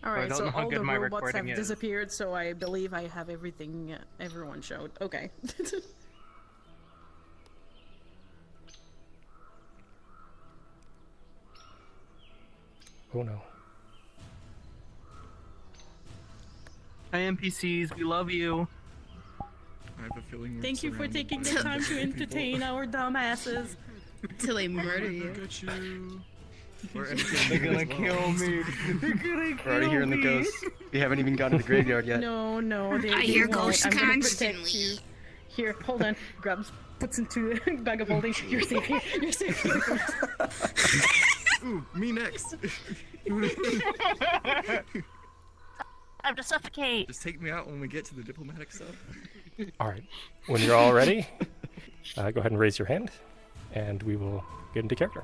Alright, don't so know how all good the my robots have recording is. disappeared, so I believe I have everything everyone showed. Okay. Oh no. Hi NPCs, we love you. I have a feeling we're Thank you for surrounded taking by the time to people. entertain our dumbasses. Till they murder you. Look at you. We're They're entertaining gonna as well. kill me. They're gonna We're already hearing the ghosts. We haven't even gone to the graveyard yet. No, they I hear won't. ghosts I'm gonna constantly. protect you. Here, hold on. Grabs, puts into a bag of holding. You're safe here. You're safe here. Ooh, me next. Time to suffocate. Just take me out when we get to the diplomatic stuff. All right. When you're all ready, go ahead and raise your hand, and we will get into character.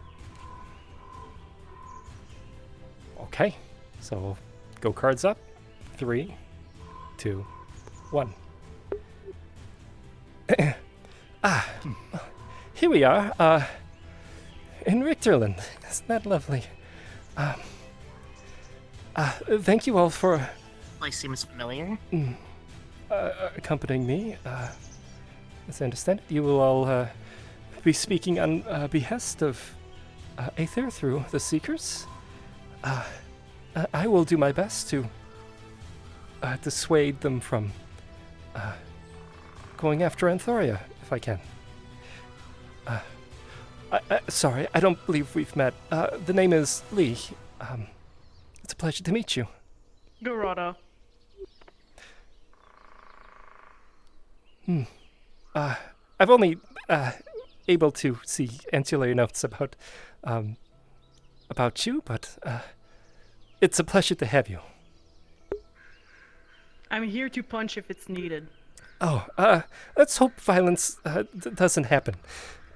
Okay. So go cards up. 3, 2, 1. Here we are. In Richterland. Isn't that lovely? Thank you all for Place seems familiar. accompanying me. As I understand it, you will all be speaking on behest of Aether through the Seekers. I will do my best to dissuade them from going after Anthoria, if I can. Sorry, I don't believe we've met. The name is Lee. It's a pleasure to meet you. Garada. I've only able to see ancillary notes about you, but it's a pleasure to have you. I'm here to punch if it's needed. Oh, let's hope violence doesn't happen.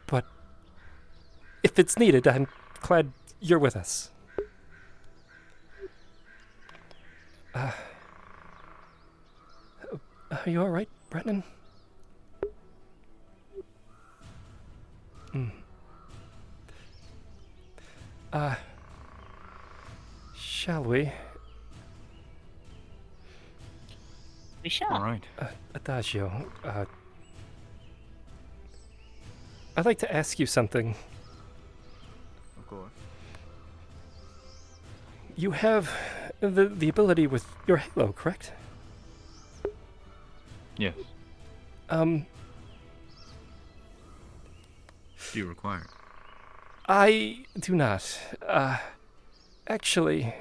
But if it's needed, I'm glad you're with us. Are you all right, Brennan? Shall we? We shall. All right. Adagio, I'd like to ask you something. Of course. You have the ability with your halo, correct? Yes. Um, Do you require it? I do not. Actually,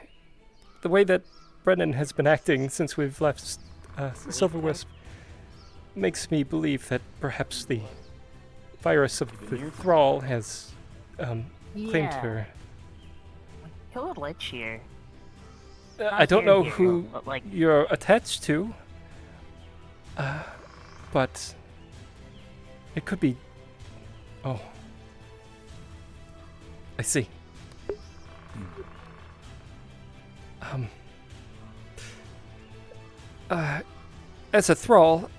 the way that Brennan has been acting since we've left Silverwisp makes me believe that perhaps the virus of the Thrall has claimed her. Killed Lich here. I don't know Here, who but, like, you're attached to, but it could be. Oh, I see. As a thrall,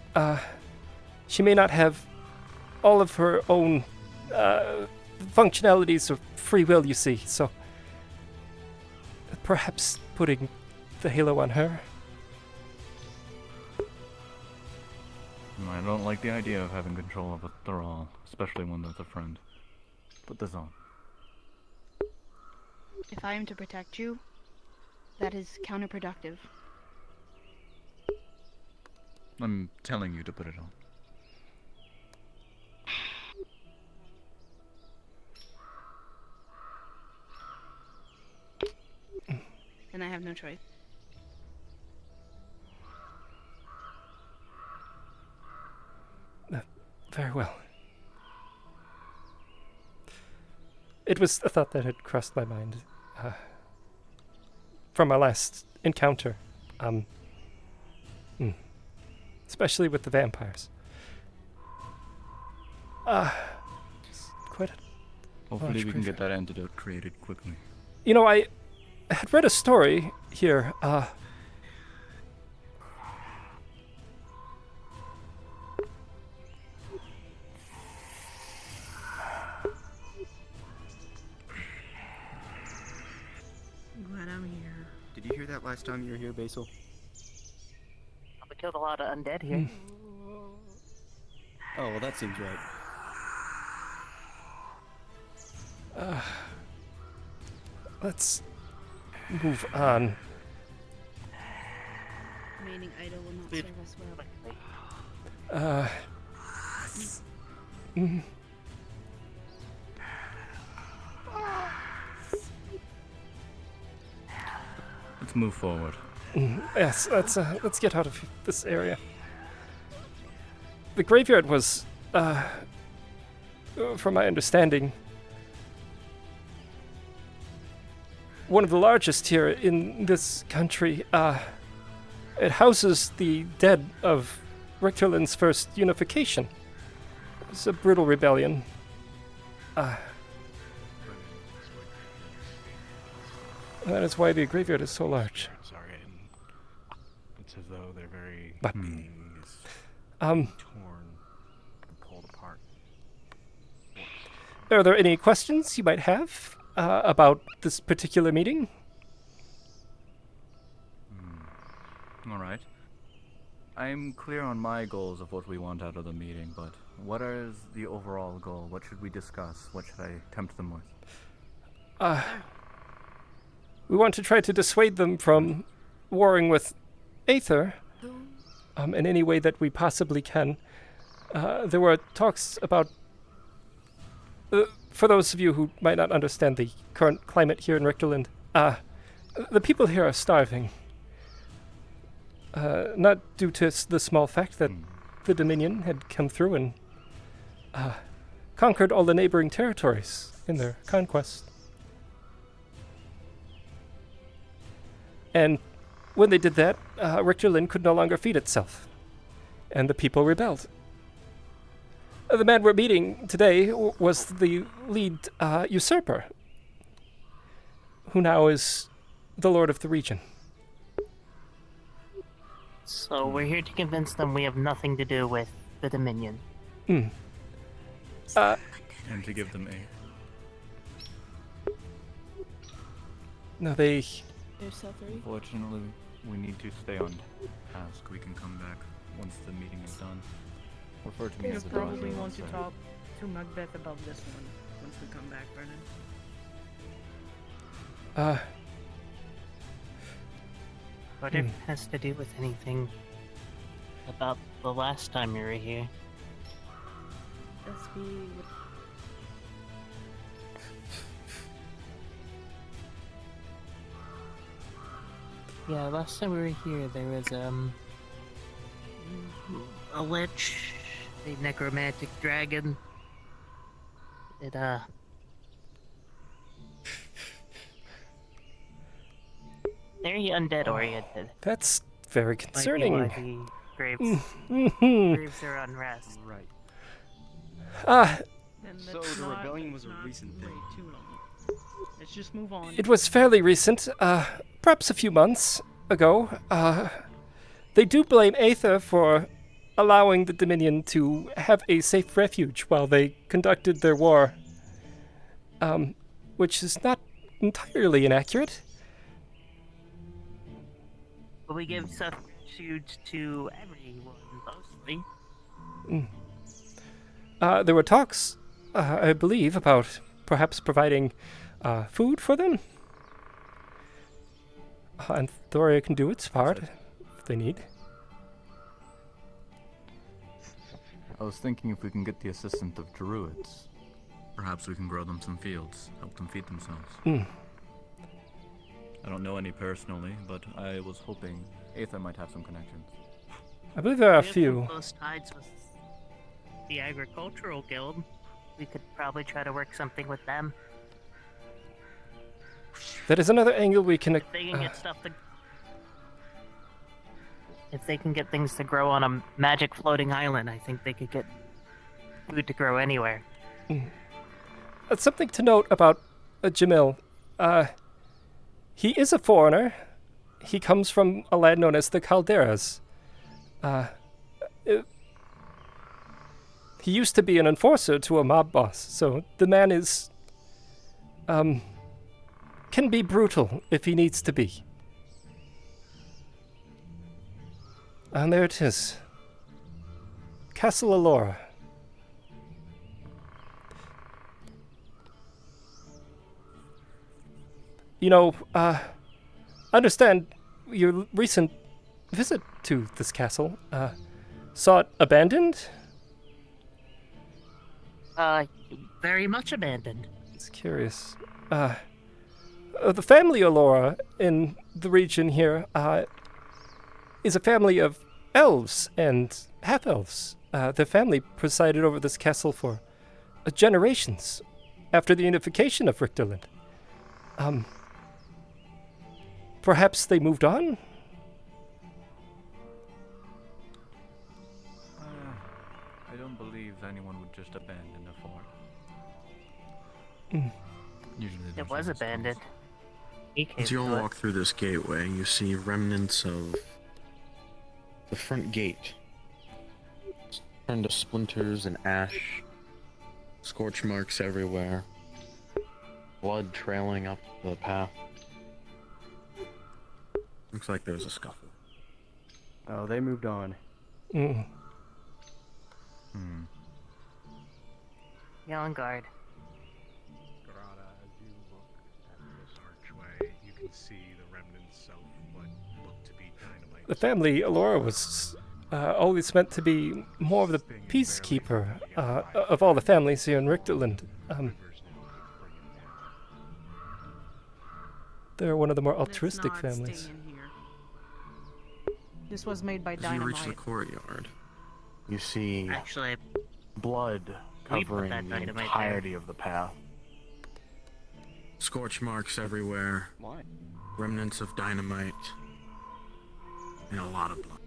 she may not have all of her own functionalities of free will, you see, so perhaps putting the halo on her. I don't like the idea of having control of a thrall, especially one that's a friend. Put this on. If I am to protect you, that is counterproductive. I'm telling you to put it on. Then I have no choice. Very well. It was a thought that had crossed my mind from our last encounter. Especially with the vampires. It's quite a Hopefully large we can get graveyard. that antidote created quickly. You know, I had read a story here. Glad I'm here. Did you hear hear that last time you were here, Basil? We killed a lot of undead here. Oh, well, that seems right. Let's move on. Remaining idol will not serve us well. Let's move forward. Yes, let's get out of this area. The graveyard was, from my understanding, one of the largest here in this country. It houses the dead of Richterland's first unification. It's a brutal rebellion. That is why the graveyard is so large. Sorry, it's as though they're very But, torn, pulled apart. Are there any questions you might have about this particular meeting? All right. I'm clear on my goals of what we want out of the meeting, but what is the overall goal? What should we discuss? What should I tempt them with? We want to try to dissuade them from warring with Aether in any way that we possibly can. There were talks about, for those of you who might not understand the current climate here in Richterland, the people here are starving. Not due to the small fact that the Dominion had come through and conquered all the neighboring territories in their conquest. And when they did that, Richterland could no longer feed itself, and the people rebelled. The man we're meeting today was the lead usurper, who now is the lord of the region. So we're here to convince them we have nothing to do with the Dominion. And to give them No, they... They're self-ready. Fortunately, we need to stay on task. We can come back once the meeting is done. Refer to me You as the probably advisor, want to so- talk to Macbeth about this one once we come back, Brennan. Whatever it has to do with anything about the last time you were here. SB with Yeah, last time we were here, there was, a lich, a necromantic dragon. Very undead oriented. That's very concerning. Might be why the graves are unrest. Right. Then So let's the not- rebellion was a not recent thing. wait too long. Let's just move on. It was fairly recent, perhaps a few months ago. They do blame Aether for allowing the Dominion to have a safe refuge while they conducted their war, which is not entirely inaccurate. But we give substitutes to everyone, mostly. There were talks, I believe, about perhaps providing food for them. And Thoria can do its part if they need. I was thinking if we can get the assistance of druids, perhaps we can grow them some fields, help them feed themselves. I don't know any personally, but I was hoping Aether might have some connections. I believe there are a We have few. some close ties with the agricultural guild. We could probably try to work something with them. That is another angle we can. If they can get stuff to... If they can get things to grow on a magic floating island, I think they could get food to grow anywhere. Something to note about Jamil. He is a foreigner. He comes from a land known as the Calderas. He used to be an enforcer to a mob boss, so the man is... can be brutal if he needs to be. And there it is. Castle Allura. You know, I understand your recent visit to this castle. Saw it abandoned? Very much abandoned. It's curious. The family Allura in the region here, is a family of elves and half-elves. Their family presided over this castle for generations after the unification of Richterland. Perhaps they moved on? I don't believe anyone would just abandon a fort. Usually It was abandoned. He came As you all to it. walk through this gateway, you see remnants of the front gate. It's turned to splinters and ash, scorch marks everywhere, blood trailing up the path. Looks like there was a scuffle. Oh, they moved on. Mm. Be on guard. Garada, as you look at this archway, you can see the remnants of what look to be dynamite. The family Allura was always meant to be more of the peacekeeper of all the families here in Richterland. They're one of the more altruistic Let's not families. stay in here. This was made by As you dynamite. reach the courtyard, you see Actually, blood we put covering that the dynamite there. entirety of the path. Scorch marks everywhere, Why? remnants of dynamite, and a lot of blood.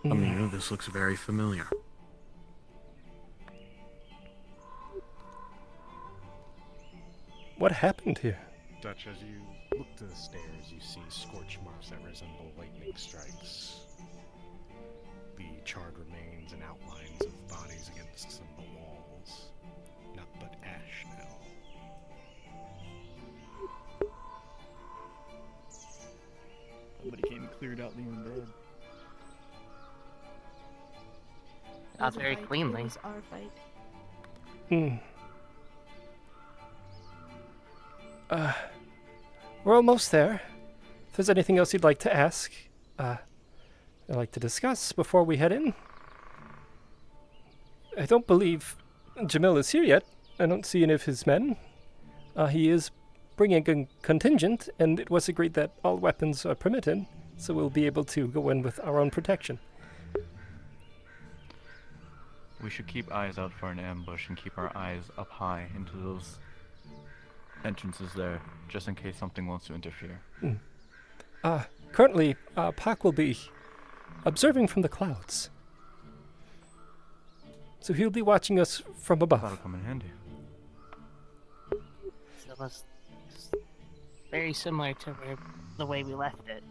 Some of you, this looks very familiar. What happened here? Dutch, as you look to the stairs, you see scorch marks that resemble lightning strikes. The charred remains and outlines of bodies against some of the walls. Not but ash now. Somebody came and cleared out the undead. not very cleanly. It was our fight. We're almost there. If there's anything else you'd like to ask, I'd like to discuss before we head in. I don't believe Jamil is here yet. I don't see any of his men. He is bringing a contingent, and it was agreed that all weapons are permitted, so we'll be able to go in with our own protection. We should keep eyes out for an ambush and keep our eyes up high into those entrances there, just in case something wants to interfere. Currently, Pak will be observing from the clouds. So he'll be watching us from That'll above. come in handy. So it was very similar to the way we left it.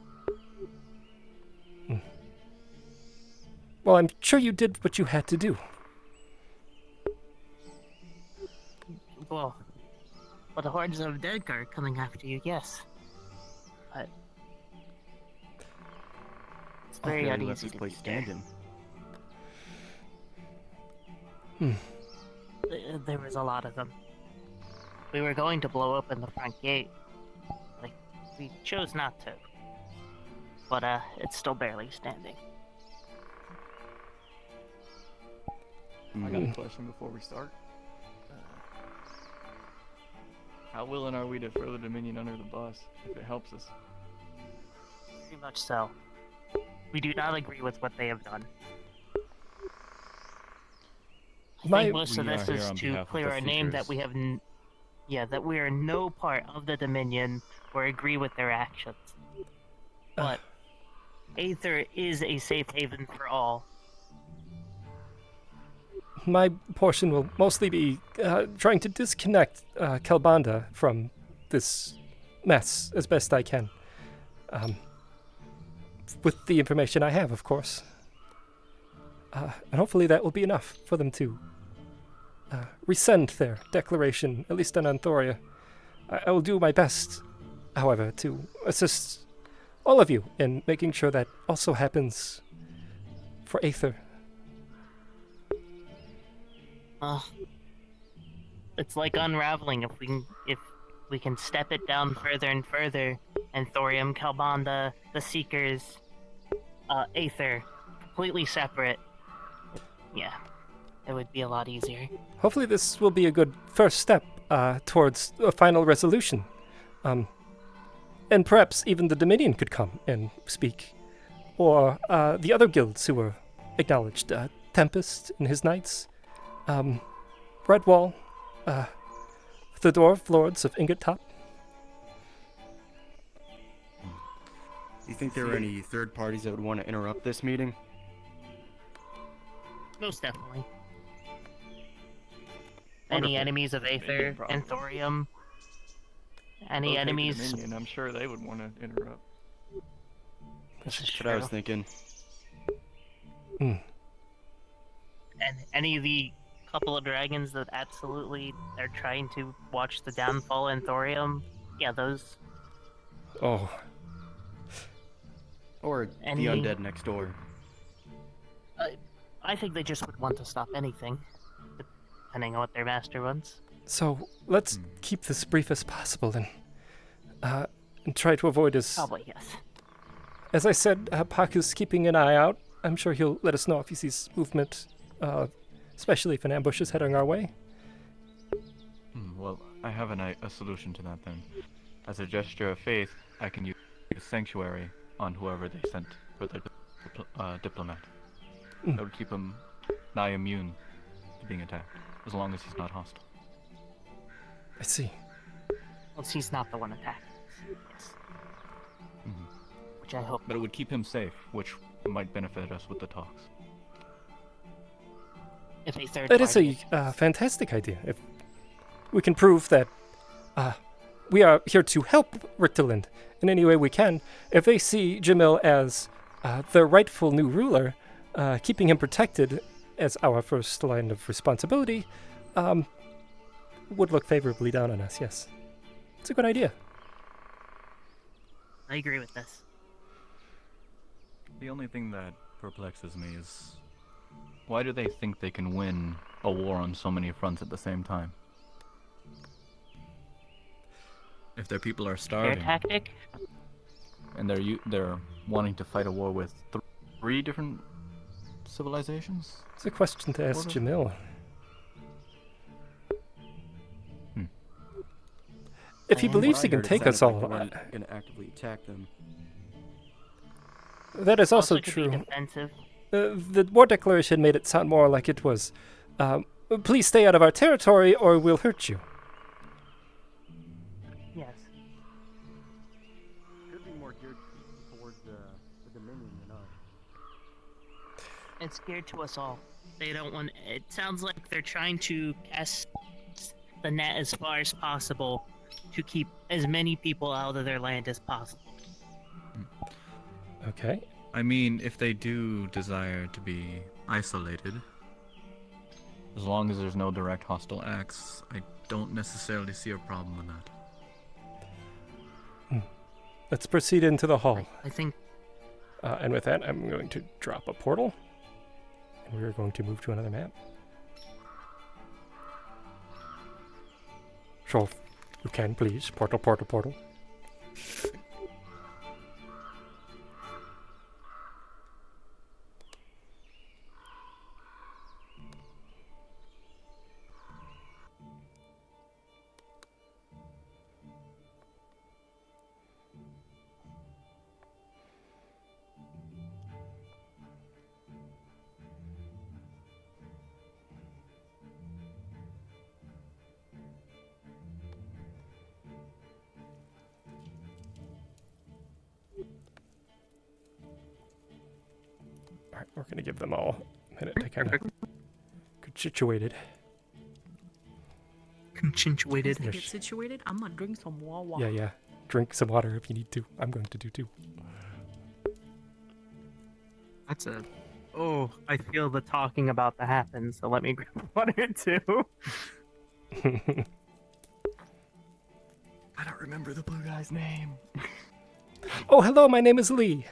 Well, I'm sure you did what you had to do. Well, the hordes of dead are coming after you, yes. But it's very Really left uneasy this to place be there. standing. There was a lot of them. We were going to blow open the front gate. Like, we chose not to. But, it's still barely standing. I got a question before we start. How willing are we to throw the Dominion under the bus if it helps us? Pretty much so. We do not agree with what they have done. I think most of We are this here is on to behalf of clear the our name that Seekers. we have, that we are no part of the Dominion or agree with their actions. But Aether is a safe haven for all. My portion will mostly be trying to disconnect Kalbanda from this mess as best I can. With the information I have, of course. And hopefully that will be enough for them to rescind their declaration, at least on Anthoria. I will do my best, however, to assist all of you in making sure that also happens for Aether. It's like unraveling if we can step it down further and further, and Thorium, Kalbanda, the Seekers, Aether, completely separate. Yeah, it would be a lot easier. Hopefully this will be a good first step towards a final resolution. And perhaps even the Dominion could come and speak. Or the other guilds who were acknowledged. Tempest and his knights. Redwall. The Dwarf Lords of Ingot Top. Do you think there are any third parties that would want to interrupt this meeting? Most definitely. Any enemies of Aether and Thorium? Any Locate the enemies? Dominion, I'm sure they would want to interrupt. This is That's true. what I was thinking. And any of the couple of dragons that absolutely are trying to watch the downfall in Thorium? Yeah, those. Oh. Or Any- the undead next door. I think they just would want to stop anything, depending on what their master wants. So let's keep this brief as possible and try to avoid as... Probably, yes. As I said, Paku's keeping an eye out. I'm sure he'll let us know if he sees movement, especially if an ambush is heading our way. Well, I have a solution to that then. As a gesture of faith, I can use Sanctuary on whoever they sent for their diplomat. That would keep him nigh immune to being attacked, as long as he's not hostile. I see. Well, he's not the one attacked. Yes. Which I hope. But it would keep him safe, which might benefit us with the talks. If a third That is party a fantastic idea. If we can prove that we are here to help Richterland in any way we can, if they see Jamil as the rightful new ruler, keeping him protected as our first line of responsibility, would look favorably down on us, yes. It's a good idea. I agree with this. The only thing that perplexes me is, why do they think they can win a war on so many fronts at the same time? If their people are Their starving, tactic? and they're wanting to fight a war with three different civilizations? It's a question to ask Jamil. If he believes he can take us all, Going to actively attack them. that is also could be true. defensive. The war declaration made it sound more like it was, please stay out of our territory or we'll hurt you. Yes. Could be more geared towards the Dominion than us. It's geared to us all. They don't want. It sounds like they're trying to cast the net as far as possible to keep as many people out of their land as possible. Okay. I mean, if they do desire to be isolated, as long as there's no direct hostile acts, I don't necessarily see a problem with that. Let's proceed into the hall. I think. And with that, I'm going to drop a portal. And we're going to move to another map. So, if you can, please. Portal, portal, portal. Alright, we're going to give them all a minute to kind of get situated. Constituted. As they get situated, I'm gonna drink some water. Yeah. Drink some water if you need to. I'm going to do too. That's a. Oh, I feel the talking about to happen, so let me grab water too. I don't remember the blue guy's name. Oh, hello, my name is Lee.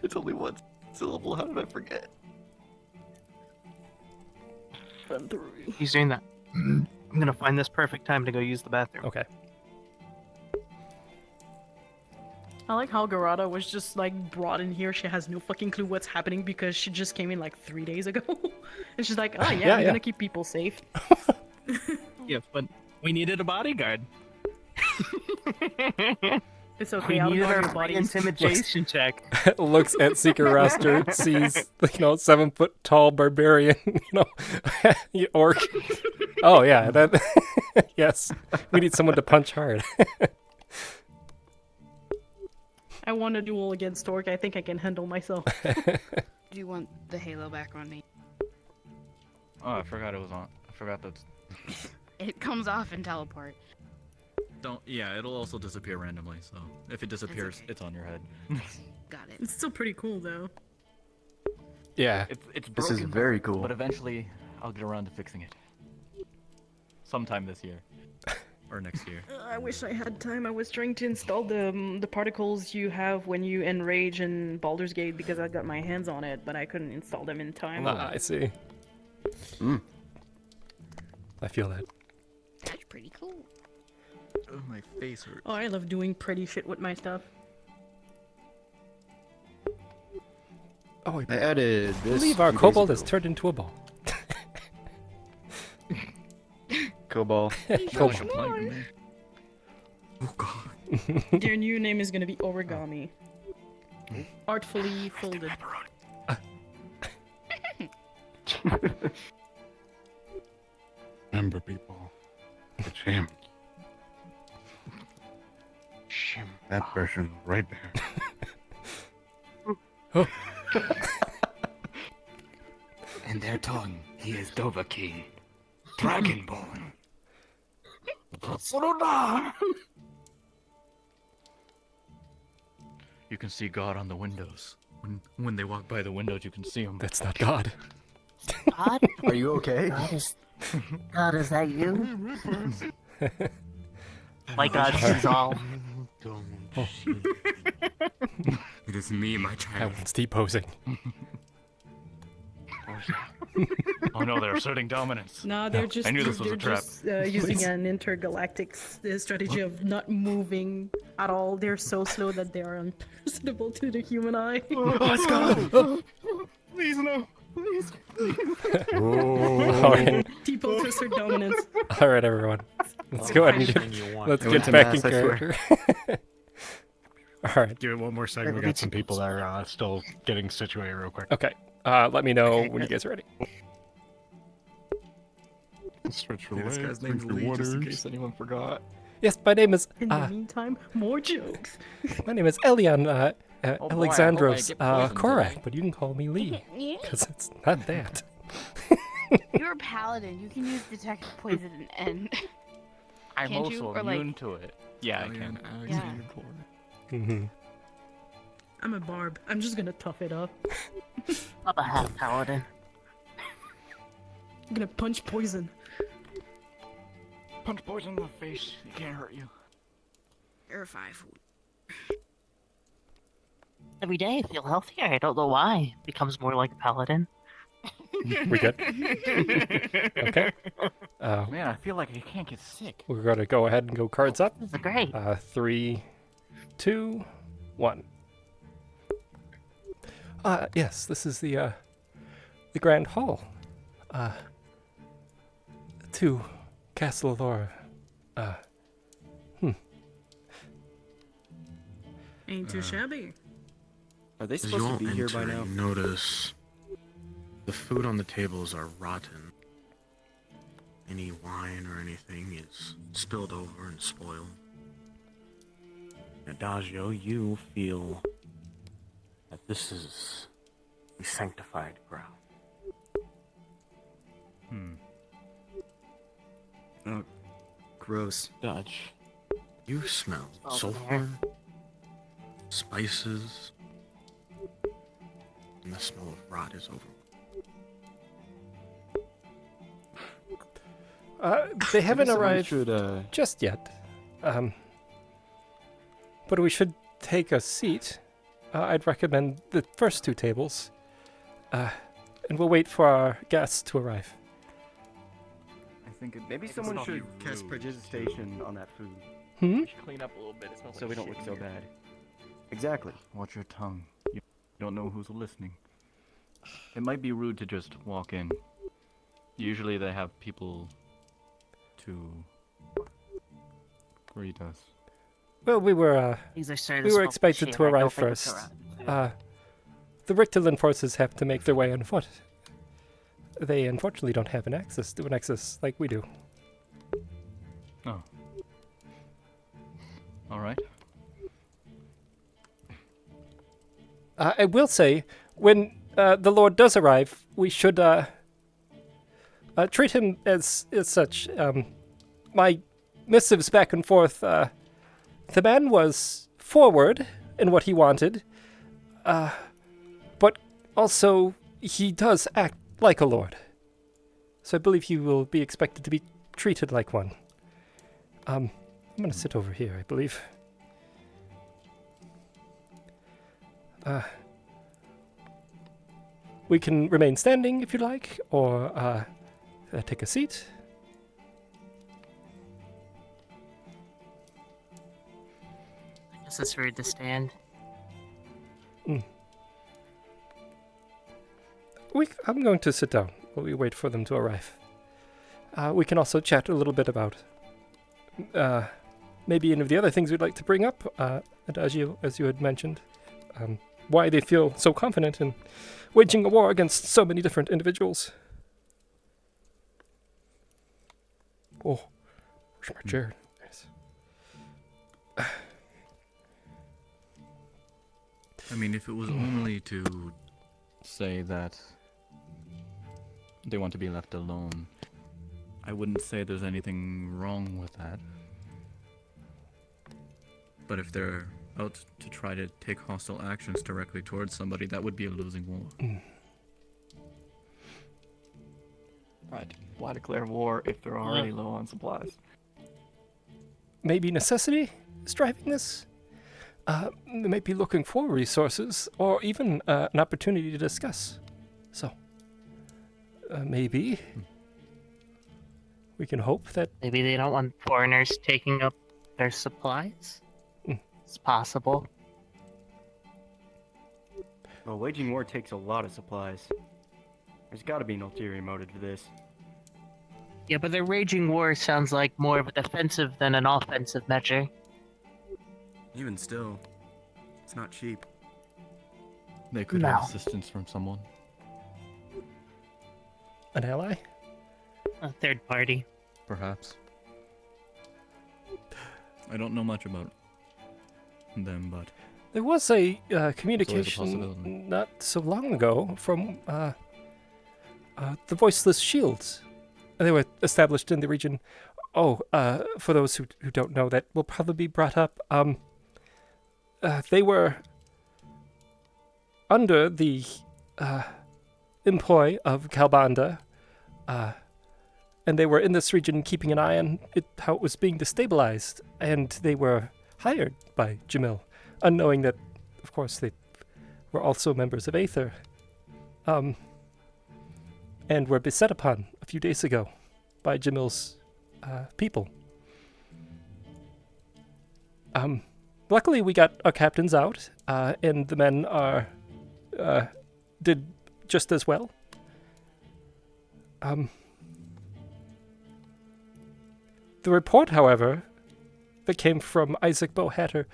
It's only one syllable. How did I forget? He's doing that. I'm gonna find this perfect time to go use the bathroom. Okay. I like how Garada was just like brought in here. She has no fucking clue what's happening because she just came in like 3 days ago. And she's like, oh yeah, I'm gonna keep people safe. Yeah, but we needed a bodyguard. It's okay, We I'll needed guard our your bodies. intimidation check. Looks at Seeker roster, sees 7-foot tall barbarian, orc. Oh yeah, that. Yes, we need someone to punch hard. I want a duel against Orc. I think I can handle myself. Do you want the halo back on me? Oh, I forgot it was on. I forgot that. It comes off and teleport. Yeah, it'll also disappear randomly. So if it disappears, okay. it's on your head. Got it. It's still pretty cool though. Yeah. It's This is broken, very cool. But eventually, I'll get around to fixing it. Sometime this year. Or next year. I wish I had time. I was trying to install the particles you have when you enrage in Baldur's Gate because I got my hands on it, but I couldn't install them in time. I see. I feel that. That's pretty cool. Oh, my face hurts. Oh, I love doing pretty shit with my stuff. Oh, I added I this. believe our 2 days kobold ago. has turned into a ball. Kobold. Kobold. Oh god. Their new name is gonna be Origami. Artfully folded. Remember, people. It's him. Him. That person right there. Oh. In their tongue, he is Dovahkiin, Dragonborn. You can see God on the windows. When they walk by the windows, you can see him. That's not God. God? Are you okay? God, is that you? My God, she's all. It is me, my That child. one's deposing. Oh no, they're asserting dominance. No, they're just I knew this was they're a trap. just using an intergalactic strategy of not moving at all. They're so slow that they are unperceptible to the human eye. Let's go! Please no! Please! Alright. T-pose to assert dominance. Alright, everyone. Let's go ahead and let's I get went to back mass, in I swear. character. Alright. Give it one more second. We got some people that are still getting situated real quick. Okay. Let me know when you guys are ready. Stretch your This legs, guy's drink name's your Lee, just in waters. case anyone forgot. Yes, my name is In the meantime, more jokes. my name is Elian boy, I hope I Alexandros get poisoned Korak, today. but you can call me Lee Yeah. because it's not that. You're a paladin. You can use detect poison and. I'm Can't you? also Or, like- immune to it. Yeah, I can. Yeah. Mm-hmm. I'm a barb. I'm just gonna tough it up. I'm a half paladin. I'm gonna punch poison. Punch poison in the face. It can't hurt you. Purify food. Every day I feel healthier. I don't know why. Becomes more like a paladin. We good? Okay. Man, I feel like I can't get sick. We're gonna go ahead and go cards up. This is great. 3, 2, 1. Yes, this is the Grand Hall. To Castle Laura. Ain't too shabby. Are they As supposed you to all be here by enter, now? you notice the food on the tables are rotten. Any wine or anything is spilled over and spoiled. Adagio, you feel that this is a sanctified ground. Oh, gross. Dutch, you smell Oh, sulfur, spices, and the smell of rot is over. They haven't Maybe someone arrived should, just yet. but we should take a seat. I'd recommend the first 2 tables, and we'll wait for our guests to arrive. I think Maybe someone should cast prestidigitation on that food. We should clean up a little bit. It smells So like we don't shit look so in here. bad. Exactly. Watch your tongue. You don't know who's listening. It might be rude to just walk in. Usually they have people to greet us. Well, we were These are sort of we were small expected shit. to I don't arrive think it's first. around. The Richterland forces have to make their way on foot. They unfortunately don't have access to an access like we do. Oh. Alright. I will say, when the Lord does arrive, we should treat him as such. My missives back and forth, the man was forward in what he wanted, but also he does act like a lord. So I believe he will be expected to be treated like one. I'm going to sit over here, I believe. We can remain standing if you like, or take a seat. I guess it's rude to stand. I'm going to sit down while we wait for them to arrive. We can also chat a little bit about maybe any of the other things we'd like to bring up, and as you had mentioned, why they feel so confident in waging a war against so many different individuals. Oh, where's my chair? Yes. I mean, if it was only to say that they want to be left alone, I wouldn't say there's anything wrong with that. But if they're out to try to take hostile actions directly towards somebody, that would be a losing war. Right. Why declare war if they're already low on supplies? Maybe necessity is driving this? They might be looking for resources, or even an opportunity to discuss. So, maybe we can hope that... Maybe they don't want foreigners taking up their supplies? It's possible. Well, waging war takes a lot of supplies. There's gotta be an ulterior motive to this. Yeah, but the raging war sounds like more of a defensive than an offensive measure. Even still, it's not cheap. They could No. have assistance from someone. An ally? A third party. Perhaps. I don't know much about them, but... There was a It's always a communication possibility. not so long ago from the Voiceless Shields. They were established in the region. Oh, for those who don't know, that will probably be brought up. They were under the employ of Kalbanda, and they were in this region keeping an eye on how it was being destabilized, and they were hired by Jamil, unknowing that, of course, they were also members of Aether, and were beset upon a few days ago by Jamil's people. Luckily, we got our captains out, and the men did just as well. The report, however, that came from Isaac Bohatter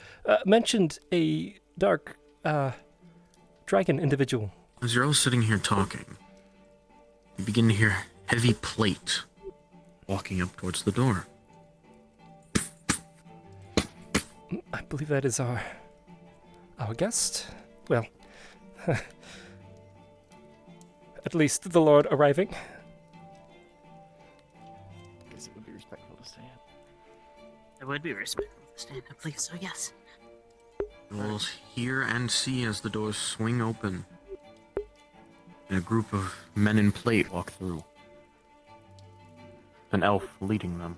mentioned a dark dragon individual. As you're all sitting here talking, you begin to hear heavy plate walking up towards the door. I believe that is our guest. Well, at least the Lord arriving. Guess it would be respectful to stand. It would be respectful to stand, I believe so, yes. You will hear and see as the doors swing open, and a group of men in plate walk through. An elf leading them.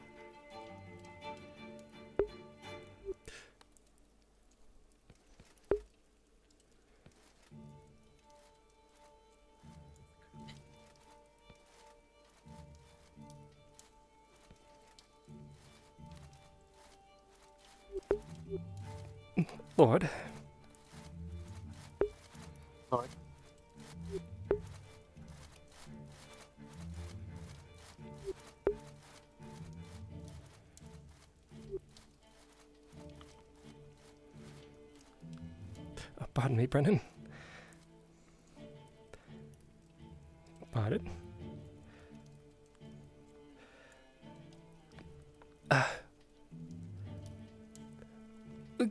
Lord. Lord. Pardon me, Brennan. Pardon?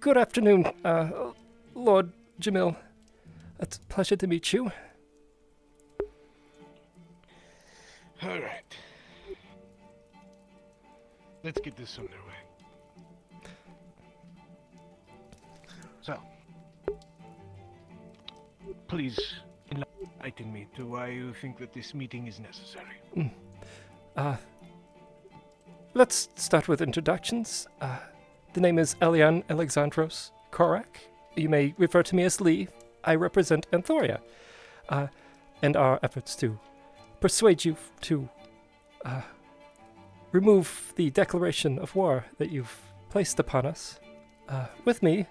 Good afternoon, Lord Jamil. It's a pleasure to meet you. All right. Let's get this underway. So, please enlighten me to why you think that this meeting is necessary. Let's start with introductions. The name is Elian Alexandros Korak. You may refer to me as Lee. I represent Anthoria, and our efforts to persuade you to remove the declaration of war that you've placed upon us. With me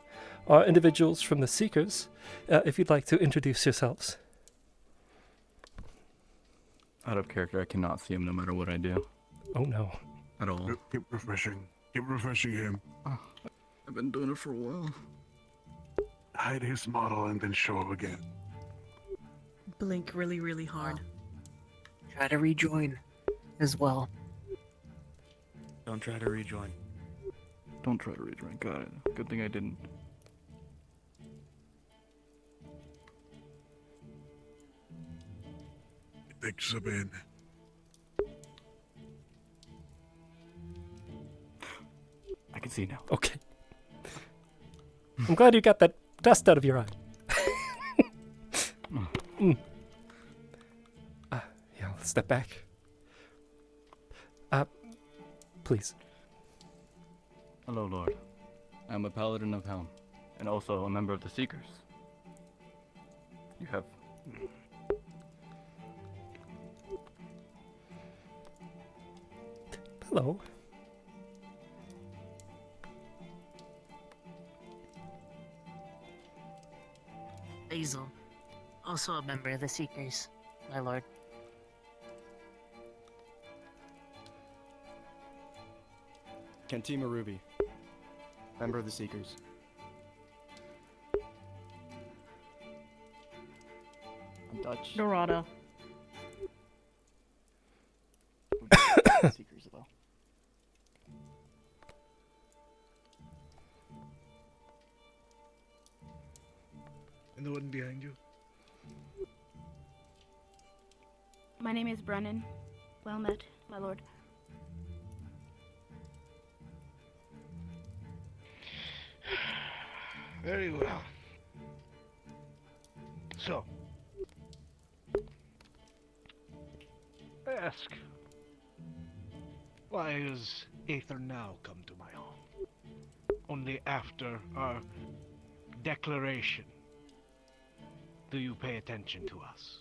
are individuals from the Seekers, if you'd like to introduce yourselves. Out of character, I cannot see him no matter what I do. Oh no. At all. Keep refreshing. Keep refreshing him. I've been doing it for a while. Hide his model and then show him again. Blink really, really hard. Try to rejoin as well. Don't try to rejoin. Don't try to rejoin. Got it. Good thing I didn't. Thanks, Sabine. I can see now. Okay. I'm glad you got that dust out of your eye. Yeah, I'll step back. Please. Hello, Lord. I am a paladin of Helm, and also a member of the Seekers. You have... Hello. Basil, also a member of the Seekers, my lord. Kentima Ruby, member of the Seekers. I'm Dutch. Dorado. Seekers though. And the one behind you? My name is Brennan. Well met, my lord. Very well. So, I ask, why has Aether now come to my home? Only after our declaration do you pay attention to us?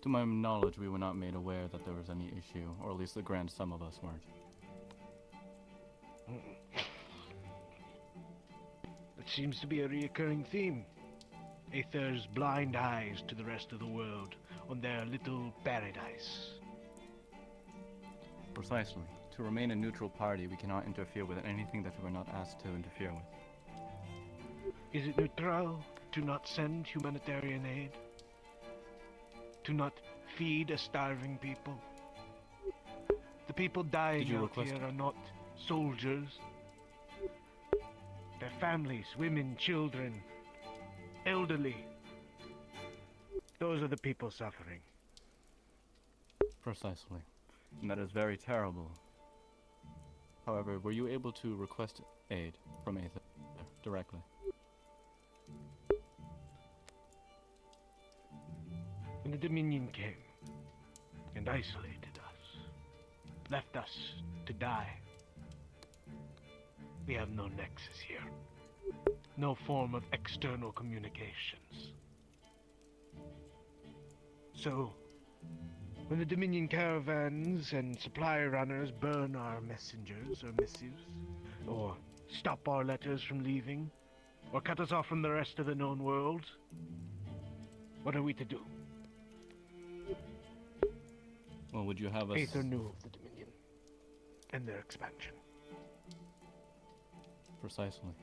To my knowledge, we were not made aware that there was any issue, or at least the grand sum of us weren't. It seems to be a reoccurring theme. Aether's blind eyes to the rest of the world on their little paradise. Precisely. To remain a neutral party, we cannot interfere with anything that we were not asked to interfere with. Is it neutral to not send humanitarian aid? To not feed a starving people? The people dying out here are not soldiers. They're families, women, children, elderly. Those are the people suffering. Precisely. And that is very terrible. However, were you able to request aid from Aether directly? When the Dominion came and isolated us, left us to die, we have no nexus here. No form of external communications. So, When the Dominion caravans and supply runners burn our messengers or missives, or stop our letters from leaving, or cut us off from the rest of the known world, what are we to do? Well, would you have us... Aether knew of the Dominion and their expansion. Precisely.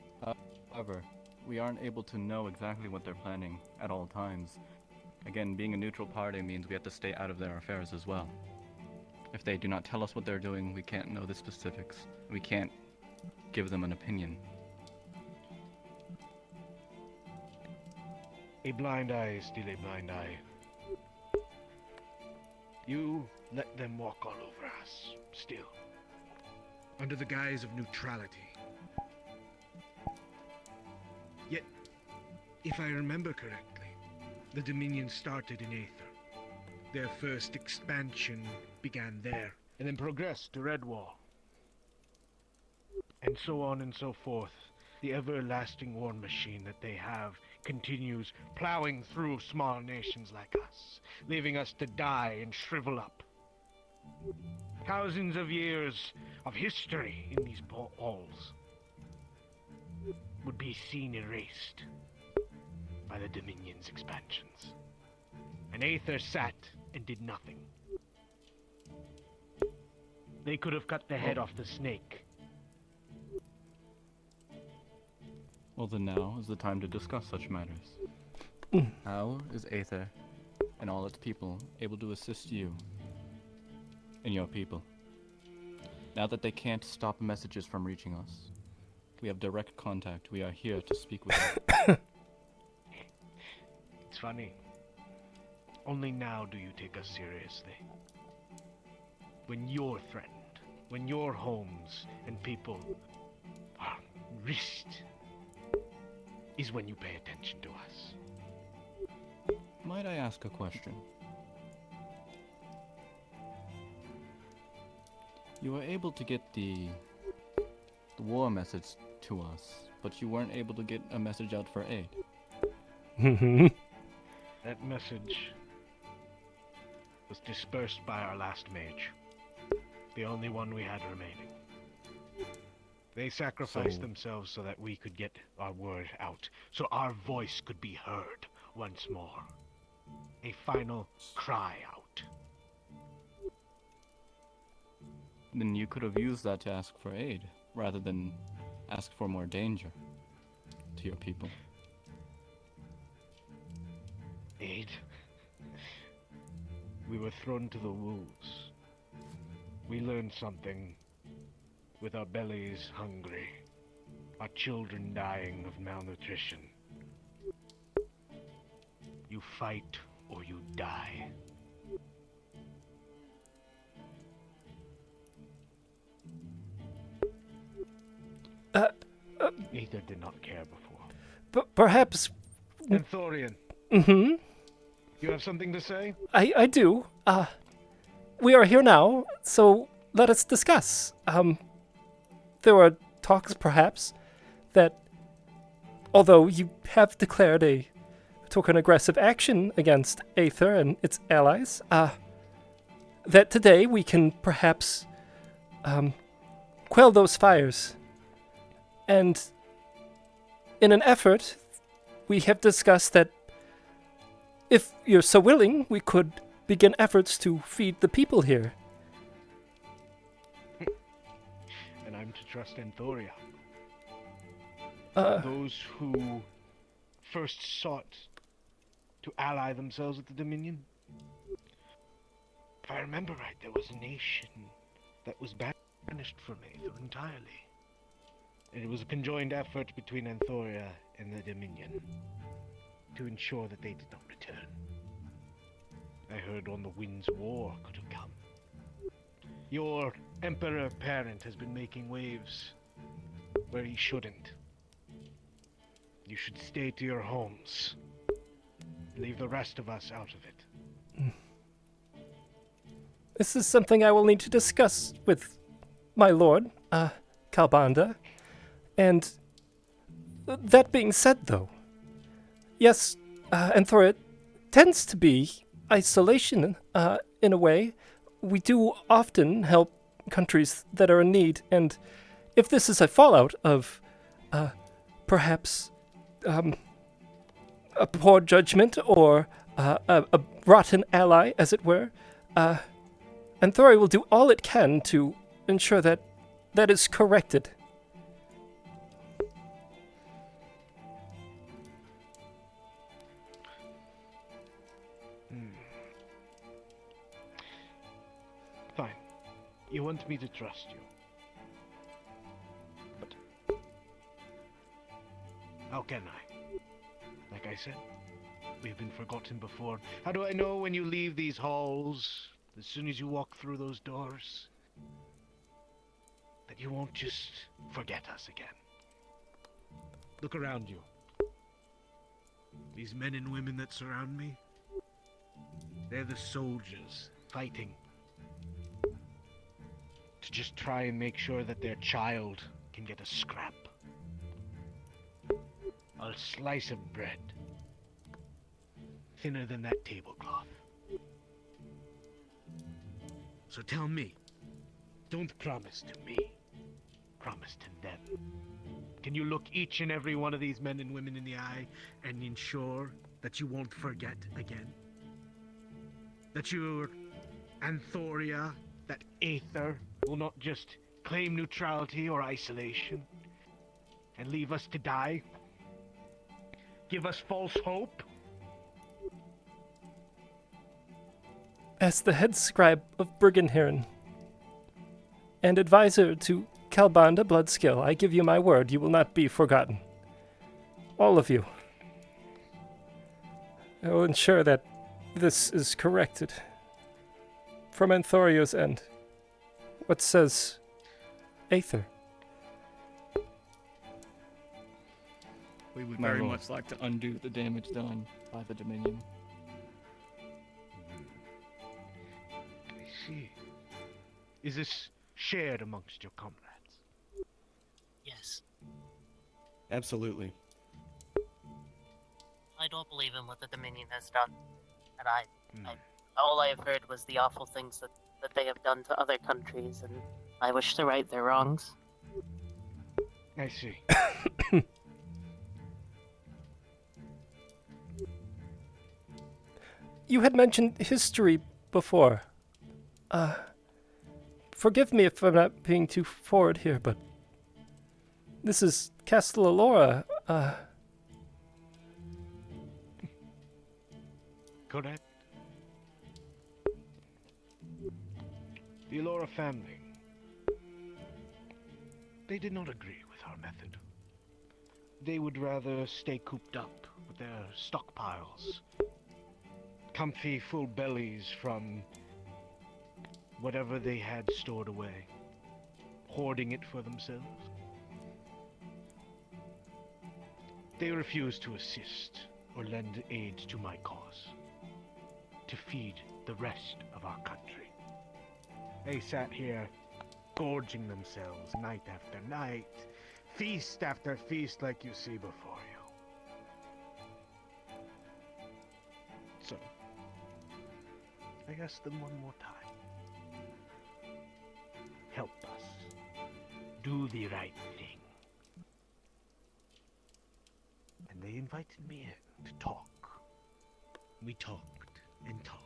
However, we aren't able to know exactly what they're planning at all times. Again, being a neutral party means we have to stay out of their affairs as well. If they do not tell us what they're doing, we can't know the specifics. We can't give them an opinion. A blind eye is still a blind eye. You let them walk all over us, still. Under the guise of neutrality. Yet, if I remember correctly, the Dominion started in Aether. Their first expansion began there, and then progressed to Redwall. And so on and so forth. The everlasting war machine that they have continues plowing through small nations like us, leaving us to die and shrivel up. Thousands of years of history in these halls would be seen erased by the Dominion's expansions. And Aether sat and did nothing. They could have cut the head off the snake. Well, then now is the time to discuss such matters. How is Aether and all its people able to assist you and your people? Now that they can't stop messages from reaching us, we have direct contact. We are here to speak with you. It's funny. Only now do you take us seriously. When you're threatened, when your homes and people are risked, is when you pay attention to us. Might I ask a question? You were able to get the war message to us, but you weren't able to get a message out for aid. That message was dispersed by our last mage, the only one we had remaining. They sacrificed themselves so that we could get our word out, so our voice could be heard once more. A final cry out. Then you could have used that to ask for aid, rather than ask for more danger to your people. Aid? We were thrown to the wolves. We learned something. With our bellies hungry, our children dying of malnutrition. You fight or you die. Aether did not care before. Perhaps... Anthorian. Mm-hmm. You have something to say? I do. We are here now, so let us discuss. There are talks, perhaps, that although you have declared a token aggressive action against Aether and its allies, that today we can perhaps quell those fires. And in an effort, we have discussed that if you're so willing, we could begin efforts to feed the people here. And I'm to trust Anthoria. Those who first sought to ally themselves with the Dominion. If I remember right, there was a nation that was banished from Aether entirely. And it was a conjoined effort between Anthoria and the Dominion to ensure that they did not return. I heard on the Wind's War could have come. Your Emperor parent has been making waves where he shouldn't. You should stay to your homes. Leave the rest of us out of it. This is something I will need to discuss with my lord, Kalbanda. And that being said, though, yes, Anthoria tends to be isolation in a way. We do often help countries that are in need, and if this is a fallout of perhaps a poor judgment or a rotten ally, as it were, Anthori will do all it can to ensure that that is corrected. Fine. You want me to trust you. But how can I? Like I said, we've been forgotten before. How do I know when you leave these halls, as soon as you walk through those doors, that you won't just forget us again? Look around you. These men and women that surround me, they're the soldiers fighting to just try and make sure that their child can get a scrap. A slice of bread. Thinner than that tablecloth. So tell me, don't promise to me, promise to them. Can you look each and every one of these men and women in the eye and ensure that you won't forget again? That your Anthoria, that Aether, will not just claim neutrality or isolation and leave us to die? Give us false hope? As the head scribe of Briggenhirn and advisor to Kalbanda Bloodskill, I give you my word, you will not be forgotten. All of you. I will ensure that this is corrected from Anthoria's end. What says Aether? We would very much like to undo the damage done by the Dominion. I see. Is this shared amongst your comrades? Yes. Absolutely. I don't believe in what the Dominion has done. And all I have heard was the awful things that they have done to other countries, and I wish to right their wrongs. I see. You had mentioned history before. Forgive me if I'm not being too forward here, but this is Castle Allura. Correct. The Allura family. They did not agree with our method. They would rather stay cooped up with their stockpiles. Comfy, full bellies from whatever they had stored away, hoarding it for themselves. They refused to assist or lend aid to my cause, to feed the rest of our country. They sat here, gorging themselves night after night, feast after feast like you see before you. So, I ask them one more time. Help us. Do the right thing. And they invited me in to talk. We talked and talked.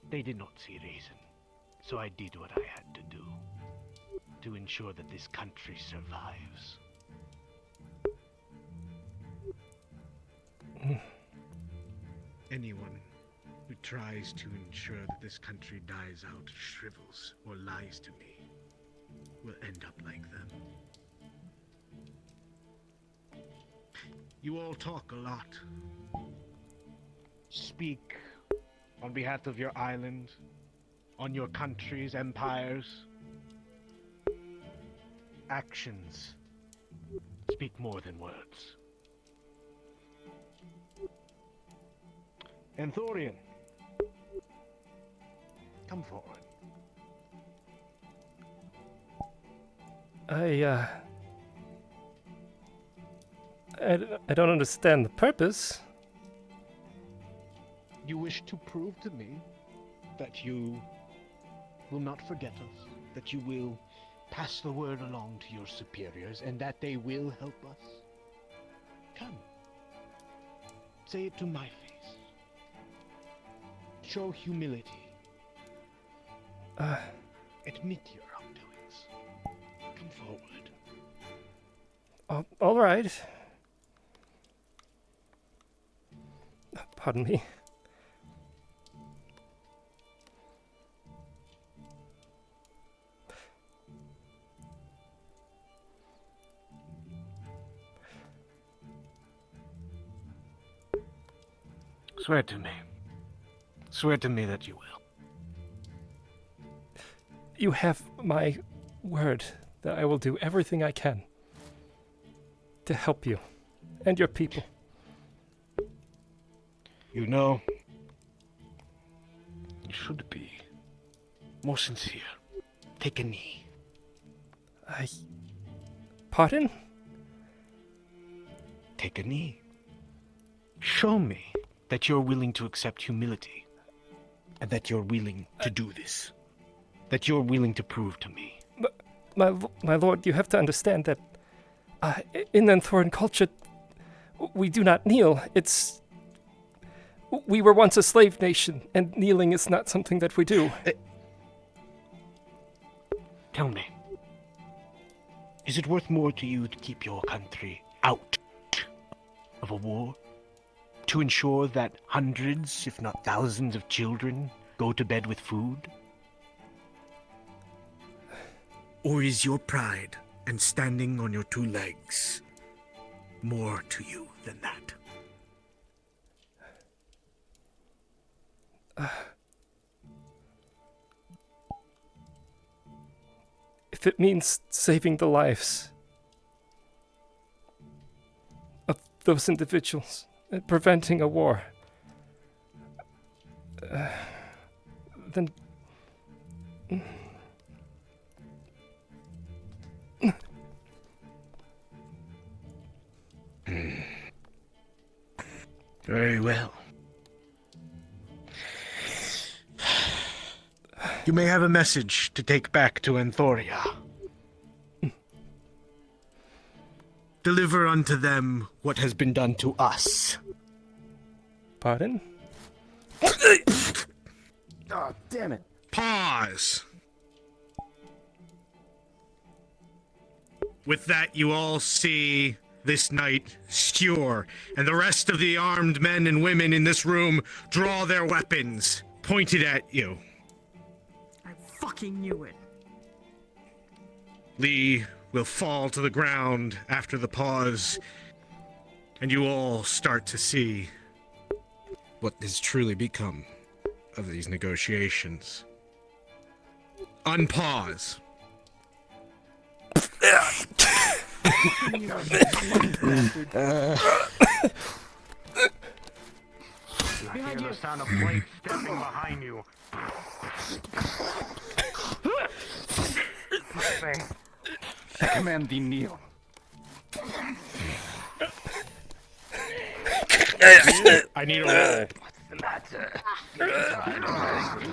They did not see reason, so I did what I had to do to ensure that this country survives. Anyone who tries to ensure that this country dies out, shrivels, or lies to me will end up like them. You all talk a lot. Speak on behalf of your island, on your countries, empires. Actions speak more than words. Anthorian, come forward. I don't understand the purpose. You wish to prove to me that you will not forget us, that you will pass the word along to your superiors, and that they will help us? Come. Say it to my face. Show humility. Admit your wrongdoings. Come forward. All right. Pardon me. Swear to me. Swear to me that you will. You have my word that I will do everything I can to help you and your people. You know, you should be more sincere. Take a knee. Pardon? Take a knee. Show me that you're willing to accept humility, and that you're willing to do this. That you're willing to prove to me. My lord, you have to understand that in the Thorin culture, we do not kneel. We were once a slave nation, and kneeling is not something that we do. Tell me, is it worth more to you to keep your country out of a war? To ensure that hundreds, if not thousands of children go to bed with food? Or is your pride and standing on your two legs more to you than that? If it means saving the lives of those individuals and preventing a war, then Very well. You may have a message to take back to Anthoria. Deliver unto them what has been done to us. Pardon? Oh, damn it. Pause. With that, you all see this knight skewer, and the rest of the armed men and women in this room draw their weapons, pointed at you. I fucking knew it. Lee will fall to the ground after the pause, and you all start to see what has truly become of these negotiations. Unpause. I hear the sound of blades stepping behind you. I command thee kneel. I need a roll. What's the matter?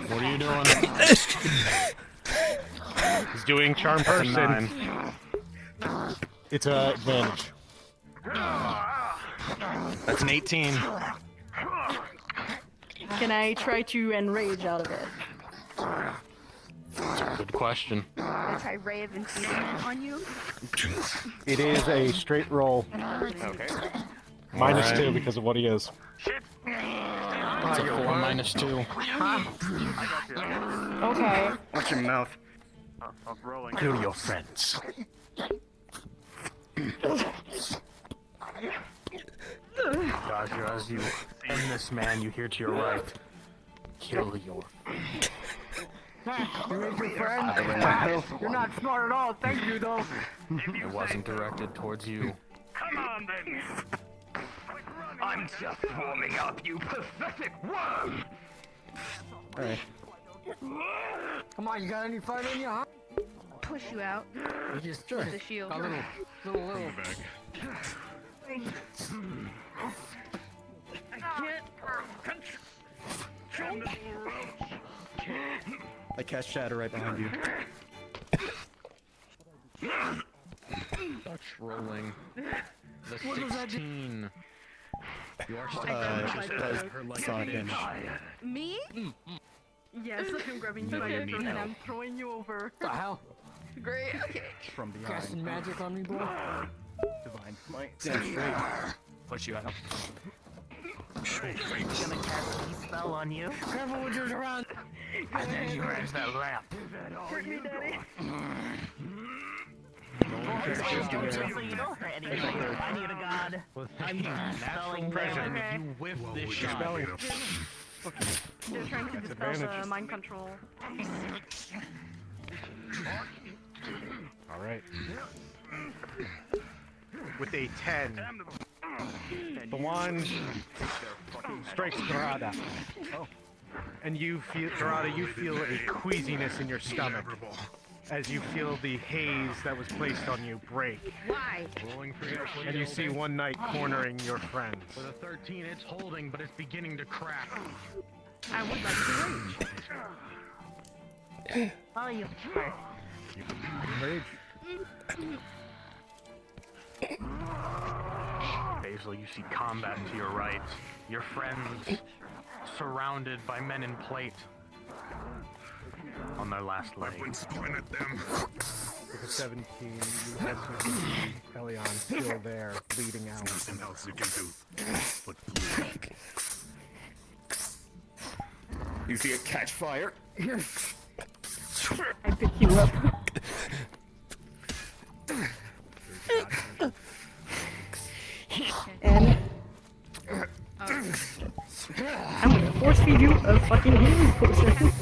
What are you doing? He's doing charm person. It's a advantage. That's an 18. Can I try to enrage out of it? That's a good question. I try Ray of Enfeeblement on you. It is a straight roll. Okay. -2 because of what he is. It's a 4 -2. Okay. Watch your mouth. I'm rolling. Kill your friends. Dodger, as you end this man, you hear to your right, kill your You raised your friend? You're not smart at all. Thank you, though. It wasn't directed towards you. Come on, then. I'm just warming up, you pathetic worm. Alright. Come on, you got any fight in you, huh? Push you out. You just With the shield. a little. I can't. I cast Shatter right behind you. Touch rolling. The What does that do? 16. You are Sonic damage. Me? Yes, I'm grabbing you by your throat and I'm throwing you over. The hell? Great, okay. From behind. Casting magic on me, boy? Divine Smite. Damn straight. Push you out. He's gonna cast a spell on you. Careful when you're around. And then you raise that lamp. Hurt me, daddy. You don't hurt anybody. I need a god. I'm spelling Present, damage. if you whiff this shot. Spelling. They're trying to dispel the mind control. Alright. With a 10, the wand strikes Dorada. Oh. And you feel, Dorada, you feel a queasiness in your stomach as you feel the haze that was placed on you break. Why? Rolling for your and you see one knight cornering your friends. With a 13, it's holding, but it's beginning to crack. I would like to rage. Oh, you Rage. Basil, you see combat to your right. Your friends surrounded by men in plate on their last leg. Point at them. With a 17, you also see Elion still there, bleeding out. Nothing else you can do. But You see it catch fire. I pick you up. And I'm gonna force feed you a fucking healing potion.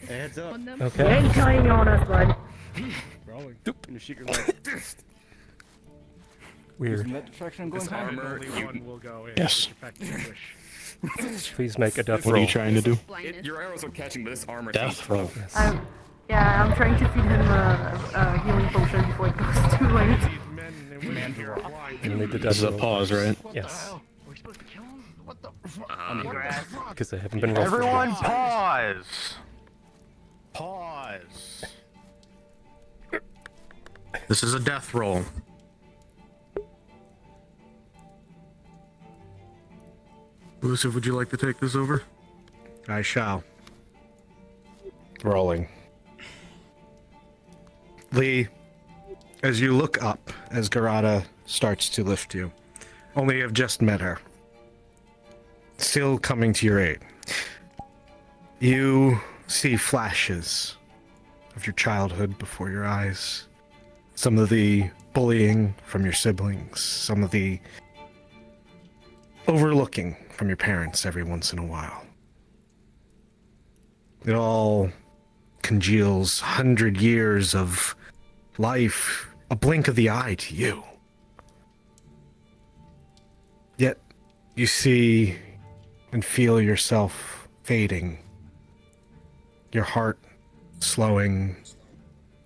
Heads up. Okay. You ain't dying on us, bud. Rolling. In the secret leg. Weird. Isn't that deflection going home? Only one will go in. Yes. Effect English. Please make a death What roll. are you trying to do? Your arrows are catching this armor. Death roll. Yes. I'm trying to feed him a healing potion before it goes too late. These men and women here are blind. You'll need the This death is a roll. pause, right? Yes. Are we supposed to kill him? What the? Because they haven't been rolled. for Everyone, death. pause. Pause. This is a death roll. Elusive, would you like to take this over? I shall. Rolling. Lee, as you look up, as Garada starts to lift you, only have just met her, still coming to your aid, you see flashes of your childhood before your eyes, some of the bullying from your siblings, some of the overlooking from your parents every once in a while. It all congeals 100 years of life, a blink of the eye to you. Yet, you see and feel yourself fading, your heart slowing.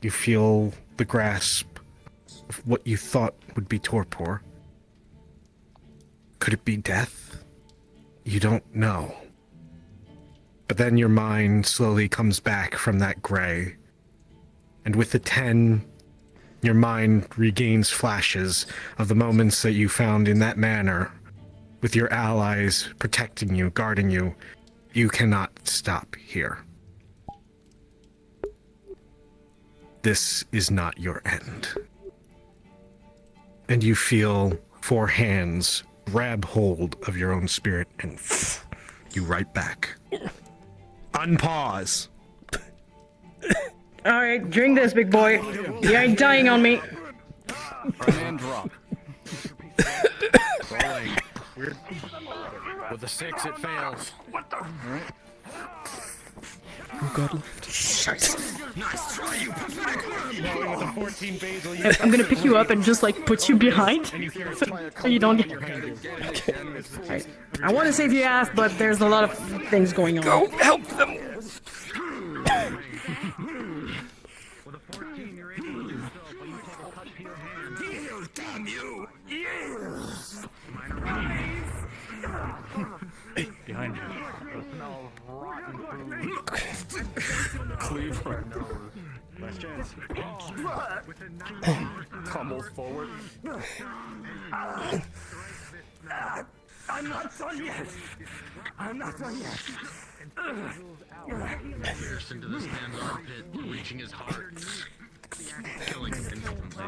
You feel the grasp of what you thought would be torpor. Could it be death? You don't know. But then your mind slowly comes back from that gray, and with the 10, your mind regains flashes of the moments that you found in that manner, with your allies protecting you, guarding you. You cannot stop here. This is not your end. And you feel 4 hands grab hold of your own spirit and you right back. Unpause. Alright, drink this, big boy. You ain't dying on me. And drop. Rolling. Weird. With a 6, it fails. What the? Alright. Oh god, Nice try, you pathetic. With a 14 Basil, you I'm gonna pick you up and just like put you behind. So you don't get. Alright. I want to save your ass, but there's a lot of things going on. Go help them! With a 14, you're able to do so, but you take a cut to your hand. Heal, damn you! Behind you. Behind you. Last chance. Tumbles forward. I'm not done yet. I'm not done yet. Pierced into this man's armpit, reaching his heart, killing him instantly.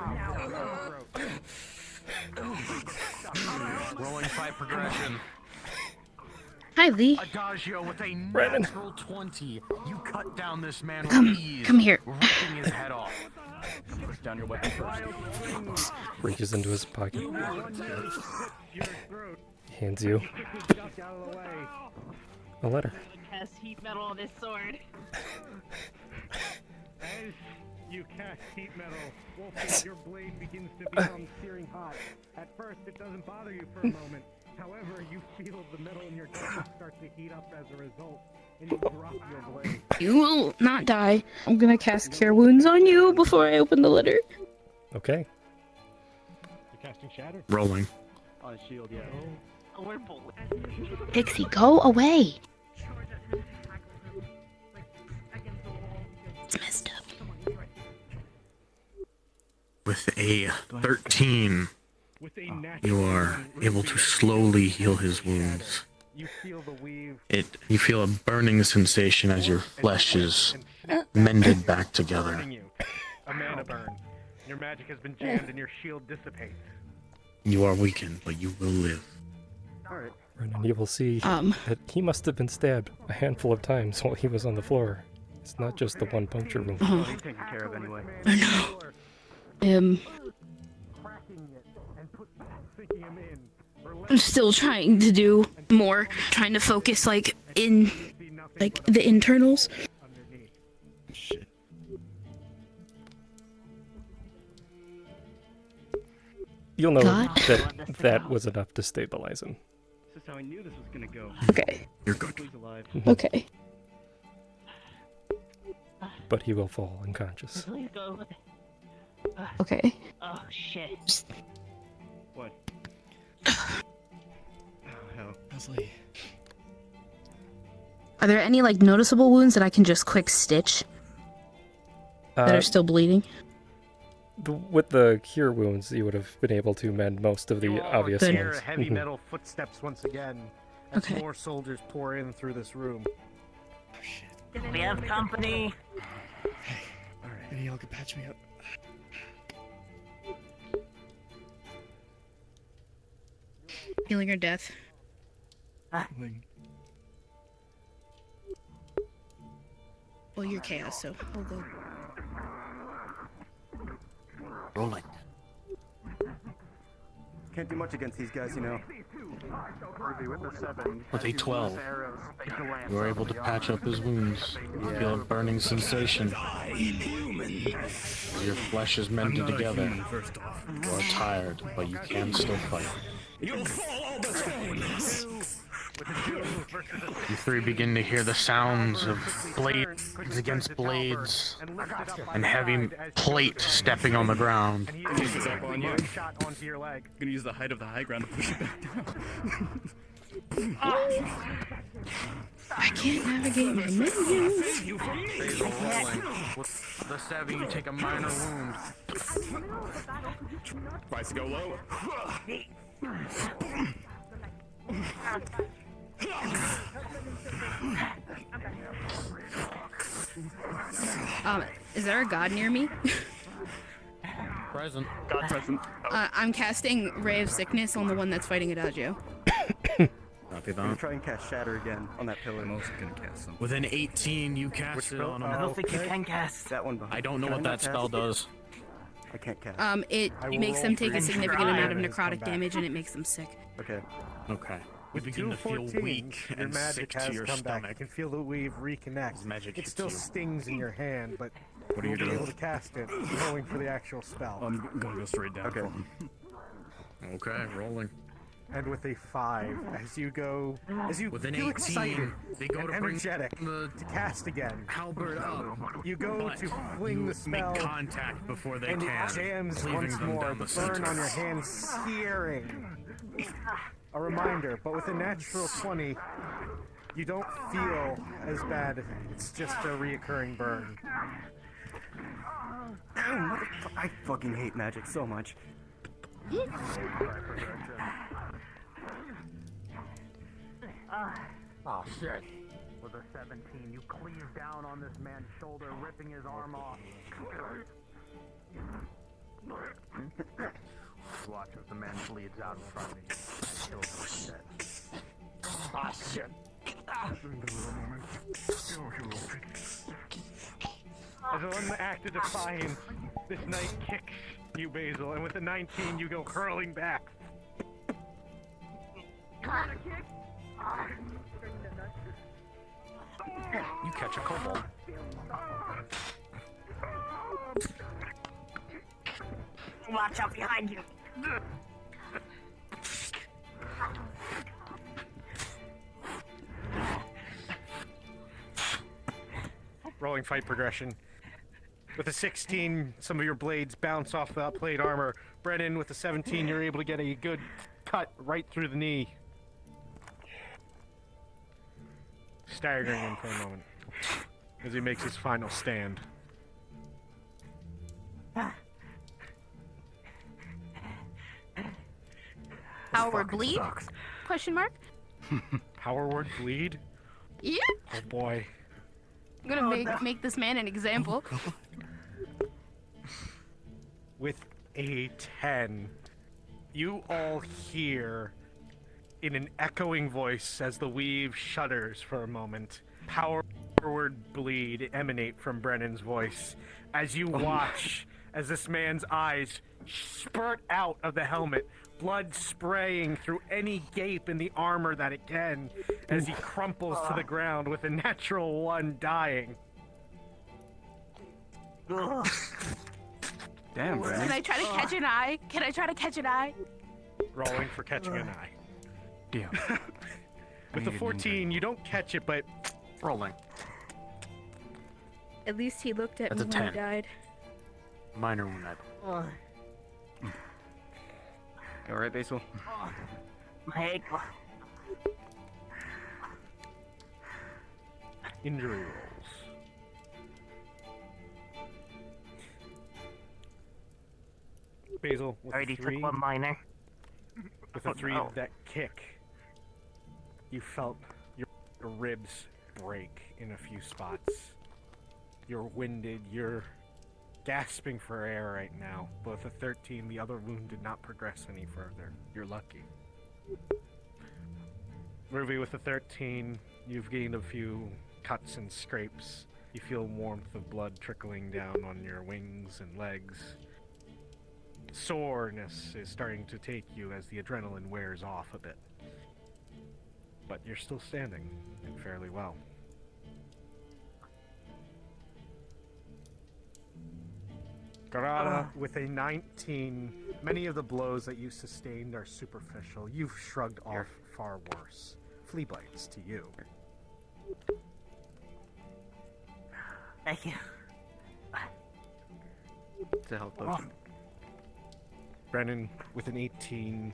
Rolling fight progression. Hi, Lee. Adagio with a Brennan. natural 20. You cut down this man with Come ease, here. ripping his head off. Push down your weapon first. Reaches into his pocket. Hands you a letter. Cast heat metal on his sword. As you cast heat metal, Wolfie, your blade begins to become searing hot. At first, it doesn't bother you for a moment. However, you feel the metal in your gun start to heat up as a result, and you drop your blade. You will not die. I'm gonna cast Cure Wounds on you before I open the letter. Okay. You're casting Shatter? Rolling. On his shield, yeah. Oh, we're both. Pixie, go away. It's messed up. With a 13, you are able to slowly heal his wounds. You feel the weave. You feel a burning sensation as your flesh is mended back together. Burning you. A mana burn. Your magic has been jammed and your shield dissipates. You are weakened, but you will live. Alright. And you will see that he must have been stabbed a handful of times while he was on the floor. It's not just the one puncture wound. Well, he's taken care of anyway. I'm still trying to do more, trying to focus in the internals. Shit. You'll know God. that was enough to stabilize him. This is how I knew this was gonna go. Okay. You're good. He's alive. Okay. But he will fall unconscious. Please go. Okay. Oh shit. What? Oh hell. Leslie. Are there any noticeable wounds that I can just quick stitch that are still bleeding? With the cure wounds, you would have been able to mend most of the obvious You hear ones. heavy metal footsteps once again as more soldiers pour in through this room. Oh shit. We have company. Alright, maybe y'all could patch me up. Healing or death? Well, you're chaos, so I'll go. Rolling. Can't do much against these guys, you know. With a 12, you are able to patch up his wounds. You feel a burning sensation. Your flesh is mended together. You are tired, but you can still fight. You'll fall all the stones. You three begin to hear the sounds of blades against blades and heavy plate stepping on the ground. Up on you. Gonna use the height of the high ground to push it back down. I can't navigate my menus. With the 7, you take a minor wound. Tries to go low. Is there a god near me? Present. God present. I'm casting Ray of Sickness on the one that's fighting Adagio. Copy I'm gonna that. try and cast Shatter again on that pillar. I'm also gonna cast something. With an 18, you cast it on him. I don't think you can cast. That one behind. I don't know Can what not that cast spell it? does. I can't cast. It I will makes roll them for take a you. significant Try. amount of Has come necrotic back. damage and it makes them sick. Okay. Okay. You With begin to feel 214s, weak your and magic sick has to your come back. You stomach. can feel the weave reconnect. His magic It hits still you. stings in your hand, but What are you you'll be doing? able to cast it, going for the actual spell. I'm gonna go straight down. Okay. for him. Okay, rolling. And with a 5, as you With an feel 18, excited they go and to bring energetic the to cast again, halberd up. you go But to fling you the spell, make contact before they and can, it jams cleaving once them more, down the the burn center. on your hand searing. A reminder, but with a natural 20, you don't feel as bad. It's just a reoccurring burn. I fucking hate magic so much. Oh shit. With a 17, you cleave down on this man's shoulder, ripping his arm off. Watch as the man bleeds out in front of you. And kills him instead. Ah shit. As an act of defiance, this knight kicks you, Basil, and with a 19, you go hurling back. You catch a kobold. Watch out behind you. Rolling fight progression. With a 16, some of your blades bounce off the plate armor. Brennan, with a 17, you're able to get a good cut right through the knee. Staggering him for a moment as he makes his final stand. Power word bleed? Question mark? Power word bleed? Yeah. Oh boy. I'm gonna make this man an example. With a 10, you all hear in an echoing voice as the weave shudders for a moment, power word bleed emanate from Brennan's voice as you watch as this man's eyes spurt out of the helmet, blood spraying through any gape in the armor that it can, as he crumples to the ground with a natural 1 dying. Damn, Brennan. Can I try to catch an eye? Can I try to catch an eye? Rolling for catching an eye. Damn. With the 14, you don't catch it, but rolling. At least he looked at That's me a when 10. he died. Minor wound. You alright, Basil? My ankle. Injury rolls. Basil, with Already a 3, took one minor. with a Oh, 3, no. that kick, you felt your ribs break in a few spots. You're winded, you're gasping for air right now. But with a 13, the other wound did not progress any further. You're lucky. Ruby, with a 13, you've gained a few cuts and scrapes. You feel warmth of blood trickling down on your wings and legs. Soreness is starting to take you as the adrenaline wears off a bit. But you're still standing, and fairly well. Garada, with a 19, many of the blows that you sustained are superficial. You've shrugged off far worse. Flea bites to you. Thank you. It's a health potion. Brennan, with an 18,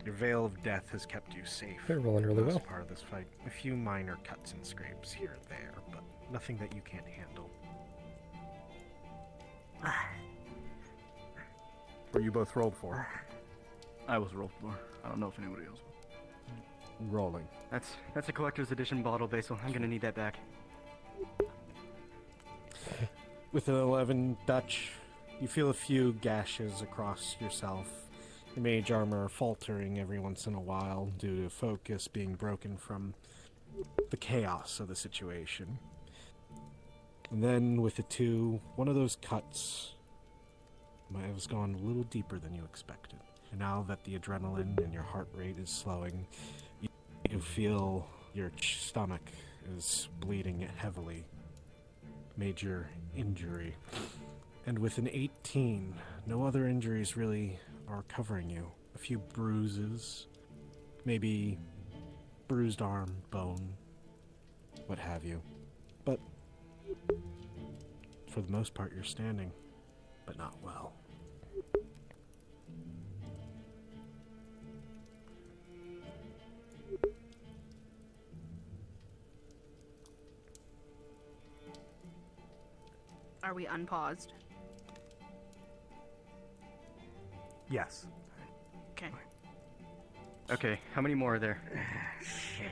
your veil of death has kept you safe. They're rolling really well. As part of this fight, a few minor cuts and scrapes here and there, but nothing that you can't handle. Were you both rolled for? I was rolled for. I don't know if anybody else was. Rolling. That's a collector's edition bottle, Basil. I'm gonna need that back. With an 11 Dutch, you feel a few gashes across yourself. Your mage armor faltering every once in a while due to focus being broken from the chaos of the situation. And then with a 2, one of those cuts might have gone a little deeper than you expected. And now that the adrenaline and your heart rate is slowing, you feel your stomach is bleeding heavily. Major injury. And with an 18, no other injuries really are covering you. A few bruises, maybe bruised arm, bone, what have you. But for the most part, you're standing, but not well. Are we unpaused? Yes. Okay. Okay, how many more are there? Shit.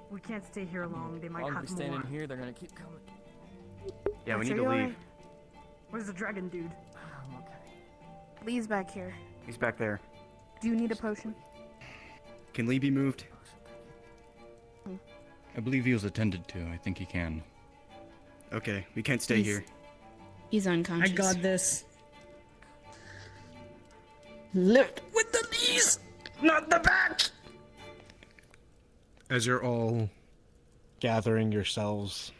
We can't stay here long. They might Long have as we stand more. in here, they're gonna keep coming. Yeah, we Max, need are to you leave. alright? Where's the dragon dude? Lee's back here. He's back there. Do you need a potion? Can Lee be moved? Hmm. I believe he was attended to. I think he can. Okay, we can't stay He's- here. He's unconscious. I got this. Lift with the knees, not the back. As you're all gathering yourselves,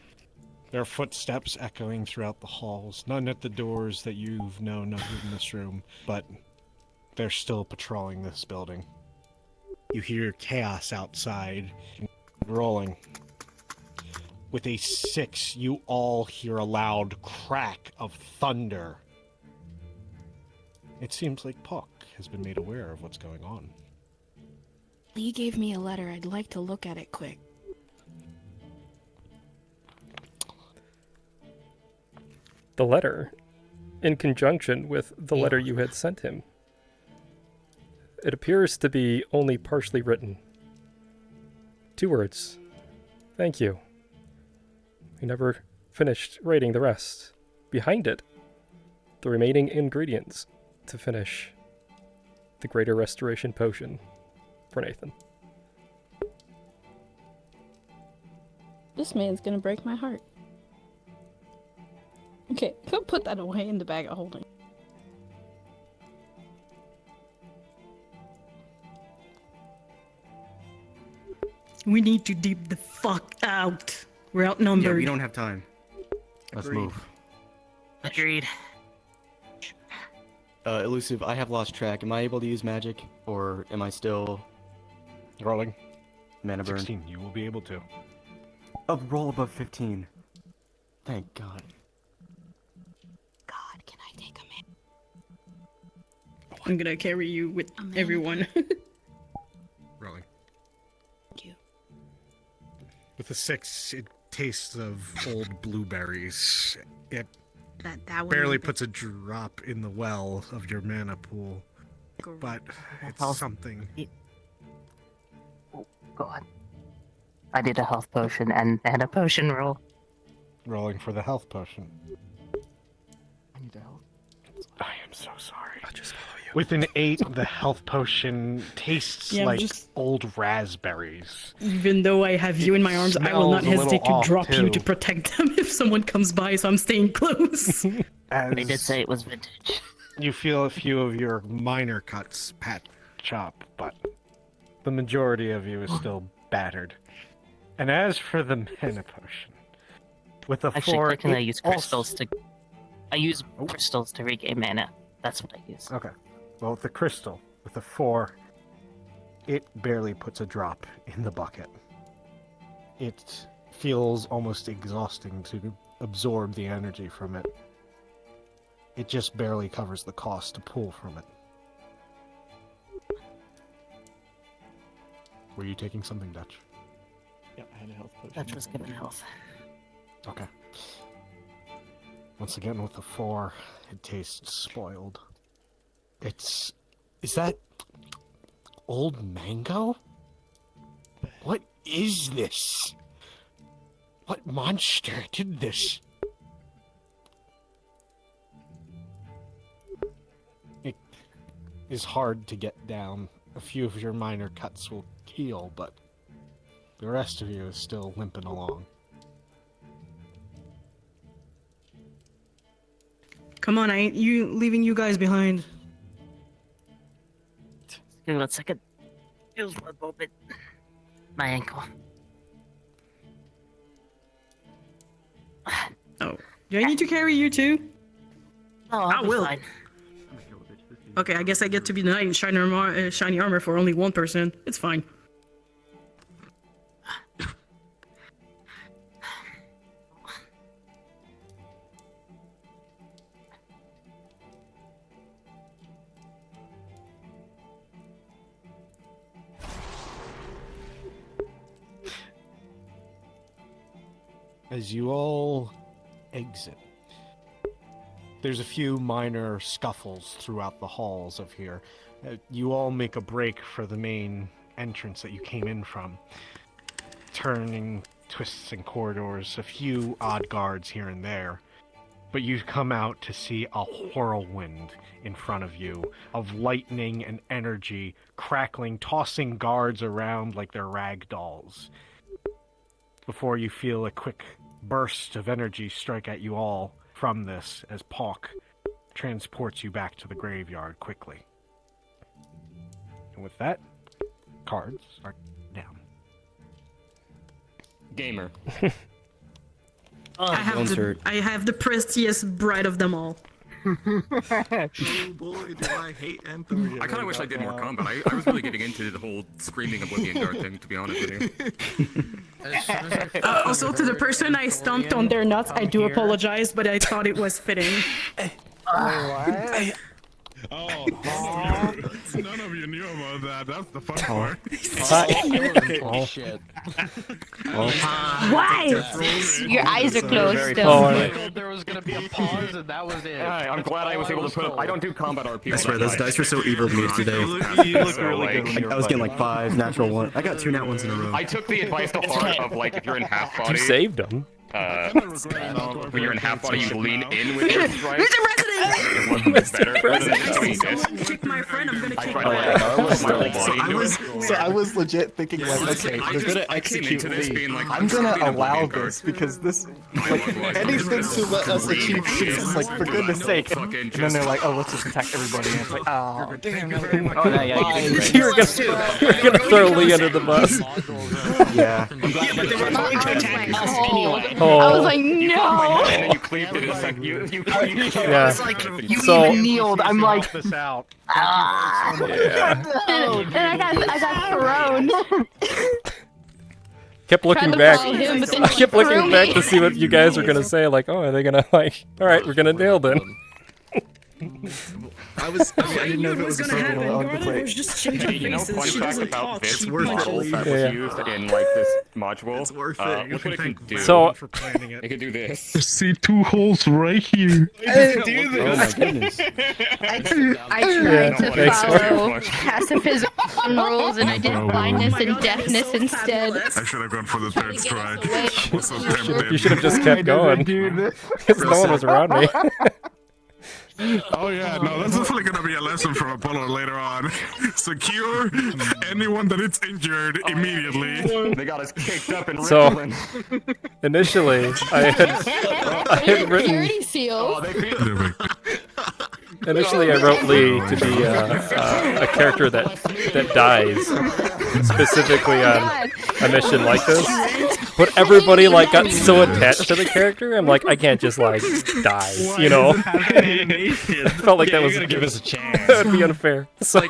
there are footsteps echoing throughout the halls. None at the doors that you've known of in this room, but they're still patrolling this building. You hear chaos outside, rolling. With a 6, you all hear a loud crack of thunder. It seems like Puck has been made aware of what's going on. Lee gave me a letter. I'd like to look at it quick. The letter, in conjunction with the letter you had sent him. It appears to be only partially written. 2 words. Thank you. We never finished writing the rest. Behind it, the remaining ingredients to finish the Greater Restoration Potion for Nathan. This man's gonna break my heart. Okay, go put that away in the bag of holding. We need to deep the fuck out. We're outnumbered. Yeah, we don't have time. Let's Agreed. move. Agreed. Elusive, I have lost track. Am I able to use magic? Or am I still... Rolling. Mana burn? 16, you will be able to. A roll above 15. Thank God. God, can I take a minute? I'm gonna carry you with everyone. Rolling. Thank you. With a 6, it tastes of old blueberries. It That one barely would be- puts a drop in the well of your mana pool, but it's health- something. Oh, God. I did a health potion and a potion roll. Rolling for the health potion. I need to help. I am so sorry. I'll just follow you. With an 8, the health potion tastes Yeah, I'm like just- old raspberries. Even though I have you in my arms, I will not smells a hesitate to little off, drop you too. to protect them if someone comes by, so I'm staying close. They did say it was vintage. You feel a few of your minor cuts patch up, but the majority of you is still battered. And as for the mana potion, with a Actually, 4, technically, I it use also- crystals to. I use crystals to regain mana. That's what I use. Okay. Well, with the crystal, with a 4, it barely puts a drop in the bucket. It feels almost exhausting to absorb the energy from it. It just barely covers the cost to pull from it. Were you taking something, Dutch? Yeah, I had a health potion. That was given health. Okay. Once again, with the 4, it tastes spoiled. Is that old mango? What is this? What monster did this? It is hard to get down. A few of your minor cuts will heal, but the rest of you is still limping along. Come on, I ain't leaving you guys behind. Give me 1 second. Feels my moment. My ankle. Oh, do I need to carry you too? Oh, I I'll be will. fine. Okay, I guess I get to be the knight in shiny armor for only one person. It's fine. As you all exit, There's a few minor scuffles throughout the halls of here. You all make a break for the main entrance that you came in from. Turning twists and corridors, a few odd guards here and there. But you come out to see a whirlwind in front of you of lightning and energy crackling, tossing guards around like they're rag dolls. Before you feel a quick burst of energy strike at you all from this as Pawk transports you back to the graveyard quickly. And with that, cards are down. Gamer. I have the prestigiest bride of them all. Oh boy, do I hate Anthem. I kind of wish I did more combat. I was really getting into the whole screaming Oblivion Guard thing, to be honest with you. Also, to the person I stomped on their nuts, I do apologize, but I thought it was fitting. What? Oh, none of you knew about that. That's the fun part. Oh, shit. Why? Your eyes are closed still. Oh, there was gonna be a pause, and that was it. I'm glad I was able to put up. I don't do combat RP. I swear, those dice were so evil to me today. You look really good. I was getting like 5 natural ones. I got 2 nat ones in a row. I took the advice to heart of like if you're in half body. You saved them. When you're in half body, you lean in with your strike. Mr. President! Mr. President! Kick my friend, I'm gonna kick my I was legit thinking like, okay, they're gonna execute me. I'm gonna allow this because this, like, anything to let us achieve peace, like, for goodness sake. And then they're like, oh, let's just attack everybody. And it's like, oh, damn. You're gonna throw Lee under the bus. Yeah. But they were going to attack us anyway. Oh. I was like, no. And then you cleaved it in a second. You yeah. It's like, you So- even kneeled. I'm like, This out. Yeah. And I got thrown. Kept looking Trying to back. follow him, but then I he kept threw looking back me. to see what you guys were gonna say. Like, oh, are they gonna like? All right, we're gonna nail them. I didn't know if it was gonna happen. on the Garnet plate. was just changing You know, faces. fun She fact doesn't about talk. this She module punches. that was used in like this module. It's worth it. Look what it can do. So- it can do this. See 2 holes right here. Oh my goodness. I tried to Thanks, follow pacifism rules, and I did blindness and deafness instead. I should have gone for the third strike. Was so You should have just kept going. Because no one was around me. Oh yeah, no, that's definitely gonna be a lesson from Apollo later on. Secure anyone that is injured immediately. They got us kicked up and So- rippling. Initially, I had written. Security seal. Initially, I wrote Lee to be a character that dies, specifically on a mission like this. But everybody like got so attached to the character, I'm like, I can't just like die, you know? I felt like that was give us a chance. that would be unfair. So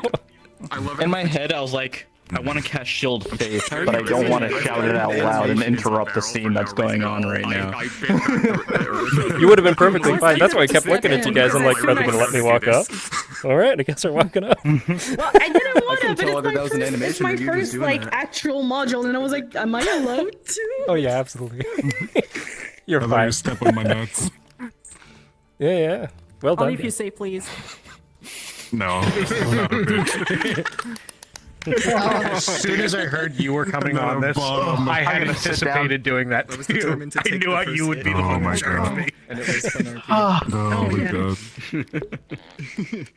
In my head, I was like, I want to cast Shield Faith, but I don't want to shout it out loud and interrupt the scene that's going on right now. you would have been perfectly fine. That's why I kept looking at you guys. I'm like, are they gonna let me walk up? All right, I guess they're walking up. Well, I didn't want to, tell but that was an it's animation my of you just first doing like that. actual module, and I was like, am I allowed to? Oh yeah, absolutely. You're I fine. you step on my nuts. Yeah, yeah. Well Only done. if you say please. No. I'm not a bitch. As soon as I heard you were coming on this, I had anticipated doing that too. I knew you would be the Oh one my to charge god. me. And it was fun. Oh my god.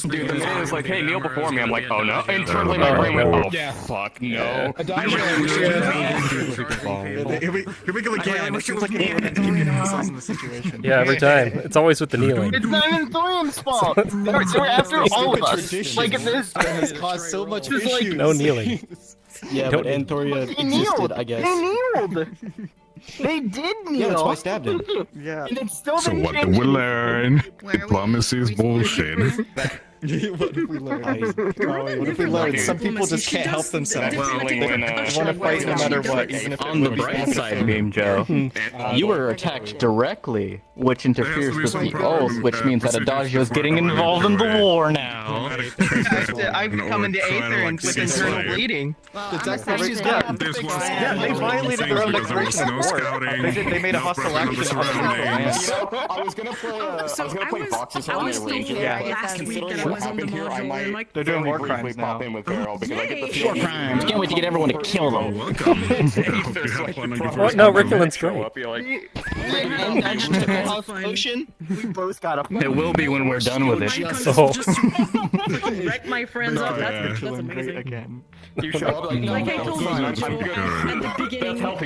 Dude, the man was like, hey, kneel before me. I'm like, oh no. Internally, my brain went, oh fuck, no. Here we go again. It's like in the situation. Yeah, every time. It's always with the kneeling. it's not even Thorium's fault. They're after all of us. Like this. That has caused so much Just like- issues. No kneeling. Yeah, Don't- but Anthoria They kneeled. existed, I guess. They kneeled. They did kneel. Yeah, that's why I stabbed him. Yeah. And it's still So didn't what change did we anything. learn? Diplomacy is bullshit. What if we learn? What if we learn? Some people just can't help themselves. They want to fight no matter what, even if On the bright side, Beam Joe, you were attacked directly, which interferes with the oath, which means that Adagio's getting involved in the war now. I've come into Aether and with internal bleeding. The declaration's done. Yeah, they violated their own declaration of war. They made a hostile action on the land. I was gonna play boxes on the arranger. Last week that I was on the module and like they're doing war crimes now. In with Barrel because I get the war crimes. Can't wait to get everyone to kill them. No, Rickland's great. We both got a. It will be when we're done with it. So. Wreck my friends up. That's amazing. Again. You show up like I told you at the beginning of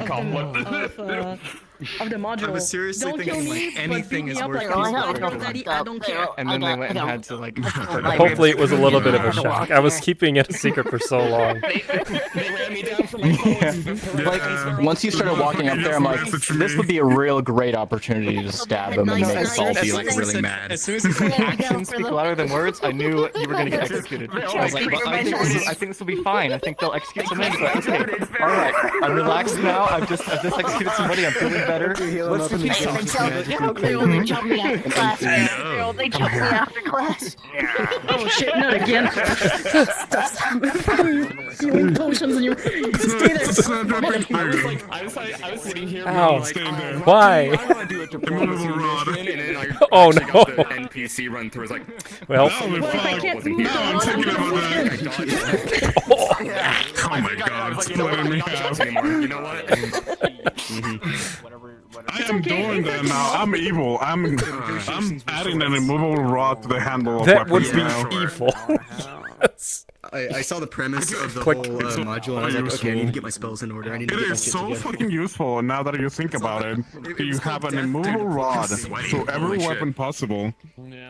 the module. I was seriously thinking like anything is worth I don't care. And then they went and had to like. Hopefully it was a little bit of a shock. I was keeping it a secret for so long. They ran me down for my phone. Like, once you started walking up there, I'm like, this would be a real great opportunity to stab him and make Salty like really mad. As soon as you said actions speak louder than words, I knew you were gonna get executed. I was like, well, I think this will be fine. I think they'll execute somebody. But okay, all right, I'm relaxed now. I've just executed somebody. I'm feeling better. Let's do They only jumped me after class. They jumped me after class. Oh shit, not again. Healing potions and you stay there. I was sitting here. Ow. Why? Oh no. NPC run through is like, well, I can't move oh my god, splitting me half. You know what? I am doing that now. I'm evil. I'm adding an immovable rod to the handle of that weapons would be now. evil. I saw the premise of the whole module and I was like, okay, I need to get my spells in order. I need to get my It is shit so together. fucking useful now that you think about it. You have an immovable rod to every weapon possible.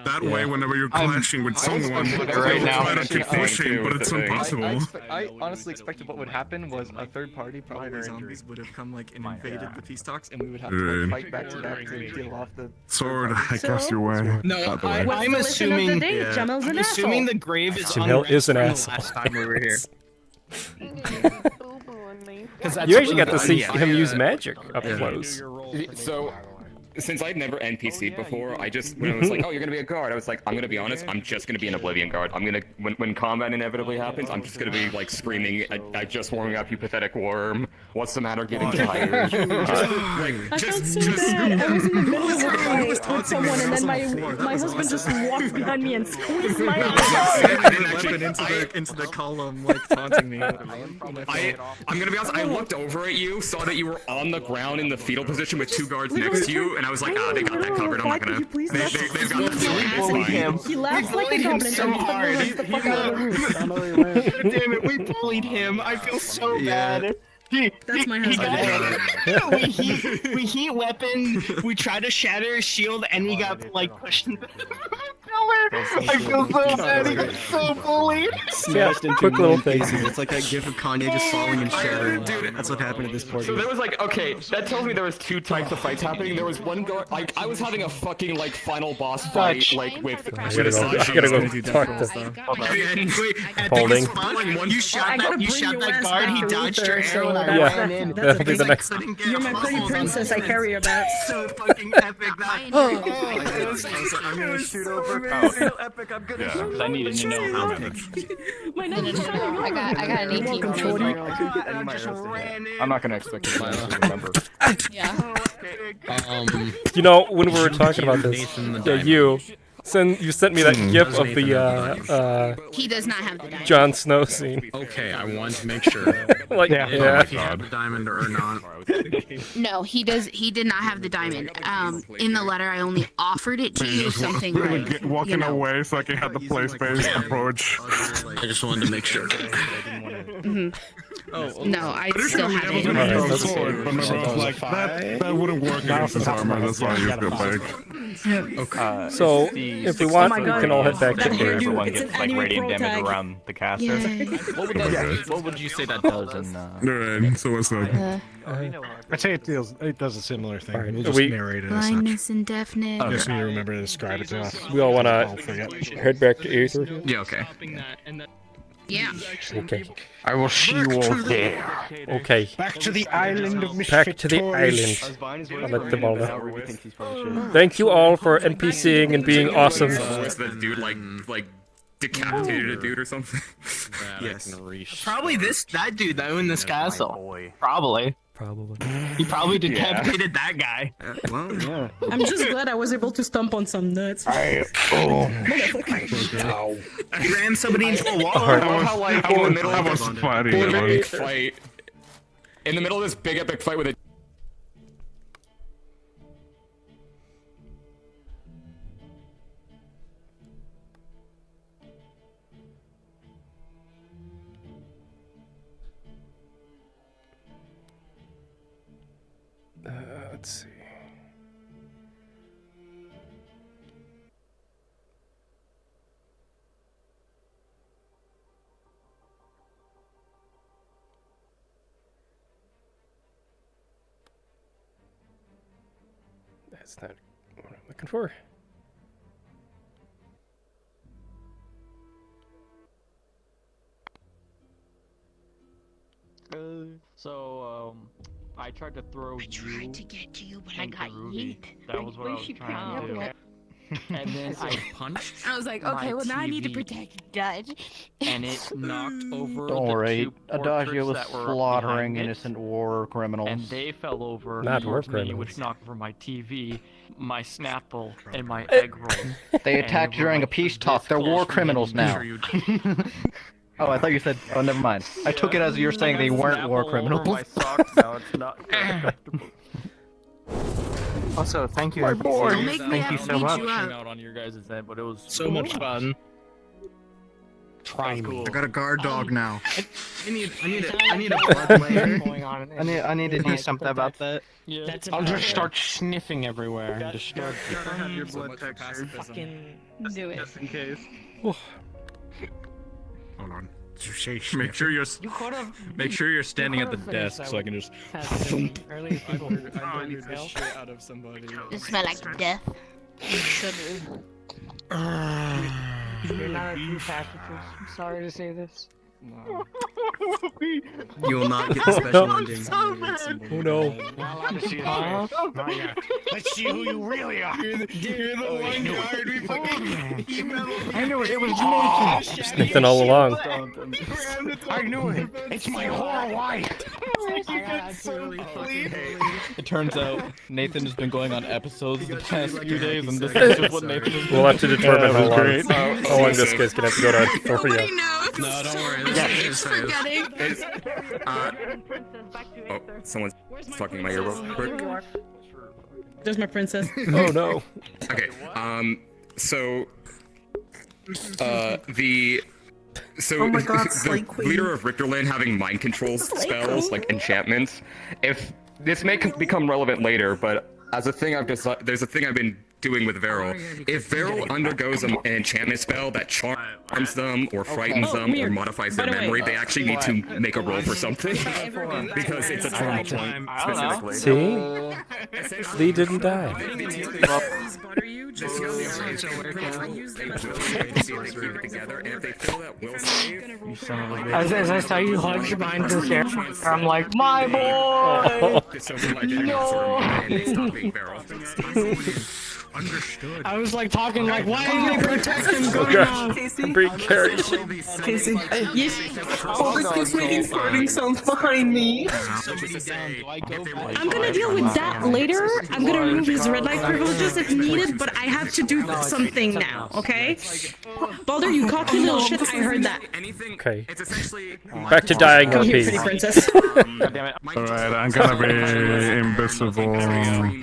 That way, whenever you're clashing with someone, right now, to keep pushing, but it's impossible. I honestly expected what would happen was a third party, probably the Ranger. zombies, would have come like and invaded the peace talks, and we would have to like, fight back to back to deal off the sword. I guess your way. No, I'm assuming. I'm assuming the grave is Jamil is an asshole. last time we were here. You actually got to see him use magic up close. So, since I've never NPC'd before, I just, when I was like, oh, you're gonna be a guard, I was like, I'm gonna be honest, I'm just gonna be an Oblivion guard. I'm gonna, when combat inevitably happens, I'm just gonna be like screaming, I'm just warming up, you pathetic worm. What's the matter, getting tired? I felt so bad. I was in the middle of a fight with someone, and then my husband just walked behind me and squeezed my weapon into the column, like taunting me. I'm gonna be honest, I looked over at you, saw that you were on the ground in the fetal position with two guards next to you, and I was like, ah, they got that covered. I'm not gonna. They've got that. bullied him. He laughs like a goblin so hard. Damn it, we bullied him. I feel so bad. That's my husband. We heat weapon. We try to shatter his shield, and he got like pushed into the pillar. I feel so bad. He got so bullied. Smashed into quick little thing. It's like that gif of Kanye just falling and shattering. That's what happened to this poor So dude. there was like, okay, that tells me there was two types of fights happening. There was one guard, like, I was having a fucking, like, final boss fight, like, with... I gotta go talk to Holding. You shot that guard, he dodged your arrow, and I Yeah. ran in. That'll be the next. You're my pretty princess. I carry your back. So fucking epic that. I'm gonna shoot over. So epic. I'm gonna shoot. I needed to know how My name is I got an 18 I'm not gonna expect you to remember. Yeah. You know, when we were talking about this, you sent me that gif of the He does not have the diamond. Jon Snow scene. Okay, I want to make sure. Like, if he had the diamond or not. No, he did not have the diamond. In the letter, I only offered it to you. Something like Walking away so I can have the play space approach. I just wanted to make sure. No, I still have it. Alright, that's sword, but my brother's like, that wouldn't work against his armor, that's why I used it back. Okay. So, if we want, we can all head back to where here. everyone It's gets an like anime radiant pro damage tag. around the caster. Yeah. What would you say that does in Alright, so what's up? I'd say it does a similar thing. Alright, We'll just narrate it as such. Blindness and deafness. You just need to remember to describe it to us. We all want I'll to forget. head back to Aether? Yeah, okay. Yeah. Okay. I will see you all there. Okay. Back to the island of misfit Back to the toys. island. I'll let them all know. Thank you all for NPCing and being awesome. Was the dude like decapitated a dude or something? Yes. Probably that dude though in this castle. Probably. He probably decapitated that guy. Well, yeah. I'm just glad I was able to stomp on some nuts. He ran somebody into a wall. That In the middle of was this funny. big man. epic fight. In the middle of this big epic fight with a Let's see. That's not what I'm looking for. I tried to throw I tried to get to you, but I and got Ruby. yeet. That was what I was trying to do. And then I punched. I was like, okay, my well now I need to TV, protect Dutch. And it knocked over Don't the worry, two Adagio was portraits that were slaughtering behind it, innocent war criminals. and they fell over Not war towards me, criminals. which knocked over my TV, my Snapple, and my egg roll. They And attacked were, during a like, peace this talk. They're close war to criminals getting now. Oh, I thought you said. Oh, never mind. I took it as you were saying they weren't war criminals. My socks now, it's not very comfortable. Also, thank you. My boy. Don't make me Thank have you to so beat much. you Hang up. out on your guys' event, but it was So much fun. Try me. I got a guard dog now. I need a blood layer. I need to do something about that. Yeah. I'll just start sniffing everywhere and just start. Have your blood texture. Fucking do it. Just in case. Hold on. Make sure you're standing at the desk so I can just. Early people out of somebody. You smell like death. You're not a true pacifist. I'm sorry to say this. You will not get the special ending. Oh no. Not allowed to see his face. Not yet. Let's see who you really are. You're the one guard we fucking emailed. I knew it. It was Nathan. It's Nathan all along. I knew it. It's my whore wife. It turns out Nathan has been going on episodes the past few days, and this is just what Nathan has been We'll have to determine how long, great. how long this guy's gonna have to go to for Nobody you. knows. No, don't worry. Keeps forgetting. Oh, someone's fucking my ear real quick. There's my princess. Oh no. Okay. So, the Oh my God, the Slay Queen. leader of Richterland having mind control spells like enchantments. If this may become relevant later, but as a thing there's a thing I've been doing with Varel. If Varel undergoes an enchantment spell that charms them or frightens them or modifies their memory, they actually need to make a roll for something because it's a trauma point specifically. See? Lee didn't die. As I saw you hug your mind to share, I'm like, my boy! Understood. I was like talking like, why didn't they protect him? Oh gosh. Bring Carrie. Casey, yes. Oh, this making farting sounds behind me. I'm gonna deal with that later. I'm gonna remove his red light privileges if needed, but I have to do something now, okay? Baldur, you cocky little shit, I heard that. Okay. Back to dying Come here, RP. pretty princess. Alright, I'm gonna be invisible.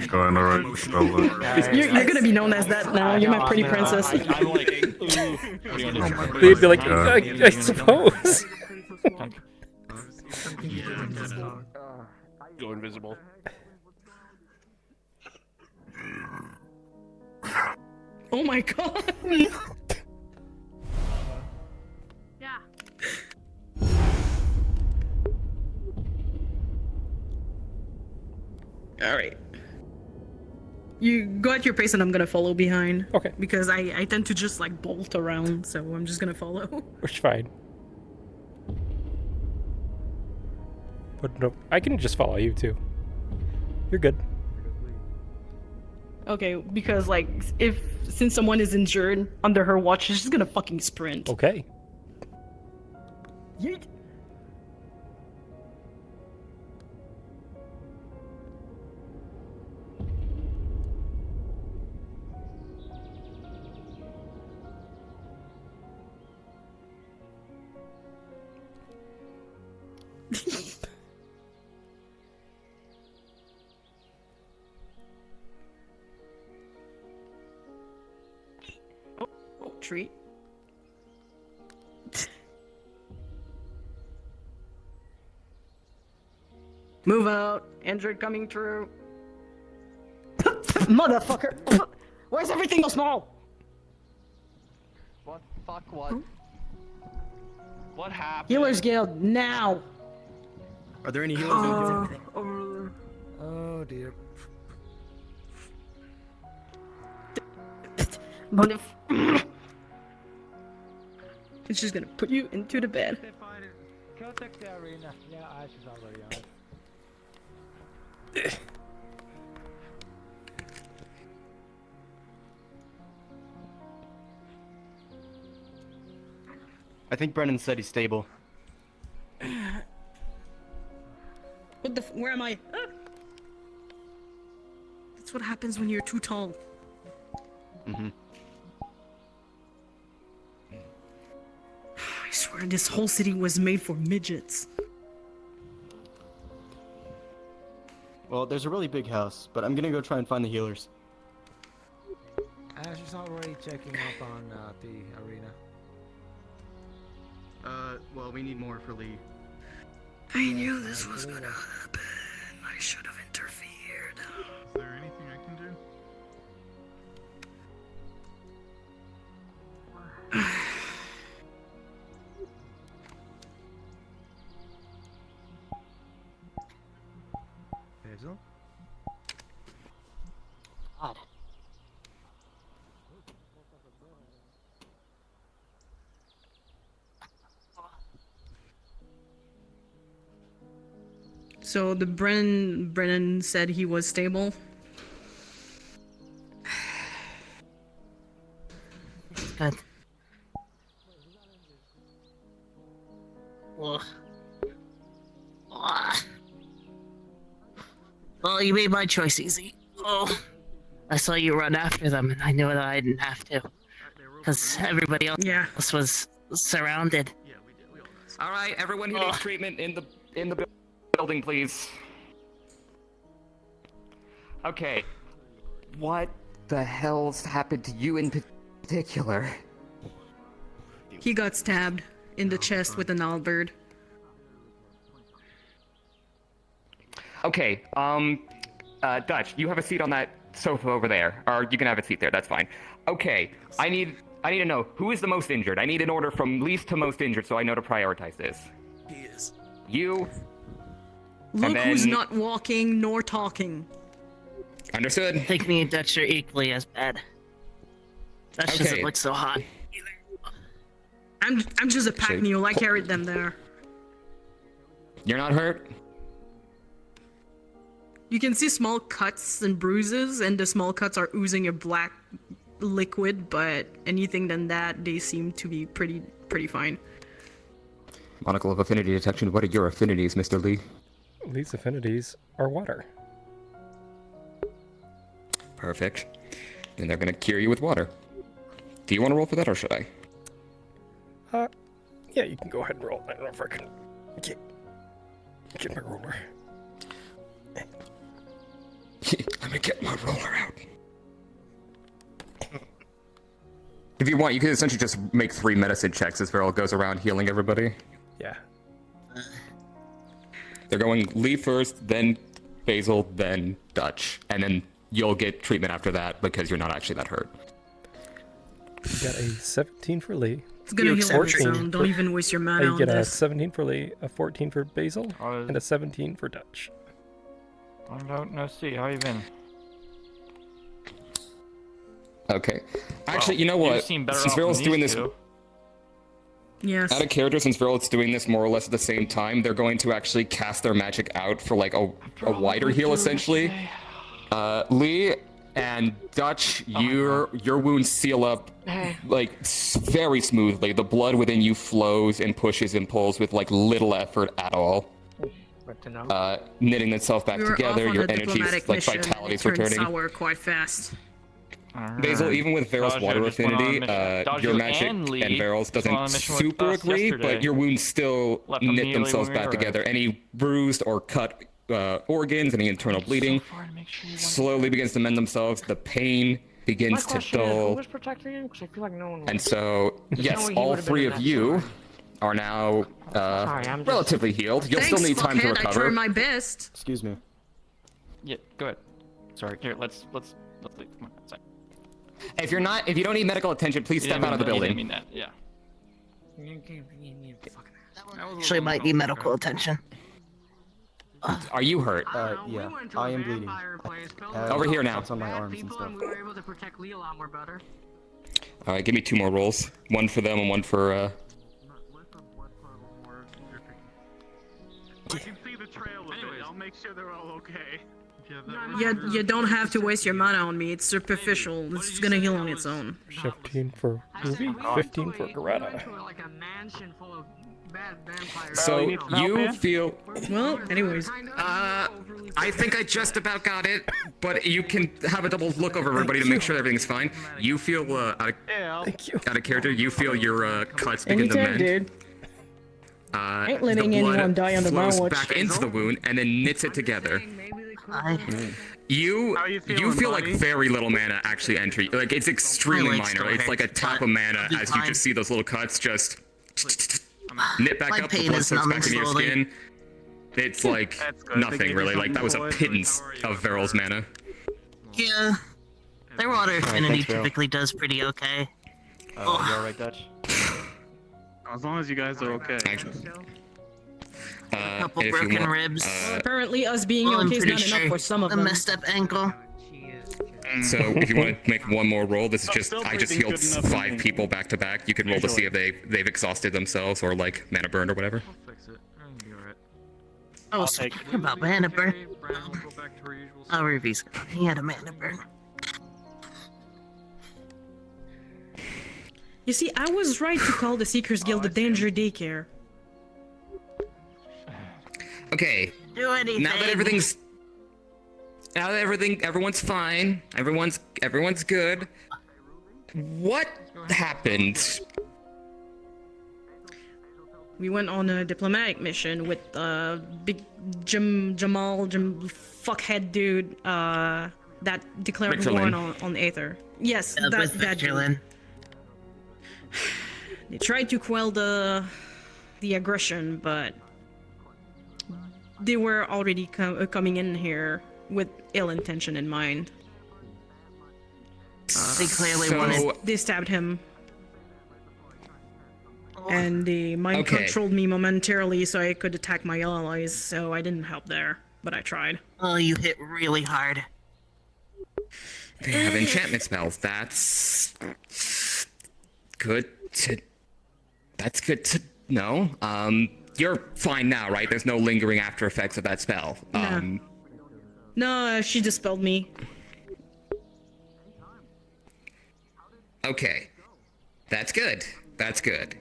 Going alright. You're gonna be known as that now. You're my pretty princess. They'd be like, I suppose. Go invisible. Oh my god. Yeah. All right. You go at your pace and I'm gonna follow behind. Okay. Because I tend to just like bolt around, so I'm just gonna follow. Which is fine. But no, I can just follow you too. You're good. Okay, because like since someone is injured under her watch, she's just gonna fucking sprint. Okay. Yeet. Oh, treat. Move out. Android coming through. Motherfucker. Where's everything so small? What? Fuck what? What happened? Healers Guild, now! Are there any healers? Oh dear. It's just gonna put you into the bed. Go check the arena. Yeah, Ash is already on it. I think Brennan said he's stable. What the where am I? Ah! That's what happens when you're too tall. Mm-hmm. I swear this whole city was made for midgets. Well, there's a really big house, but I'm gonna go try and find the healers. Ash is already checking up on the arena. Well, we need more for Lee. I knew this was gonna happen. I should have interfered. Is there anything I can do? Hazel? God. So the Brennan said he was stable. Good. Ugh. Ugh. Well, you made my choice easy. Oh, I saw you run after them, and I knew that I didn't have to, because everybody else was surrounded. All right, everyone who needs treatment in the building, please. Okay. What the hell's happened to you in particular? He got stabbed in the chest with an halberd. Okay, Dutch, you have a seat on that sofa over there, or you can have a seat there, that's fine. Okay, I need to know, who is the most injured? I need an order from least to most injured so I know to prioritize this. He is. You. Look who's not walking nor talking. Understood. I think me and Dutch are equally as bad. Dutch doesn't look so hot. I'm just a pack mule. I carried them there. You're not hurt? You can see small cuts and bruises, and the small cuts are oozing a black liquid, but anything than that, they seem to be pretty fine. Monocle of affinity detection, what are your affinities, Mr. Lee? Lee's affinities are water. Perfect. Then they're gonna cure you with water. Do you want to roll for that, or should I? Yeah, you can go ahead and roll. I don't know if I can get my roller. Let me get my roller out. If you want, you can essentially just make 3 medicine checks as Viral goes around healing everybody. Yeah. They're going Lee first, then Basil, then Dutch, and then you'll get treatment after that because you're not actually that hurt. You got a 17 for Lee. It's gonna heal on its own. Don't even waste your mana You on get a this. 17 for Lee, a 14 for Basil, and a 17 for Dutch. I don't know. See, how you been? Okay. Actually, Well, you know you've what? seen better Since off than Viral's doing these this two. Yes. out of character, since Viral's doing this more or less at the same time, they're going to actually cast their magic out for like a wider heal essentially. Lee and Dutch, your wounds seal up like very smoothly. The blood within you flows and pushes and pulls with like little effort at all. Good to know. Knitting itself back We were together, off on your a energy, diplomatic like mission, and vitality's it turned returning. sour quite fast. Basil, even with Varel's Dodger water just went on a affinity, mission. Dodger your magic and and Lee Varel's just went on a doesn't mission with super us agree, yesterday. but your wounds still Left knit immediately themselves when we back arrived. together. Any bruised or cut organs, any internal bleeding, slowly begins to mend themselves. The pain begins to Who dull. was protecting him? Because I feel like no one was. And so, yes, No, he all would've been three in of that you are now Sorry, I'm just- relatively healed. You'll Thanks, still need time to fuckhead, I recover. tried my best. Excuse me. Yeah, go ahead. Sorry. Here, let's leave. Come on, sorry. If you don't need medical attention, please You step didn't out of the mean that, building. You didn't mean that. Yeah. Actually, might need medical attention. Are you hurt? Yeah, I am bleeding. Over here now. Cuts on my arms and stuff. We were able to protect Lee a lot more better. All right, give me 2 more rolls. One for them and one for. I can see the trail of it. I'll make sure they're all okay. You don't have to waste your mana on me. It's superficial. It's gonna heal on its own. 15 for Ruby, 15 for Garada. So you feel. Well, anyways. I think I just about got it, but you can have a double look over everybody to make sure everything's fine. You feel out of character. You feel your cuts begin to Anytime, mend. dude. Ain't letting the blood anyone die on the flows Mount. back into the wound and then knits it together. You feel like very little mana actually enter. Like it's extremely minor. It's like a tap of mana as you just see those little cuts just knit back up. The blood soaks back into your skin. It's like nothing really. Like that was a pittance of Varel's mana. Yeah. Their water affinity thanks, Vero. typically does pretty okay. You alright, Dutch? As long as you guys are okay. Couple if you broken want, ribs. Apparently, us being Well, I'm okay is pretty not enough sure for some of a them. messed up ankle. So if you want to make one more roll, this is just still I just breathing healed good enough for 5 me. people back to back. You can roll to see if they've exhausted themselves or like mana burned or whatever. Oh, speaking about mana burn. Oh, Ruby's. He had a mana burn. You see, I was right to call the Seekers Guild the Danger Daycare. Okay. Do anything. Now that everyone's fine, everyone's good. What happened? We went on a diplomatic mission with big Jamal fuckhead dude that declared war Victorlin. on Aether. Yes, With that dude. Victorlin. They tried to quell the aggression, but they were already coming in here with ill intention in mind. They clearly wanted. They stabbed him. And they mind Okay. controlled me momentarily so I could attack my allies, so I didn't help there, but I tried. Oh, you hit really hard. They have enchantment spells. That's good to know. You're fine now, right? There's no lingering after effects of that spell. No, she dispelled me. Okay. That's good. That's good.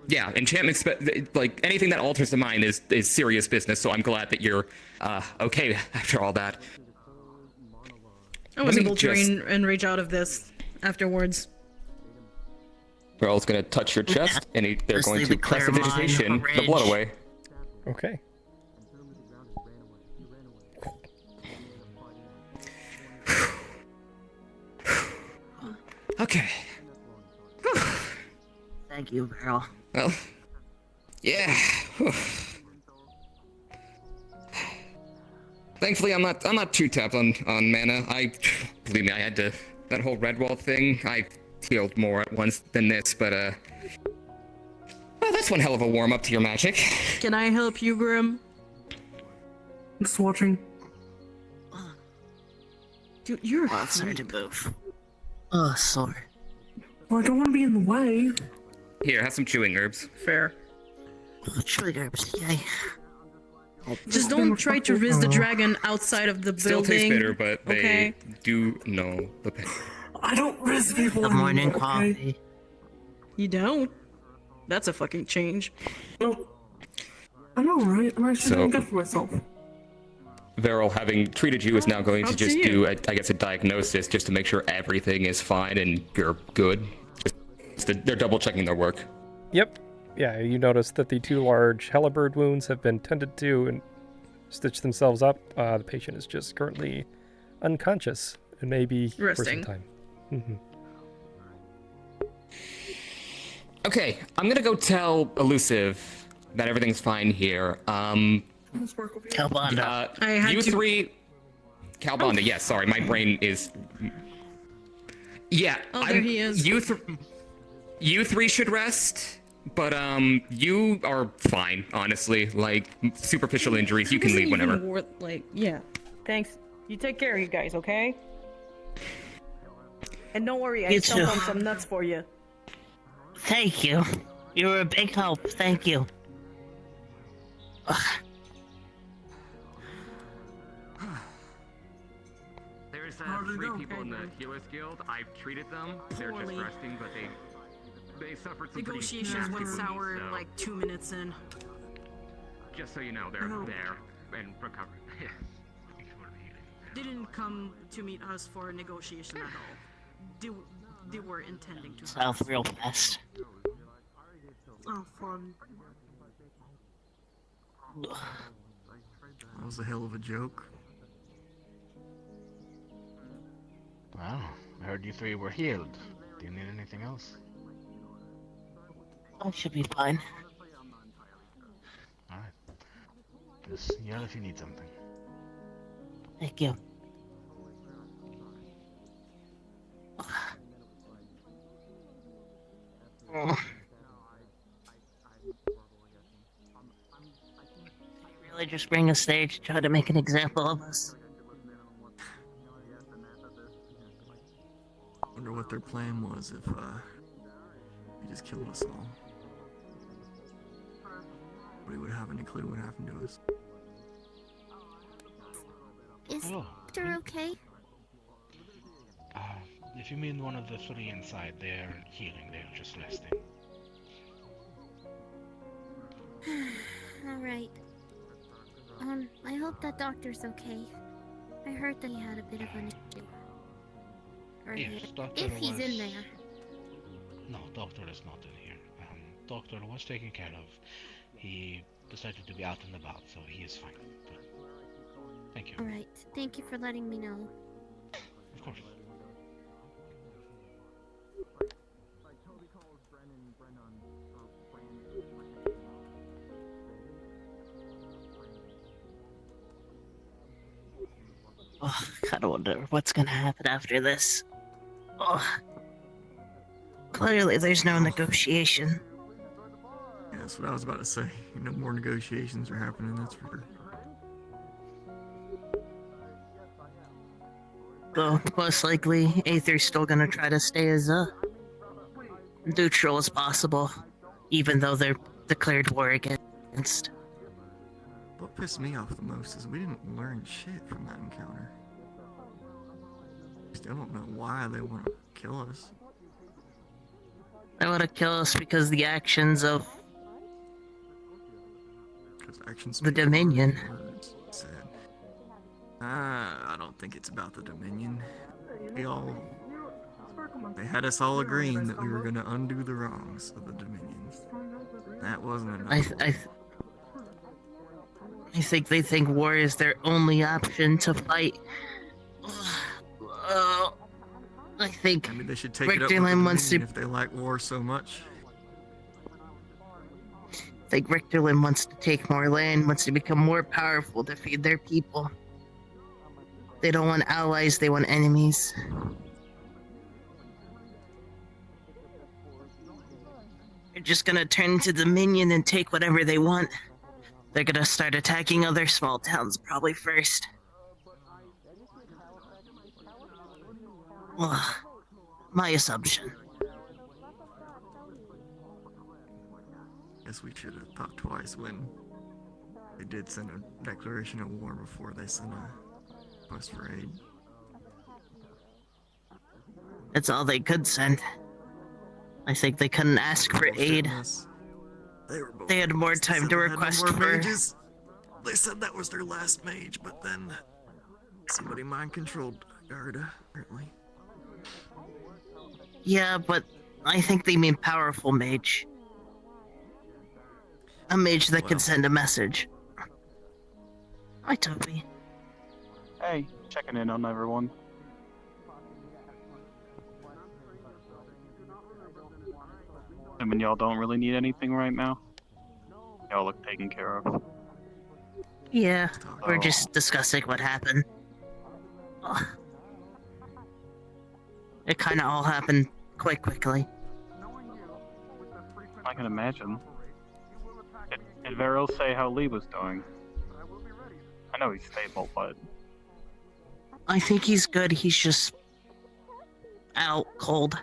Yeah, enchantment like anything that alters the mind is serious business, so I'm glad that you're okay after all that. I was Let me able to just- enrage out of this afterwards. Pearl's gonna touch your chest, and they're Just going leave to it press the clear of vegetation, mine, the blood rage. away. Okay. Okay. Thank you, girl. Well, yeah. Thankfully, I'm not too tapped on mana. Believe me, I had to that whole red wall thing. I healed more at once than this, but well, that's one hell of a warm up to your magic. Can I help you, Grim? Just watching. Dude, you're sorry to move. Oh, sorry. Well, I don't want to be in the way. Here, have some chewing herbs. Fair. Chewing herbs, yay. Just don't try to risk the dragon outside of the Still building. taste bitter, but they okay? do know the pain. I don't risk people. Good morning, anymore, okay? coffee. You don't? That's a fucking change. No. I know, right? I'm actually doing good for myself. Veril, having treated you, is now going to Up just to do, I guess, a diagnosis just to make sure everything is fine and you're good. They're double checking their work. Yep. Yeah, you notice that the 2 large halberd wounds have been tended to and stitched themselves up. The patient is just currently unconscious and maybe for some Resting. time. Mm-hmm. Okay, I'm gonna go tell Elusive that everything's fine here. Calbanda. You three... Calbanda, yes, sorry, my brain is... Yeah, Oh, there he is. You three should rest, but you are fine, honestly. Like, superficial injuries, you can leave whenever. Yeah. Thanks. You take care, you guys, okay? And don't worry, I You stumped too. on some nuts for you. Thank you. You were a big help. Thank you. There's 3 people in the Healers Guild. I've treated them. They're just Poorly. resting, but they suffered some Negotiations pretty went nasty sour wounds, so like 2 minutes in. just so you know, they're Oh. there and recovered. Didn't come to meet us for a negotiation at all. They were intending to. South real fast. Oh, fun. That was a hell of a joke. Well, I heard you 3 were healed. Do you need anything else? I should be fine. Alright. Just yell if you need something. Thank you. Really just bring us there to try to make an example of us. Wonder what their plan was if they just killed us all. Nobody would have any clue what happened to us. Is Victor okay? If you mean one of the 3 inside, they're healing, they're just resting. Alright. I hope that doctor's okay. I heard that he had a bit of an issue. Yes, doctor If he's in was- there. No, doctor is not in here. Doctor was taken care of. He decided to be out and about, so he is fine. But thank you. Alright, thank you for letting me know. Of course. Oh, kinda wonder what's gonna happen after this. Oh. Clearly there's no negotiation. Yeah, that's what I was about to say. No more negotiations are happening, that's for sure. Though, most likely, Aether's still gonna try to stay as neutral as possible, even though they're declared war against. What pissed me off the most is we didn't learn shit from that encounter. Still don't know why they want to kill us. They want to kill us because the actions of the Dominion. Said. I don't think it's about the Dominion. They had us all agreeing that we were going to undo the wrongs of the Dominion. That wasn't enough. I think they think war is their only option to fight. I think Maybe they should take it up with the Richterland wants to. Dominion if they like war so much. I think Richterland wants to take more land, wants to become more powerful to feed their people. They don't want allies, they want enemies. They're just gonna turn into Dominion and take whatever they want. They're gonna start attacking other small towns probably first. Well, my assumption. Guess we should have thought twice when they did send a declaration of war before they sent a request for aid. That's all they could send. I think they couldn't ask for aid. They had more time to request for... mages. They said that was their last mage, but then somebody mind-controlled Garda, apparently. Yeah, but I think they mean powerful mage. A mage that can send a message. Hi, Toby. Hey, checking in on everyone. I mean, y'all don't really need anything right now. Y'all look taken care of. Yeah, we're just discussing what happened. Ugh. It kind of all happened quite quickly. I can imagine. Did Veril say how Lee was doing? I know he's stable, but... I think he's good, he's just... out cold.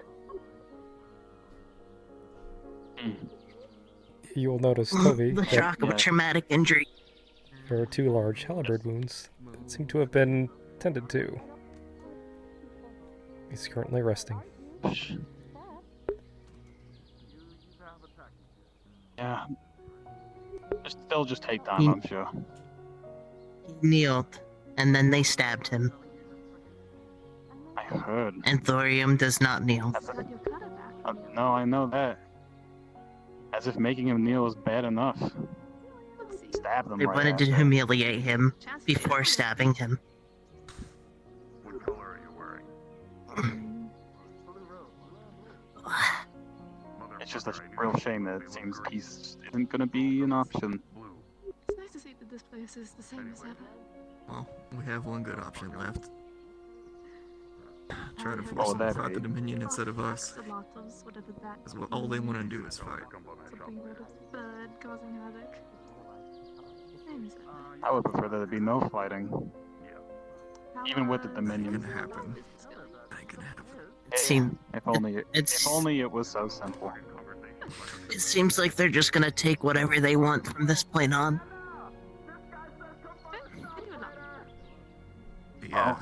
You'll notice, Toby, The that shock of a traumatic injury. there are 2 large halberd wounds that seem to have been tended to. He's currently resting. Yeah. They'll just take time, I'm sure. He kneeled, and then they stabbed him. I heard. And thorium does not kneel. No, I know that. As if making him kneel is bad enough. Stab them They right wanted to after. humiliate him before stabbing him. What color are you wearing? It's just a real shame that it seems peace isn't gonna be an option. It's nice to see that this place is the same as ever. Well, we have one good option left. Try to force them to fight the Dominion instead of us. Because all they want to do is fight. Something about a bird causing havoc. I would prefer there to be no fighting. Even with the Dominion. Ain't gonna happen. If only it was so simple. It seems like they're just gonna take whatever they want from this point on. Yeah.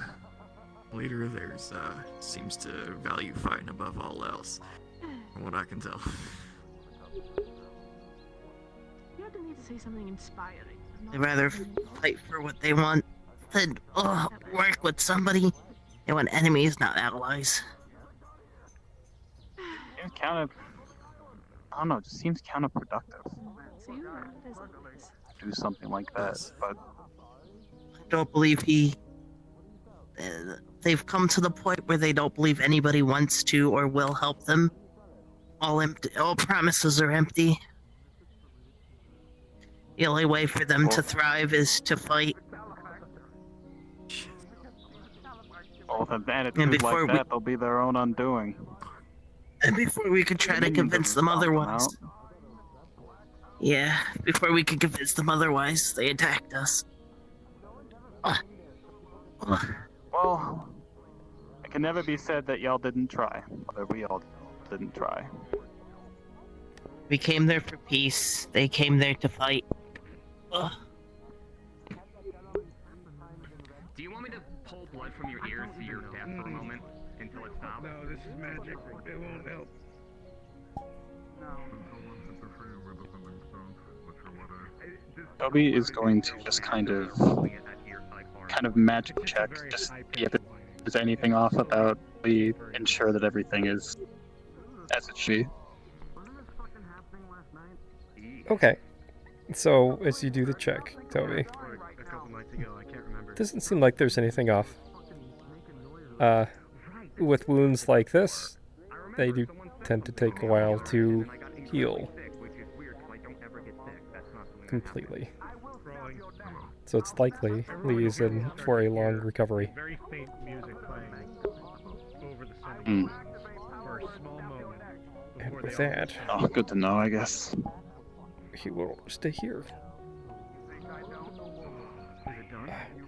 Leader of theirs seems to value fighting above all else, from what I can tell. You had to need to say something inspiring. They'd rather fight for what they want than work with somebody. They want enemies, not allies. Seems I don't know, it just seems counterproductive. Do something like that, but... I don't believe they've come to the point where they don't believe anybody wants to or will help them. All promises are empty. The only way for them to thrive is to fight. Well, with an attitude like that, they'll be their own undoing. And before we could try to convince them otherwise... Yeah, before we could convince them otherwise, they attacked us. Well, it can never be said that y'all didn't try, or that we all didn't try. We came there for peace. They came there to fight. Ugh. Do you want me to pull blood from your ears so you're deaf for a moment until it stops? No, this is magic. It won't help. Toby is going to just kind of magic check, just see if there's anything off about Lee, ensure that everything is as it should be. Okay, so as you do the check, Toby, doesn't seem like there's anything off. With wounds like this, they do tend to take a while to heal completely. So it's likely Lee is in for a long recovery. Very faint music playing over the city for a small moment. And with that, Oh, good to know, I guess. he will stay here.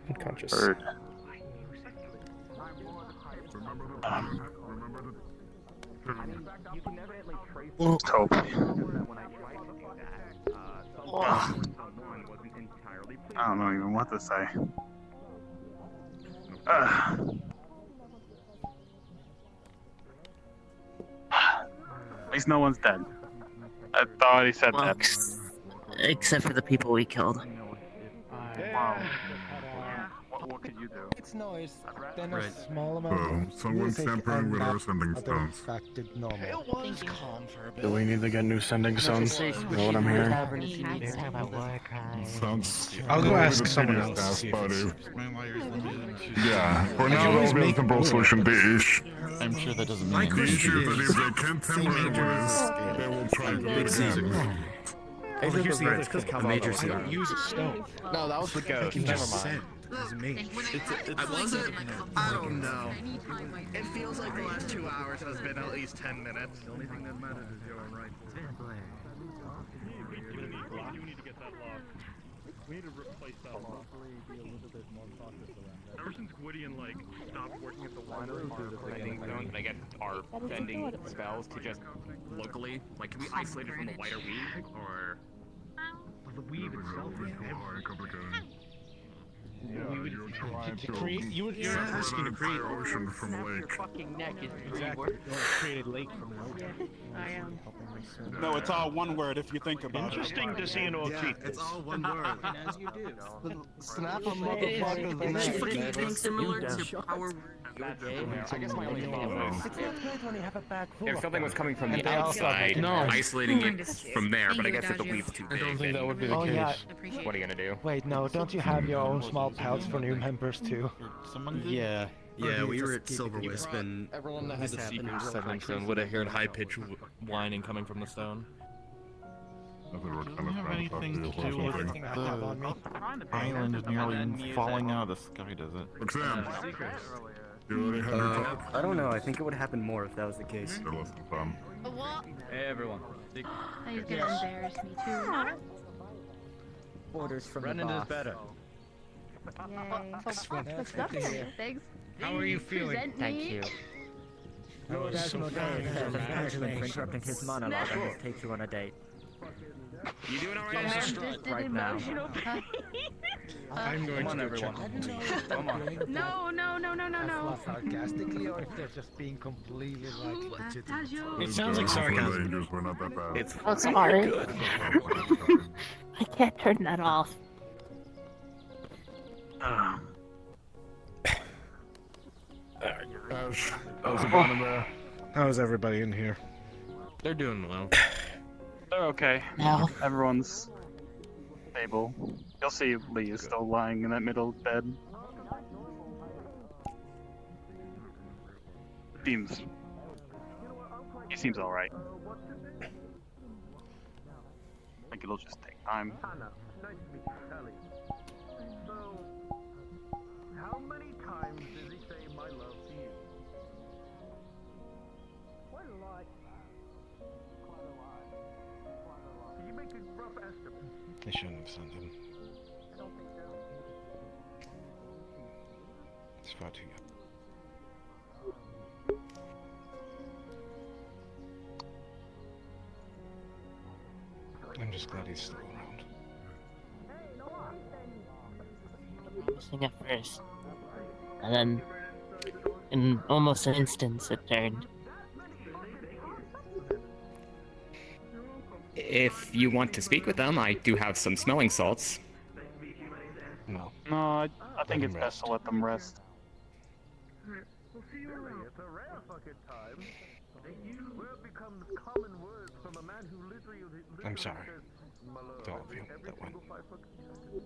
Unconscious. Bird. Hope. I don't know even what to say. At least no one's dead. I thought he said Well, that. except for the people we killed. Wow. What could you do? It's noise, then Right. a small amount of Someone's music tampering and with that our sending other stones. fact did normal. It was calm for a bit. Do we need to get new sending stones? Is that what I'm hearing? Sounds. I'll go ask someone Task, else. buddy. Yeah, for now, we'll be a simple solution. The issue. I'm sure that doesn't mean The anything. issue is that if they can't tamper with us, they will try to do it again. Oh, here's the other thing. The major I don't use a stone. No, that was the ghost. You Never just mind. said, "This is me." I wasn't. I don't know. It feels like the last 2 hours has been at least 10 minutes. The only thing that matters is you're alright. You need to get that lock. We need to replace that lock. Ever since Gwydion stopped working at the winery, Sending stones, and I get our sending spells to just locally, can we isolate it from the wider weed, or? the weave itself is everything. You're asking to create ocean from lake. Your fucking neck is Exactly. Created lake from lake. I am. No, it's all one word if you think about Interesting to see an orc chief. It's all one word. And as you do. Snap a motherfucker. Is that fucking thing similar to power? I guess my only problem is when you have a bag full if of something was them. coming from And the they also have outside, no. isolating it from there, but I guess if the weave's too I big, don't think then that would be the Oh, case. yeah. what are you gonna do? Wait, no, don't you have your own small pouch for new members too? Yeah, Yeah, we just were at keep it Silver keep it. Wisp and Everyone that has this a happened secret real sending quick. stone would have heard high-pitched whining coming from the stone. Doesn't have anything to do with the island nearly falling out of the sky, does it? Exam. You already had your talk? I don't know. I think it would happen more if that was the case. It wasn't fun. Hey everyone. He's gonna embarrass me too. Orders from Brennan the is boss. better. Yay. Thanks. How are you feeling? Present Thank me. you. Oh, There's so no fun. doubt that Very management for nice. interrupting his monologue and just take you on a date. You doing alright I'm there? just Right an now. emotional I'm going Come on, to everyone. Come on. No. That's not sarcastically, or if they're just being completely legitimate. It sounds like sarcasm. Rangers were not that bad. It's sorry. I can't turn that off. Ash, how's it going in there? How's everybody in here? They're doing well. They're okay. No. Everyone's stable. You'll see Lee is still lying in that middle bed. He seems alright. I think it'll just take time. How many times does he say my love to you? Quite a lot. Can you make a rough estimate? They shouldn't have sent him. It's far too young. I'm just glad he's still around. Promising at first. And then, in almost an instant, it turned. If you want to speak with them, I do have some smelling salts. No. No, I think it's best to let them rest. We'll see you around. It's a rare fucking time. Where becomes common words from a man who literally I'm sorry. says, "My love," To all of you every that went. single 5 fucking seconds.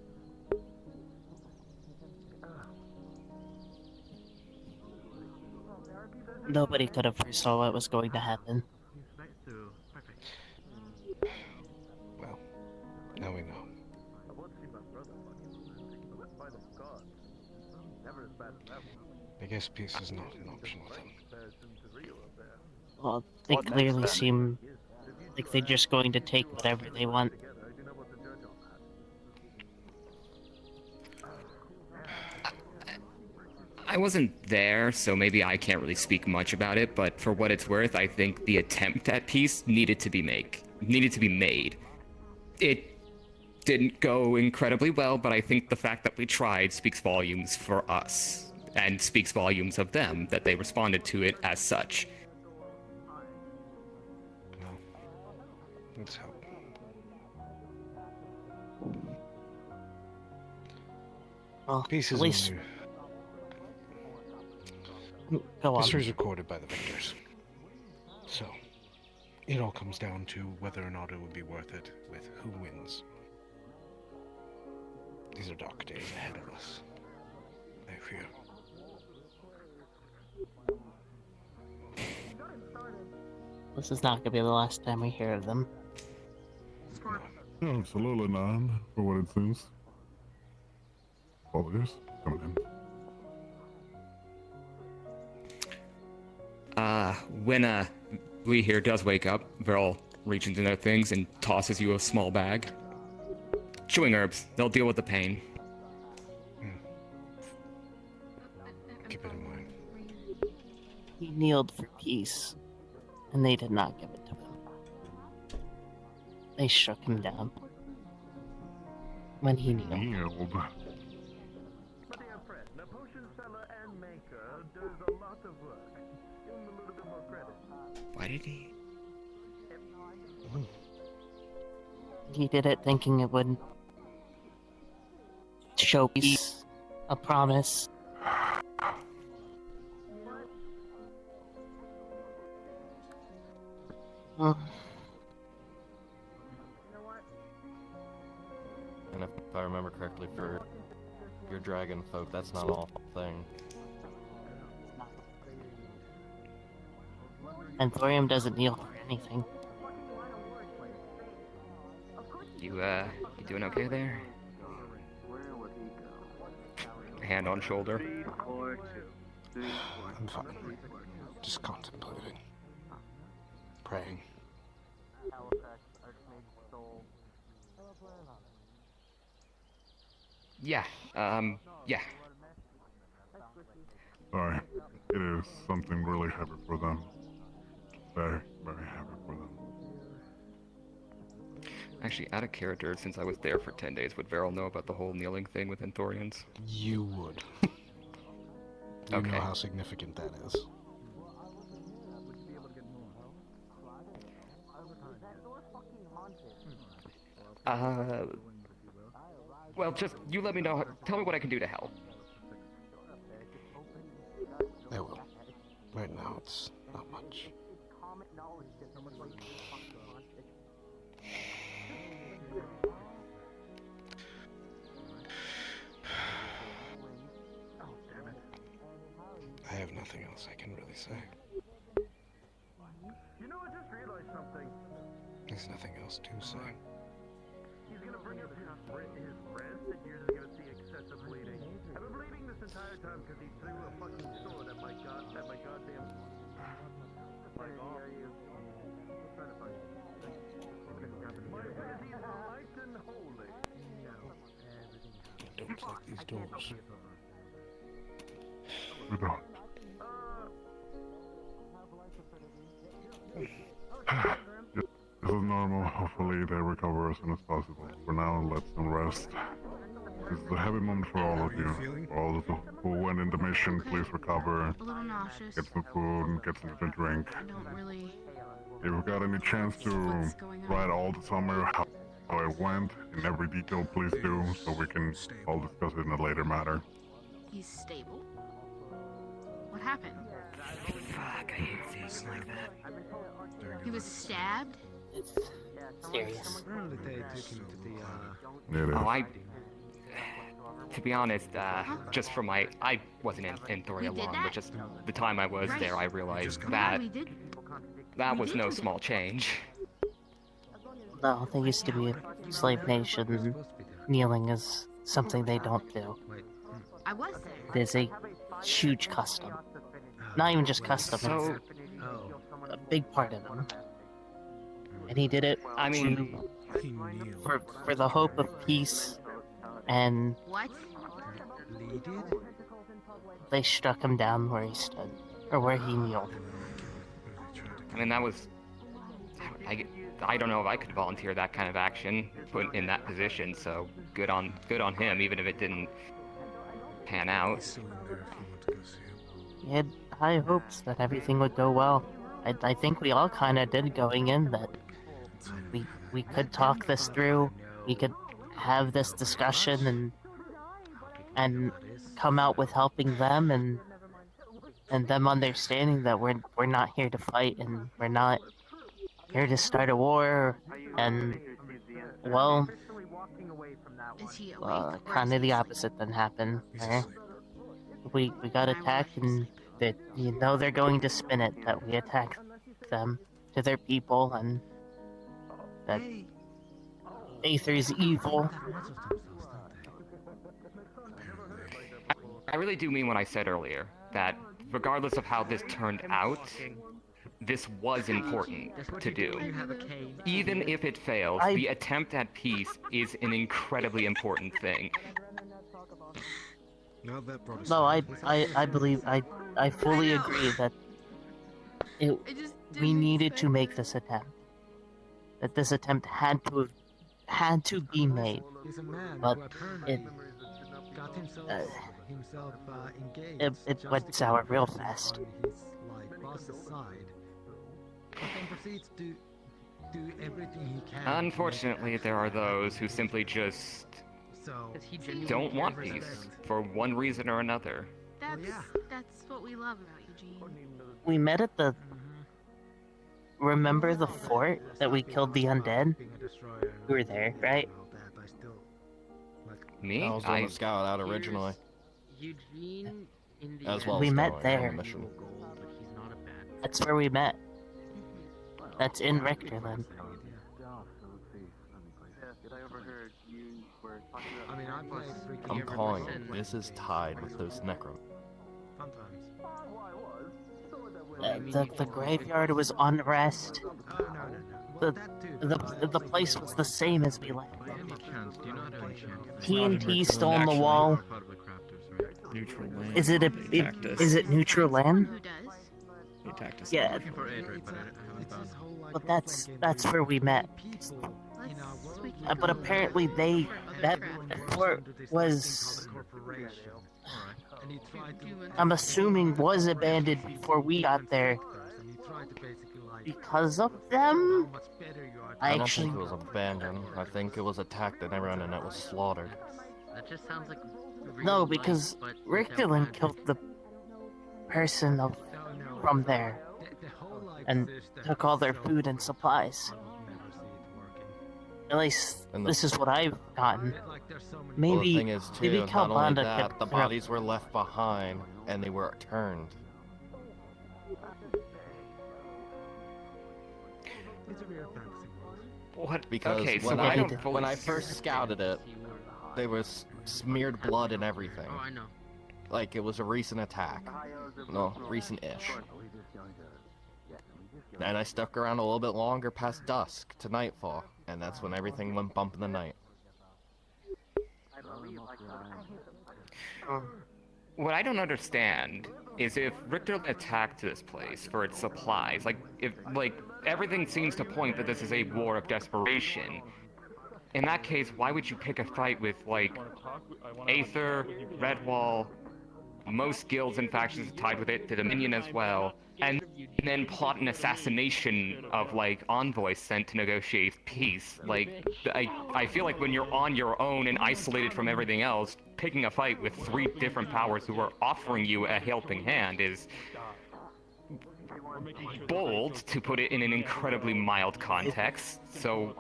Nobody could have foresaw what was going to happen. Well, now we know. I guess peace is not an option with them. Well, they clearly seem like they're just going to take whatever they want. I wasn't there, so maybe I can't really speak much about it, but for what it's worth, I think the attempt at peace needed to be made. It didn't go incredibly well, but I think the fact that we tried speaks volumes for us, and speaks volumes of them, that they responded to it as such. Let's hope. Well, peace at is least... Go on. History is recorded by the victors. So, it all comes down to whether or not it would be worth it with who wins. These are dark days ahead of us, I fear. This is not going to be the last time we hear of them. No, absolutely not, for what it seems. Others, come in. When Lee here does wake up, Verl reaches into their things and tosses you a small bag. Chewing herbs, they'll deal with the pain. Keep it in mind. He kneeled for peace, and they did not give it to him. They shook him down when he kneeled. Why did he? He did it thinking it would show peace, a promise. And if I remember correctly, for your dragon folk, that's not an awful thing. And Thorium doesn't kneel for anything. You doing okay there? Hand on shoulder. I'm fine. Just contemplating. Praying. Yeah, yeah. Sorry, it is something really heavy for them. Very, very heavy for them. Actually, out of character, since I was there for 10 days, would Veril know about the whole kneeling thing with Thorians? You would. You know how significant that is. Well, just, you let me know, tell me what I can do to help. I will. Right now, it's not much. I have nothing else I can really say. You know, I just realized something. There's nothing else to say. He's gonna bring up his friend that you're just gonna see excessive bleeding. I've been bleeding this entire time because he threw a fucking sword at my goddamn my arm. My head is light and holy. Don't lock these doors. We don't. This is normal. Hopefully they recover as soon as possible. For now, let them rest. This is a heavy moment for all of you. For all of you who went in the mission, please recover. A little nauseous. Get some food, get something to drink. I don't really... If you've got any chance to write all the summary how it went in every detail, please do, so we can all discuss it in a later matter. He's stable? What happened? Fuck, I hate things like that. He was stabbed? Serious. Apparently they took him to the, Oh, to be honest, just from I wasn't in Thoria long, but just the time I was there, I realized that was no small change. No, they used to be a slave nation. Kneeling is something they don't do. I was there. It is a huge custom. Not even just custom, So- it's a big part of them. And he did it I mean, for the hope of peace, and What? they struck him down where he stood, or where he kneeled. I mean, that was. I don't know if I could volunteer that kind of action, put in that position. So good on him, even if it didn't pan out. He had high hopes that everything would go well. I think we all kind of did going in, that we could talk this through, we could have this discussion and come out with helping them, and them understanding that we're not here to fight, and we're not here to start a war, and well, Is he awake? kind of the opposite then happened. Right? We got attacked, and that they're going to spin it that we attacked them to their people, and that Aether is evil. I really do mean what I said earlier, that regardless of how this turned out, this was important to do. Even if it fails, the attempt at peace is an incredibly important thing. No, I believe, I fully agree that we needed to make this attempt. That this attempt had to be made, but it went sour real fast. Unfortunately, there are those who simply just don't want peace for one reason or another. That's what we love about Eugene. We met at the... Remember the fort that we killed the undead? You were there, right? Me? I was on the scout out originally. Eugene in the As well We as met going on there. the mission. That's where we met. That's in Richterland. I'm calling it. This is tied with those necro. The graveyard was unrest. The place was the same as we left. TNT still on the wall. Neutral land. Is it is it neutral land? They attacked us. Yeah. But that's where we met. But apparently that fort was, I'm assuming, was abandoned before we got there because of them. I don't think it was abandoned. I think it was attacked and everyone in it was slaughtered. That just sounds like No, because Richterland killed the person from there and took all their food and supplies. At least this is what I've gotten. Maybe, well, the thing is, too, maybe not only Calbanda that, could the bodies were left behind and they were turned. What? Because Okay, so when I first scouted it, there was smeared blood and everything. Oh, I know. Like it was a recent attack. No, recent-ish. And I stuck around a little bit longer past dusk to nightfall, and that's when everything went bump in the night. What I don't understand is if Richter attacked this place for its supplies, if everything seems to point that this is a war of desperation. In that case, why would you pick a fight with Aether, Redwall, most guilds and factions tied with it, the Dominion as well, and then plot an assassination of envoys sent to negotiate peace? I feel like when you're on your own and isolated from everything else, picking a fight with 3 different powers who are offering you a helping hand is bold, to put it in an incredibly mild context. So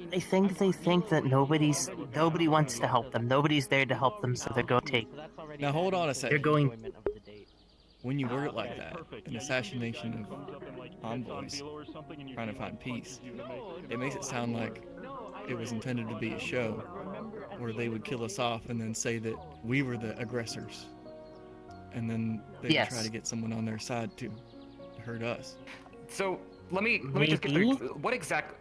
They think that nobody wants to help them. Nobody's there to help them, so they're going to take. Now hold on a second. They're going. When you word it like that, an assassination of envoys trying to find peace, it makes it sound like it was intended to be a show. where they would kill us off and then say that we were the aggressors. And then they would try to get someone on their side to hurt us. So let me just get through. What exact?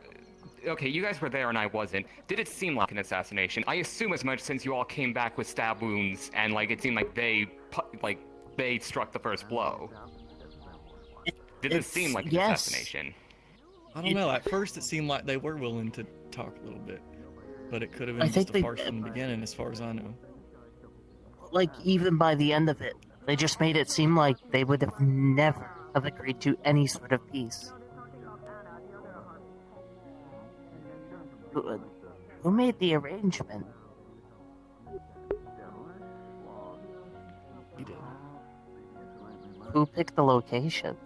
Okay, you guys were there and I wasn't. Did it seem like an assassination? I assume as much since you all came back with stab wounds and like it seemed like they struck the first blow. Did it seem like an assassination? I don't know. At first, it seemed like they were willing to talk a little bit, but it could have been just a farce from the beginning, as far as I know. Like, even by the end of it, they just made it seem like they would have never have agreed to any sort of peace. Who made the arrangement? He did. Who picked the location?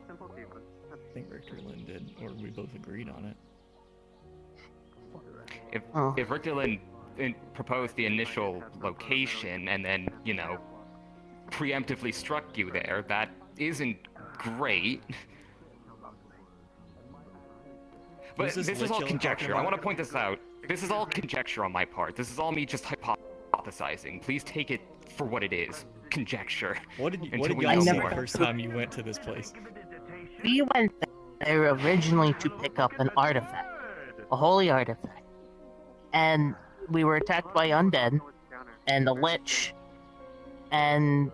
I think Richter Lynn did, or we both agreed on it. If Richter Lynn proposed the initial location and then, you know, preemptively struck you there, that isn't great. But this is all conjecture. I want to point this out. This is all conjecture on my part. This is all me just hypothesizing. Please take it for what it is. Conjecture. What did you guys see the first time you went to this place? We went there originally to pick up an artifact. A holy artifact. And we were attacked by undead, and a lich, and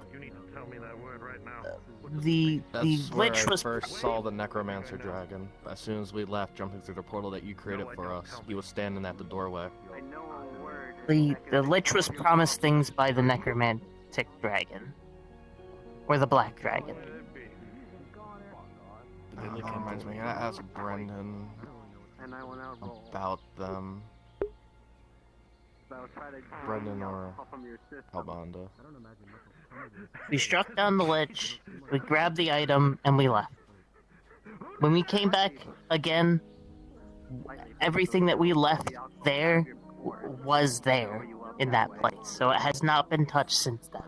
the lich was... I first saw the necromancer dragon. As soon as we left, jumping through the portal that you created for us, he was standing at the doorway. The lich was promised things by the necromantic dragon. Or the black dragon. That reminds me, I asked Brendan about them. Brendan or Albanda. We struck down the lich, we grabbed the item, and we left. When we came back again, everything that we left there was there in that place, so it has not been touched since then.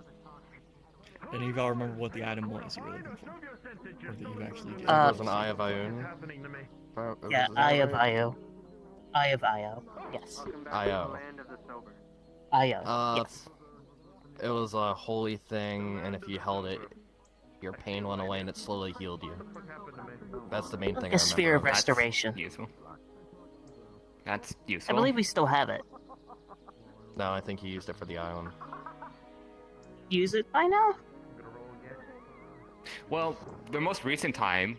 And you all remember what the item was you were looking for? Or that you actually did? It was an Eye of Ion. Yeah, Eye of Io. Eye of Io, yes. Io. Io, yes. It was a holy thing, and if you held it, your pain went away and it slowly healed you. That's the main thing I A sphere of restoration. That's useful. I believe we still have it. No, I think he used it for the Ion. Use it by now? Well, the most recent time,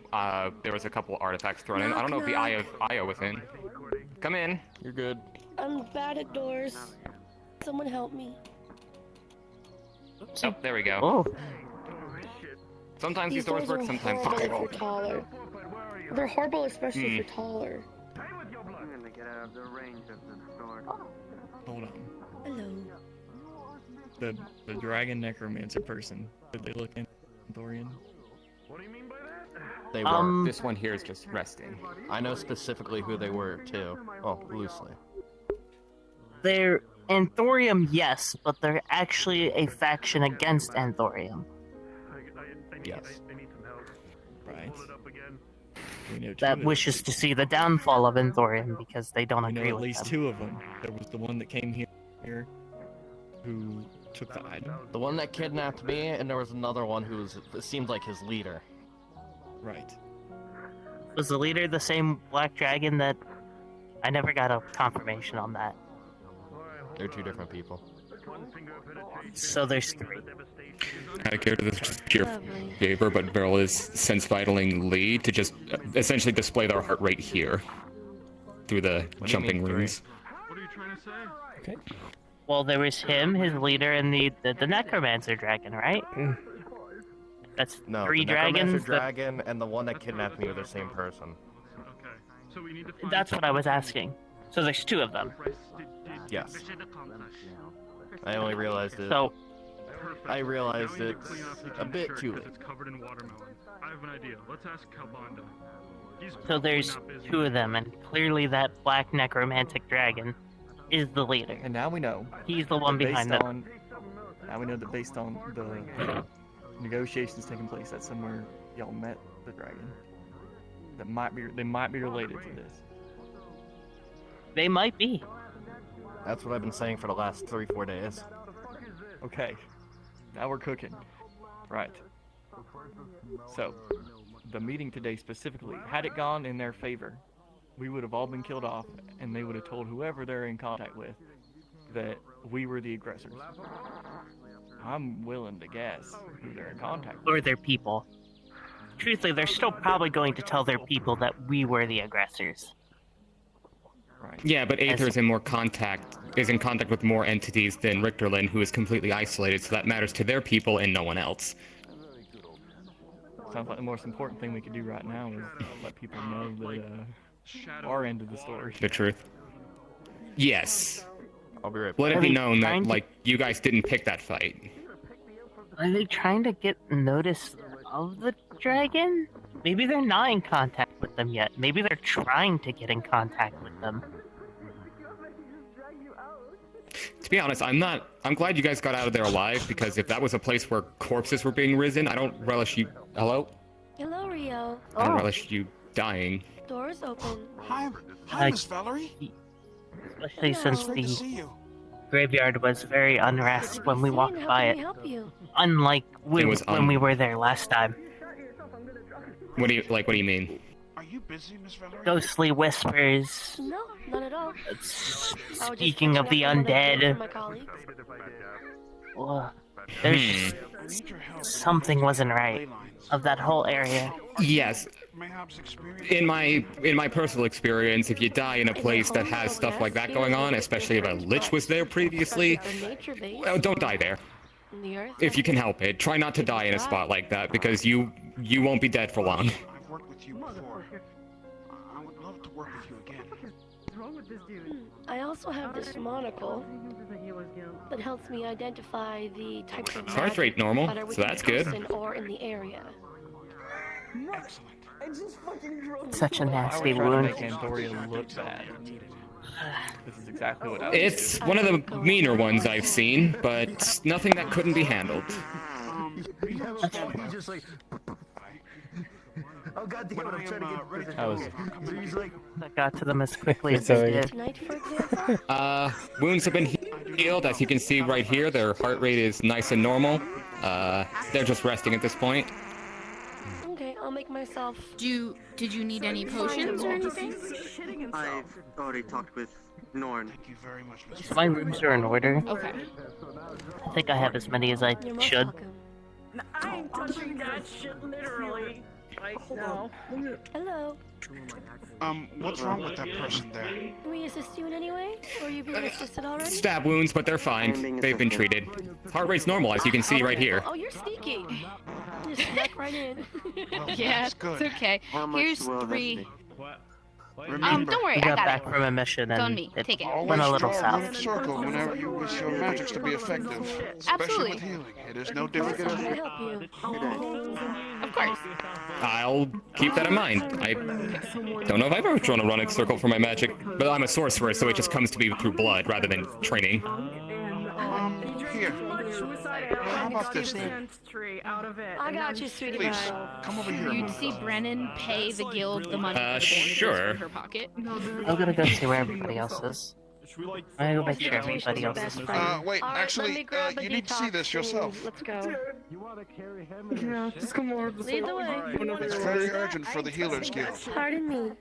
there was a couple artifacts thrown in. I don't know if the Eye of Io was in. Come in. You're good. I'm bad at doors. Someone help me. Oh, there we go. Oh. Sometimes these doors work, sometimes horrible they if you're don't. taller. They're horrible, especially if you're taller. Hold on. Hello. The dragon necromancer person. Did they look in Thorian? They were. This one here is just resting. I know specifically who they were, too. Oh, loosely. They're Anthorium, yes, but they're actually a faction against Anthorium. Yes. Right. We know That wishes to see the downfall of Anthorium because they don't we know agree at with least them. two of them. There was the one that came here who took the item. The one that kidnapped me, and there was another one who was, it seemed like his leader. Right. Was the leader the same black dragon that... I never got a confirmation on that. They're two different people. So there's three. I care to this cheer favor, but Beryl is sense vitaling Lee to just essentially display their heart rate here through the jumping runes. Okay. Well, there was him, his leader, and the necromancer dragon, right? That's No, three the necromancer dragons. dragon and the one that kidnapped me were the same person. That's what I was asking. So there's two of them. Yes. I only realized it. So I realized it a bit too late. I have an idea. Let's ask Kalbanda. So there's two of them, and clearly that black necromantic dragon is the leader. And now we know. He's the one behind based them. on, now we know that based on the negotiations taking place, that's somewhere y'all met the dragon. They might be related to this. They might be. That's what I've been saying for the last 3-4 days. Okay, now we're cooking. Right. So, the meeting today specifically, had it gone in their favor, we would have all been killed off, and they would have told whoever they're in contact with that we were the aggressors. I'm willing to guess who they're in contact with. Or their people. Truthfully, they're still probably going to tell their people that we were the aggressors. Right. Yeah, but Aether is in contact with more entities than Richterlin, who is completely isolated, so that matters to their people and no one else. Sounds like the most important thing we could do right now is let people know that our end of the story. The truth. Yes. I'll be right back. Let it be known that, like, you guys didn't pick that fight. Are they trying to get notice of the dragon? Maybe they're not in contact with them yet. Maybe they're trying to get in contact with them. To be honest, I'm glad you guys got out of there alive, because if that was a place where corpses were being risen, I don't relish you... Hello? Hello, Rio. I don't relish you dying. Door's open. Hi, Miss Valerie. Especially since the graveyard was very unrest when we walked by it. Unlike when we were there last time. What do you mean? Are you busy, Miss Valerie? Ghostly whispers. No, not at all. Speaking of the undead. There's something wasn't right of that whole area. Yes. In my personal experience, if you die in a place that has stuff like that going on, especially if a lich was there previously, well, don't die there. If you can help it, try not to die in a spot like that, because you won't be dead for long. I've worked with you before. I would love to work with you again. What's wrong with this dude? I also have this monocle that helps me identify the types of Heart rate normal, that are so that's good. within the person or in the area. Excellent. Such a nasty wound. Make Andoria look bad. This is exactly what I was It's one of the meaner ones I've seen, but nothing that couldn't be handled. He's just like, oh god damn it, I'm trying to get That got to them as quickly as they did. Wounds have been healed, as you can see right here. Their heart rate is nice and normal. They're just resting at this point. Okay, I'll make myself. Did you need any potions or anything? I've already talked with Norn. Thank you very much, Miss My rooms are in order. Okay. I think I have as many as I should. I ain't touching that shit literally. Like, no. Hello. What's wrong with that person there? Can we assist you in any way? Or are you being assisted already? Stab wounds, but they're fine. They've been treated. Heart rate's normal, as you can see right here. Oh, you're sneaky. You just snuck right in. Yeah, it's okay. Here's 3. Remember, don't worry, We I got got back it. from a mission It's on and me. it Take it. went a little draw south. a circle whenever you wish your magics to be effective. Especially Absolutely. with healing. It is no different How can I than... help you? Of course. I'll keep that in mind. I don't know if I've ever drawn a runic circle for my magic, but I'm a sorcerer, so it just comes to me through blood rather than training. Here. How about this then? I got you, sweetie Please, pie. come over here. You'd see Brennan pay the guild the money for the bandages Sure. in her pocket. I'm gonna go see where everybody else is. I'm gonna go make sure everybody else is fine. Wait, All right, actually, let me grab a you need to see detox this yourself. thingy. Let's go. You want to carry him? Yeah, just come over. Lead the way. It's very urgent for the Healers Guild. Pardon me.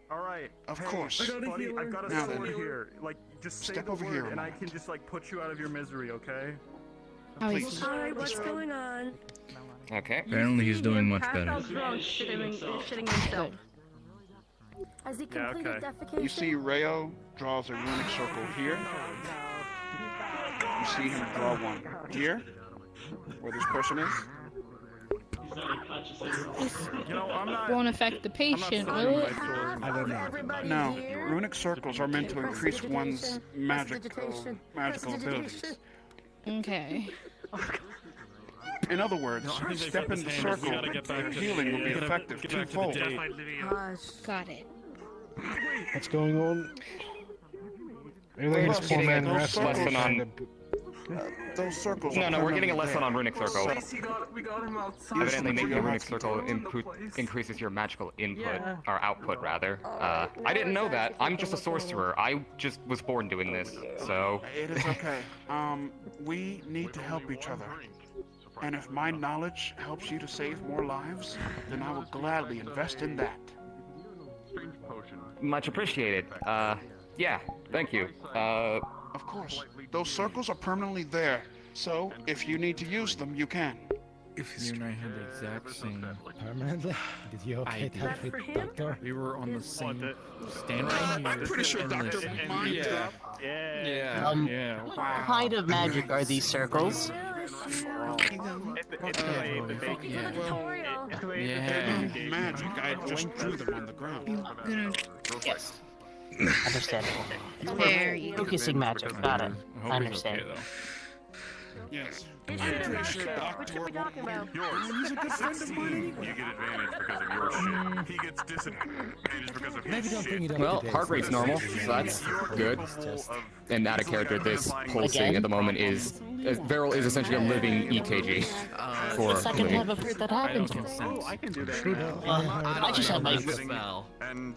All right. Of course. Buddy, I've got a Now sword then. here. Like, just say Step the over word, here a and I moment. can just like put you out of your misery, okay? Please. All right, what's going on? Okay. Apparently he's doing much better. Shitting himself. Has he completed defecation? You see Rayo draws a runic circle here. You see him draw one here, where this person is. Won't affect the patient, will it? I don't know. No, runic circles are meant to increase one's magical abilities. Okay. In other words, step in the circle, your healing will be effective twofold. Got it. What's going on? Those circles Those circles. No, are we're getting a permanently lesson on there. runic circle. We got him outside. Evidently, making a runic circle increases your magical input, or output rather. I didn't know that. I'm just a sorcerer. I just was born doing this, so. It is okay. We need to help each other. And if my knowledge helps you to save more lives, then I will gladly invest in that. Much appreciated. Yeah, thank you. Of course. Those circles are permanently there, so if you need to use them, you can. If you and I had the exact same. Permanently? Did you okay that with Doctor? We were on the same stand right here. I'm pretty sure Doctor would mind. Yeah. What kind of magic are these circles? Magic. I just drew them on the ground. Yes. Understandable. There you go. Focusing magic. Got it. I understand. Yes. I'm pretty sure Doctor would mind. He's a good friend of mine anyway. You get advantage because of your shit. He gets disadvantage because of Maybe his don't bring shit. it up Well, today, heart so rate's it's normal, just- so that's good. And out of character, this whole thing at the moment is Beryl is essentially a living EKG for The second living. time I've heard that happen to me. I can do that. I just had my.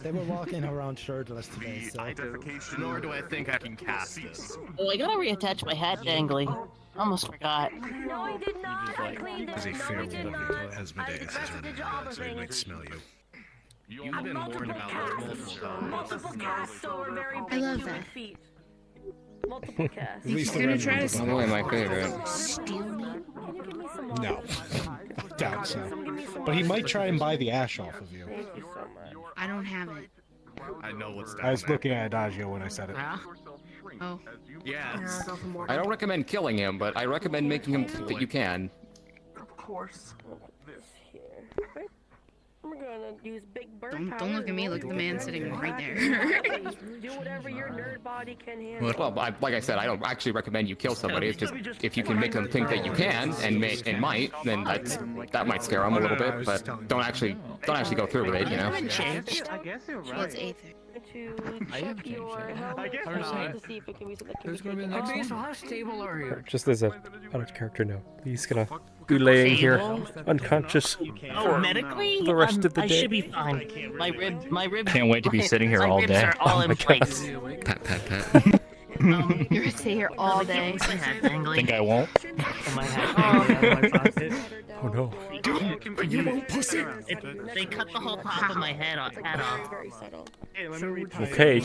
They were walking around shirtless today, so. Nor do I think I can cast this. Oh, I gotta reattach my hat dangly. Almost forgot. No, I did not. I cleaned it. As a No, fair I did woman, not. Asmodeus is running around, so he might smell you. You've been warned about this multiple times. Multiple casts, so we're very I big love human that. feet. Multiple casts. At least the gonna red try ones to are By the way, my favorite. Steal me? Can you give me some No. water? Doubt so. Give me some But he water. might try and buy the ash off of you. Thank you so much. I don't have it. I know what's down I was there. looking at Adagio when I said it. Huh? Oh. Yes. I don't recommend killing him, but I recommend making him think that you can. Of course. This here. Right? We're gonna use big bird Don't look at me, look at the man sitting right there. Do whatever your nerd body can handle. Well, like I said, I don't actually recommend you kill somebody. It's just if you can make them think that you can and might, then that might scare them a little bit. But don't actually go through with it, you know. I guess you're Well, it's Aether. To check your helmet to see if it can be something that can be taken off. So how stable are you? Just as a out of character note, he's gonna be laying here unconscious Oh, for medically? the rest of the I day. should be fine. My rib. Can't wait to be sitting here all My ribs day. are all Oh in my place. Pat, pat, pat. You're gonna stay here all day. My hat dangly. Think I won't? My hat dangly out of my pocket. Oh no. You won't push it. They cut the whole top of my head off. Very subtle. Okay.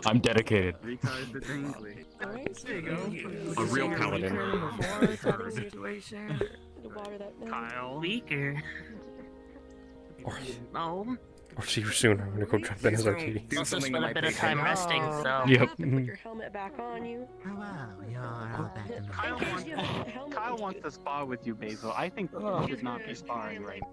I'm dedicated. A real paladin. Kyle. Weaker. No. Or see you soon. I'm gonna go jump in as Arcadies. Also spent a bit of time resting, so. Yep. Put your helmet back on you. Oh wow, you're all back in Kyle wants to spar with you, Basil. I think you should not be sparring right now.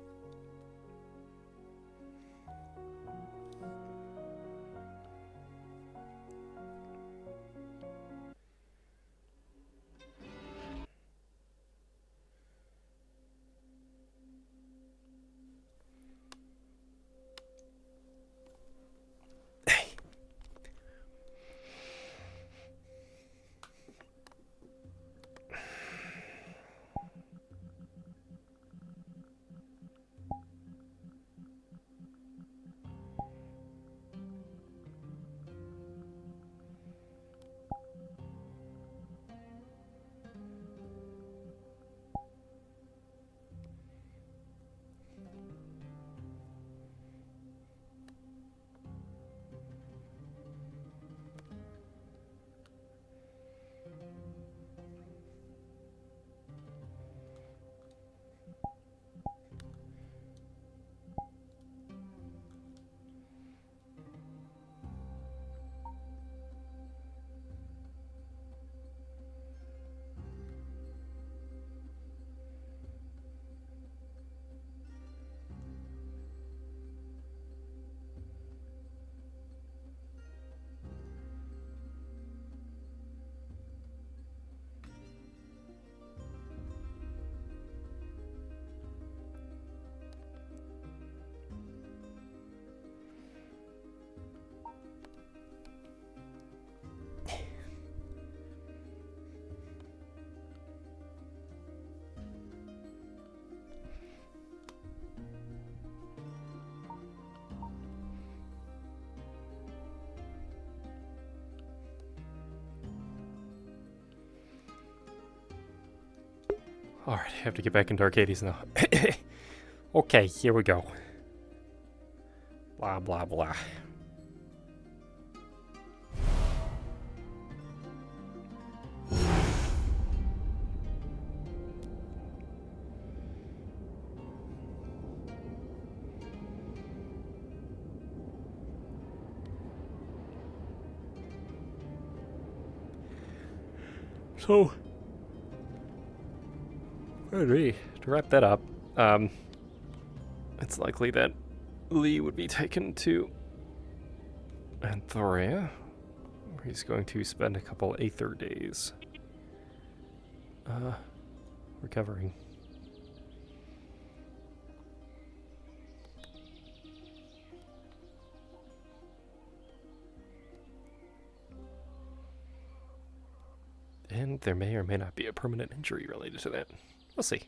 Alright, I have to get back into Arcadies now. Okay, here we go. Blah, blah, blah. So, to wrap that up, it's likely that Lee would be taken to Anthoria, where he's going to spend a couple Aether days recovering. And there may or may not be a permanent injury related to that. We'll see.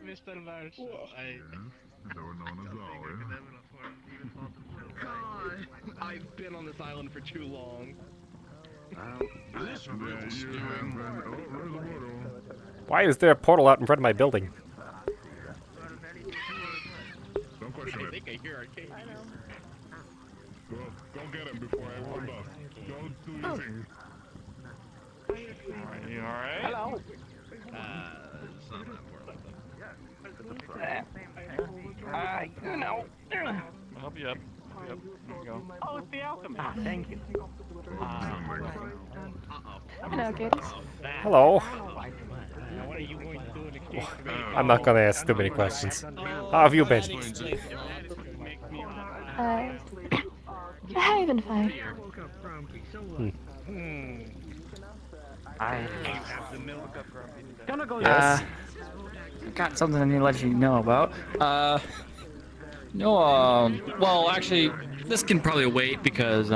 Mr. Marshall, God, I've been on this island for too long. Why is there a portal out in front of my building? Don't question it. I think I hear Arcadies. Go get him before everyone busts. Go do your thing. Alright, you alright? Hello. It's not that You know. I'll help you up. Yep, there you go. Oh, it's the alchemist. Ah, thank you. Hello, kids. Hello. What are you going to do in exchange for me? I'm not gonna ask too many questions. How have you been? I haven't fine. Yes. Got something I need to let you know about. Well, actually, this can probably wait because,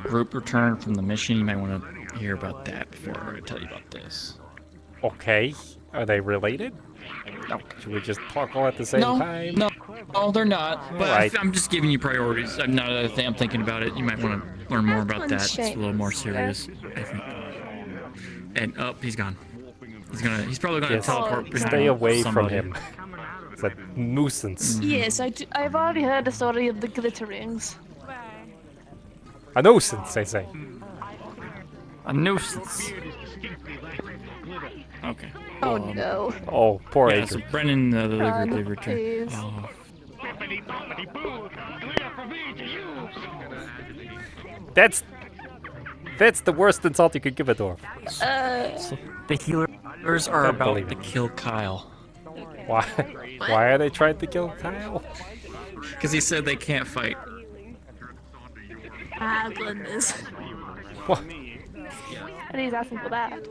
group returned from the mission. You might want to hear about that before I tell you about this. Okay. Are they related? No. Should we just talk all at the same time? No, they're not. But Alright. I'm just giving you priorities. I'm not. I'm thinking about it. You might want to learn more about that. It's a little more serious, I think. And he's gone. He's probably gonna Yes. teleport. Stay away somebody. from him. It's a nuisance. Yes, I've already heard the story of the glitterings. A nuisance, they say. A nuisance. Okay. Oh no. Oh, poor yeah, Aether. so Brennan, the other God, group, they returned. please. Oh. That's the worst insult you could give a dwarf. The healers are about to kill Kyle. Why? Why are they trying to kill Kyle? Because he said they can't fight. Ah, goodness. What? And he's asking for that.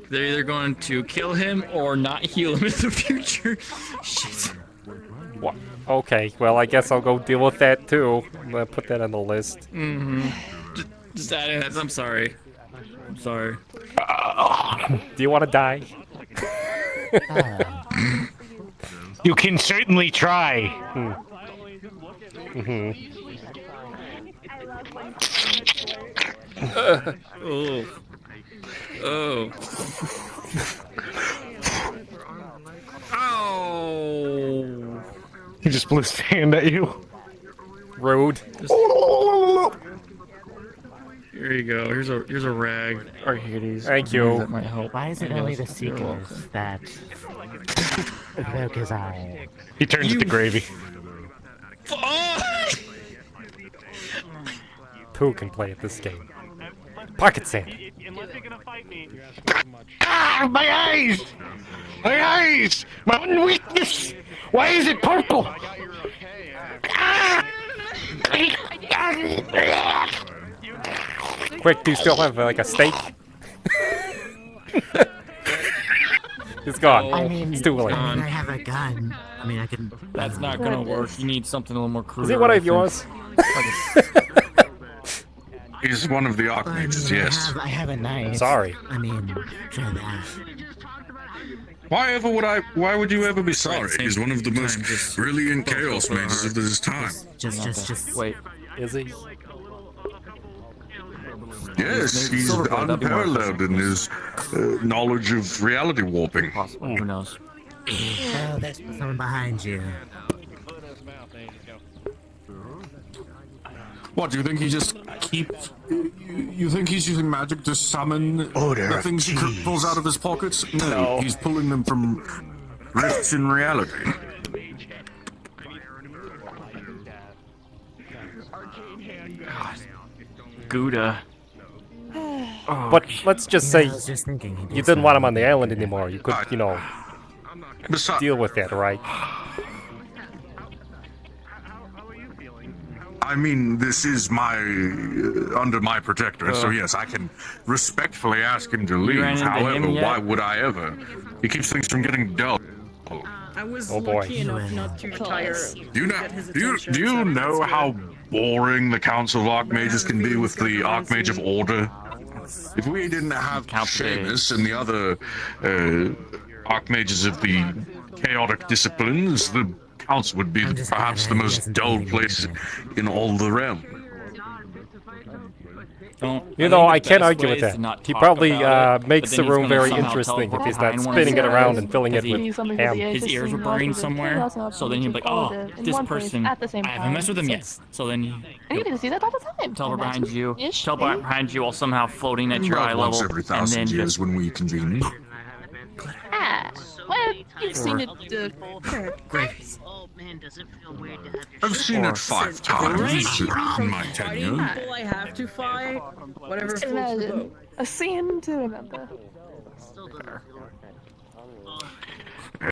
They're either going to kill him or not heal him in the future. Shit. What? Okay, well, I guess I'll go deal with that too. I'm gonna put that on the list. Mm-hmm. Just adding that. I'm sorry. I'm sorry. Do you want to die? You can certainly try. Oh. Oh. Oh. He just blew his hand at you. Rude. Here you go. Here's a rag. Arcadies. Thank you. That might help. Why is it only the Seekers that evoke his eye? He turns into gravy. Two can play at this game. Pocket sand. Unless you're gonna fight me. Ah, my eyes! My eyes! My one weakness! Why is it purple? Quick, do you still have like a steak? It's gone. I mean, it's too late. I mean, I have a gun. I mean, I can. That's not gonna work. You need something a little more crude. Is it one of yours? He's one of the Archmages, yes. I have a knife. Sorry. I mean, try that. Why would you ever be sorry? He's one of the most brilliant Chaos Mages of his time. Just wait. Is he? Yes, he's unparalleled in his knowledge of reality warping. Who knows? Oh, there's someone behind you. What, do you think he just keeps... You think he's using magic to summon the things he pulls out of his pockets? No, he's pulling them from rifts in reality. Gouda. But let's just say I was just thinking you didn't want him on the island anymore. You could, you know, deal with that, right? I mean, this is my under my protectorate, so yes, I can respectfully ask him to leave. ran into However, him yet? why would I ever? He keeps things from getting dull. I was Oh, boy. lucky enough not to retire. Do you know how boring the Council of Archmages can be with the Archmage of Order? If we didn't have Seamus and the other Archmages of the chaotic disciplines, the Council would be perhaps the most dull place in all the realm. You know, I can't argue with that. He probably makes the room very interesting if he's not spinning it around and filling it with ham. His ears were buried somewhere, so then he'd be like, oh, this person, I haven't messed with him yet. So then And you get to see that all the time. teleport behind you while somehow floating at your eye level, Once every and 1,000 then years just when we convene. Ah, well, you've seen it. I've seen it 5 times in my tenure. People I have to fight, whatever Just floats the imagine boat. a scene to remember.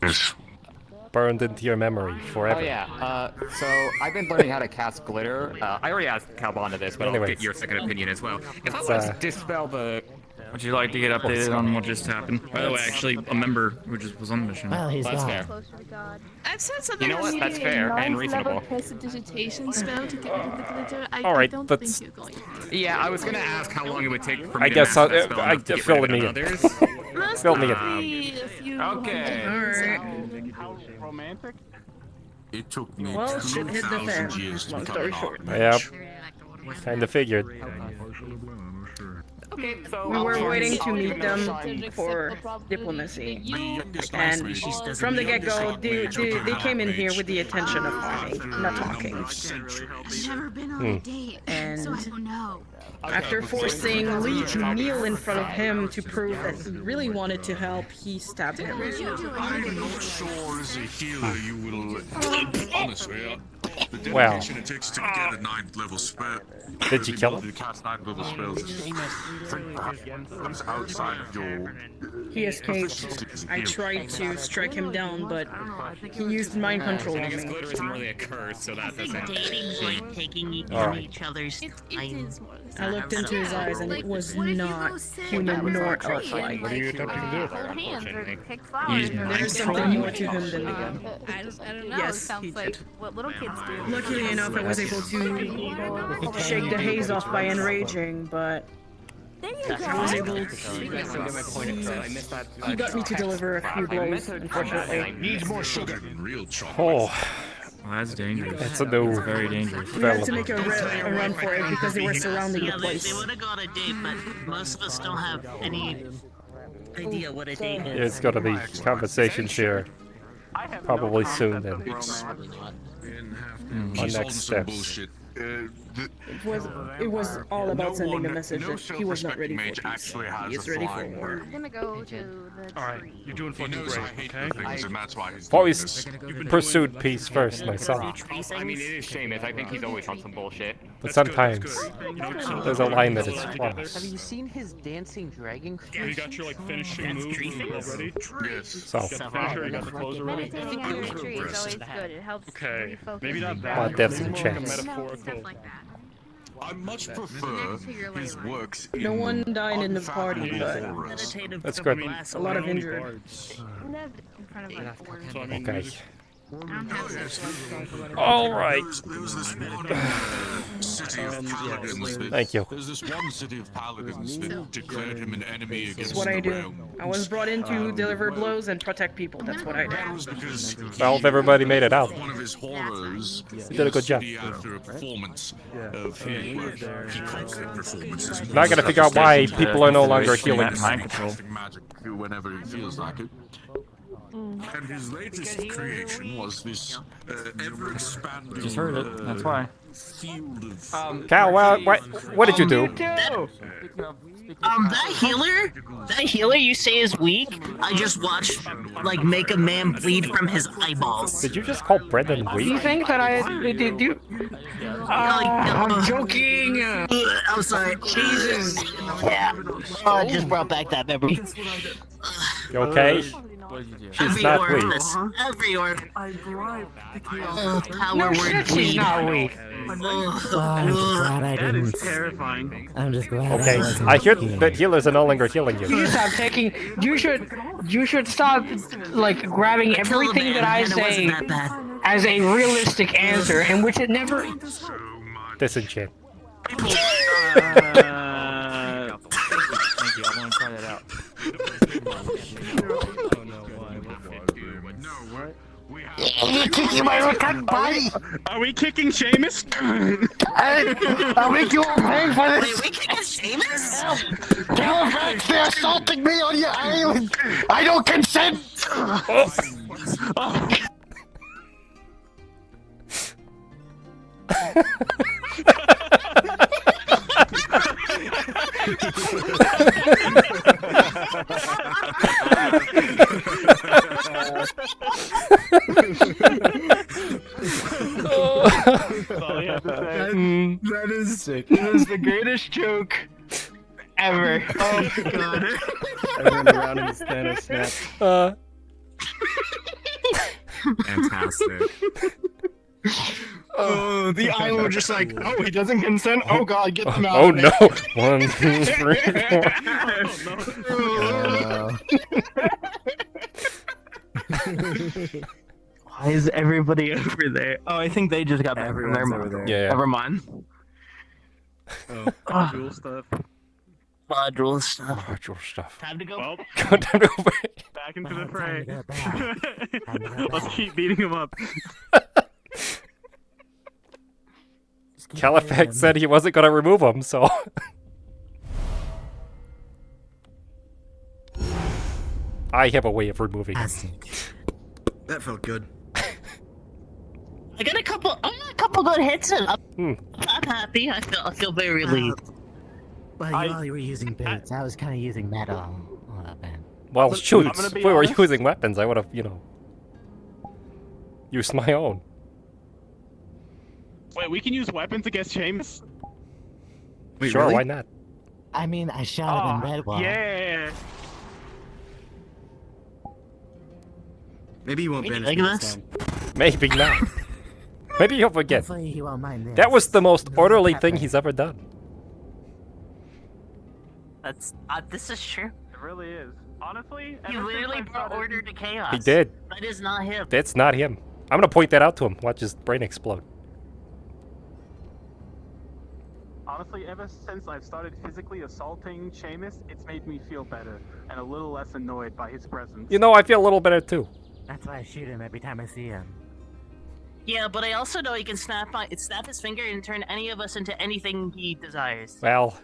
Yes. Burned into your memory forever. Oh yeah, so I've been learning how to cast glitter. I already asked Calbonda this, but I'll get your second opinion as well. If I was to dispel the... Would you like to get updated on what just happened? By the way, actually, a member who just was on the mission. Well, he's That's gone. fair. I've said something. You know what? That's fair and reasonable. Prestidigitation spell to get rid of the glitter. I All right, don't let's- think you're going to. Yeah, I was gonna ask how long it would take for me I to guess master that spell I enough to get fill rid me of in. others. Fill me in. Okay. How romantic? It took me Well, shit hit the fan. 2,000 years to Long become story an short. Yep. Archmage. Kinda figured. Okay, so We were waiting to I'll meet give it another them shot. for diplomacy. And from the get-go, they came in here with the intention of harming, not talking. I've never been on a date, And so I don't know. after forcing Lee to kneel in front of him to prove that he really wanted to help, he stabbed him. I'm not sure as a healer you will... Honestly, the Well. dedication it takes to get a 9th level spell... Did you kill him? To cast 9th level spells is perhaps outside of your... He escaped. I tried to strike him down, but he used mind control I on guess me. glitter isn't really a curse, so that doesn't... Dating's like taking Alright. each other's time. I looked into his eyes and it was not human nor elf-like. What are you attempting to do? Hold hands or pick Use flowers. mind There's control. something more to him than the gun. I don't know. Yes, Sounds he like did. what little kids do. Luckily enough, I was able to shake the haze off by enraging, but I was able to... He got me to deliver a few blows, unfortunately. Needs more sugar. Real Oh, Well, that's dangerous. that's a no. Very dangerous. We had to make a run for it because they were surrounding the Yeah, they place. would have got a date, but most of us don't have any idea what a date is. It's gonna be conversation share. Probably soon then. On He's next some steps. bullshit. It was all about No sending the one- message no that he was not ready self-respecting for mage peace. actually has He is a ready for flying war. I'm gonna go to the Alright, you're doing fucking great, okay? Things, and that's why he's Always pursued peace first myself. I mean, it is Seamus. I think he's always on some bullshit. But sometimes there's a line that is Have crossed. you seen his dancing dragon? You got your like finishing move already? Yes. So, Got the finisher, you got the closer ready? meditating under a tree is always good. It helps Okay, refocus. maybe not that. Well, devs and More like a chats. metaphorical. I much prefer his works in No one died in the party, but That's good. a lot of injured. Okay. All right. Thank you. There's this one city of paladins that declared him an enemy against That's what I the do. realm. I was brought in to deliver blows and protect people. That's what I do. Well, if everybody made it out. One of his horrors. You did a good job. After a performance of he conquered performances. Now I gotta figure out why people are no longer healing. Casting magic whenever he feels like it. And his latest creation was this ever-expanding. Just heard it. That's why. Field of. Cal, what did you do? That healer you say is weak, I just watched, like, make a man bleed from his eyeballs. Did you just call Brendan Do weak? you think that I did you? I'm joking. I'm sorry. Jesus. Yeah. Oh, I just brought back that memory. You okay? She's not weak. Every orc. Power No word shit, she's bleed. not weak. I'm just glad I didn't. Terrifying. I'm just glad Okay, I wasn't. I hear that healers are no longer healing you. You stop taking. You should stop like grabbing everything that I say as a realistic answer, and which it never. Disenchant. Thank you. I want to try that out. You're kicking my rotund body! Are we kicking Seamus? I'll make you all pay for this! Wait, we kicking Seamus? Gallifrex, they're assaulting me on your island! I don't consent! That is sick. That is the greatest joke ever. Oh my god. I ran around in the Thanos snap. Fantastic. Oh, the island was just like, oh, he doesn't consent? Oh god, get him out. Oh no! 1, 2, 3, 4. Why is everybody over there? Oh, I think they just got back from their over there. Yeah. Never mind. Oh, module stuff. Module stuff. Virtual stuff. Time to go. Well, Time to go back. back into the fray. Let's keep beating him up. Califax said he wasn't gonna remove him, so. I have a way of removing him. That felt good. I got a couple good hits in. I'm happy. I feel very relieved. While you were using boots, I was kind of using metal. Well, shoot, I'm gonna if be we were honest. using weapons, I would have, used my own. Wait, we can use weapons against Seamus? Wait, sure, why not? I mean, I shot him in Redwall. Yeah. Maybe you won't Maybe banish like me this. this time. Maybe not. Maybe he'll forget. Hopefully he won't mind this. That was the most orderly thing he's ever done. That's this is true. It really is. Honestly, He literally brought order to chaos. He did. That is not him. That's not him. I'm gonna point that out to him. Watch his brain explode. Honestly, ever since I've started physically assaulting Seamus, it's made me feel better and a little less annoyed by his presence. I feel a little better too. That's why I shoot him every time I see him. Yeah, but I also know he can snap his finger and turn any of us into anything he desires. Well,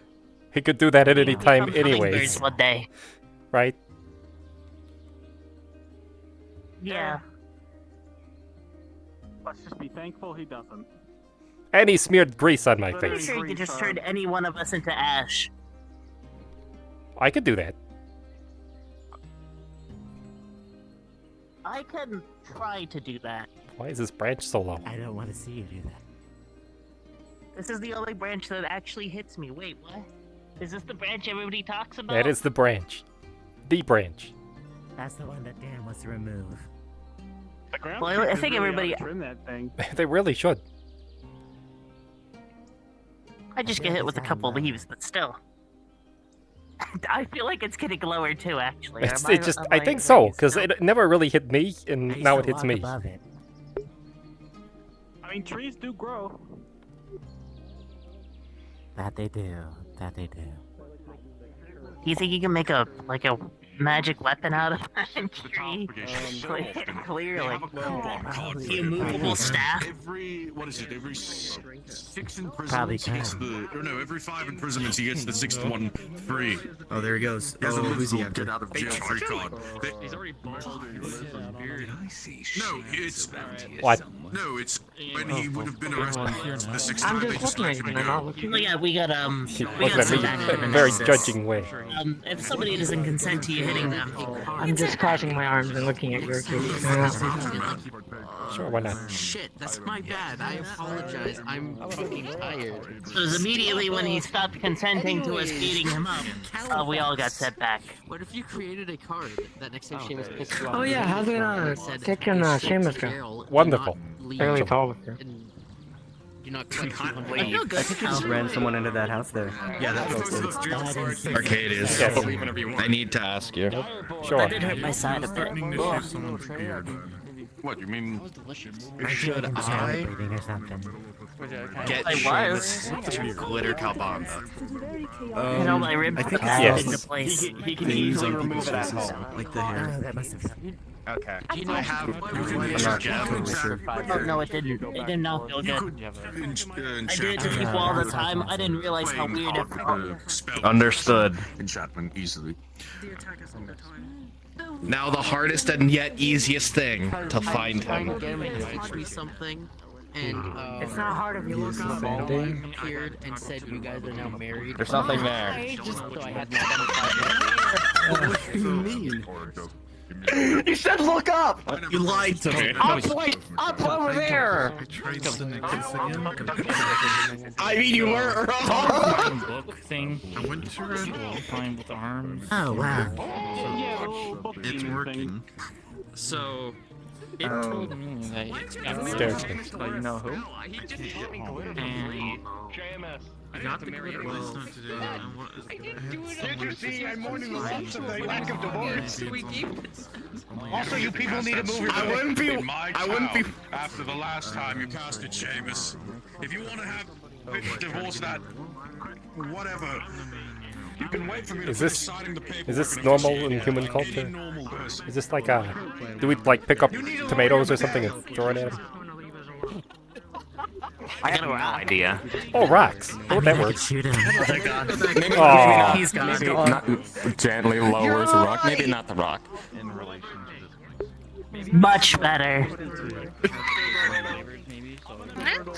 he could do that at any time Become anyways. hummingbirds one day. Right? Yeah. Let's just be thankful he doesn't. And he smeared grease on my Pretty face. sure he could just turn any one of us into ash. I could do that. I can try to do that. Why is this branch so low? I don't want to see you do that. This is the only branch that actually hits me. Wait, what? Is this the branch everybody talks about? That is the branch. The branch. That's the one that Dan wants to remove. The ground Well, I think really everybody- ought to trim that thing. They really should. I just get hit with a couple leaves, but still. I feel like it's getting lower too, actually. I think so, because it never really hit me, and now it hits me. I mean, trees do grow. That they do. That they do. Do you think you can make a magic weapon out of that tree? Clearly. The immovable staff? Every 6 Probably imprisonments, he gets every 5 imprisonments, he gets the 6th one free. Oh, there he goes. He has a who's he get after? out of jail free card. He's already No, it's... What? No, it's when he would have been arrested the 6th I'm time, they just just let looking him at go. Well, yeah, we got Look at me in a very judging way. if somebody doesn't consent to you hitting them, I'm just crossing my arms and looking at your case. Sure, why not? Shit, that's my bad. I apologize. I'm fucking tired. so immediately when he stopped consenting to us beating him up, we all got set back. What if you created a card that next time Seamus pissed you off? Oh yeah, how's it kicking Seamus go? Wonderful. Fairly tall here. You're not quite I feel good. I think you just ran someone into that house there. Yeah, that felt good. Arcadies, I need to ask you. Sure. That did hurt my side a bit. What, you mean... Should I Get Seamus to glitter Calbanda? You know, my ribs think snapped into place. He can easily remove it at home. like the hair? Okay. I have. I'm No, it didn't. It did not feel good. I do it to people all the time. I didn't realize how weird it felt. Understood. Enchantment easily. Now the hardest and yet easiest thing to find him. Something. And It's not hard if you look up. appeared and said you guys are now married. There's nothing there. So I had not What do you mean? You said look up! You lied to me. Up over there! I mean, you weren't wrong. Book thing. I went to find with arms. Oh wow. It's working. So it told me that Staircase. but you know who? And I got the glitter last time today. Did you see? I'm mourning the loss of the lack of divorce. Also, you people need to move your. I wouldn't be. After the last time you casted Seamus, if you want to have divorce that, whatever. You can wait for me to finish signing the paperwork. Is this normal in human culture? Is this like a... Do we like pick up tomatoes or something and throw it at him? I got no idea. Oh, rocks. Oh, that works. Shoot him. Aw. He's gone. Gently lowers the rock. Maybe not the rock. Much better.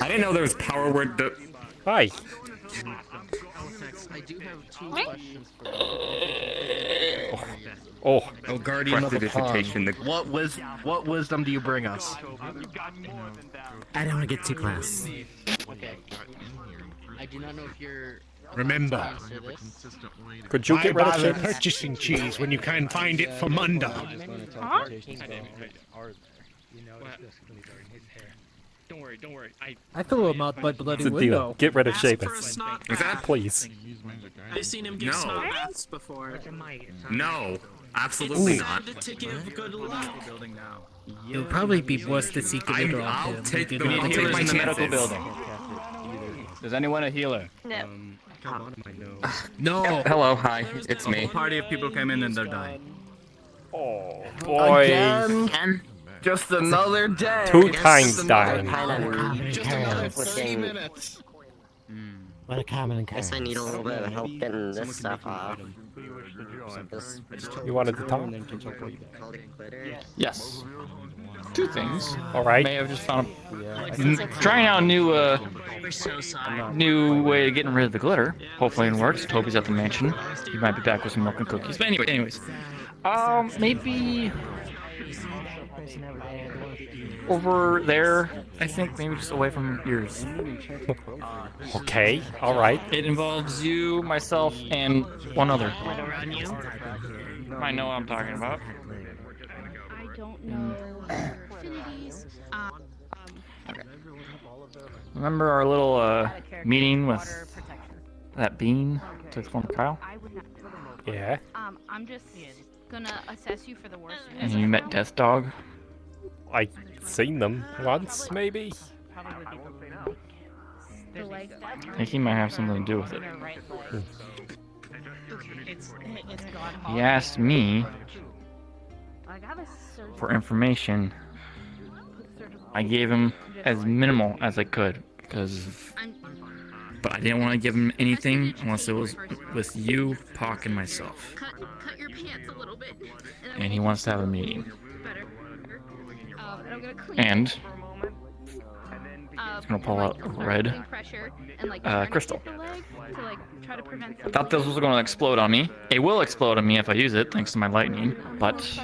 I didn't know there was power word. Hi. I do have 2 questions for Oh. Oh, guardian of the pond. What wisdom do you bring us? I don't want to get too close. Okay. I do not know if you're. Remember, Could you why get rid of bother Seamus? purchasing cheese when you can find it for Munda? Don't worry. I threw him out by bloody It's a deal. Get rid of Seamus. Is that? Please. I've seen him give No. baths before. No. Absolutely not. It'll probably be worse to seek a little I'll take We need my healers in the medical chances. building. Is anyone a healer? No. No. Hello, hi. It's me. Party of people came in and they're dying. Oh, boy. Again? Just another day. 2 times dying. What a common occurrence. Guess I need a little bit of help getting this stuff off. You wanted to talk? Yes. 2 things. All right. May have just found trying out a new way of getting rid of the glitter. Hopefully it works. Toby's at the mansion. He might be back with some milk and cookies. But anyways, maybe over there. I think maybe just away from yours. Okay. All right. It involves you, myself, and one other. I know what I'm talking about. I don't know affinities. Remember our little meeting with that being took the form of Kyle. Yeah. I'm just gonna assess you for the worst. And you met Death Dog. I seen them once, maybe. I think he might have something to do with it. He asked me for information. I gave him as minimal as I could but I didn't want to give him anything unless it was with you, Pock, and myself. Cut your pants a little bit. And he wants to have a meeting. And he's gonna pull out a red crystal. I thought this was going to explode on me. It will explode on me if I use it, thanks to my lightning, but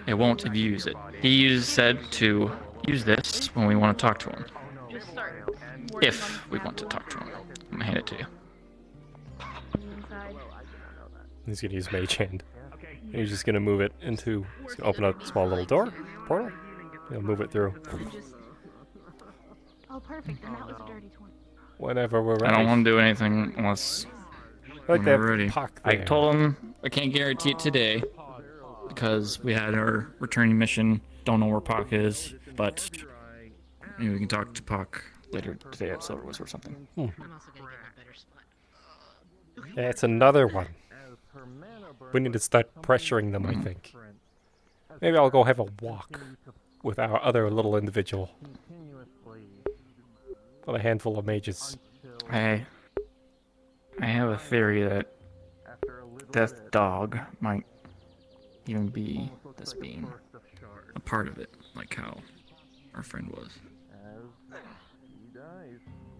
it won't if you use it. He said to use this when we want to talk to him. If we want to talk to him. I'm gonna hand it to you. He's gonna use Mage Hand. He's just gonna move it into. He's gonna open a small little door, portal. He'll move it through. Oh, perfect. And that was a dirty 20. Whenever we're ready. I don't want to do anything unless we're ready. I told him I can't guarantee it today because we had our returning mission. Don't know where Pock is, but maybe we can talk to Pock later today at Silver Whisper or something. Yeah, it's another one. We need to start pressuring them, I think. Maybe I'll go have a walk with our other little individual. With a handful of mages. I have a theory that Death Dog might even be this being a part of it, like how our friend was.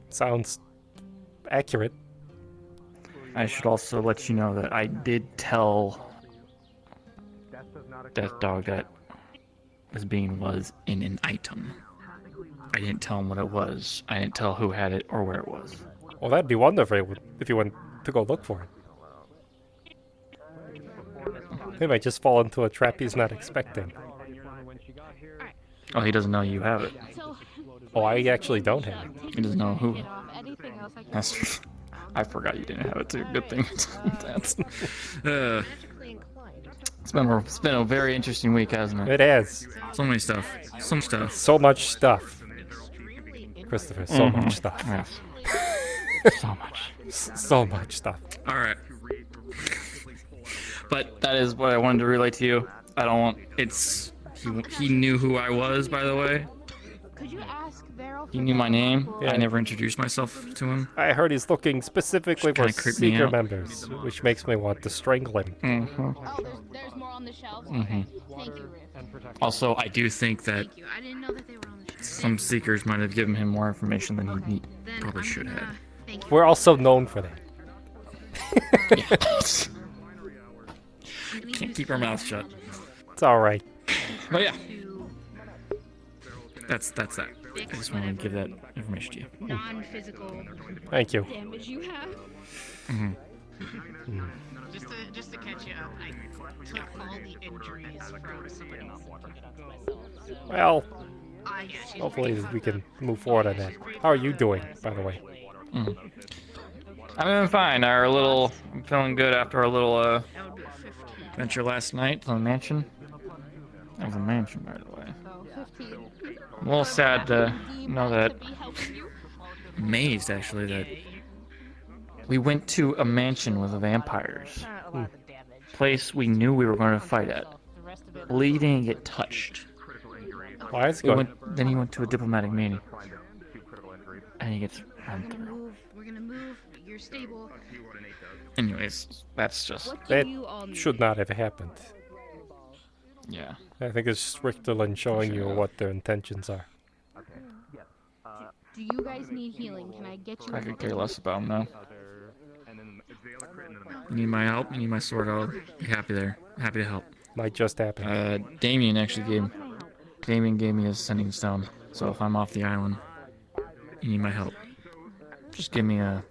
Sounds accurate. I should also let you know that I did tell Death Dog that this being was in an item. I didn't tell him what it was. I didn't tell who had it or where it was. Well, that'd be wonderful if you went to go look for it. He might just fall into a trap he's not expecting. Oh, he doesn't know you have it. Oh, I actually don't have it. He doesn't know who. That's true. I forgot you didn't have it too. Good thing. That's, it's been a very interesting week, hasn't it? It has. So many stuff. Some stuff. So much stuff. Christopher, so much stuff. Yes. So much. So much stuff. All right. But that is what I wanted to relay to you. I don't want. He knew who I was, by the way. Could you ask Varel? He knew my name. Yeah. I never introduced myself to him. I heard he's looking specifically for Seeker out. members, which makes me want to strangle him. Mm-hmm. Oh, there's more on the shelves. Mm-hmm. Thank you, Riff. Also, I do think that Thank you. I didn't know that they were on the shelves. some Seekers might have given him more information than he probably should have. Thank you. We're also known for that. Can't keep our mouths shut. It's alright. But yeah. That's that. I just wanted to give that information to you. Non-physical Thank you. damage you have. Mm-hmm. Just to catch you up, I took all the injuries from somebody else and took it onto myself. So. Well, hopefully we can move forward on that. How are you doing, by the way? I'm doing fine. I'm feeling good after our little adventure last night on the mansion. That was a mansion, by the way. I'm a little sad to know that. Amazed, actually, that we went to a mansion with the vampires. Place we knew we were going to fight at. Lee didn't get touched. Why is good? Then he went to a diplomatic meeting. And he gets run through. We're gonna move. You're stable. Anyways, that's just... That should not have happened. Yeah. I think it's Richterland showing you what their intentions are. Do you guys need healing? Can I get you? I could care less about him now. You need my help? You need my sword? I'll be happy there. Happy to help. Might just happen. Damien actually gave me a sending stone. So if I'm off the island, you need my help. Just give me a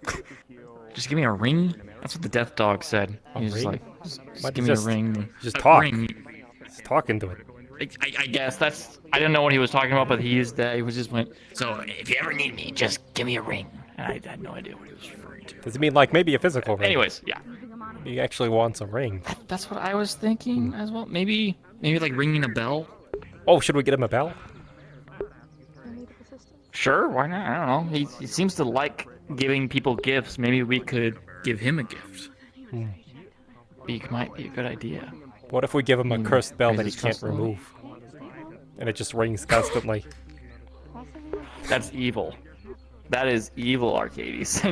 ring. That's what the Death Dog said. He's just like, just give me a ring. Just talk. Just talking to it. I guess that's. I didn't know what he was talking about, but he used that. He was just went. So if you ever need me, just give me a ring. And I had no idea what he was referring Does it mean like maybe a physical ring? Anyways, yeah. He actually wants a ring. That's what I was thinking as well. Maybe like ringing a bell. Oh, should we get him a bell? Sure, why not? I don't know. He seems to like giving people gifts. Maybe we could give him a gift. Might be a good idea. What if we give him a cursed bell that he Raises can't trust level. remove? And it just rings constantly. That's evil. That is evil, Arcadies. I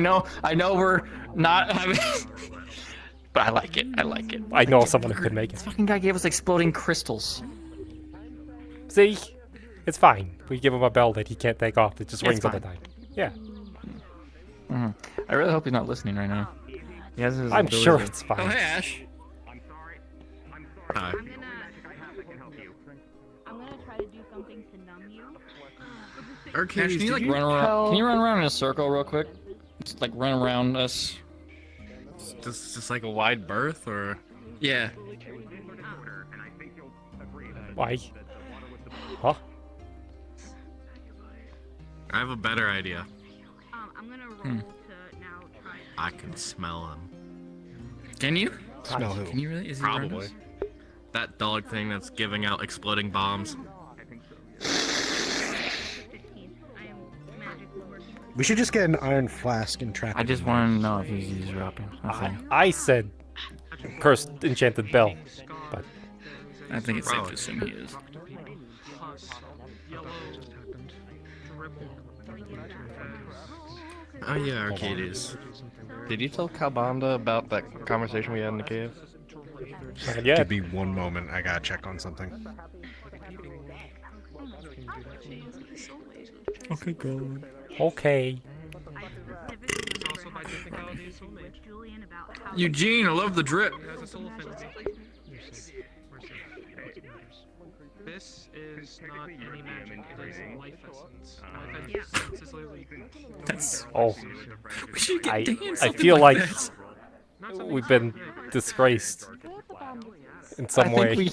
know we're not having... But I like it. I know someone who could make it. This fucking guy gave us exploding crystals. See? It's fine. We give him a bell that he can't take off. It just rings all the time. Yeah. I really hope he's not listening right now. He has his I'm ability sure to- it's fine. Oh, hey, Ash. Hi. I'm gonna try to do something to numb you. Ash, can you like run around? Can you run around in a circle real quick? Just like run around us. Just like a wide berth, or? Yeah. Why? Huh? I have a better idea. I'm gonna roll to now try. I can smell him. Can you? Smell who? Can you really? Is he around Probably. us? That dog thing that's giving out exploding bombs. We should just get an iron flask and trap I it just in want to know if he's dropping. I said cursed enchanted bell, but I think it's safe to assume he is. Oh yeah, Arcadies. Did you tell Kalbanda about that conversation we had in the cave? Give me one moment. I gotta check on something. Okay, go. Okay. Eugene, I love the drip. This is not any magic, it is life essence. Life essence is literally... That's... Oh. We should get Dan I something feel like that. we've been disgraced in some I think way. we-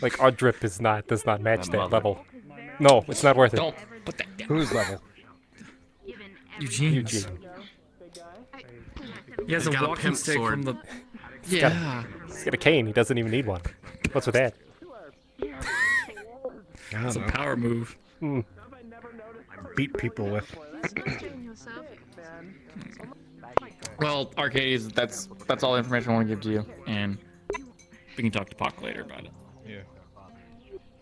Like our drip does not match that level. No, it's not worth it. Don't put that down. Whose level? Eugene. He has He's a got a walking pimp stick sword. from the... He's got Yeah. he's got a cane. He doesn't even need one. What's with that? It's a power move. Beat people with. Well, Arcadies, that's all the information I want to give to you, and we can talk to Puck later about it. Yeah.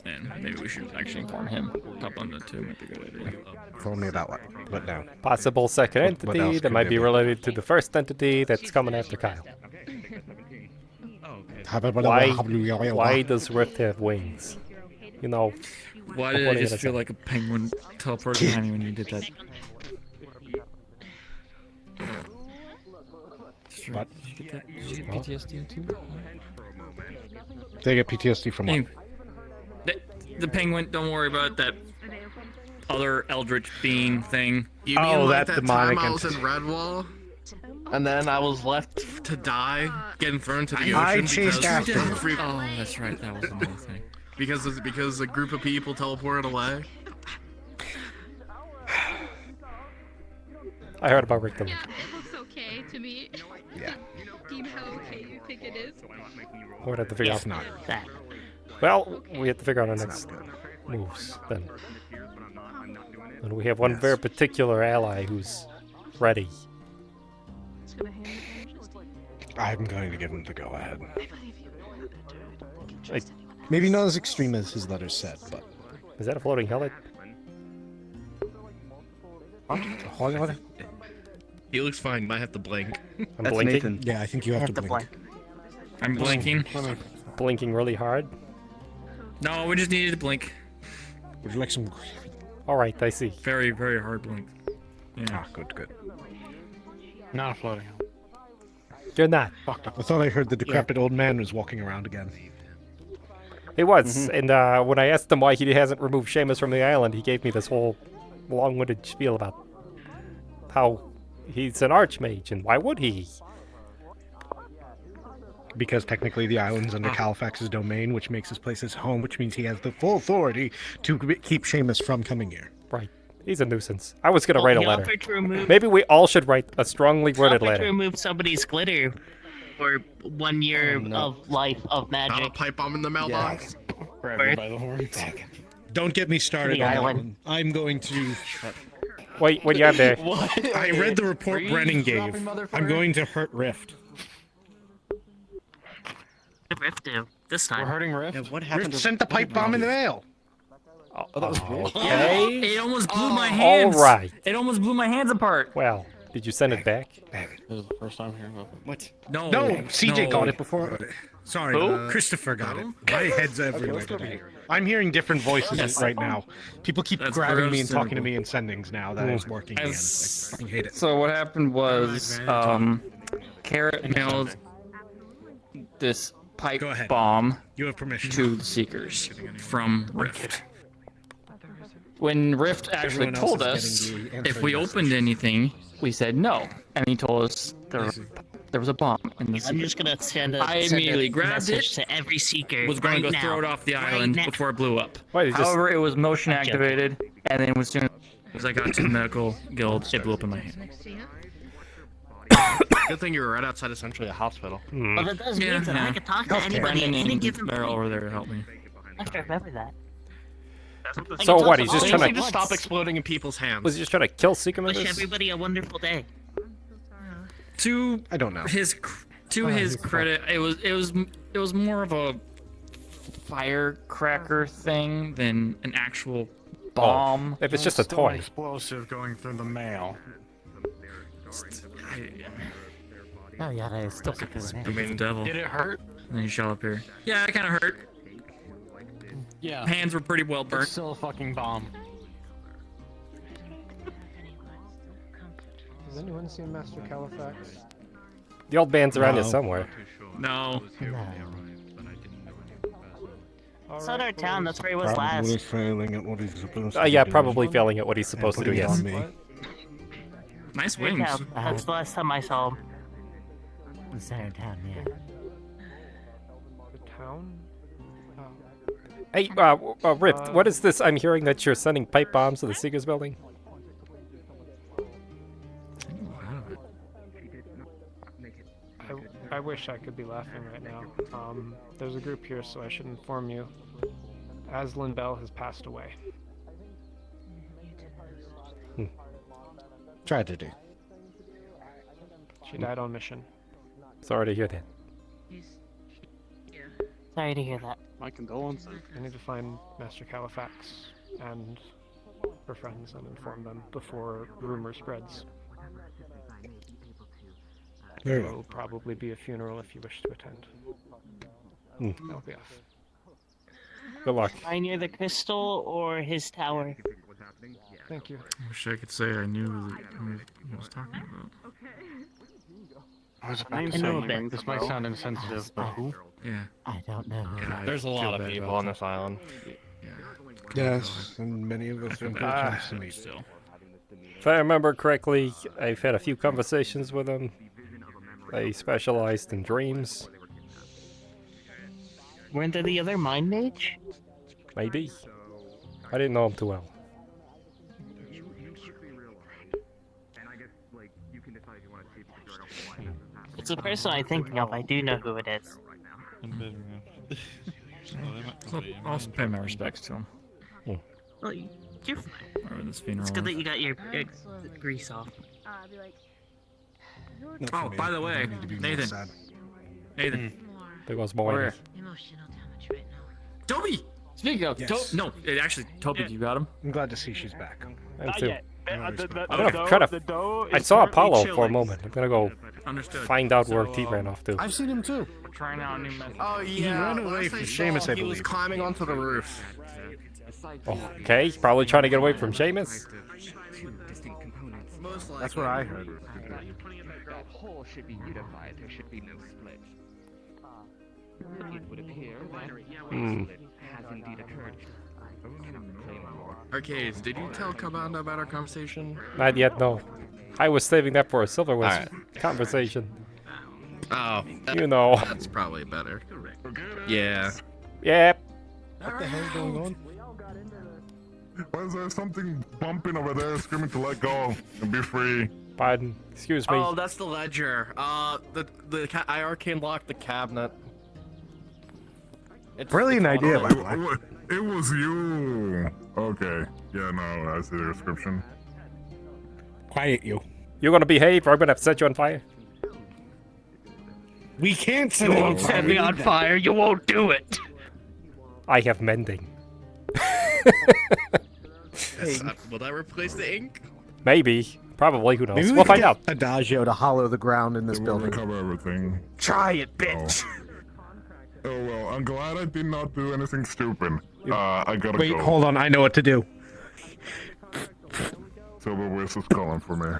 And maybe we should actually inform him. Top on that too might be a good idea. Inform me about what? What now? Possible second What entity else that could might there be be? related to the first entity that's coming after Kyle. Why does Rift have wings? You know. Why what did are I you just gonna feel say? like a penguin teleported behind me when you did that? What? Did you get PTSD too? They get PTSD from what? Anyway, the penguin, don't worry about that other eldritch being thing. You mean like that time I was in Redwall? And then I was left to die, getting thrown to the I ocean chased because after you. Oh, that's right. That was another thing. because a group of people teleported away. I heard about Rick the Link. It looks okay to me. Yeah. Do you know how okay you think it is? We're gonna have to figure It's out. not. Well, we have to figure out our next moves then. And we have one very particular ally who's ready. I'm going to give him the go ahead. Like, Maybe not as extreme as his letters said, but. is that a floating helmet? He looks fine. Might have to blink. I'm blinking. Yeah, I think you have to blink. I'm blinking. Blinking really hard. No, we just needed to blink. Would you like some? All right, I see. Very, very hard blink. Yeah. Ah, good. Not a floating helmet. You're not. I thought I heard the decrepit old man was walking around again. He was, and when I asked him why he hasn't removed Seamus from the island, he gave me this whole long-winded spiel about how he's an archmage, and why would he? Because technically the island's under Califax's domain, which makes this place his home, which means he has the full authority to keep Seamus from coming here. Right. He's a nuisance. I was gonna write a he letter. offered to remove- Maybe we all should write a strongly worded Offered to letter. remove somebody's glitter for 1 year of life of magic. Not a pipe bomb in the mailbox. Grab you by the horns. Don't get me started The on that island. one. I'm going to... Wait, what do you have there? I read the report Brennan gave. I'm going to hurt Rift. What did Rift do this time? We're hurting Rift. Yeah, what happened Rift to sent the pipe bomb in the mail. Oh, that was Rift. Okay. It almost blew my hands. All right. It almost blew my hands apart. Well, did you send it back? This is the first time hearing about it. What? No. No, CJ no. got it before. Sorry, Who? Christopher got it. My head's everywhere today. I'm hearing different voices right now. People keep That's grabbing me very and talking to simple. me in sendings now that it's working again. I fucking hate it. So what happened was, Carrot mailed this pipe Go ahead. bomb You have permission. to the Seekers from Rift. When Rift actually Everyone else told is us getting the if answering we message. opened anything, we said no, and he told us there was a bomb in the I'm just gonna send a, I send a immediately grabbed message it, to every seeker. was going right to go throw now. it off the Right island now. before it blew up. Wait, it just- However, it was motion I'm joking. activated, and then as soon as I got to the medical guild, it blew up in my hand. Good thing you were right outside essentially a hospital. Well, that does mean that I could talk to anybody at any given They're point. over there to help me. I should remember that. So what? He's just Why trying don't to you just stop exploding in people's hands? Was he just trying to kill Seeker Wish members? everybody a wonderful day. To I don't know. his credit, it was more of a firecracker thing than an actual bomb. If it's just a toy. Explosive going through the mail. Oh yeah, that is still I mean, the devil. Did it hurt? And then he shot up here. Yeah, it kind of hurt. Yeah. Hands were pretty well burnt. It's still a fucking bomb. Has anyone seen Master Califax? The old band's around here No. somewhere. No. It's not our town, that's where he was last. failing at what he's supposed Yeah, probably failing at what he's supposed to do, yes. Nice Your wings. town. That's the last time I saw him. It's our town, yeah. The town? Hey, Rift, what is this? I'm hearing that you're sending pipe bombs to the Seekers building? I wish I could be laughing right now. There's a group here, so I should inform you. Aslan Bell has passed away. Tragedy. She died on mission. Sorry to hear that. Sorry to hear that. My condolences. I need to find Master Califax and her friends and inform them before rumor spreads. Very There well. will probably be a funeral if you wish to attend. I'll be off. Good luck. Are near the crystal or his tower? Thank you. I wish I could say I knew who he was talking about. I was I know Ben. This might sound insensitive, but who? Yeah. I don't know. God, There's a I lot feel of bad people about on this island. Yes, and many of us are chance to meet. Still. If I remember correctly, I've had a few conversations with him. They specialized in dreams. Weren't there the other mind mage? Maybe. I didn't know him too well. It's the person I'm thinking of. I do know who it is. I'll pay my respects to him. Well, you're fine. Wherever this funeral It's good that is. you got your grease off. Oh, by the way, Nathan. Nathan. There was more. Where? Toby! Speaking of, Yes. no, it actually, Toby, you got him? I'm glad to see she's back. I'm too. I'm gonna try to. I saw Apollo for a moment. I'm gonna go Understood. find out where So, he ran off to. I've seen him too. We're trying out a new method. Oh He yeah. ran away from Seamus, I He was believe. climbing onto the roof. Okay, probably trying to get away from Seamus. That's what I heard. That whole should be unified. There should be no split. It would appear that split has indeed occurred. Arcadies, did you tell Kabanda about our conversation? Not yet, no. I was saving that for a Silverwest conversation. Oh, You know. that's probably better. Yeah. Yep. What the hell is going on? Why is there something bumping over there, screaming to let go and be free? Pardon. Excuse me. Oh, that's the ledger. I arcane locked the cabinet. Brilliant idea, by the way. Oh, it was you. Okay. Yeah, no, I see the description. Quiet you. You're gonna behave or I'm gonna set you on fire. We can't set You it on won't fire. set me on fire. You won't do it. I have mending. Will that replace the ink? Maybe. Probably. Who knows? Maybe we We'll could find get out. Adagio to hollow the ground in this building. Cover everything. Try it, bitch. Oh well, I'm glad I did not do anything stupid. I gotta Wait, go. hold on. I know what to do. Silver Whistle's calling for me.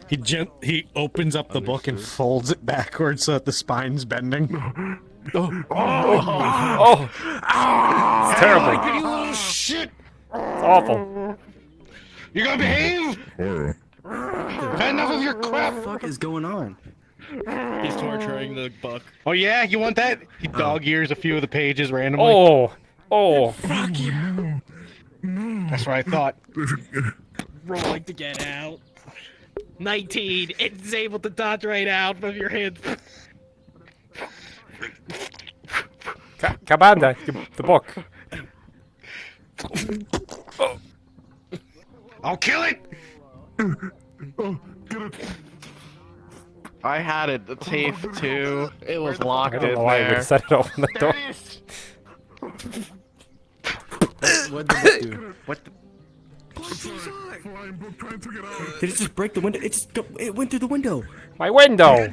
He opens up the book and folds it backwards so that the spine's bending. Oh! It's terrible. You little shit! It's awful. You gonna behave? Enough of your crap! What the fuck is going on? He's torturing the book. Oh yeah, you want that? He dog ears a few of the pages randomly. Oh! Fuck you! That's what I thought. Rolling to get out. 19. It's able to dodge right out of your hands. Commander, the book. I'll kill it! I had it, the tape too. It was locked I don't in know why I there. would set it open the door. What did it do? What the... Did it just break the window? It went through the window. My window!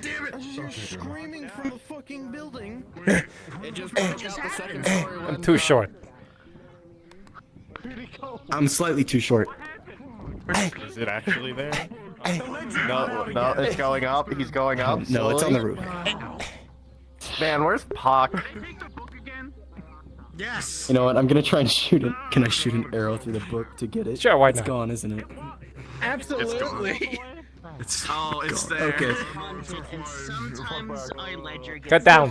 Screaming from the fucking building. It just broke out the second story I'm too short. I'm slightly too short. Is it actually there? No, it's going up. He's going up. No, it's on the roof. Man, where's Pock? Yes. You know what? I'm gonna try and shoot it. Can I shoot an arrow through the book to get it? Sure, why It's not? gone, isn't it? Absolutely. It's there. Okay. And sometimes our ledger gets Cut down.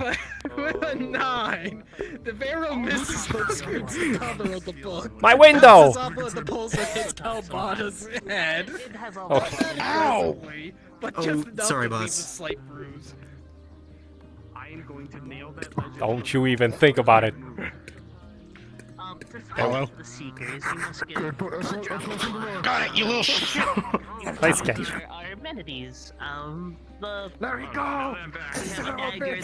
with a 9. The barrel misses the scrapes the cover of the book. My window! Bounces off of the pulse that hits Calbana's head. Oh. Ow! But just enough sorry, to leave a boss. slight bruise. I am going to nail that legend. Don't you even think about it. Hello? The seekers, you must get Got it, you little shit! Nice catch. our amenities. The There we go! dagger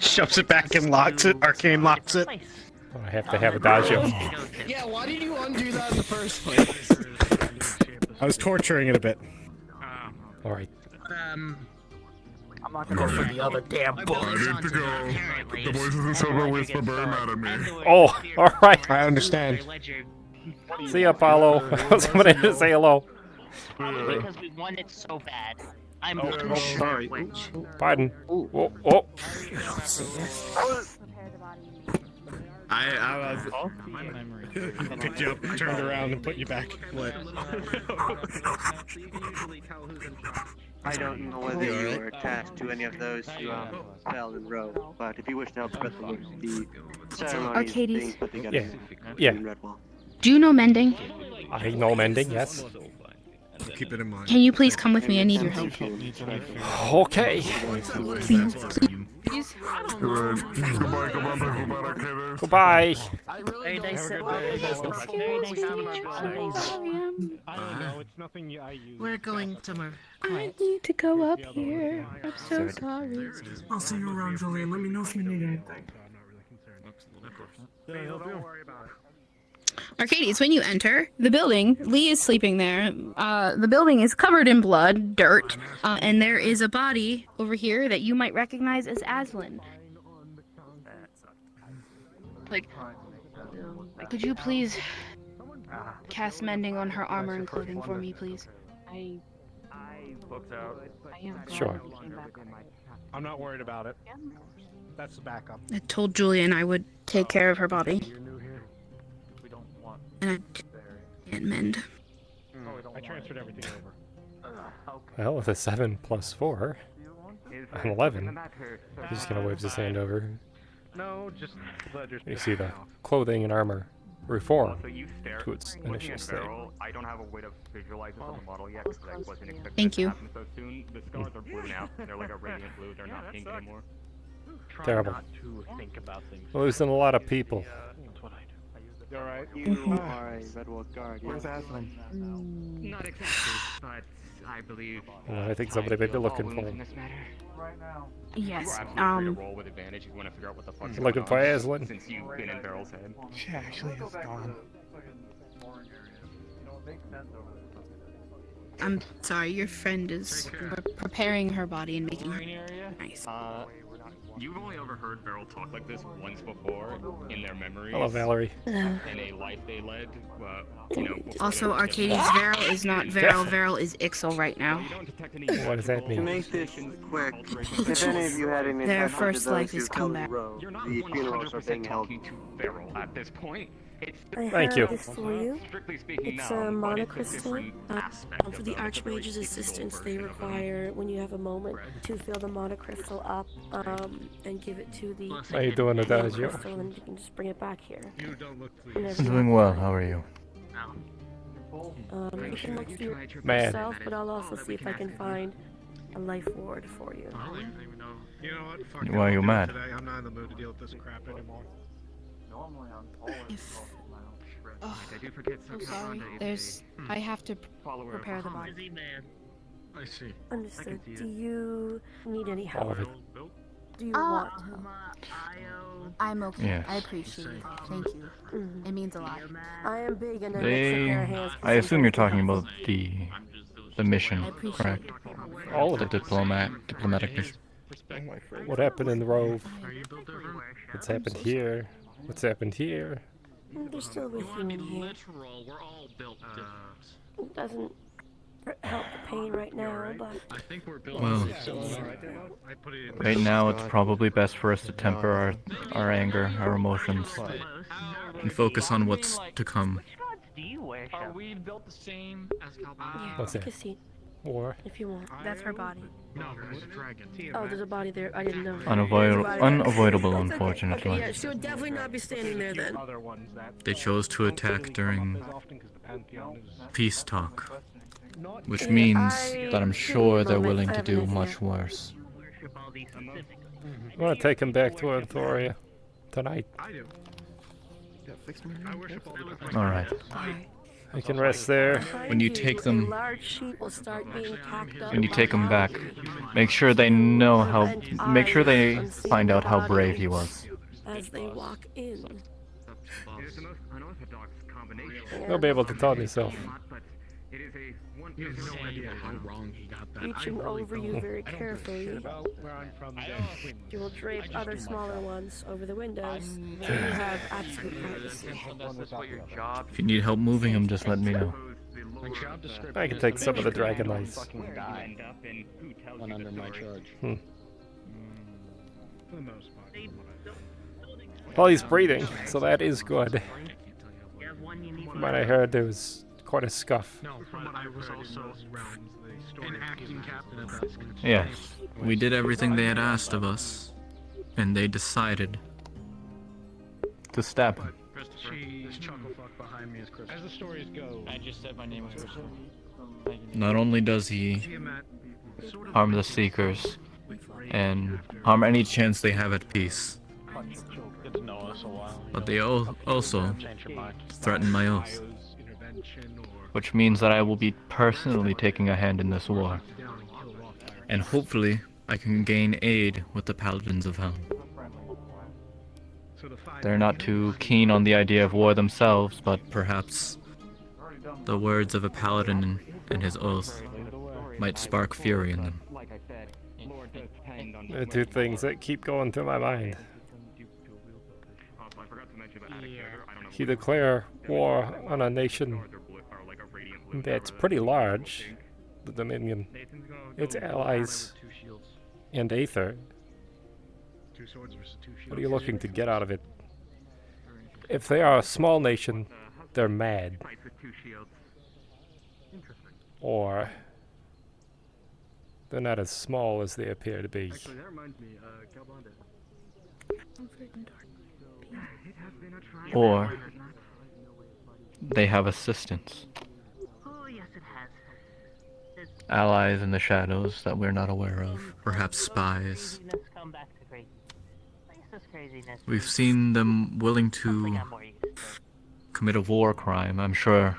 Shoves it back and locks it. Arcane locks it. I have to have Adagio. Yeah, why did you undo that in the first place? I was torturing it a bit. Alright. I'm not Go for the other damn book. I need to go. The voices in Silver Whisper very mad at me. Oh, alright. I understand. See ya, Apollo. Somebody to say hello. Because we want it so bad. I'm sorry. Pardon. Oh, oh. I was. Picked you up, turned around, and put you back. What? I don't know whether you are attached to any of those who fell in row, but if you wish to help spread the word, the ceremony is Arcadies. being put together Yeah. in Redwall. Do you know mending? I know mending, yes. Keep it in mind. Can you please come with me? I need your help. Okay. Please, please. Goodbye, Arcadies. Goodbye. Very nice. Very nice to meet you. I don't know. It's nothing I use. We're going somewhere. I need to go up here. I'm so sorry. I'll see you around, Julian. Let me know if you need anything. Don't worry about it. Arcadies, when you enter the building, Lee is sleeping there. The building is covered in blood, dirt, and there is a body over here that you might recognize as Aslan. Like, could you please cast mending on her armor and clothing for me, please? I booked out. Sure. I'm not worried about it. That's the backup. I told Julian I would take care of her body. And I can't mend. I transferred everything over. Well, with a 7 plus 4, I'm 11. He's just gonna wave his hand over. No, just ledgers. You see the clothing and armor reform So you stare, to its looking initial at state. Beryl, I don't have a way to visualize this on the model yet because I wasn't expecting Thank this to you. happen so soon. The scars are blue now. They're like a radiant blue. They're not pink anymore. Terrible. Not to think about things. Losing a lot of people. That's what I do. You alright? You are a Redwood guard. Where's yes. Aslan? Not exactly, but I believe. I think somebody may be looking for him. Yes. You are absolutely free to roll with advantage if you want to figure out what the fuck's Looking going for on, Aslan. Since you've been in Beryl's head. She actually is gone. I'm sorry, your friend is preparing her body and making her nice. You've only overheard Beryl talk like this once before in their memories. Hello, Valerie. In a life they led, Also, Arcadies, Varel is not Varel. Varel is Ixel right now. What does that To mean? make this quick, if any of you had any Their attention to first those life who is killed comeback. Rowe, You're not the funerals are 100% being held. talking to Beryl at this point. It's Thank you. This for you. strictly speaking It's now, a but it's a monocrystal. different aspect For of the them. It's a very Archmage's physical assistance, they version of them. require, when you have a moment, to fill the monocrystal up and give it to the How you doing, Adagio? monocrystal, and you can just bring it back here. You don't look And pleased. every Doing well. How are you? You can look through it Man. yourself, but I'll also see if I can find a life ward for you. I don't even know. You know what? Fuck it, Why are I'll you do it mad? Today. I'm not in the mood to deal with this crap anymore. If I do forget so sorry. There's. I have to prepare the body. I see. Understood. Do you need any All help? of it. Do you want help? I'm okay. Yes. I appreciate it. Thank you. It means a lot. I am big and an extra pair of hands. for I assume you're sometimes talking to about the mission, appreciate correct? All of The it. diplomatic mission. What happened in the Rove? What's happened here? What's happened here? They're still with you in here. We're all built different. It doesn't help the pain right now, but I think we're built Well, right now it's probably best for us to temper our anger, our emotions, and focus on what's to come. Are we built the same as Calbon? What's take a that? seat War? if you want. That's her body. No, there's a dragon. Oh, there's a body there. I didn't know. Unavoidable, Okay, unfortunately. yeah, she would definitely not be standing there then. Other ones that They chose to attack during as often because the Pantheon is peace talk, which Yeah, means I- that I'm give sure me a they're moment, willing I to have an do idea. much worse. I want to take him back to Anthoria tonight. I do. I worship all the different. All right. I can rest there. When you take A them, large sheet will start being packed up when you take them back, make sure they know how. Make sure they find out how brave he was. as they walk in. It is the most unorthodox combination. You'll be able to tell yourself. But it is a one You have no idea how wrong he got that. Reaching over you very carefully. About where I'm from, You will drape other smaller ones over the windows, so you have absolute privacy. If you need help moving him, just let me know. I can take some of the dragon eyes. One under my charge. Hmm. For the most part. Well, he's breathing, so that is good. From what I heard, there was quite a scuff. No, from what I was also an acting captain of that. Yes, we did everything they had asked of us, and they decided to stab him. This chuckle fuck behind me is Christopher. As the stories go, I just said my name was Christopher. Not only does he harm the Seekers and harm any chance they have at peace, get to know us a while. but they also Change your mind. threaten my oath, intervention or which means that I will be personally taking a hand in this war. And hopefully, I can gain aid with the Paladins of Hell. They're not too keen on the idea of war themselves, but perhaps the words of a Paladin and his oath might spark fury in them. There are two things that keep going through my mind. He declare war on a nation that's pretty large, the Dominion, its allies, and Aether. What are you looking to get out of it? If they are a small nation, they're mad. Or they're not as small as they appear to be. Actually, that reminds me, Or they have assistants. Oh, yes, it has. Allies in the shadows that we're not aware of. Perhaps spies. Craziness come back to crazy. Racist craziness. We've seen them willing to I'm more used to. commit a war crime. I'm sure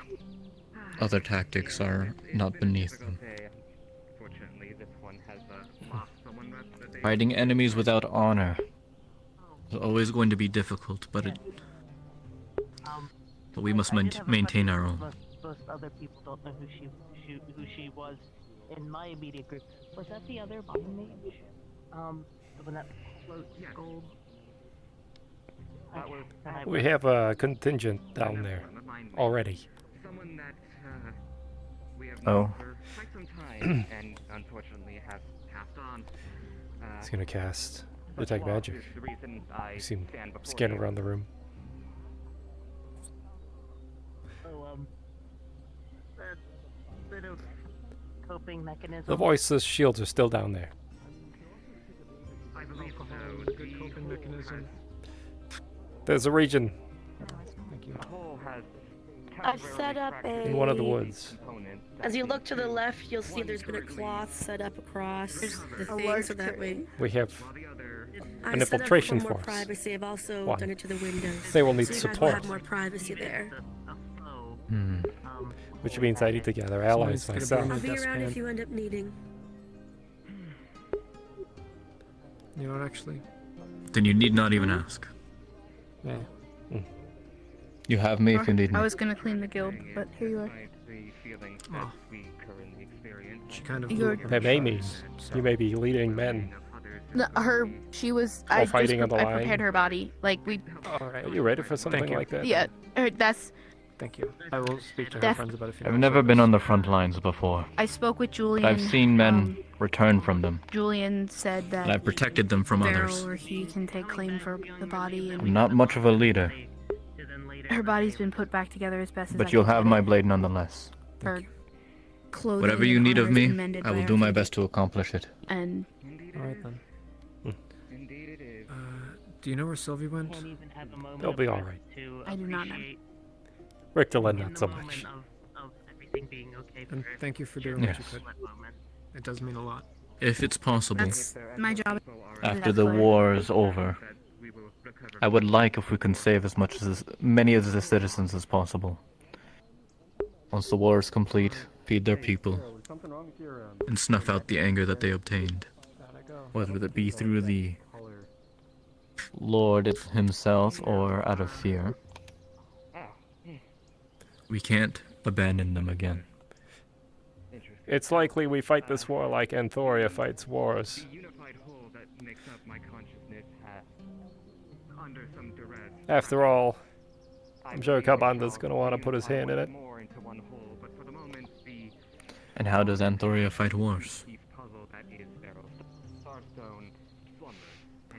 other tactics are not beneath them. Fortunately, this one has lost someone that they... Fighting enemies without honor is always going to be difficult, but we must maintain our own. Most other people don't know who she was in my immediate group. Was that the other bottom mage? The one that floats gold? We have a contingent down there already. Someone that we have Oh. known for quite some time and unfortunately has passed on. He's gonna cast Detect Magic. The reason I You see him stand before scan you. around the room. So, bit of coping mechanism. The voiceless shields are still down there. I believe Alcohol is a good coping mechanism. There's a region I've set up a... in one of the woods. As you look to the left, you'll see there's been a cloth set up across the thing, so that way... We have I've an set up infiltration for more force. privacy. I've also Why? done it to the windows. They will need so you support. guys will have more privacy there. Which means I need to gather allies myself. I'll be around if you end up needing. You know what, actually? Then you need not even ask. Yeah. You have me if you need me. I was gonna clean the guild, but here you are. Oh. She kind of... That may mean you may be leading men. No, she was. While I just fighting on the I line. prepared her body. Like we. Are you ready for something like that? Yeah, that's. Thank you. I will speak to her Def- friends about it. I've never been on the front lines before. I spoke with Julian. I've seen men return from them, Julian said that. and I've protected them from Beryl others. or he can take claim for the body, I'm and not much of a leader, her body's been put back together as best as. but I you'll can have get my it. blade nonetheless. Her clothing. Whatever you and need of armor's me, been mended I by will do my Arcadies. best to accomplish it. And. Alright then. Do you know where Sylvie went? They'll be alright. I do not know. Richtelen, not so much. And thank you for doing Yes. what you could. It does mean a lot. If it's possible, That's my job. after the war is over, I would like if we can save as many of the citizens as possible. Once the war is complete, feed their people, and snuff out the anger that they obtained, whether that be through the Lord himself or out of fear. We can't abandon them again. It's likely we fight this war like Anthoria fights wars. After all, I'm sure Kabbanda's gonna want to put his hand in it. And how does Anthoria fight wars?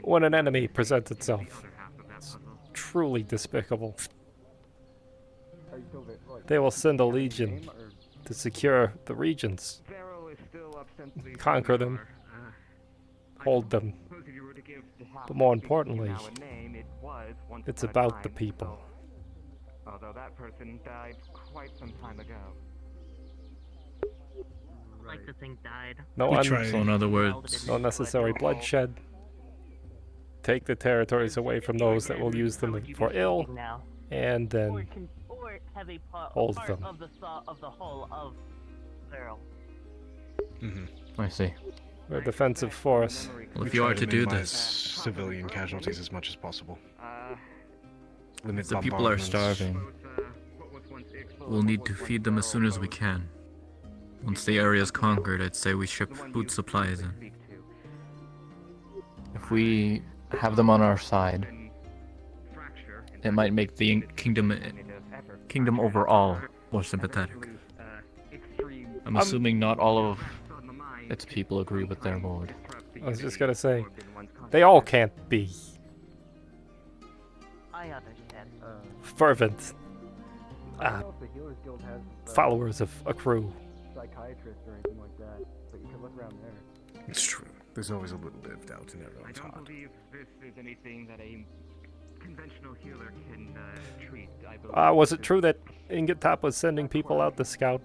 When an enemy presents itself, it's truly despicable. They will send a legion to secure the regions, conquer them, hold them. But more importantly, it's about the people. Although that person died quite some time ago. Like the thing died. No, So in other words, no unnecessary bloodshed. Take the territories away from those that will use them for ill, and then Or have a hold part them. of the whole of Beryl. I see. We're a defensive force. Well, if you are to do minimize this, civilian casualties as much as possible. Limit if the people are bombardments. starving, we'll need to feed them as soon as we can. Once the area is conquered, I'd say we ship food supplies in. If we have them on our side, it might make the kingdom overall more sympathetic. I'm assuming not all of its people agree with their lord. I was just gonna say, they all can't be I understand. fervent followers of a crew. Psychiatrist or anything like that, but you can look around there. It's true. There's always a little bit of doubt in everyone's I don't heart. believe this is anything that a conventional healer can treat, I believe. Was it true that Ingetop was sending people out to scout?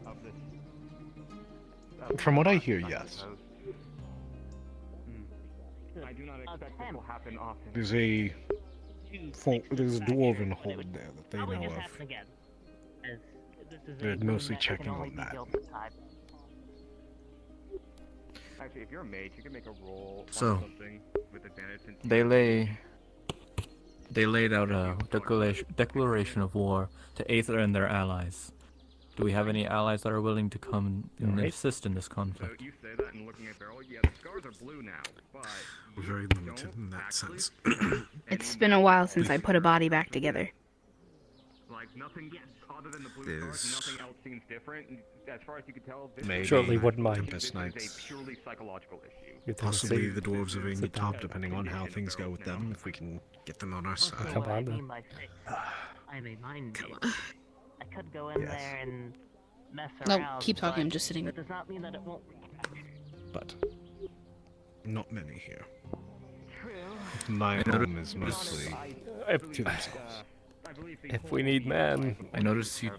From what I hear, yes. I do not expect this will happen often. There's a dwarven hold there that they Probably know just of. happen again. As this is They're a room mostly that can checking only on be that. built in time. Actually, if you're a mage, you can make a roll So, on something with advantage. Since they laid out a declaration of war to Aether and their allies. Do we have any allies that are willing to come and assist in this conflict? So you say that and looking at Beryl, yeah, the scars are blue now, but We're very limited in that sense. It's been a while since I put a body back together. like nothing other than the blue scars, nothing else seems different. As far as you can tell, this Maybe Surely wouldn't mind. Tempest Knights. is a purely psychological issue. You're gonna Possibly say- the dwarves of Sit down. Ingetop, depending on how things go with them, if we can get them on our side. Come on, then. I'm a mind mage. I could go in there and mess No, around. keep talking, but I'm just sitting. That does not mean that it won't. But not many here. My home is mostly to themselves. If we need men, I noticed you.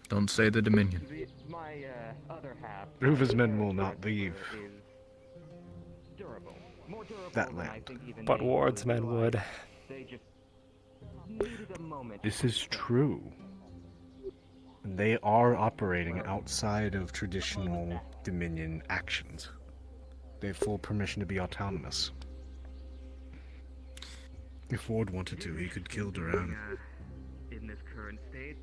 Don't say the Dominion. My other half. Ruva's men will not leave that land. but Ward's men would. They just needed a moment. This is true. They are operating outside of traditional Dominion actions. They have full permission to be autonomous. If Ward wanted to, he could kill Duran. In this current state,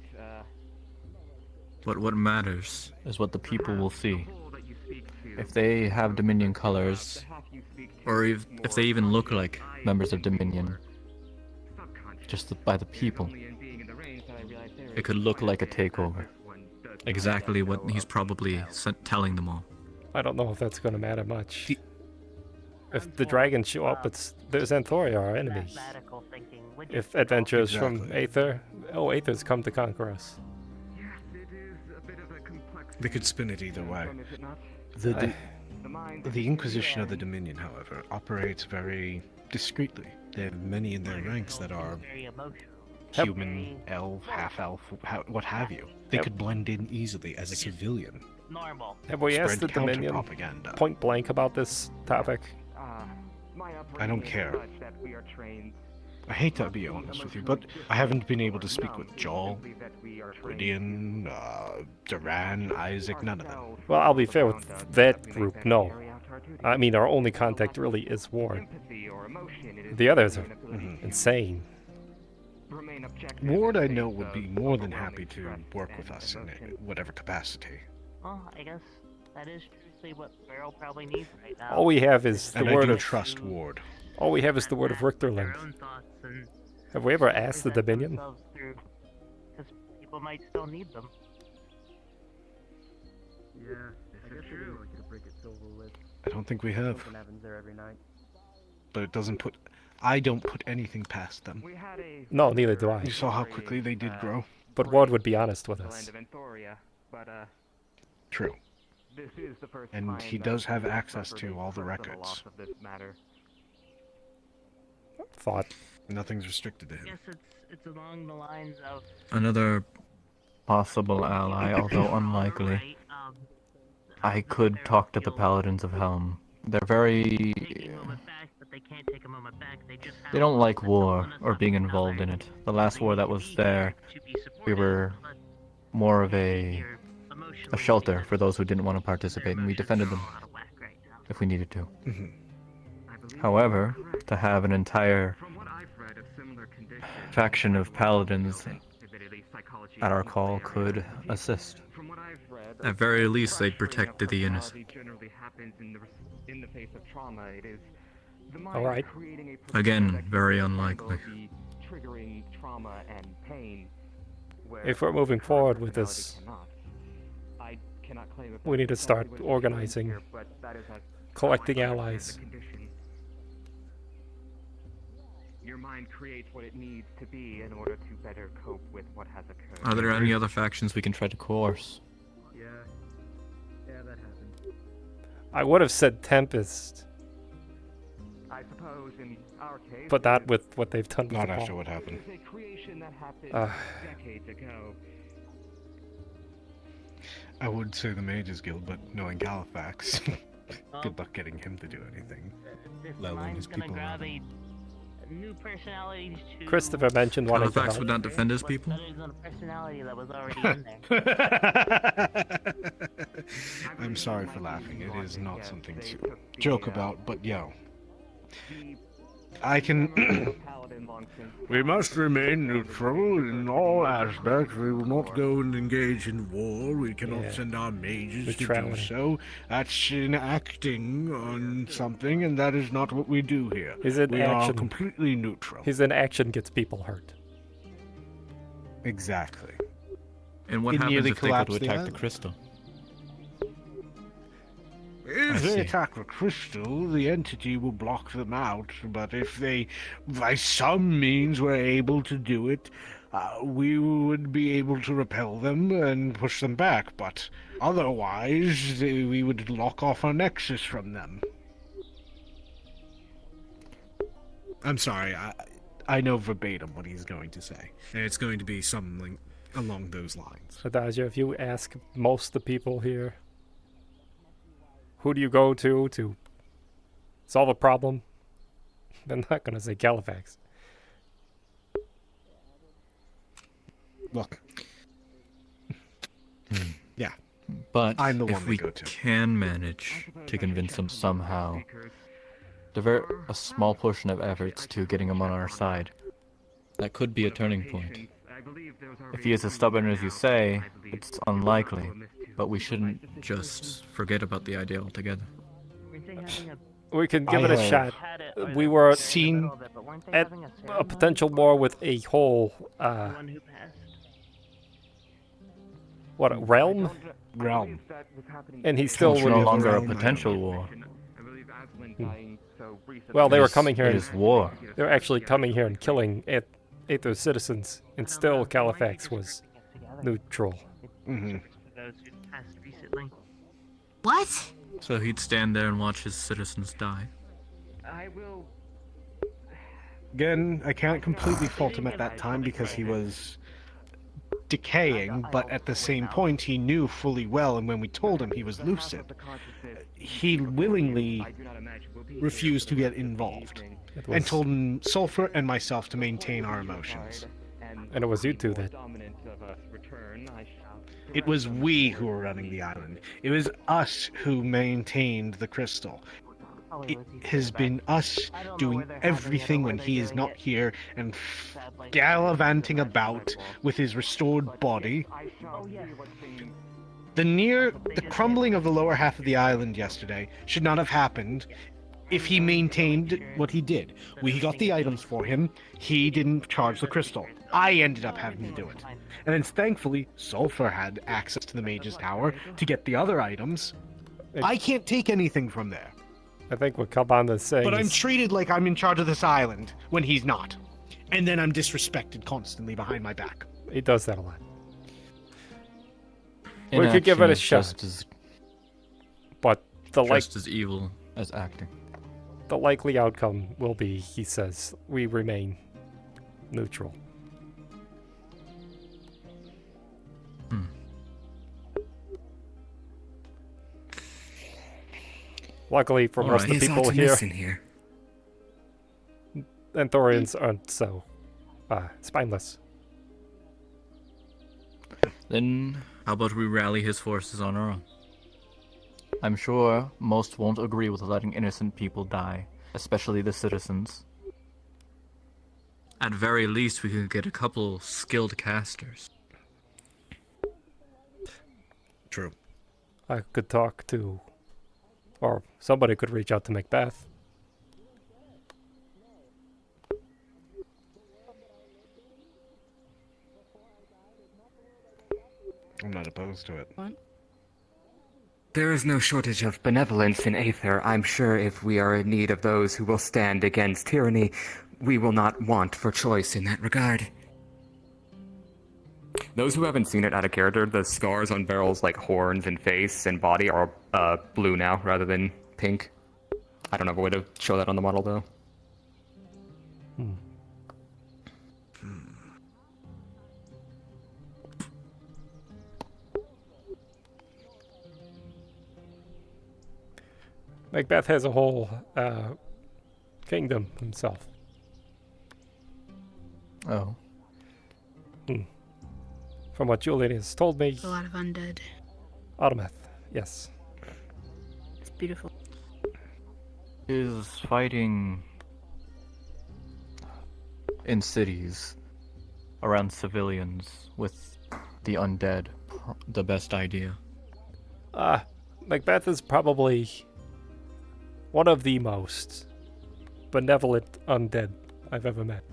But what matters is what the people will see. If they have Dominion colors, or if they even look like members of Dominion, just by the people, it could look like a takeover. Exactly what he's probably telling them all. I don't know if that's going to matter much. If the dragons show up, there's Anthoria, our enemy. If adventurers from Aether, Aether's come to conquer us. They could spin it either way. The Inquisition of the Dominion, however, operates very discreetly. They have many in their ranks that are human, elf, half-elf, what have you. They could blend in easily as a civilian. Normal. Have we asked the Spread Dominion counter-propaganda. point blank about this topic? I don't care. I hate to be honest with you, but I haven't been able to speak with Jol, Ridian, Duran, Isaac, none of them. Well, I'll be fair with that group, no. I mean, our only contact really is Ward. The others are insane. Ward, I know, would be more than happy to work with us in whatever capacity. Well, I guess that is truly what Beryl probably needs right now. All we have is the And word I do of trust Ward. All we have is the word of Richterland. Have we ever asked the Dominion? Because people might still need them. Yeah, that's true. I don't think we have. Happens there every night. But it doesn't put... I don't put anything past them. No, neither do I. You saw how quickly they did grow? But Ward would be honest with us. True. this is the first And time he that does have we've access suffered to a all the personal records. loss of this matter. Thought. Nothing's restricted to him. Yes, it's along the lines of Another possible ally, although unlikely. I could talk to the Paladins of Helm. They're very... They don't like war or being involved in it. The last war that was there, we were more of a shelter for those who didn't want to participate, and we defended them if we needed to. However, to have an entire faction of paladins at our call could assist. At very least, they'd protect the innocent. Alright. Again, very unlikely. If we're moving forward with this, we need to start organizing, collecting allies. Your mind creates what it needs to be in order to better cope with what has occurred. Are there any other factions we can try to coerce? Yeah, that happened. I would have said Tempest. But not with what they've done with Not the after ball. what happened. I would say the Mages Guild, but knowing Halifax, good luck getting him to do anything. Let alone his people around him. New personalities to Christopher mentioned wanting to Halifax help. would not defend his people? better than a personality that was already in there. I'm sorry for laughing. It is not something to joke about, but yo. I can... We must remain neutral in all aspects. We will not go and engage in war. We cannot send our mages to do so. That's enacting on something, and that is not what we do here. His inaction, we are completely neutral. His inaction gets people hurt. Exactly. And what It happens nearly if they go to collapsed the attack the island. crystal? If they attack the crystal, the entity will block them out, but if they, by some means, were able to do it, we would be able to repel them and push them back, but otherwise, we would lock off our nexus from them. I'm sorry, I know verbatim what he's going to say, and it's going to be something along those lines. Adagio, if you ask most of the people here, who do you go to solve a problem? They're not going to say Halifax. Look. Yeah. But I'm the one if to we go to. can manage to convince them somehow, divert a small portion of efforts to getting him on our side, that could be a turning point. If he is as stubborn as you say, it's unlikely, but we shouldn't just forget about the idea altogether. We can give it a shot. We were seen at a potential war with a whole, what, a realm? Realm. And he still It's would no longer a potential war. Well, they It were is- coming here. it is war. They were actually coming here and killing Aether citizens, and still Halifax was neutral. Mm-hmm. Those who passed recently. What? So he'd stand there and watch his citizens die. I will. Again, I can't completely fault him at that time because he was decaying, but at the same point he knew fully well, and when we told him he was lucid, he willingly refused to get involved and told Sulfur and myself to maintain our emotions. And it was you two that... It was we who were running the island. It was us who maintained the crystal. It has been us doing everything when he is not here and gallivanting about with his restored body. The crumbling of the lower half of the island yesterday should not have happened if he maintained what he did. We got the items for him. He didn't charge the crystal. I ended up having to do it. And then thankfully, Sulfur had access to the Mage's Tower to get the other items. I can't take anything from there. I think what Kabanda is saying But I'm is... treated like I'm in charge of this island when he's not. And then I'm disrespected constantly behind my back. He does that a lot. We could give it a shot. But the just as evil as acting. The likely outcome will be, he says, we remain neutral. Luckily for most of the people here, Anthorians aren't so spineless. Then how about we rally his forces on our own? I'm sure most won't agree with letting innocent people die, especially the citizens. At very least, we could get a couple skilled casters. True. I could talk to, or somebody could reach out to Macbeth. I'm not opposed to it. There is no shortage of benevolence in Aether. I'm sure if we are in need of those who will stand against tyranny, we will not want for choice in that regard. Those who haven't seen it out of character, the scars on Beryl's like horns and face and body are blue now rather than pink. I don't have a way to show that on the model though. Macbeth has a whole kingdom himself. Oh. From what Julian has told me. A lot of undead. Autometh, yes. It's beautiful. Is fighting in cities around civilians with the undead the best idea? Macbeth is probably one of the most benevolent undead I've ever met.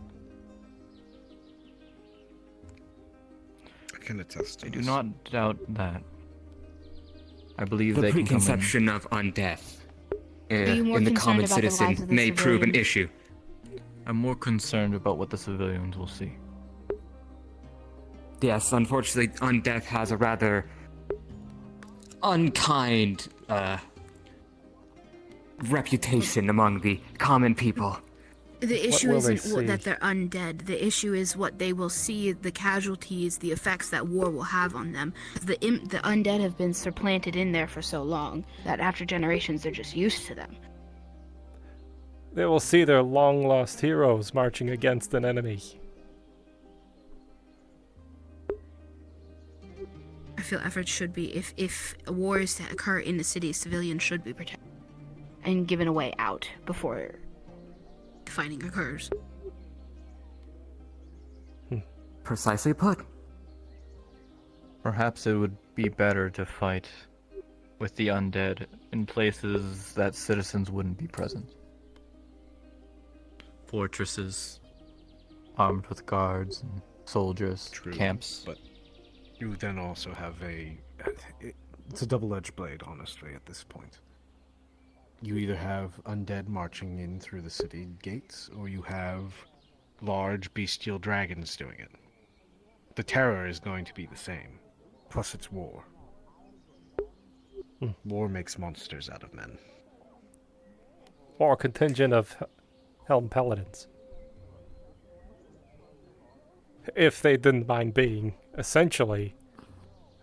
I can attest to I this. do not doubt that. I believe The they can come in. preconception of undeath you more in the concerned common about the citizen lives of the may prove an civilians? issue. I'm more concerned about what the civilians will see. Yes, unfortunately, undeath has a rather unkind reputation among the common people. The issue will they isn't that see? they're undead. The issue is what they will see, the casualties, the effects that war will have on them. The undead have been supplanted in there for so long that after generations they're just used to them. They will see their long-lost heroes marching against an enemy. I feel efforts should be, if a war is to occur in the city, civilians should be protected and given a way out before fighting occurs. Precisely put. Perhaps it would be better to fight with the undead in places that citizens wouldn't be present. Fortresses, armed with guards and soldiers, True, camps. But you then also have it's a double-edged blade, honestly, at this point. You either have undead marching in through the city gates, or you have large bestial dragons doing it. The terror is going to be the same. Plus it's war. War makes monsters out of men. Or a contingent of Helm Paladins. If they didn't mind being, essentially,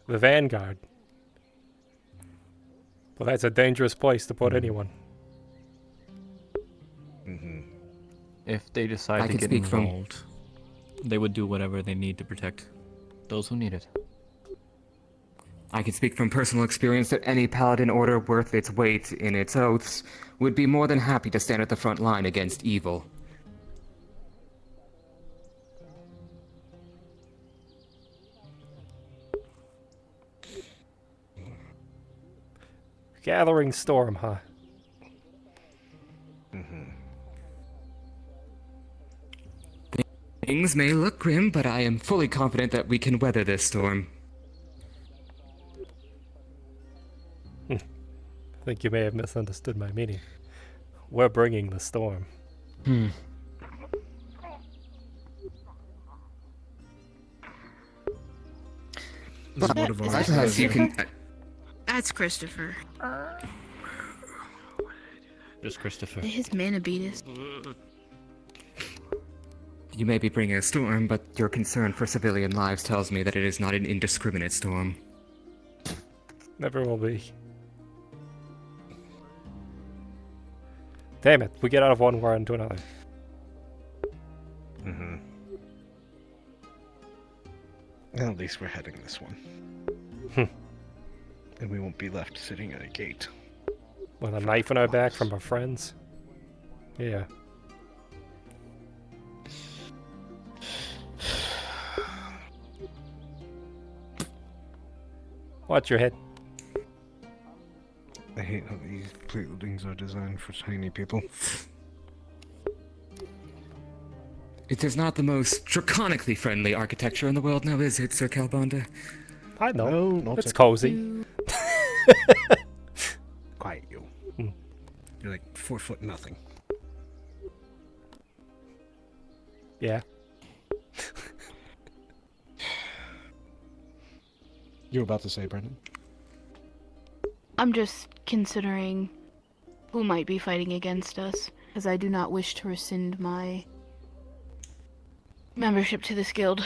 the vanguard. Well, that's a dangerous place to put anyone. If they decide I to can get speak from- involved, they would do whatever they need to protect those who need it. I can speak from personal experience that any paladin order worth its weight in its oaths would be more than happy to stand at the front line against evil. Gathering storm, huh? Things may look grim, but I am fully confident that we can weather this storm. I think you may have misunderstood my meaning. We're bringing the storm. Perhaps you can... That's Christopher. Just Christopher. His mana beat us. You may be bringing a storm, but your concern for civilian lives tells me that it is not an indiscriminate storm. Never will be. Damn it, we get out of one war into another. Well, at least we're heading this one. And we won't be left sitting at a gate. With a knife in our back from our friends. Yeah. Watch your head. I hate how these buildings are designed for tiny people. It is not the most draconically friendly architecture in the world now, is it, Sir Calbonda? I know. No, not It's so- cozy. Quiet, you. You're like 4 foot nothing. Yeah. You were about to say, Brendan? I'm just considering who might be fighting against us, as I do not wish to rescind my membership to this guild.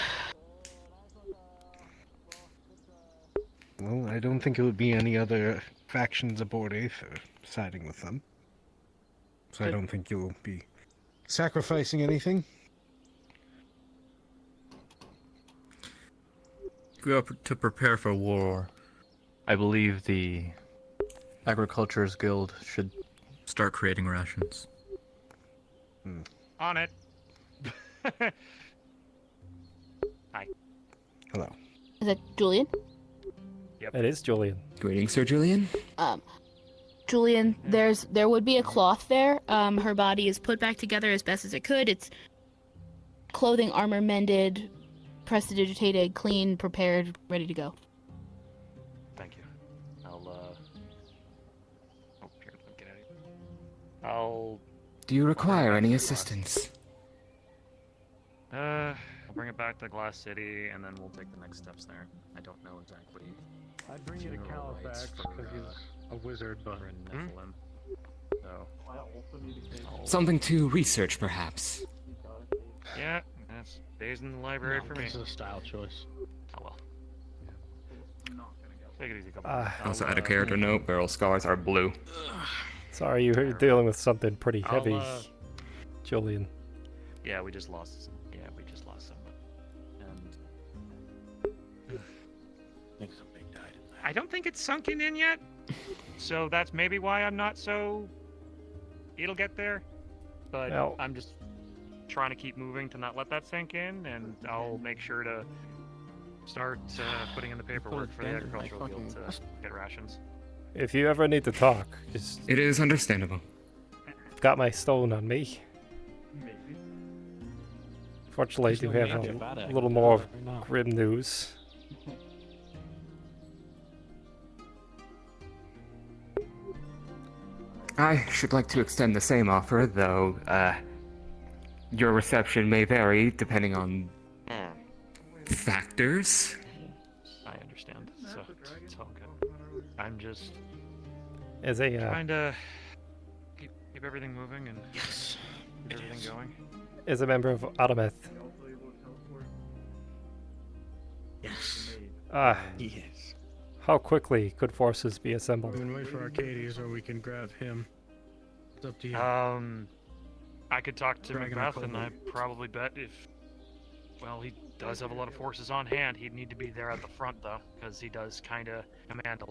Well, I don't think it would be any other factions aboard Aether siding with them. So I don't think you'll be sacrificing anything. If we are to prepare for war, I believe the Agriculturers Guild should start creating rations. On it. Hi. Hello. Is that Julian? Yep. It is Julian. Greetings, Sir Julian. Julian, there would be a cloth there. Her body is put back together as best as it could. It's clothing, armor mended, prestidigitated, clean, prepared, ready to go. Thank you. I'll oh, here, let me get out of here. I'll Do you require any assistance? I'll bring it back to Glass City, and then we'll take the next steps there. I don't know exactly. I'd bring you to Califax because he's a wizard, but Nephilim. So Something to research, perhaps. yeah, that's days in the library for me. This is a style choice. Oh well. Take it easy, couple. Also, add a character note: barrel scars are blue. Sorry, you're dealing with something pretty I'll, heavy, Julian. Yeah, we just lost. Yeah, we just lost someone. And I don't think it's sunken in yet, so that's maybe why I'm not so. It'll get there, but Well- I'm just trying to keep moving to not let that sink in, and I'll make sure to start putting in the paperwork for the agricultural guild to get rations. If you ever need to talk, just It is understandable. got my stone on me. Fortunately, I do There's no have magic about a it. little more Right now. grim news. I should like to extend the same offer, though, your reception may vary depending on factors. I understand. So it's all good. I'm just As a trying to keep everything moving and keep everything going. as a member of Autometh, Yes. how quickly could forces be We assembled? can wait for Arcadies, or we can grab him. It's up to you. I could talk to Dragon or Macbeth, and I Kobold? probably bet if, well, he does have a lot of forces on hand, he'd need to be there at the front, though, because he does kind of command a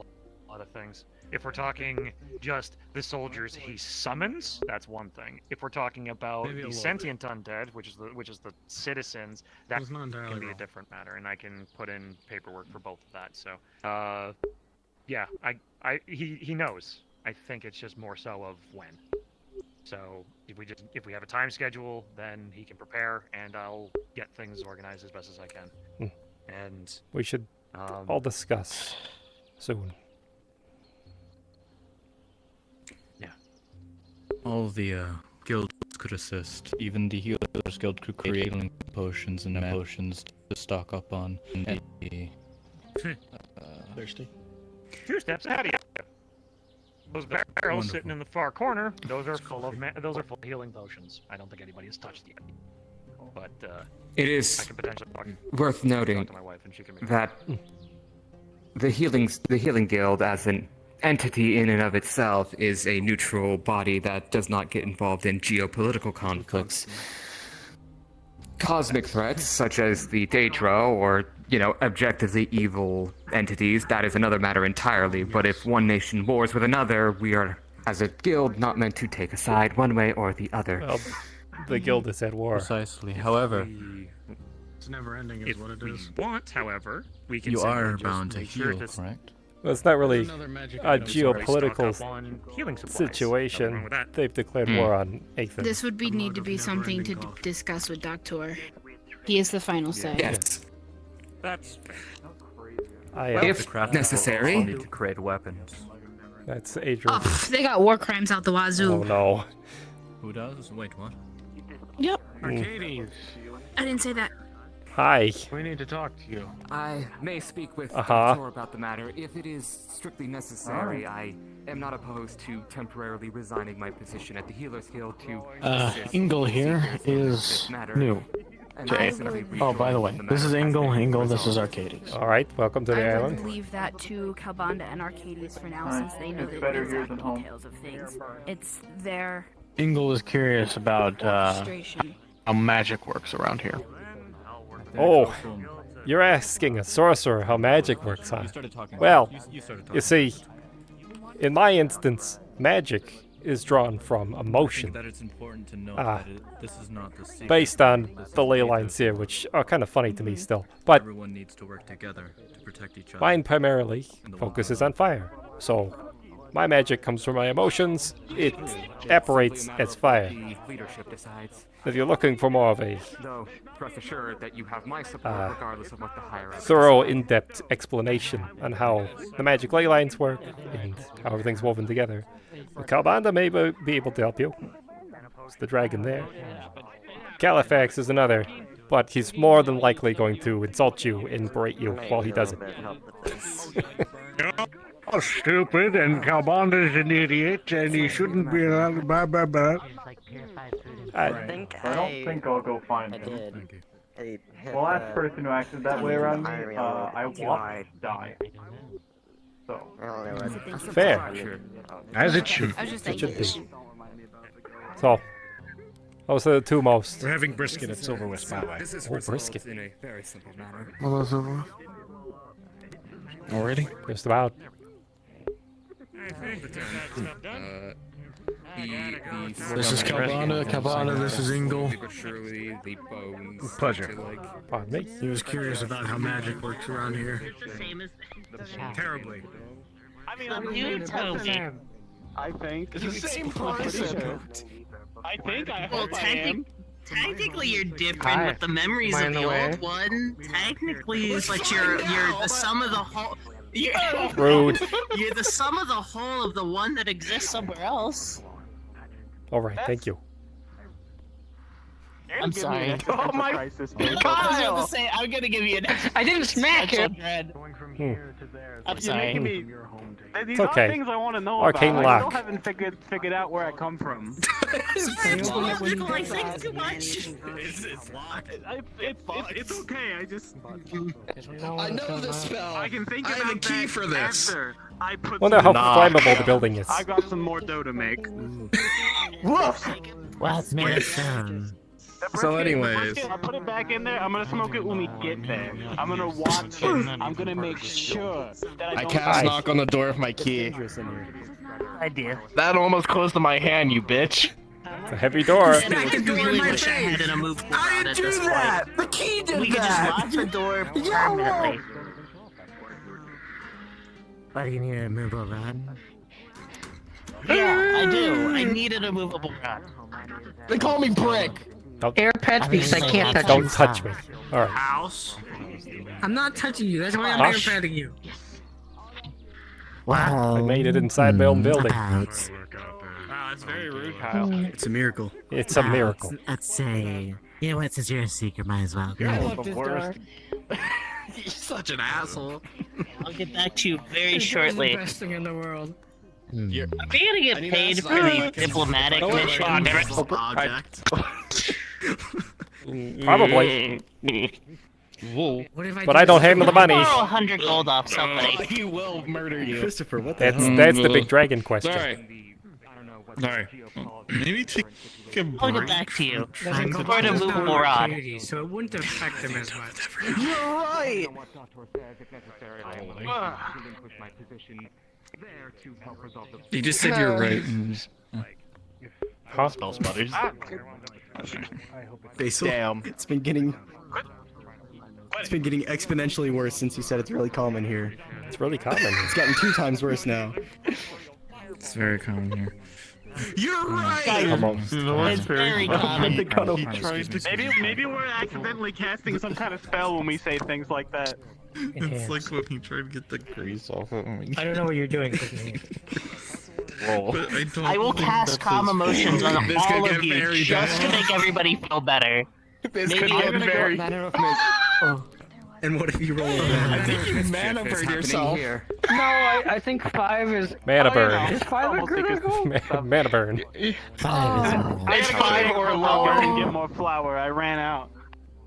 lot of things. If we're talking just the soldiers he summons, that's one thing. If we're talking about Maybe a the little sentient undead, which is the citizens, that It's not entirely can be a wrong. different matter, and I can put in paperwork for both of that. So, yeah, he knows. I think it's just more so of when. So if we have a time schedule, then he can prepare, and I'll get things organized as best as I can. And We should all discuss soon. Yeah. All the guilds could assist. Even the Healers Guild could create healing potions and potions to stock up on. And Thirsty? 2 steps ahead of you. Those barrels Wonderful. sitting in the far corner, those are full of healing potions. I don't think anybody has touched yet. But It I is can potentially worth noting talk to my wife, and she can make that the Healing Guild, as an entity in and of itself, is a neutral body that does not get involved in geopolitical conflicts. Cosmic threats, such as the Daedra, or, objectively evil entities, that is another matter entirely. But if one nation wars with another, we are, as a guild, not meant to take a side one way or the other. Well, the guild is at war. Precisely. However, It's never ending, is If what it we is. want, however, we can you simply are just bound to make sure heal, to correct? Well, it's not really Another magic a item. geopolitical stock up on healing supplies. Nothing wrong situation. with that. They've declared war on Aether. This would need to be something to discuss with Doctor. He is the final say. Yes. That's fair. If necessary. Also need to create weapons. That's Adrian. They got war crimes out the wazoo. Oh no. Who does? Wait, what? Yep. Arcadies, I didn't say that. Hi. we need to talk to you. I may speak with Uh-huh. Doctor about the matter if it is strictly necessary. I am not opposed to temporarily resigning my position at the Healer's Guild to assist Ingle here seekers in is this matter, new and to I Aether. simply Oh, by the way, rejoin this is matter has Ingle. been Ingle, this is resolved. Arcadies. Alright, welcome to the I island. would leave that to Kalbanda and Arcadies for now, since they know the exact details of things. It's their Ingle is curious about frustration. how magic works around here. Oh, you're asking a sorcerer how magic works, huh? Well, you see, in my instance, magic is drawn from emotion. That it's important to know that this is not the secret. Based on the ley lines here, which are kind of funny to me still. But Everyone needs to work together to protect each other. mine primarily focuses on fire. So my magic comes from my emotions. It operates as fire. The leadership decides. If you're looking for more of a Though, rest assured that you have my support regardless of what the higher ups thorough, decide. in-depth explanation on how the magic ley lines work and how everything's woven together, Kalbanda may be able to help you. It's the dragon there. Califax is another, but he's more than likely going to insult you and berate you while he does it. Oh, stupid, and Kalbanda's an idiot, and he shouldn't be allowed. Blah blah blah. I think I don't think I'll go find him. The last person who acted that way around me, I watched die. So. Fair. As it should. It should be. So, those are the two most. We're having brisket at Silver West, by the way. This is Oh, resolved brisket. in a very simple manner. Already? Just about. This is Kalbanda. Kalbanda, this is Ingle. Pleasure. Pardon me. He was curious about how magic works around here. Terribly. You tell me. I think It's the same person. I think I Well, hope I am. technically you're different Hi. with the memories Am I of in the the way? old one. Technically, but you're the sum of the whole. You're, Rude. You're the sum of the whole of the one that exists somewhere else. Alright, thank you. I'm sorry. Oh my! I was about to say I'm gonna give you an. I didn't smack him. I'm sorry. These okay. are things I want to know Arcane about. lock. I still haven't figured out where I come from. Logical, I think too much. It's okay. I just. I know the spell. I can think I about have a key that for this. after I put. Wonder some- how flammable the building is. I got some more dough to make. Well, it's made of stone. So anyways. I put it back in there. I'm gonna smoke it when we get there. I'm gonna watch it. I'm gonna make sure that I don't cast knock on the door with my key. Idea. That almost closed to my hand, you bitch. It's a heavy door. And I really wish I had an immovable rod at this point. The key did We could just lock the door permanently. Why do you need a removal rod? Yeah, I do. I needed a movable rod. They call me Brick. Air pet because I can't touch Don't you. touch me. Alright. House. I'm not touching you. That's why I'm Hush. air petting you. Wow. I made it inside my own building. Wow, that's very rude, Kyle. It's a miracle. It's a miracle. Let's say, you know what? Since you're a seeker, might as well. You're love the this worst. You're such an asshole. I'll get back to you very This is shortly. the best thing in the world. Are we gonna get paid for the diplomatic mission? Object. Probably. What if But I don't handle the money. Borrow 100 gold off somebody. He will murder you. Christopher, what the That's the big dragon question. Alright. Maybe take a I'll get break. back to you. Doesn't For cost the us movable more rod. opportunities, so it wouldn't affect him as much. You're right. You just said you're right. Hospital sputters. Basil, it's been getting exponentially worse since you said it's really calm in here. It's really common. It's gotten 2 times worse now. It's very common here. You're right. Almost. It's very common. Maybe we're accidentally casting some kind of spell when we say things like that. It's like when you try to get the grease off of me. I don't know what you're doing. But I will cast calm emotions on This all could of get you very just to bad. make everybody feel better. This Maybe could get very. And what if you roll a I bad? think you mana burn yourself. No, I think 5 is... Mana oh, burn. yeah, Is 5 a critical? Mana burn. 5 is It's 5 or lower and get more flour. I ran out.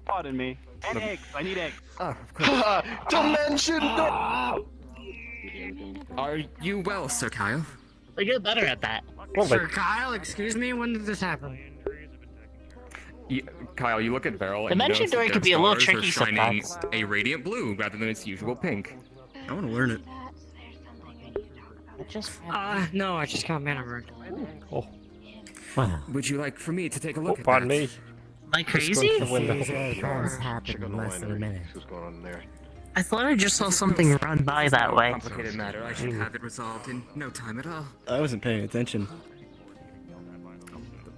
Pardon me. And eggs. I need eggs. Oh, of course. Dimension Are you well, Sir Kyle? We get better at that. Well, Sir Kyle, excuse me, when did this happen? Kyle, you look at Beryl and Dimension you notice that door their could be a little stars are tricky shining sometimes. a radiant blue rather than its usual pink. I want to learn it. No, I just got mana burn. Oh. Wow. Would you like for me to take a look at Pardon that? me. Like crazy? Burns happened in less than a minute. I thought I just saw something run by that way. Complicated matter. I should have it resolved in no time at all. I wasn't paying attention.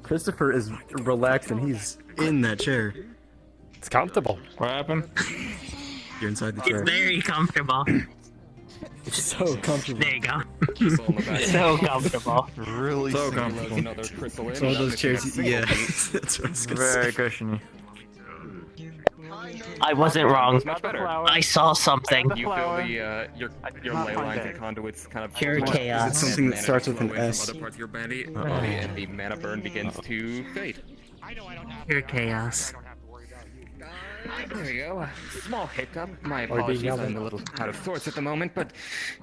Christopher is relaxed and he's in that chair. It's comfortable. What happened? You're inside the It's chair. very comfortable. It's so comfortable. There you go. So comfortable. Really So comfortable. Another crystal in. It's one of those chairs. Yeah. That's what I was gonna say. Very cushiony. I wasn't wrong. Much better. I saw something. You feel the your ley lines and conduits kind of Pure chaos. Is it something that starts with an flow in S? from other parts of your body, and the mana burn begins to fade. Pure chaos. There we go. Small hiccup. My Or being apologies. yelled I'm at. a little out of sorts at the moment, but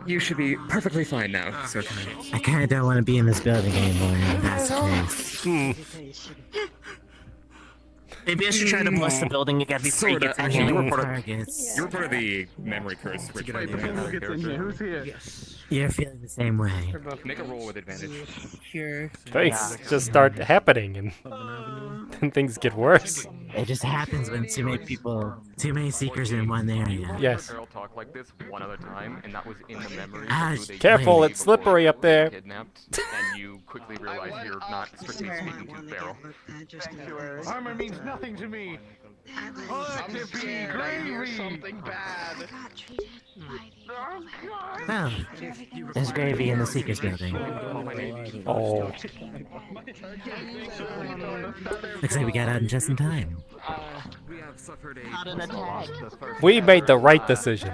you should be perfectly fine now, Sir Kyle. I kinda don't want to be in this building anymore, if that's the case. Maybe I should try to bless the building again before he Sorta. gets in Actually, you here. were part of Targets. the memory curse ritual. Who gets in here? Who's here? You're feeling the same way. Make a roll with advantage. Pure Things just start happening and then things get worse. It just happens when too many seekers in one area. Yes. Girl talk like this one other time, and that was in the memory. Ah, of who they Careful, used it's before slippery up there. Kidnapped, and you quickly realize you're not strictly speaking to Beryl. Armor means nothing to me. Oh, to be gravy. Something bad. Well, there's gravy in the Seekers building. Oh. Looks like we got out just in time. We have suffered Not an attack. We made the right decision.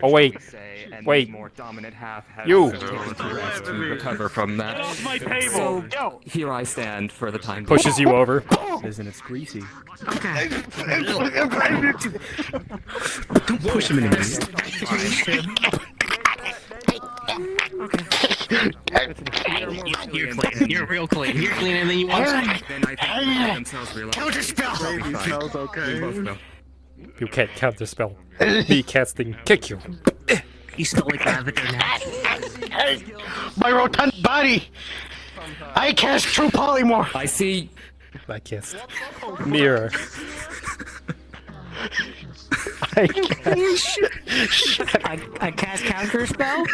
Oh wait, wait. More dominant half has You. to recover from that. Get off my table. So Yo. here I stand for the time. Pushes you over. Isn't it's greasy? Okay. Don't push him in the You're clean. You're real clean. You're cleaner than you want. Then I think themselves realize. Counterspell. Smells okay. Both know. You can't counterspell. Me casting kick you. You still like Avatar now. My rotund body! I cast true polymorph! I see. I cast mirror. I cast counterspell?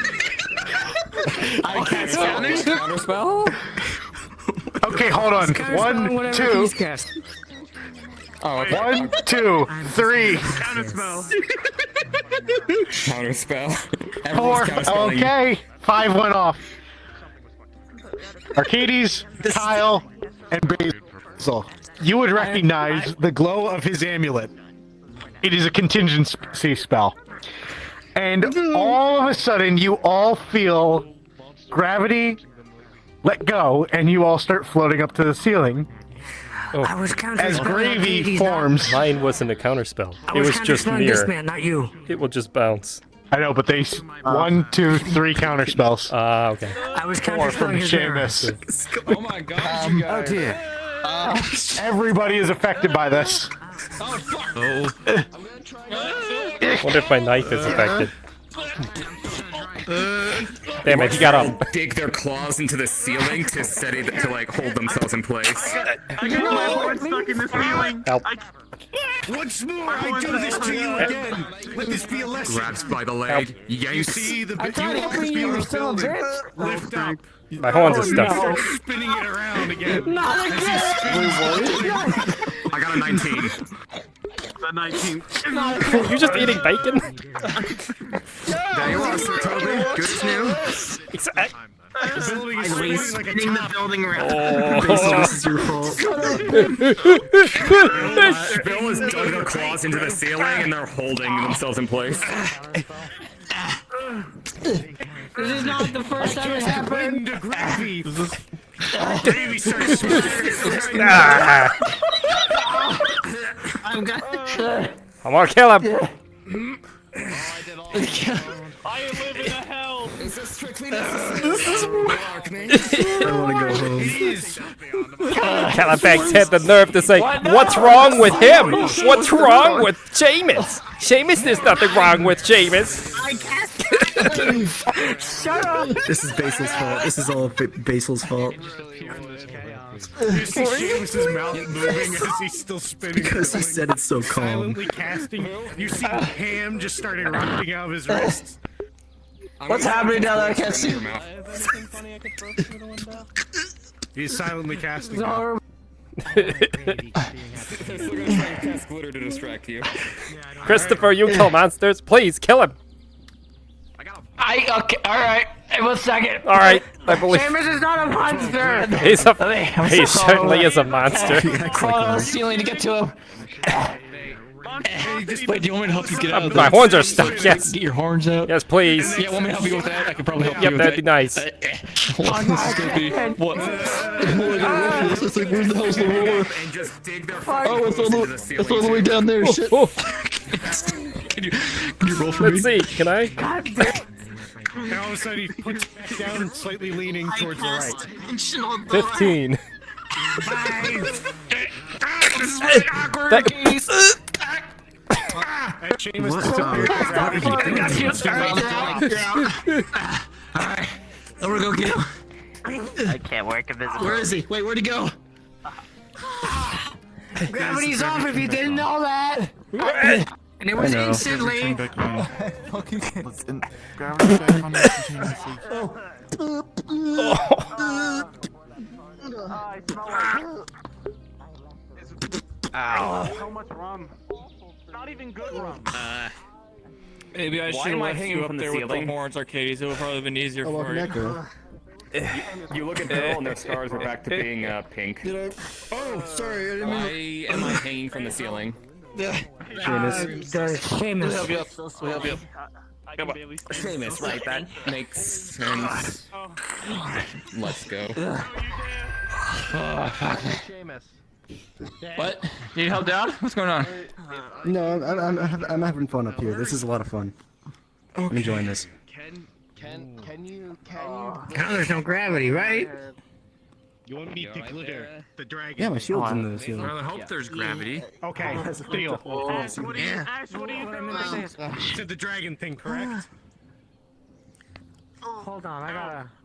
I cast counterspell. Okay, hold on. 1, 2. Oh, okay. 1, 2, 3. Counterspell. Counterspell. Everyone's 4. counterspelling you. Okay. 5 went off. Arcadies, Kyle, and Basil. You would recognize the glow of his amulet. It is a contingency spell. And all of a sudden, you all feel gravity let go, and you all start floating up to the ceiling. I was As gravy forms. Mine wasn't a counterspell. I It was was just counterspelling this mirror. man, not you. It will just bounce. I know, but they 1, 2, 3 counter spells. Ah, okay. I was 4 from counterspelling his mirror. Seamus. Oh my god, you guys. Oh dear. Everybody is affected by this. Oh. Wonder if my knife is affected. Damn it, he got up. Dig their claws into the ceiling to steady to like hold themselves in place. I got my horn stuck in the ceiling. Help. Once more, I do this to you again. Let this be a lesson. Grabs by the leg, yanks. See the I thought you you were the still a building. bitch. Lift up. My horns are stuck. Start spinning it around again. Not again! I got a 19. The 19. You just eating bacon? There you are, Sir Toby. Good as new. building is Finally spinning like a spinning the top. building around. Basil, this is your fault. Bill has dug their claws into the ceiling and they're holding themselves in place. This is not the first time it's happened. The gravy. Gravy starts spreading. I'm gonna. I'm gonna kill him. I live in a hell. Is this strictly necessary? This is work, man. I want to go home. Calabax had the nerve to say, "What's wrong with him? What's wrong with Seamus? Seamus, there's nothing wrong with Seamus." Shut up. This is Basil's fault. This is all Basil's fault. You see Seamus' mouth moving as he's still spinning. Because he said it's so calm. Silently casting. You see Ham just started erupting out of his wrists. What's happening down there? I can't see. He's silently casting. They're still gonna try and cast glitter to distract you. Christopher, you kill monsters. Please kill him. Okay, alright. Hey, 1 second. All right, I believe. Seamus is not a monster. He certainly is a monster. Crawl on the ceiling to get to him. Wait, do you want me to help you get out of My horns are stuck, yes. Get your horns out? Yes, please. Yeah, want me to help you with that? I could probably help you Yep, with that'd that. be nice. This is like, where the hell's the roller? And just dig their Oh, it's all the way down there. Shit. Can you roll for Let's me? see, can I? And all of a sudden he puts it down, slightly leaning towards the right. 15. This is really awkward, Arcadies. And Seamus disappears out. Alright, I'm gonna go get him. I can't work invisible. Where is he? Wait, where'd he go? Gravity's off if you didn't know that! And it was instantly. Listen, gravity back on instantaneously. So much rum. Not even good rum. Maybe I should have left you up there with the horns, Arcadies. It would probably have been easier for you. You look at Bill and their scars are back to being pink. Oh, sorry. I didn't Why am I hanging from the ceiling? Seamus. We'll help you up. We'll help you up. Come on. Seamus, right? That makes sense. Let's go. Oh, fuck. What? Need help down? What's going on? No, I'm having fun up here. This is a lot of fun. I'm enjoying this. Can you? Oh, there's no gravity, right? You want me to glitter the dragon? Yeah, my shield's in the ceiling. I hope there's gravity. Okay, deal. Ash, what do you think? You said the dragon thing, correct? Hold on, I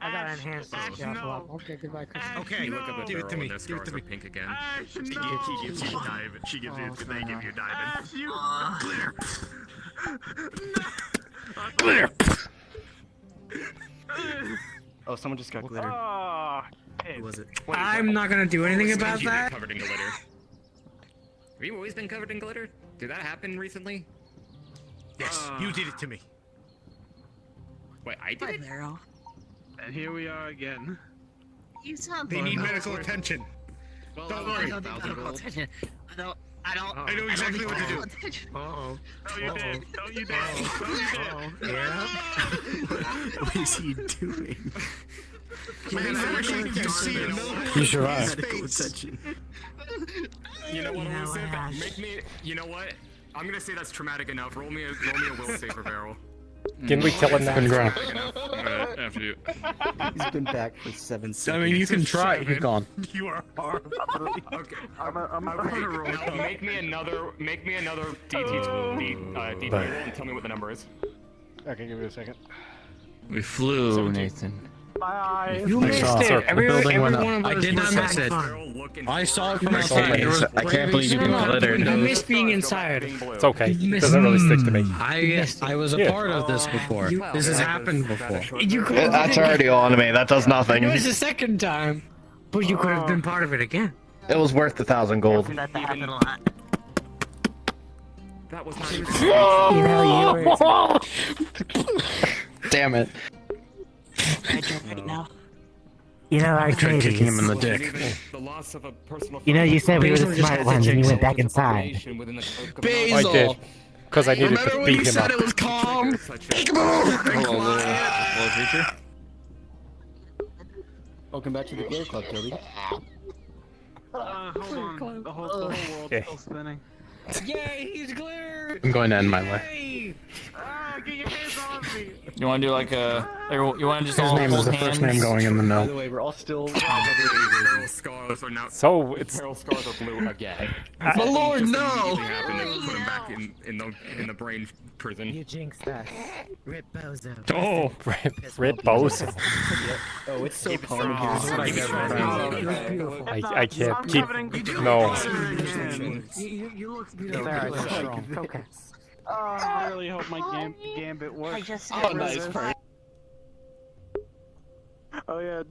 gotta enhance this. Yeah, no. okay, goodbye, Chris. Okay, You look up at give it to Beryl me. and their Give it scars to are me. pink again. Ash, She no. gives you diamond. She gives you. They give you diamond. Ash, you. Glitter. Glitter. Oh, someone just got glitter. Who was it? I'm not gonna do anything about You've been that. covered in glitter. Have you always been covered in glitter? Did that happen recently? Yes, you did it to me. Wait, I did it? And here we are again. You sound They need medical attention. Don't worry. I don't. I know exactly what to do. No, you did. No, you did. No, you did. What is he doing? Man, I wish I could see it. You survived. Medical attention. You know what, Elusive? Make me. You know what? I'm gonna say that's traumatic enough. Roll me a will save for Beryl. Can we kill him now? Alright, after you. He's been back for 7 seconds. I mean, you can try. He's gone. You are horrible. Okay. I'm gonna roll. Now, make me another DT roll and tell me what the number is. Okay, give me a second. We flew, Nathan. My eyes. You I missed saw it. it. The building went up. I did not miss it. I saw it from outside. There was I can't believe you glittered. You missed being inside. It's okay. It doesn't really stick to me. I was a part of this before. This has happened before. That's already on me. That does nothing. It was the second time, but you could have been part of it again. It was worth 1,000 gold. That happened a lot. That was not even. You know, you were... Damn it. I drink right now. You know, I tried kicking him in the Arcadies. dick. The loss of a personal You know, you said we were the Basil just smart had to ones and take you went some back inside. Basil! I did. Because I needed Remember to when beat you him said up. it was calm? Come on! Hello, little creature. Welcome back to the Gear Club, Toby. Hold on. The whole world's still spinning. Yay, he's clear! I'm going to end my life. Get your hands off me! You want to do like a? You want to just His all name is hold the hands? first name going in the By the no. way, we're all still. Feral scars are now. So it's. Feral scars are blue again. My lord, no! Happened to put him back in the brain prison. You jinxed us. Rip Bozo. Oh, Rip Bozo. Oh, it's so calm I can't keep. No. You look strong. Focus. I really hope my gambit works. I just nice part. Oh yeah,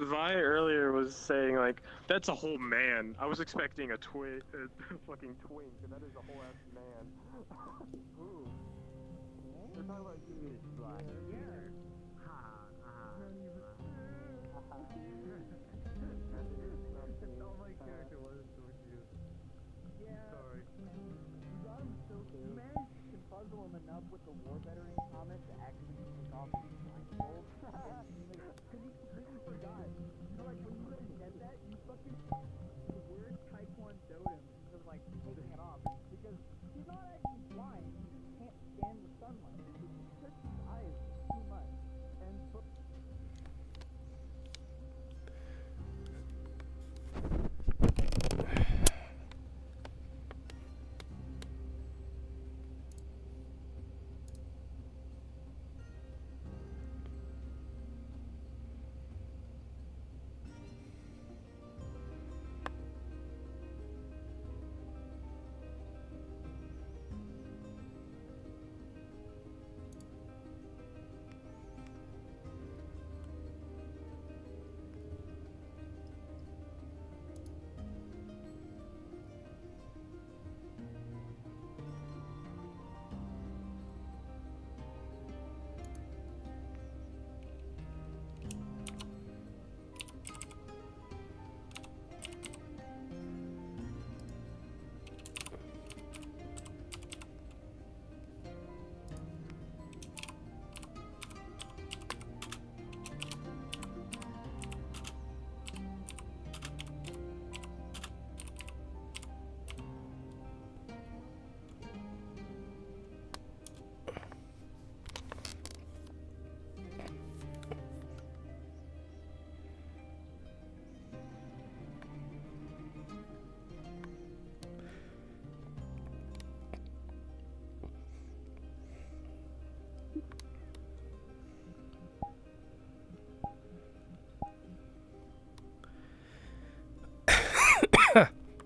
Vi earlier was saying like, that's a whole man. I was expecting a fucking twink, and that is a whole ass man. Ooh. We're talking about you, Vi. Puzzle him enough with the war veteran comment to actually take off his blindfold. Because he completely forgot. You know, like, when you didn't get that, you fucking the word taekwondo him instead of, like, taking it off. Because he's not actually blind, he just can't stand the sunlight. He hurts his eyes too much. And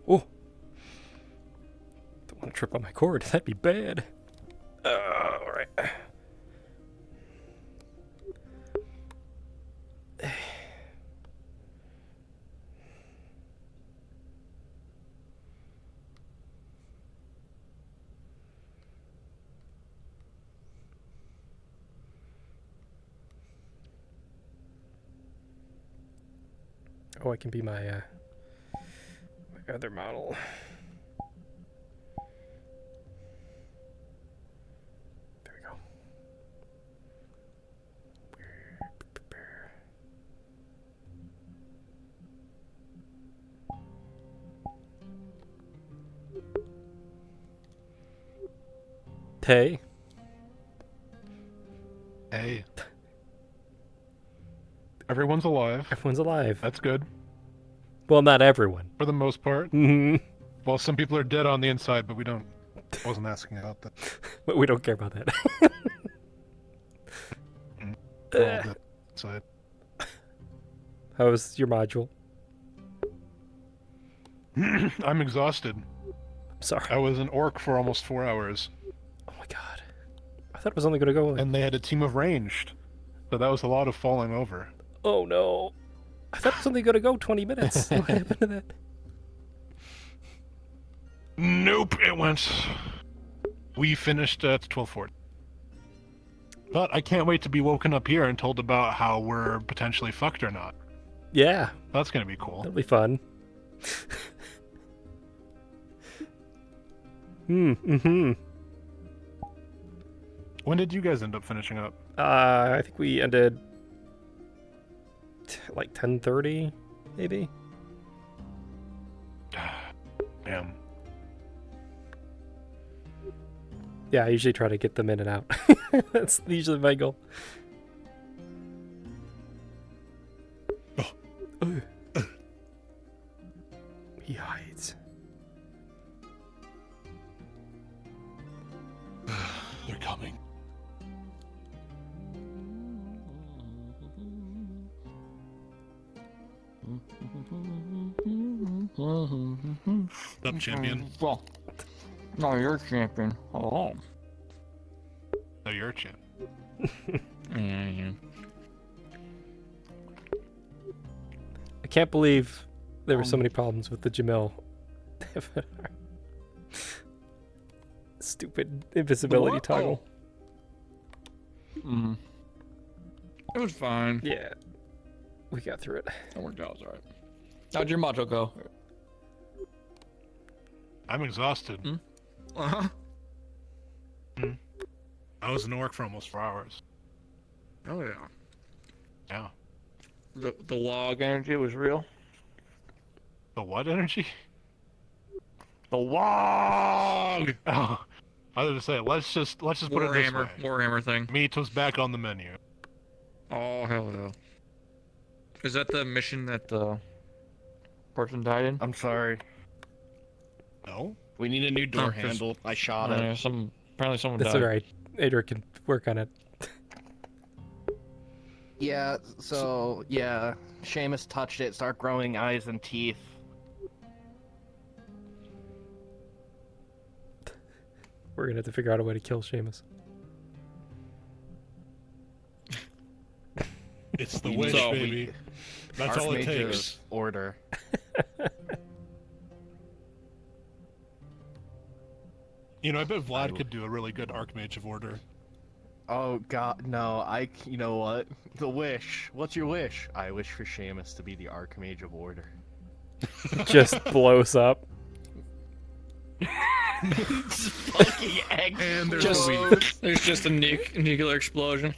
Oh. Don't want to trip on my cord. That'd be bad. Alright. Oh, I can be my other model. There we go. Hey. Hey. Everyone's alive. Everyone's alive. That's good. Well, not everyone. For the most part. Mm-hmm. Well, some people are dead on the inside, but we don't. I wasn't asking about that. But we don't care about that. We're all dead inside. How was your module? I'm exhausted. I'm sorry. I was an orc for almost 4 hours. Oh my god. I thought it was only going to go... And they had a team of ranged. So that was a lot of falling over. Oh no. I thought it was only going to go 20 minutes. What happened to that? Nope, it went. We finished at 12:40. But I can't wait to be woken up here and told about how we're potentially fucked or not. Yeah. That's gonna be cool. That'll be fun. Mm-hmm. When did you guys end up finishing up? I think we ended like 10:30, maybe. Damn. Yeah, I usually try to get them in and out. That's usually my goal. He hides. They're coming. Up, champion. Well, no, you're champion. Oh. No, you're a champ. Yeah. I can't believe there were so many problems with the Jamil. Stupid invisibility toggle. Mm. It was fine. Yeah. We got through it. That worked out. It was alright. How'd your module go? I'm exhausted. Uh-huh. I was in work for almost 4 hours. Oh yeah. Yeah. The log energy was real. The what energy? The log. Oh, I was gonna say let's just put it this way. Warhammer thing. Meat was back on the menu. Oh hell yeah. Is that the mission that the person died in? I'm sorry. No. We need a new door handle. I shot it. Apparently someone That's died. alright. Aether can work on it. Yeah, so, yeah. Seamus touched it, start growing eyes and teeth. We're gonna have to figure out a way to kill Seamus. It's the wish, baby. That's all it takes. Order. You know, I bet Vlad could do a really good Archmage of Order. Oh god, no, you know what? The wish. What's your wish? I wish for Seamus to be the Archmage of Order. Just blows up. Fucking egg. And there's just a nuclear explosion.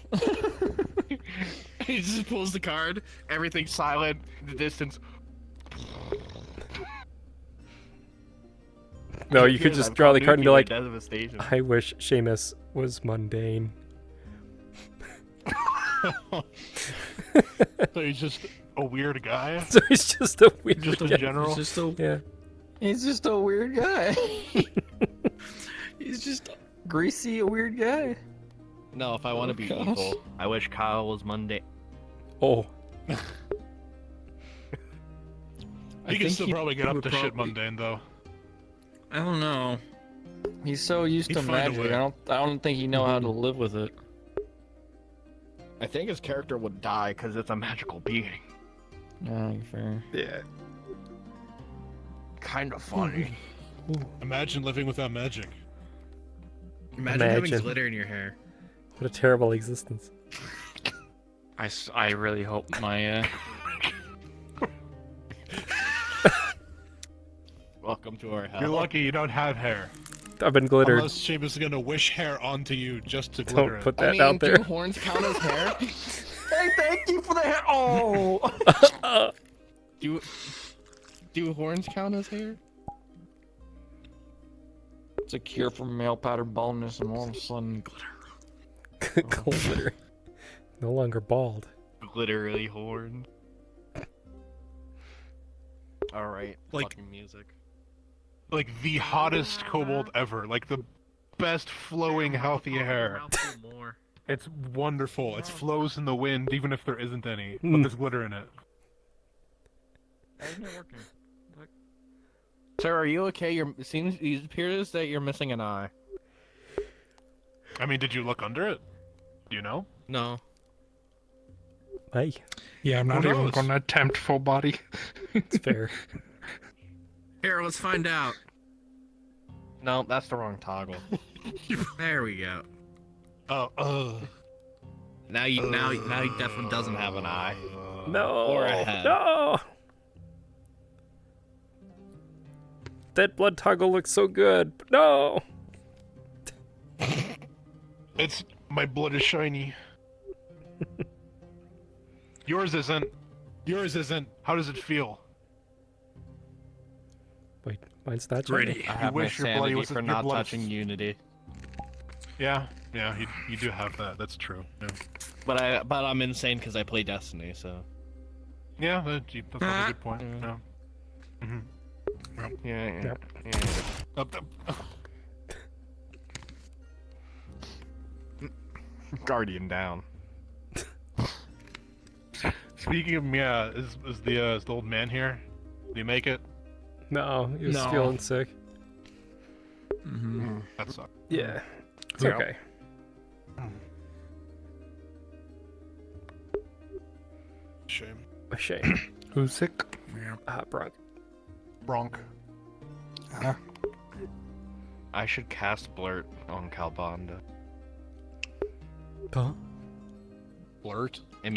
He just pulls the card, everything's silent, in the distance. No, you could just draw the card and be like, devastation. I wish Seamus was mundane. So he's just a weird guy? So he's just a weird Just in guy. general? Yeah. He's just a weird guy. He's just greasy, a weird guy. No, if I want to be evil, I wish Kyle was mundane. Oh. He can still probably get up to shit mundane, though. I don't know. He's so used to He'd find a magic. way. I don't think he know how to live with it. I think his character would die because it's a magical being. No, fair. Yeah. Kind of funny. Imagine living without magic. Imagine having glitter in your hair. What a terrible existence. I really hope my Welcome to our hell. You're lucky you don't have hair. I've been glittered. Unless Seamus is gonna wish hair onto you just to Don't glitter put it. that out there. Do horns count as hair? Hey, thank you for the hair. Oh. Do horns count as hair? it's a cure for male pattern baldness, and all of a sudden Glitter. No longer bald. Glittery horn. Alright, Like- fucking music. Like the hottest kobold ever. Like the best flowing, healthy hair. It's wonderful. It flows in the wind, even if there isn't any. But there's glitter in it. How's it working? Sir, are you okay? It appears that you're missing an eye. I mean, did you look under it? Do you know? No. Hey. Yeah, I'm not Who even knows? gonna attempt full body. It's fair. Here, let's find out. No, that's the wrong toggle. There we go. Oh, Now he definitely doesn't have an eye. No. Or a head. No. That blood toggle looks so good. No. It's my blood is shiny. Yours isn't. Yours isn't. How does it feel? Wait, mine's not Pretty. I have my wish your bloody sanity was for your not blood- touching Unity. Yeah, you do have that. That's true. Yeah, But I'm insane because I play Destiny, so. yeah that's a good point. Yeah. Mm-hmm. Yeah. Guardian down. Speaking of is the old man here? Did he make it? No, he was feeling sick. That sucks. Yeah, it's Yeah. okay. Shame. A shame. Who's sick? Bronk. Bronk. I should cast Blurt on Calbanda. Huh? Blurt? It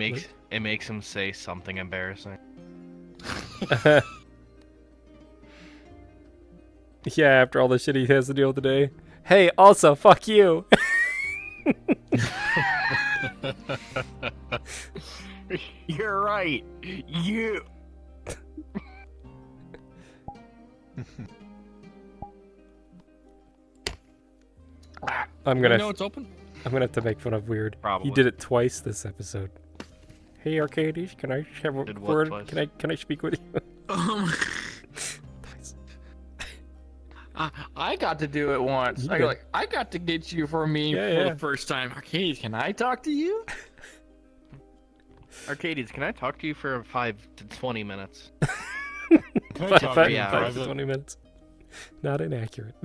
makes him say something embarrassing. Yeah, after all the shit he has to deal with today. Hey, also, fuck you. You're right. You. I'm gonna. You know it's open? I'm gonna have to make fun of Weird. Probably. He did it twice this episode. Hey, Arcadies, can I have a Did what word? twice? Can I speak with you? I got to do it once. You I did. got to get you for me Yeah. the first time. Arcades, can I talk to you? Arcadies, can I talk to you for 5 to 20 minutes? Can I talk to you in 5 private? to 20 minutes. Not inaccurate.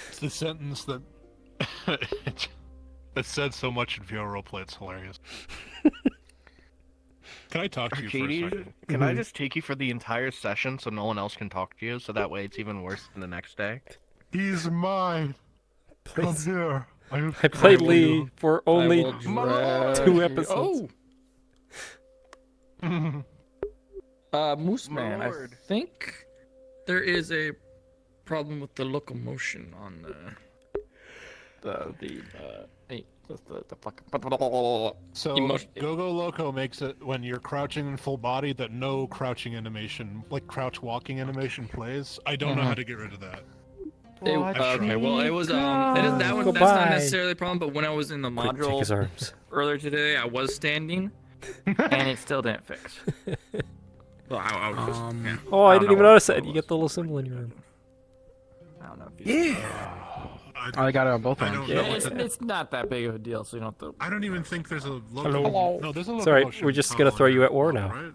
It's the sentence that that said so much in VR roleplay. It's hilarious. Can I talk to you for a Arcadies, second? can I just take you for the entire session so no one else can talk to you, so that way it's even worse than the next day? He's mine. Come here. I played Lee for only will drag 2 you- episodes. Moose Man, I think there is a problem with the locomotion on the fucking So emotion. Go-Go Loco makes it when you're crouching in full body that no crouching animation, like crouch walking animation, plays. I don't know how to get rid of that. Okay, well it was that's not Goodbye. necessarily a problem, but when I was in the Quick, take his module arms. earlier today, I was standing, and it still didn't fix. Well, I was just, yeah. Oh, I don't didn't know even what notice it that. You get the little symbol in your arm. I don't know if you I got it on both I arms. don't know Yeah, what it's not that big of a deal, so you don't have to. I don't even think there's a logo. Hello. No, there's a logo. Sorry, we're just gonna throw you at war now. Right?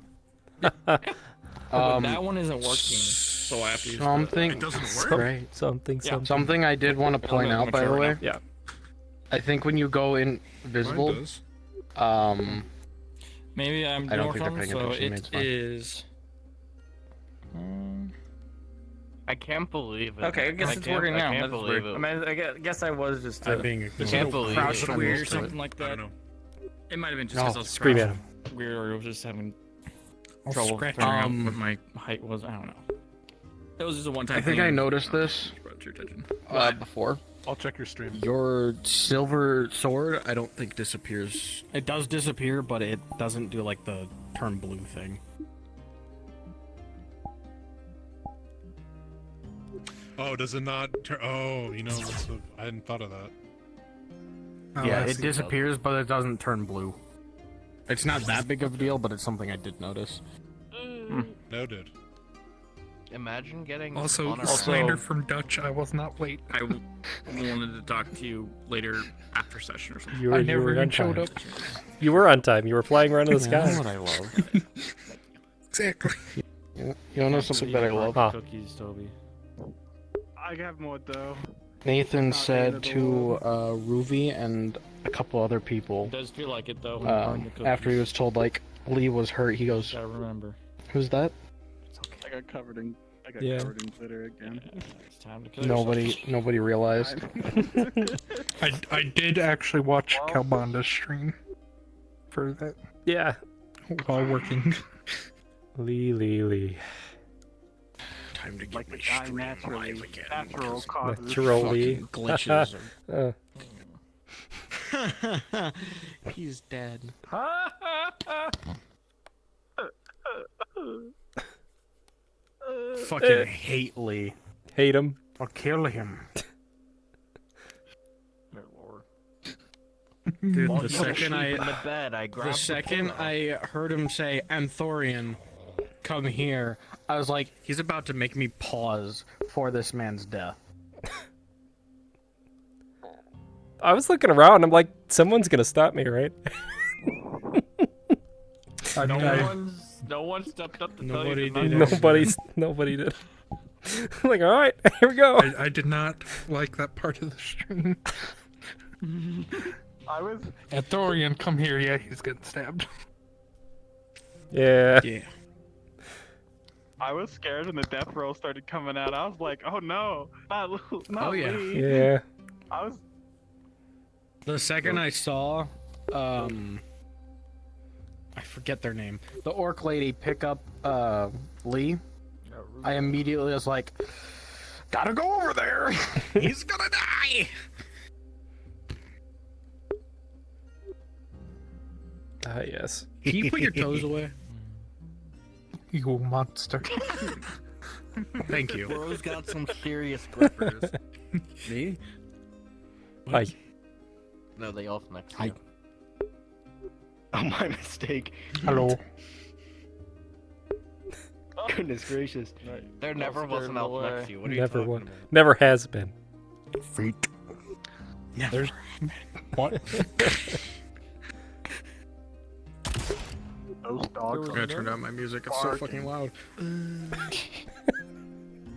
But that one isn't working, so I have to use Something. It doesn't work. Great. Something. Something I did want to point out, by the way. Yeah. I think when you go invisible, Maybe I'm I don't doing think they're something, paying so attention, it it's fine. is. I can't believe it. Okay, I guess it's working now. I can't That's believe weird. it. I mean, I guess I was just being I can't believe crouched it. weird or something like I that. don't know. It might have been just No, because I was scream at crouched weird, or I was just having trouble scratch figuring out him. what my height was. I don't know. It was just a one-time I think thing. I noticed this Brought to your attention. before. I'll check your stream. Your silver sword, I don't think disappears. It does disappear, but it doesn't do like the turn blue thing. Oh, does it not turn? Oh, you know, I hadn't thought of that. Yeah, it disappears, but it doesn't turn blue. It's not that big of a deal, but it's something I did notice. Noted. Imagine getting Also, on our slander from Dutch. I was not late. I wanted to talk to you later after session or something. You were, I you never were even on showed time. up. You were on time. You were flying around in the sky. That's what I love. Exactly. You know something that I love? Huh. cookies, Toby. I have more though. Nathan said to Ruby and a couple other people, It does feel like it though. after he was told like Lee was hurt, he goes, Gotta remember. "Who's that?" I got covered in I got Yeah. covered in glitter again. It's time to kill Nobody realized. I did actually watch Calbanda's stream for that Yeah. while working. Lee. Time to get Like my the guy stream naturally, alive again. natural causes. Naturally. Fucking glitches. He's dead. Fucking hate Lee. Hate him. I'll kill him. Dude, While the he was second I asleep in the bed, I grabbed the the second pillow. I heard him say Anthorian, come here, I was like, he's about to make me pause for this man's death. I was looking around. I'm like, someone's gonna stop me, right? No one stepped up to tell you. Nobody did. I'm like, all right, here we go. I did not like that part of the stream. I was. Anthorian, come here. Yeah, he's getting stabbed. Yeah. I was scared when the death roll started coming out. I was like, oh no, not Oh, yeah. Lee. Yeah. I was. The second I saw, I forget their name, the orc lady pick up Lee, I immediately was like, gotta go over there. He's gonna die. Yes. Can you put your toes away? You monster. Thank you. Bro's got some serious grippers. Me? Hi. No, they off next to Hi. you. Oh, my mistake. Hello. Goodness gracious. There never was an elf next to you. What are you Never talking won. about? Never has been. Freak. There's what? Those dogs. I gotta turn down my music. It's so fucking loud.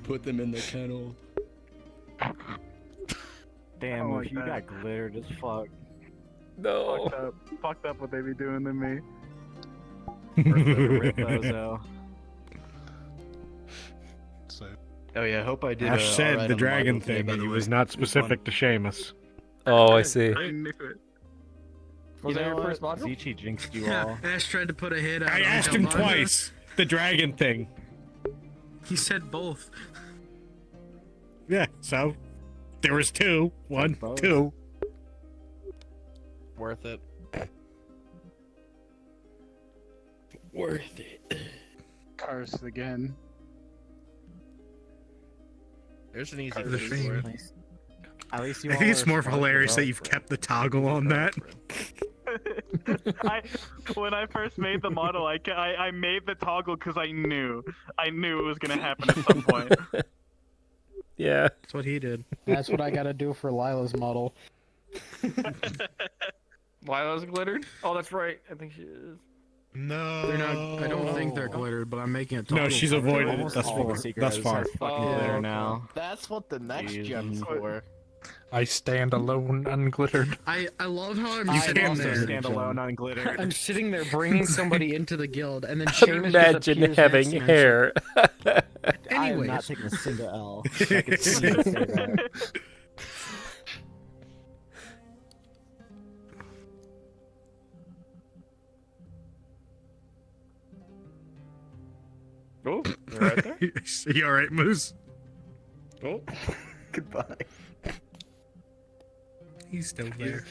Put them in the kennel. Damn, Oh if my you God. got glittered as fuck. No. Fucked up what they be doing to me. Rip those out. Oh yeah, I hope I did. Ash said the dragon thing, but it was not specific to Seamus. Oh, I see. I knew it. Was that your first module? Zichi jinxed you all. Ash tried to put a hit out. I on asked him Calbanda. twice. The dragon thing. He said both. Yeah, so there was two. One, two. Worth it. Worth it. Curse again. There's an easy The fix shame. for it. At least you I all think it's are more smart hilarious that enough you've for- kept the toggle on that. When I first made the model, I made the toggle because I knew it was gonna happen at some point. Yeah. That's what he did. That's what I gotta do for Lila's model. Lila's glittered? Oh, that's right. I think she is. No. They're not. I don't think they're glittered, but I'm making it. No, she's avoided it thus all the far. secret Thus is far. our fucking glitter now. That's what the next Jeez. gem's for. I stand alone, unglittered. I love how I'm You sitting can't there. stand alone on glitter. I'm sitting there bringing somebody into the guild, and then Seamus Imagine just appears having next to me. hair. I am not Anyways, taking a single L. I can see you say that. Oh, they're right there. You alright, Moose? Oh, Goodbye. He's still there.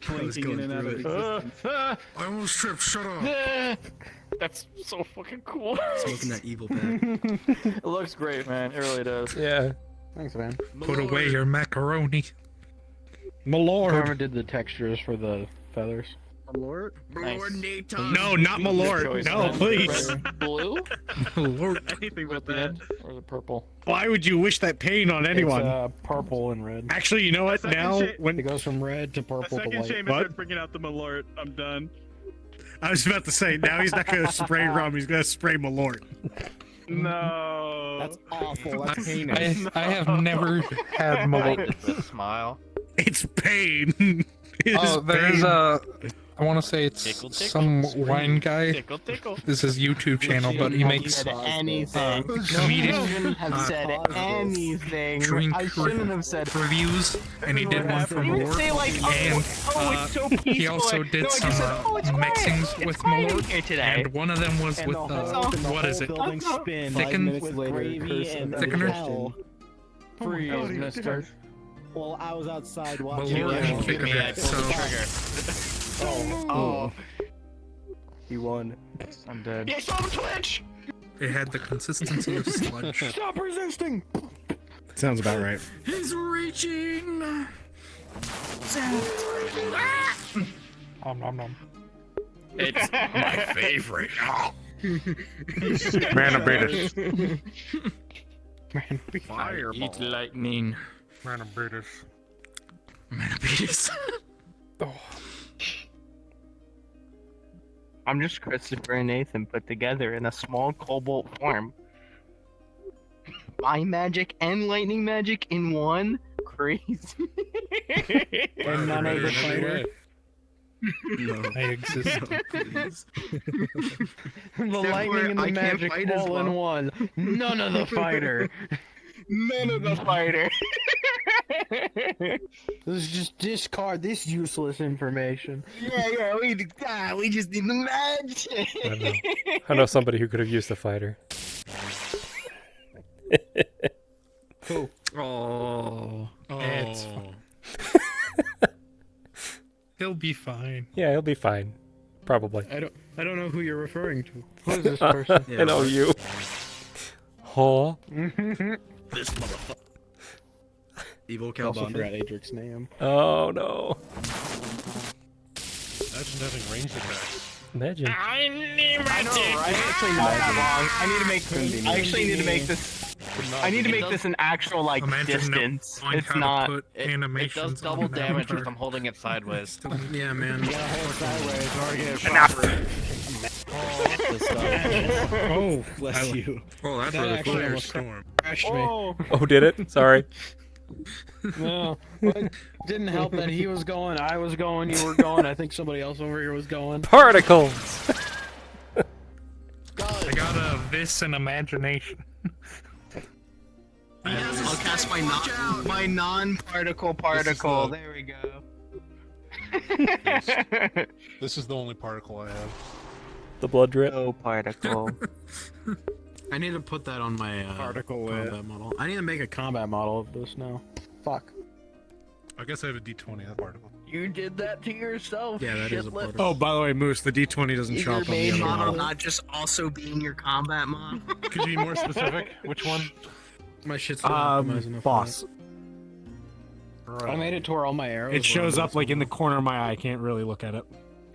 Blinking in and out of existence. I almost tripped. Shut up. that's so fucking cool. smoking that evil pack. It looks great, man. It really does. Yeah. Thanks, man. Put away your macaroni. My lord. Karma did the textures for the feathers. Lord? No, not my lord. No, please. Blue? Lord. Anything but At the that. end? Or is it purple? Why would you wish that pain on anyone? It's purple and red. Actually, you know what? Second Now, shade- when It goes from red to The purple to second white. Seamus What? started bringing out the Malort, I'm done. I was about to say, now he's not going to spray rum. He's going to spray Malort. No. That's awful. That's heinous. I have never had Malort. The smile. It's pain. It is Oh, there's pain. I want to say it's some wine guy. This is his YouTube channel, but he makes said anything. comedic I shouldn't have said anything. drink I shouldn't have said reviews, and he did one for He would Malort. say like, And it's so peaceful. he also did No, I some just said, it's quiet. mixings It's with quiet Malort, here today. and one of them was And with the whole what is it? building spin 5 Thicken? minutes later, gravy and Thickener? hell. Freeze, mister. Well, I was outside watching. Malort and thickener. So Oh. He won. I'm dead. Yeah, saw him twitch! it had the consistency of sludge. Stop resisting! Sounds about right. He's reaching. Nom nom nom. It's my favorite. Manabetus. Fireball. Eat lightning. Manabetus. Manabetus. I'm just Christopher and Nathan put together in a small Kobold form. Fire magic and lightning magic in one? Crazy. And none of the fighter. No. I exist. No, please. The lightning and the I can't magic fight as all in well. one. None of the fighter. None of the fighter. Let's just discard this useless information. Yeah, we just need the magic. I know somebody who could have used the fighter. Cool. Oh. It's fine. He'll be fine. Yeah, he'll be fine. Probably. I don't know who you're referring to. Who is this person? I know you. Huh? This motherfucker. Evil I also Calbon. forgot Adric's name. Oh no. Imagine having range attacks. Imagine. I know, right? Actually, not that long. I actually need to make this. I need to make this an actual like distance. It's not. It does double damage if I'm holding it sideways. Yeah, man. You gotta hold it sideways in order to get it proper. Oh, bless you. Oh, that's That really actually cool. almost crashed me. Oh, did it? Sorry. No, it didn't help that he was going, I was going, you were going. I think somebody else over here was going. Particles. I got a this in imagination. I'll cast my non-particle particle. There we go. This is the only particle I have. The blood drip. No particle. I need to put that on my Particle combat model. I need to make a combat model of this now. Fuck. I guess I have a D20, that particle. You did that to yourself. Yeah, that is a shitless. particle. Oh, by the way, Moose, the D20 doesn't Is show your up on the main other model model. not just also being your combat model? Could you be more specific? Which one? My shit's not optimized enough for Boss. I made it to where all my arrows It shows up like in the corner of my eye. I can't really look at it.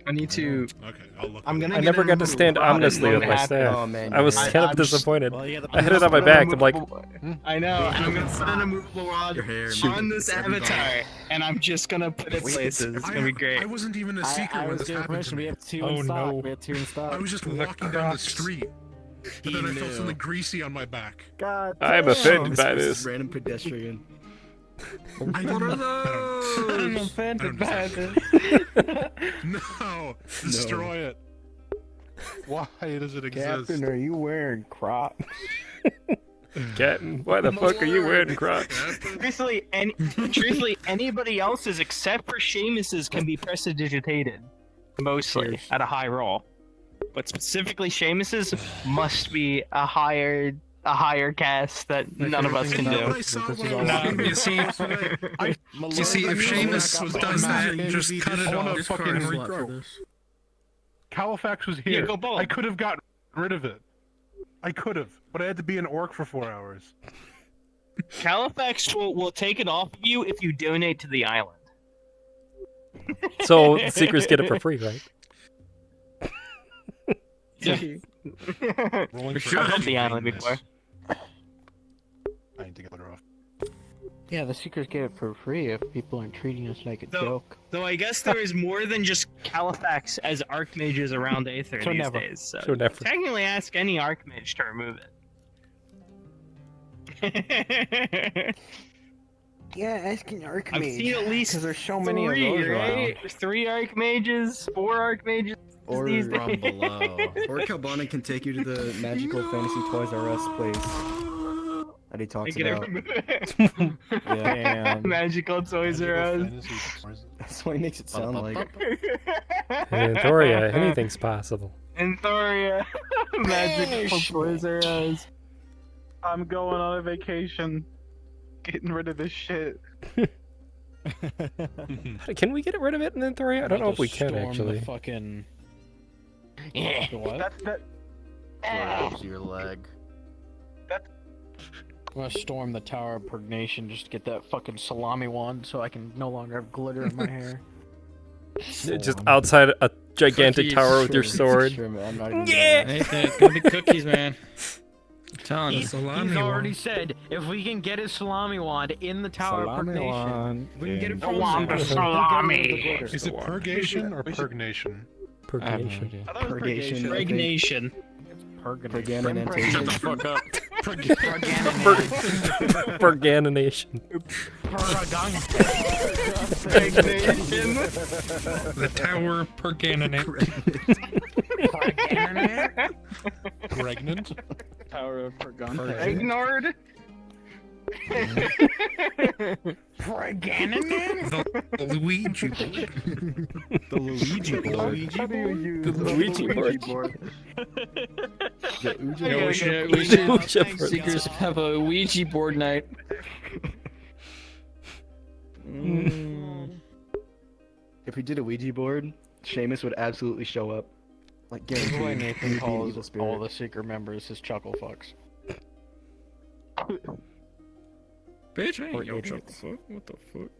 I need to. Okay, I'll look. I'm gonna. I never got to stand ominously with my staff. I was kind of disappointed. I had it on my back. I'm like, I know, and I'm gonna put an immovable rod Your hair, on this avatar, and I'm just gonna put it places. It's gonna be great. I wasn't even a secret I when was this giving happened to permission. We me. have 2 Oh, in stock. no. We have 2 in stock. I was just walking down the street, and then I felt knew. something greasy on my back. God. I'm offended by This this. random pedestrian. I What are I'm those? offended by this. No! Destroy it! Why does it exist? Captain, are you wearing Crocs? Captain, why the fuck are you wearing Crocs? Truthfully, anybody else's except for Seamus's can be prestidigitated, mostly at a high roll, but specifically Seamus's must be a higher cast that none of us can do. No, you see, you see, if Seamus does that, just cut it I wanna off. fucking regrow. Califax was here. go bald. I could have gotten rid of it. I could have, but I had to be an orc for 4 hours. Califax will take it off of you if you donate to the island. So Seekers get it for free, right? Rolling I've done the island before. I need to get it off. Yeah, the Seekers get it for free if people aren't treating us like a joke. Though I guess there is more than just Califax as archmages around Aether So these never. days. So, So never. technically ask any archmage to remove it. Yeah, asking Archmage. I've seen at least Because there's so many of those right? around. 3 Archmages, 4 Archmages Or these from days. below. Or Calbana can take you to the magical fantasy Toys R Us place that he talks about. Yeah. Magical Toys R Us. That's what he makes it sound like. In Thoria, anything's possible. In Thoria. Magical Toys R Us. I'm going on a vacation. Getting rid of this shit. Can we get rid of it in Thoria? I don't know if we can Storm actually. The fucking. Yeah. The what? Grabs your leg. I'm gonna storm the Tower of Purgnation just to get that fucking salami wand so I can no longer have glitter in my hair. Just outside a gigantic Cookies. tower with your sword. Sure, man, I'm not even Yeah! Nathan, it's gonna be cookies, man. I'm telling you. He's already said if we can get his salami wand in the Tower of Purgnation, we can get it from salami. Is it purgation or purgnation? Purgation. I thought it was Purgation. Purgnation. Purganation. Shut the fuck up. Purganation. The Tower of Perganonate. Pregnant? Tower of Purgante. Ignored. The Luigi board. The Luigi board. The Luigi board. Yeah, we should Seekers have a Ouija board night. If we did a Ouija board, Seamus would absolutely show up. Like, This is why guaranteed. Nathan He'd be an evil calls spirit. all the Seeker members his chuckle fucks. Bitch, I Or ain't no idiots. chuckle fuck. What the fuck?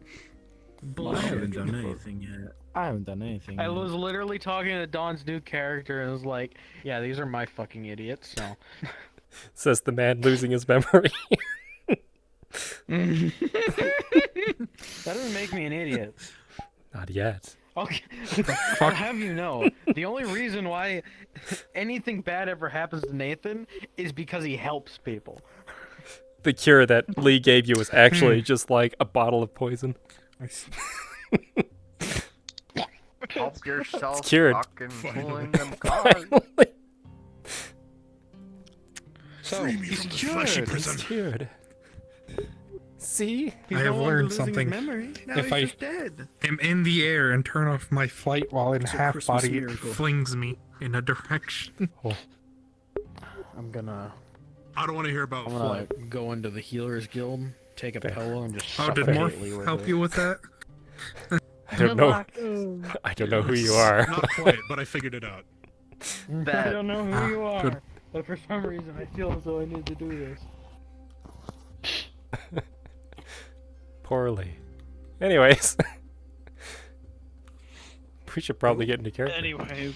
I haven't done anything yet. I haven't done anything. I was literally talking to Don's new character and was like, yeah, these are my fucking idiots, so. Says the man losing his memory. That doesn't make me an idiot. Not yet. Okay. I'll have you know, the only reason why anything bad ever happens to Nathan is because he helps people. The cure that Lee gave you was actually just like a bottle of poison. Help yourself. It's cured. Fucking pulling them cards. So, He's cured. It's cured. See? I have learned something. If I am in the air and turn off my flight while in It's a half Christmas body, it miracle. flings me in a direction. I'm gonna I don't want to hear about I'm gonna flight. go into the Healers Guild, take a pillow, and just Oh, did suffocate Morph Lee with help it. you with that? I don't know. I don't know who you are. Not quite, but I figured it out. I don't know who you are, good. but for some reason I feel as though I need to do this. Poorly. Anyways. We should probably get into character. Anyways.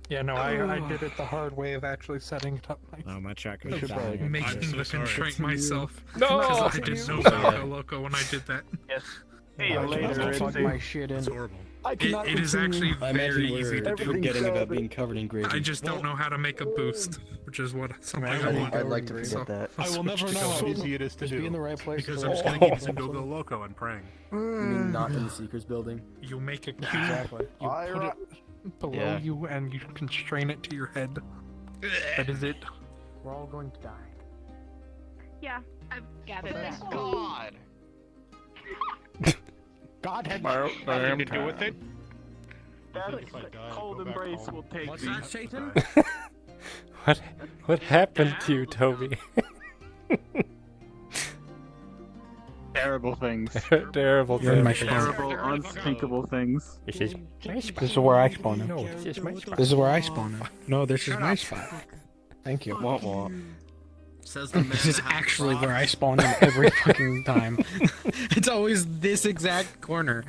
Yeah, no, I did it the hard way of actually setting it up. Oh, my check Of is dying. making the constraint myself. No! Because I did no Loco Loco when I did that. Yes. See you later, Fuck my shit in. It's horrible. It is actually I very imagine easy to we're do. forgetting about being covered in gravy. I just don't know how to make a boost, which is what something I want. I'd like to So, forget that. I will never know how easy it is to Just do. be in the right place. Because at I'm the just right gonna keep time. using Go Go Loco and praying. You mean not in the Seekers building? You make a cube, Exactly. you put it below Yeah. you, and you constrain it to your head. That is it. We're all going to die. Yeah, I've gathered that. God. God had Nothing to do with it. That If I die, cold go back embrace home. will take What's me. that, Satan? What happened to you, Toby? Terrible things. Terrible You're in my things. spawn. Terrible, unthinkable things. This is my This is where I spawn in. No, this is my spot. This is where I spawn in. No, this is my spot. Thank you. Says the man This is that has actually rocks. where I spawn in every fucking time. It's always this exact corner.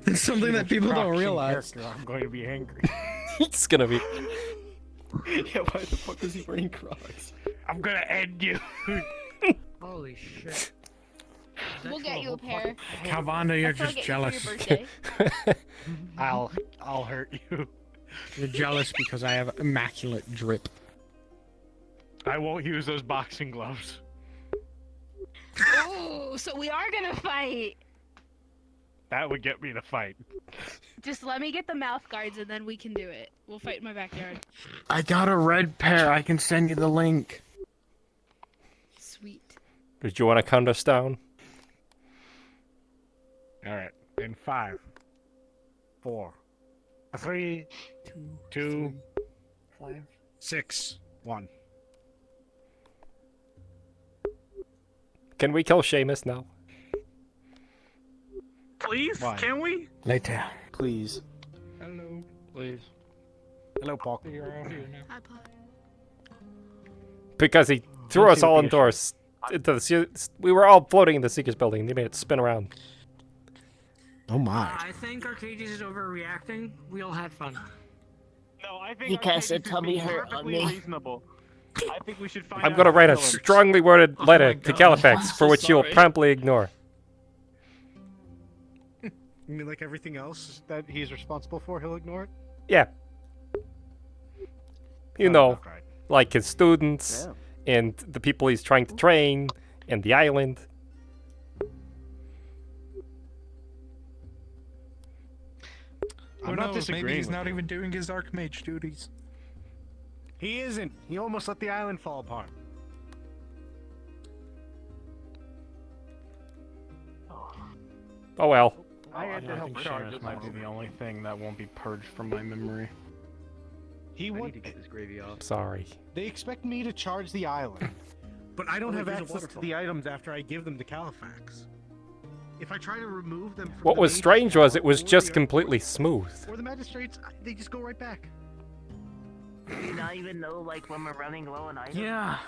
It's something that people don't realize. I'm going to be angry. It's gonna be. Yeah, why the fuck is he wearing Crocs? I'm gonna end you. Holy shit. We'll get you a pair. Calvanda, you're That's what just I'll get you for your birthday. I'll hurt you. You're jealous because I have immaculate drip. I won't use those boxing gloves. Oh, so we are gonna fight. That would get me to fight. Just let me get the mouth guards and then we can do it. We'll fight in my backyard. I got a red pair. I can send you the link. Sweet. Did you want to count us down? Alright, in 5, 4, 3, 2, 6, 1. Can we kill Seamus now? Please, Why? can we? Later. Please. Hello. Please. Hello, Paul. You're all here now. Hi, Pod. Because he threw us all indoors. Into the we were all floating in the Seeker's building, and he made it spin around. Oh my. I think Arcadies is overreacting. We all had fun. No, I think He cast a Arcadies is tummy being hurt on perfectly me. reasonable. I think we should find I'm out gonna who write a killed him. strongly worded Oh letter my to God. Califax, I'm for so which you'll sorry. promptly ignore. You mean like everything else that he's responsible for, he'll ignore it? Yeah. You know, like his students, and the people he's trying to train, and the island. Who knows? Maybe he's not even doing his Archmage duties. He isn't. He almost let the island fall apart. Oh well. I had to help Seamus might be the only thing that won't be purged from my memory. I need to get this gravy off. Sorry. They expect me to charge the island, but I don't Oh, have there's a access to waterfall. the items after I give them to Califax. If I try to remove them from What the was main strange was it or was the just other completely places, smooth. Or the magistrates, they just go right back. Do you not even know, like, when we're running low on items? Yeah.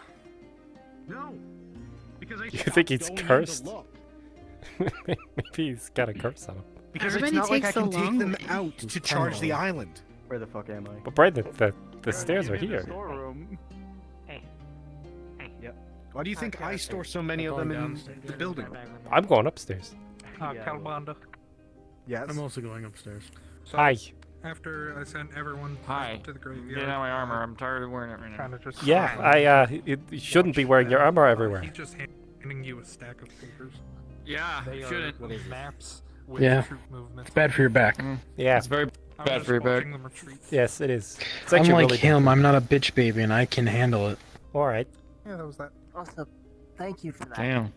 No. Because I You stopped think he's going in to cursed? look. Maybe he's got a curse on him. Because Everybody it's not like I takes can the take long them way. out to charge the island. Where the fuck am I? But Brandon, the stairs are here. Storeroom. Hey. Yep. Why do you think I store so many of them in the building? I'm going upstairs. Calbanda. Yes. I'm also going upstairs. So, Hi. After I sent everyone Hi. back to the graveyard. Get out my armor. I'm tired of wearing it right now. Yeah, you shouldn't be wearing your armor everywhere. He's just handing you a stack of papers. Yeah, They shouldn't. are maps with Yeah. troop movements. It's bad for your back. Yeah. It's very I was bad just for your back. watching them retreat. Yes, it is. It's I'm actually like really him. bad. I'm not a bitch baby, and I can handle it. All right. Yeah, that was that. Also, thank you for that. Damn.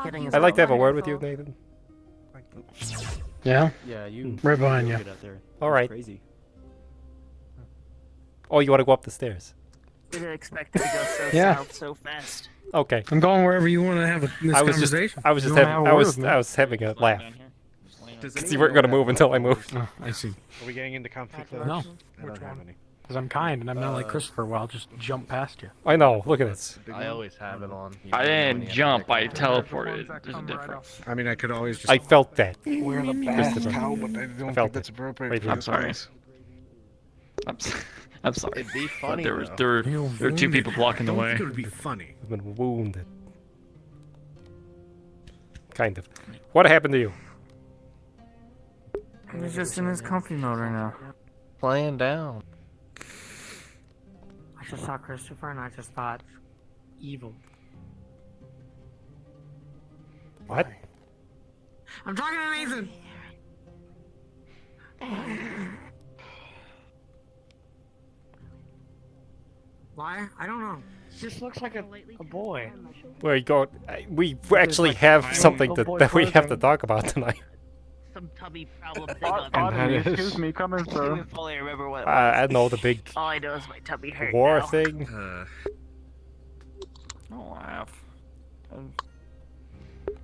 Getting us I'd like to have a all word with you, wonderful. Nathan. Yeah. Yeah, you. Right behind you're you. good out there. All That's right. Crazy. Oh, you want to go up the stairs? Didn't expect it to go so Yeah. south so fast. Okay. I'm going wherever you want to have this I was just, conversation. I was just You wanna having, have a I word was, with me? I was having a laugh. Does Because anyone you weren't know going to that move until I waterfall moved. Oh, I see. Are we getting into conflict? No. I don't Which have one? any. Because I'm kind, and I'm not like Christopher, where I'll just jump past you. I know. Look at this. I always have it on. I didn't jump. I teleported. There's a difference. I mean, I could always just. I felt that. We're the Christopher. best cow, but I don't felt think that's it. appropriate. Right for here. I'm this sorry. place. I'm sorry. It'd be But funny, there was though. there were two people blocking the I don't way. think it would be funny. I've been wounded. Kind of. What happened to you? He's just in his comfy mode right now. Playing down. I just saw Christopher and I just thought, evil. What? I'm talking to Nathan. Why? I don't know. He just looks like a boy. Where you go? We actually have something that we have to talk about tonight. Some tubby problem thing on that is- Excuse me, coming I through. don't fully remember what it I was. know the big All I know is my tummy hurt war now. thing. Don't laugh.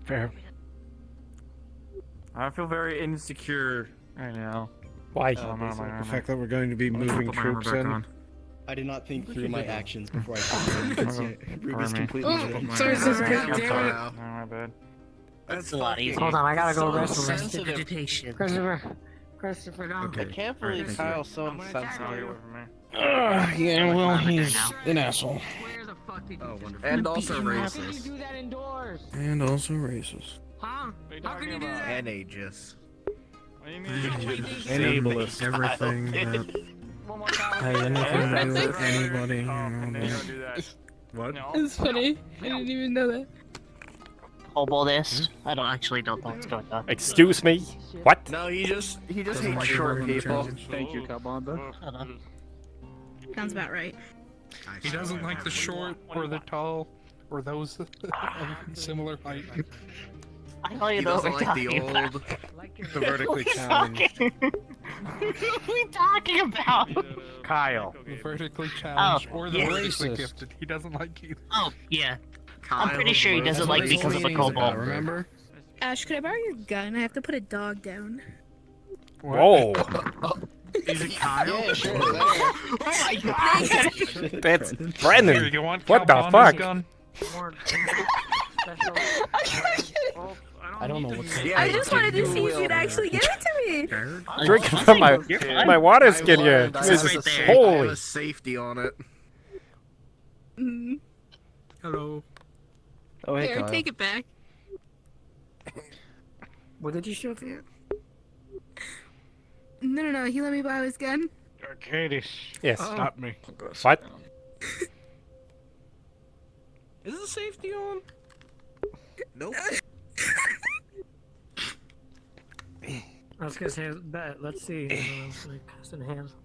Fair. I feel very insecure right now. Why? The fact that we're going to be moving troops in. I did not think through my actions before I took them. Ruby's completely Oh, sorry, my bad. That's a lot easier. Hold on, I gotta go So rest. sensitive. Vegetation. Christopher, don't. I can't believe Kyle's so insensitive. Yeah, well, he's an asshole. Where the fuck did Oh, you wonderful. And also How can you racist. do that indoors? And also racist. Huh? How can you do that? And ageist. Ableist. Everything that One more time. Has anything to do with anybody. Don't do that. What? No. It's funny. I didn't even know that. Koboldist. I don't know what's going on. Excuse me? What? No, he just hates like short the people. version. Thank you, Kabanda. Sounds about right. He doesn't like the short or the tall or those of similar height. I know you He know what doesn't we're like the talking about. the vertically challenged. What are we talking about? Kyle. The vertically challenged or the yeah. vertically Racist. gifted. He doesn't like either. Oh, yeah. I'm pretty sure he doesn't like because of the kobold. Remember? Ash, could I borrow your gun? I have to put a dog down. Whoa. Is it Kyle? Yeah, sure. Oh my god! That's Brandon. Here, you want What the Calbanda's fuck? gun? I don't know what's I just wanted to see if you'd actually give it to me. Drinking from my water skin here. This is holy. A safety on it. Hello. Oh, hey, Here, Kyle. take it back. What did you show for? No, he let me borrow his gun. Arcadies. Yes. Stop me. What? Is the safety on? Nope. I was gonna say, let's see. Casting hands.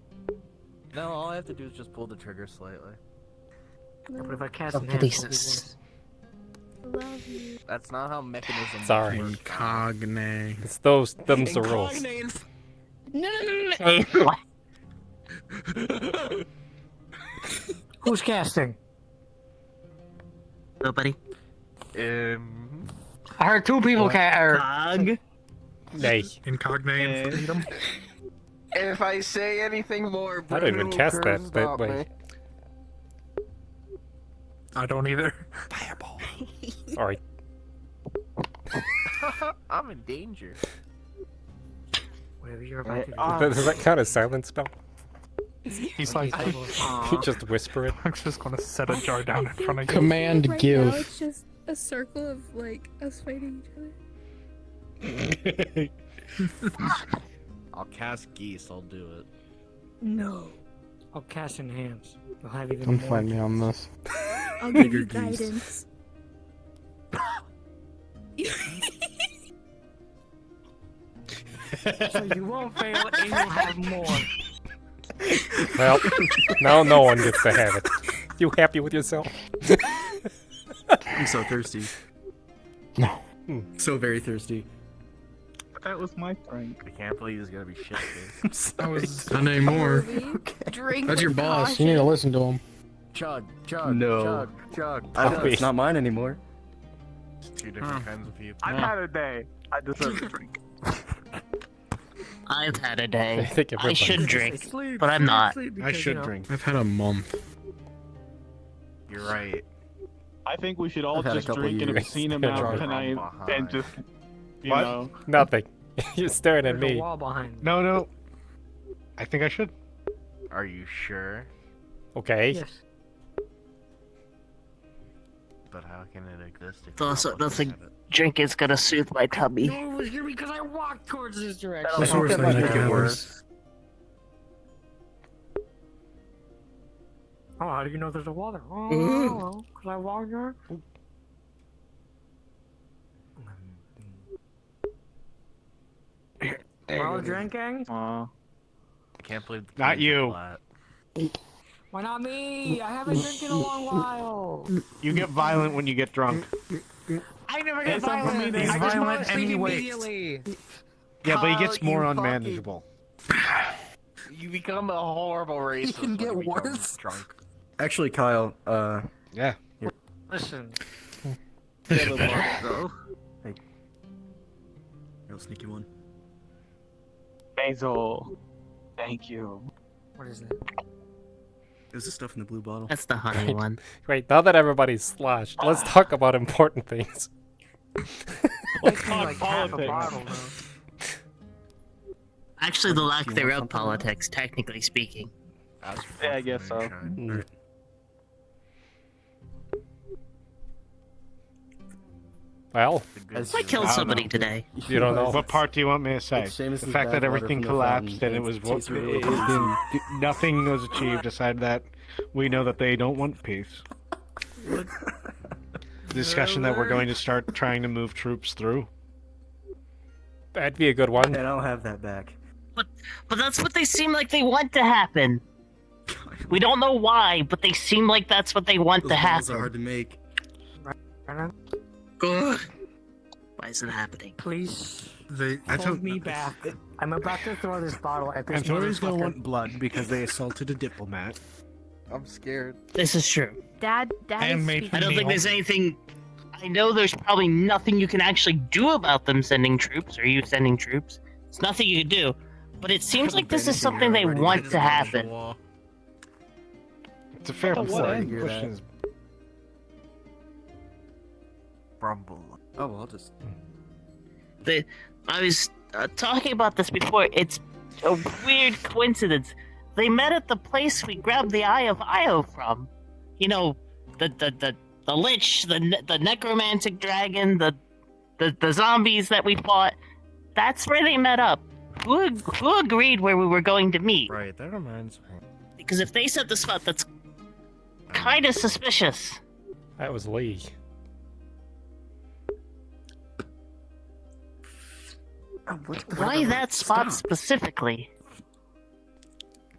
No, all I have to do is just pull the trigger slightly. Yeah, but if I cast Oh, hands, Love you. That's not how mechanisms Sorry. work. Cognate. It's them's the rules. No. who's casting? Nobody. I heard two people Cog. Nay. Incognate freedom. If I say anything more, I don't even Bruno cast will that way. me. I don't either. Fireball. Alright. I'm in danger. Whatever you're about to do. Does that count as silent spell? He's like, You just whisper it. I'm just gonna set a jar down in front of you. Command Right give. now, it's just a circle of like us fighting each other. I'll cast geese. I'll do it. No. I'll cast in hands. You'll have even Come more. find me on this. I'll give you Bigger geese. guidance. So you won't fail and you'll have more. Well, now no one gets to have it. You happy with yourself? I'm so thirsty. No. So very thirsty. That was my drink. I can't believe he's gonna be shit. I was Not anymore. Drink. That's your with boss. caution. You need to listen to him. Chug, chug, No. chug, chug. It's not mine anymore. Two different kinds of people. I've had a day. I deserve a drink. I've had a day. I think I everybody should does. drink, Sleep, but I'm not. sleep, I because, should you know, drink. I've had a month. You're right. I think we should all I've had a just couple drink an years. obscene You're amount drunk. tonight and just, you What? know. Nothing. You're staring at There's a me. wall behind me. No. I think I should. Are you sure? Okay. Yes. But how can it exist if Also, you don't nothing. have it? Drink is gonna soothe my tummy. No, it was here because I walked towards this direction. That's the worst thing that could happen. Oh, how do you know there's a wall there? Oh, because I walked there. We're all drinking? I can't believe the Not planes are you. flat. Why not me? I haven't drinking in a long while. You get violent when you get drunk. I never get It's not for me, violent. he's I just violent want to sleep anyway. immediately. Yeah, but he Kyle, gets more you unmanageable. You become a horrible racist. can get when you become worse. Drunk. Actually, Kyle. Yeah. Listen. Go. Hey. Real sneaky one. Basil. Thank you. What is it? Is this stuff in the blue bottle? That's the honey one. Wait, now that everybody's sloshed, let's talk about important things. It's like half a bottle, though. Actually, the lack thereof politics, technically speaking. Yeah, I guess so. Mm. Well, I killed somebody today. You don't know. What part do you want me to say? It's The Seamus's fact that bad water everything from the collapsed fountain, and it was it tastes really it good. didn't- nothing was achieved aside that we know that they don't want peace. discussion that we're going to start trying to move troops through? That'd be a good one. And I'll have that back. But that's what they seem like they want to happen. We don't know why, but they seem like that's what they want to happen. Those are hard to make. Ugh. Why is it happening? Please. I Hold me back. I'm about to throw this bottle at this Antoria's gonna motherfucker. want blood because they assaulted a diplomat. I'm scared. This is true. Dad is speaking. I don't think there's anything. I know there's probably nothing you can actually do about them sending troops or you sending troops. It's nothing you can do. But it seems like this is something they want to happen. It's a fair point. Question is... Brumble. Oh, well, I'll just... I was talking about this before. It's a weird coincidence. They met at the place we grabbed the Eye of Io from. You know, the Lich, the necromantic dragon, the zombies that we fought. That's where they met up. Who agreed where we were going to meet? Right, that reminds me. Because if they set the spot, that's kind of suspicious. That was Lee. Why that spot specifically?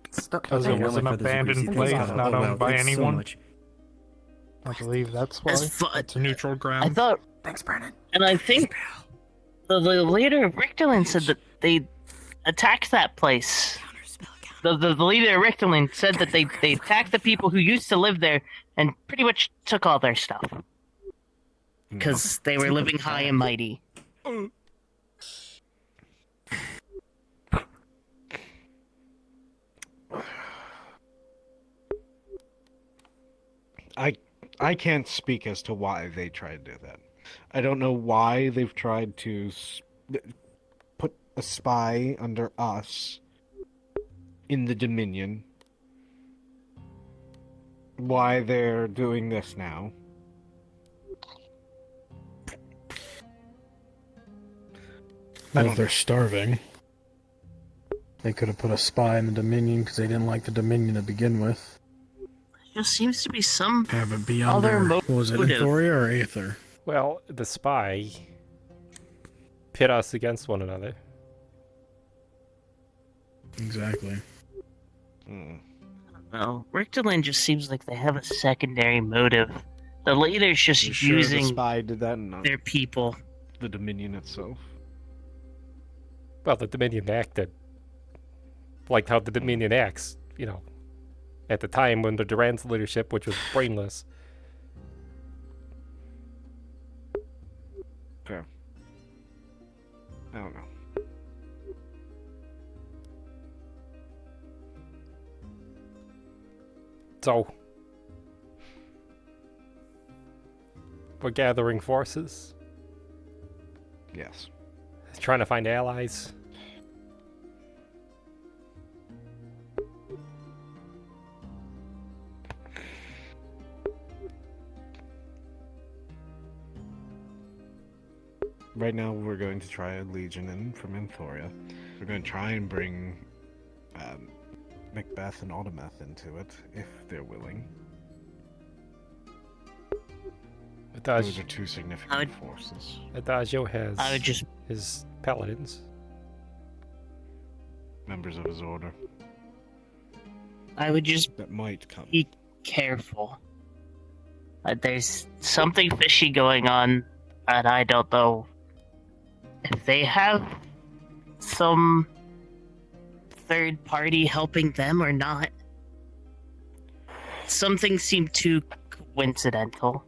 Because it was an abandoned place not owned by anyone. I believe that's why. It's a neutral ground. I thought. Thanks, Brandon. And I think the leader of Richterland said that they attacked that place. The leader of Richterland said that they attacked the people who used to live there and pretty much took all their stuff. Because they were living high and mighty. I can't speak as to why they tried to do that. I don't know why they've tried to put a spy under us in the Dominion. Why they're doing this now. Well, if they're starving, they could have put a spy in the Dominion because they didn't like the Dominion to begin with. There just seems to be some but beyond other their, motive. what was it, Euphoria or Aether? Well, the spy pit us against one another. Exactly. Well, Richterland just seems like they have a secondary motive. The leader's just Sure, using the spy did that and their people. The Dominion itself. Well, the Dominion acted like how the Dominion acts, you know, at the time when the Duran's leadership, which was brainless. Okay. I don't know. So, we're gathering forces. Yes. Trying to find allies. Right now, we're going to try a legion in from Anthoria. We're going to try and bring Macbeth and Autometh into it, if they're willing. Those are two significant forces. Adagio has I would just his paladins. Members of his order. I would just that might come. Be careful. There's something fishy going on, and I don't know if they have some third party helping them or not. Something seemed too coincidental.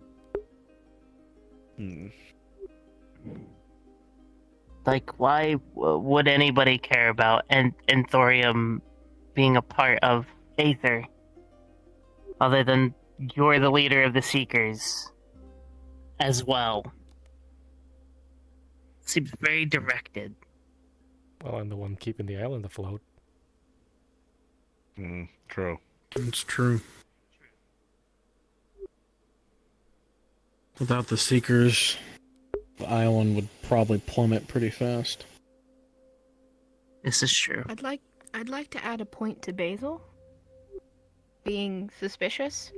Like, why would anybody care about Thorium being a part of Aether? Other than you're the leader of the Seekers as well. Seems very directed. Well, I'm the one keeping the island afloat. True. It's true. Without the Seekers, the island would probably plummet pretty fast. This is true. I'd like to add a point to Basil being suspicious.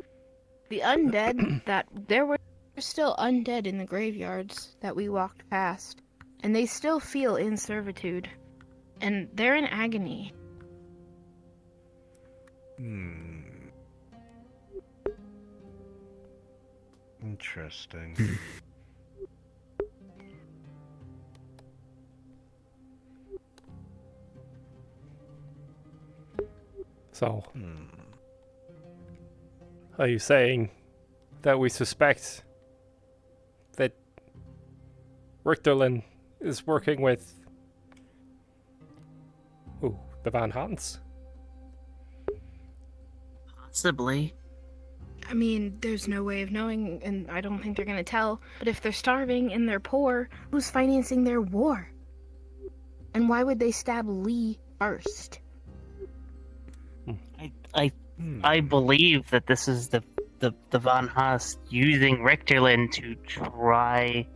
The undead that there were There's still undead in the graveyards that we walked past, and they still feel in servitude, and they're in agony. Interesting. So, are you saying that we suspect that Richterlin is working with the Van Hans? Possibly. I mean, there's no way of knowing, and I don't think they're gonna tell, but if they're starving and they're poor, who's financing their war? And why would they stab Lee first? I believe that this is the Van Haas using Richterlin to try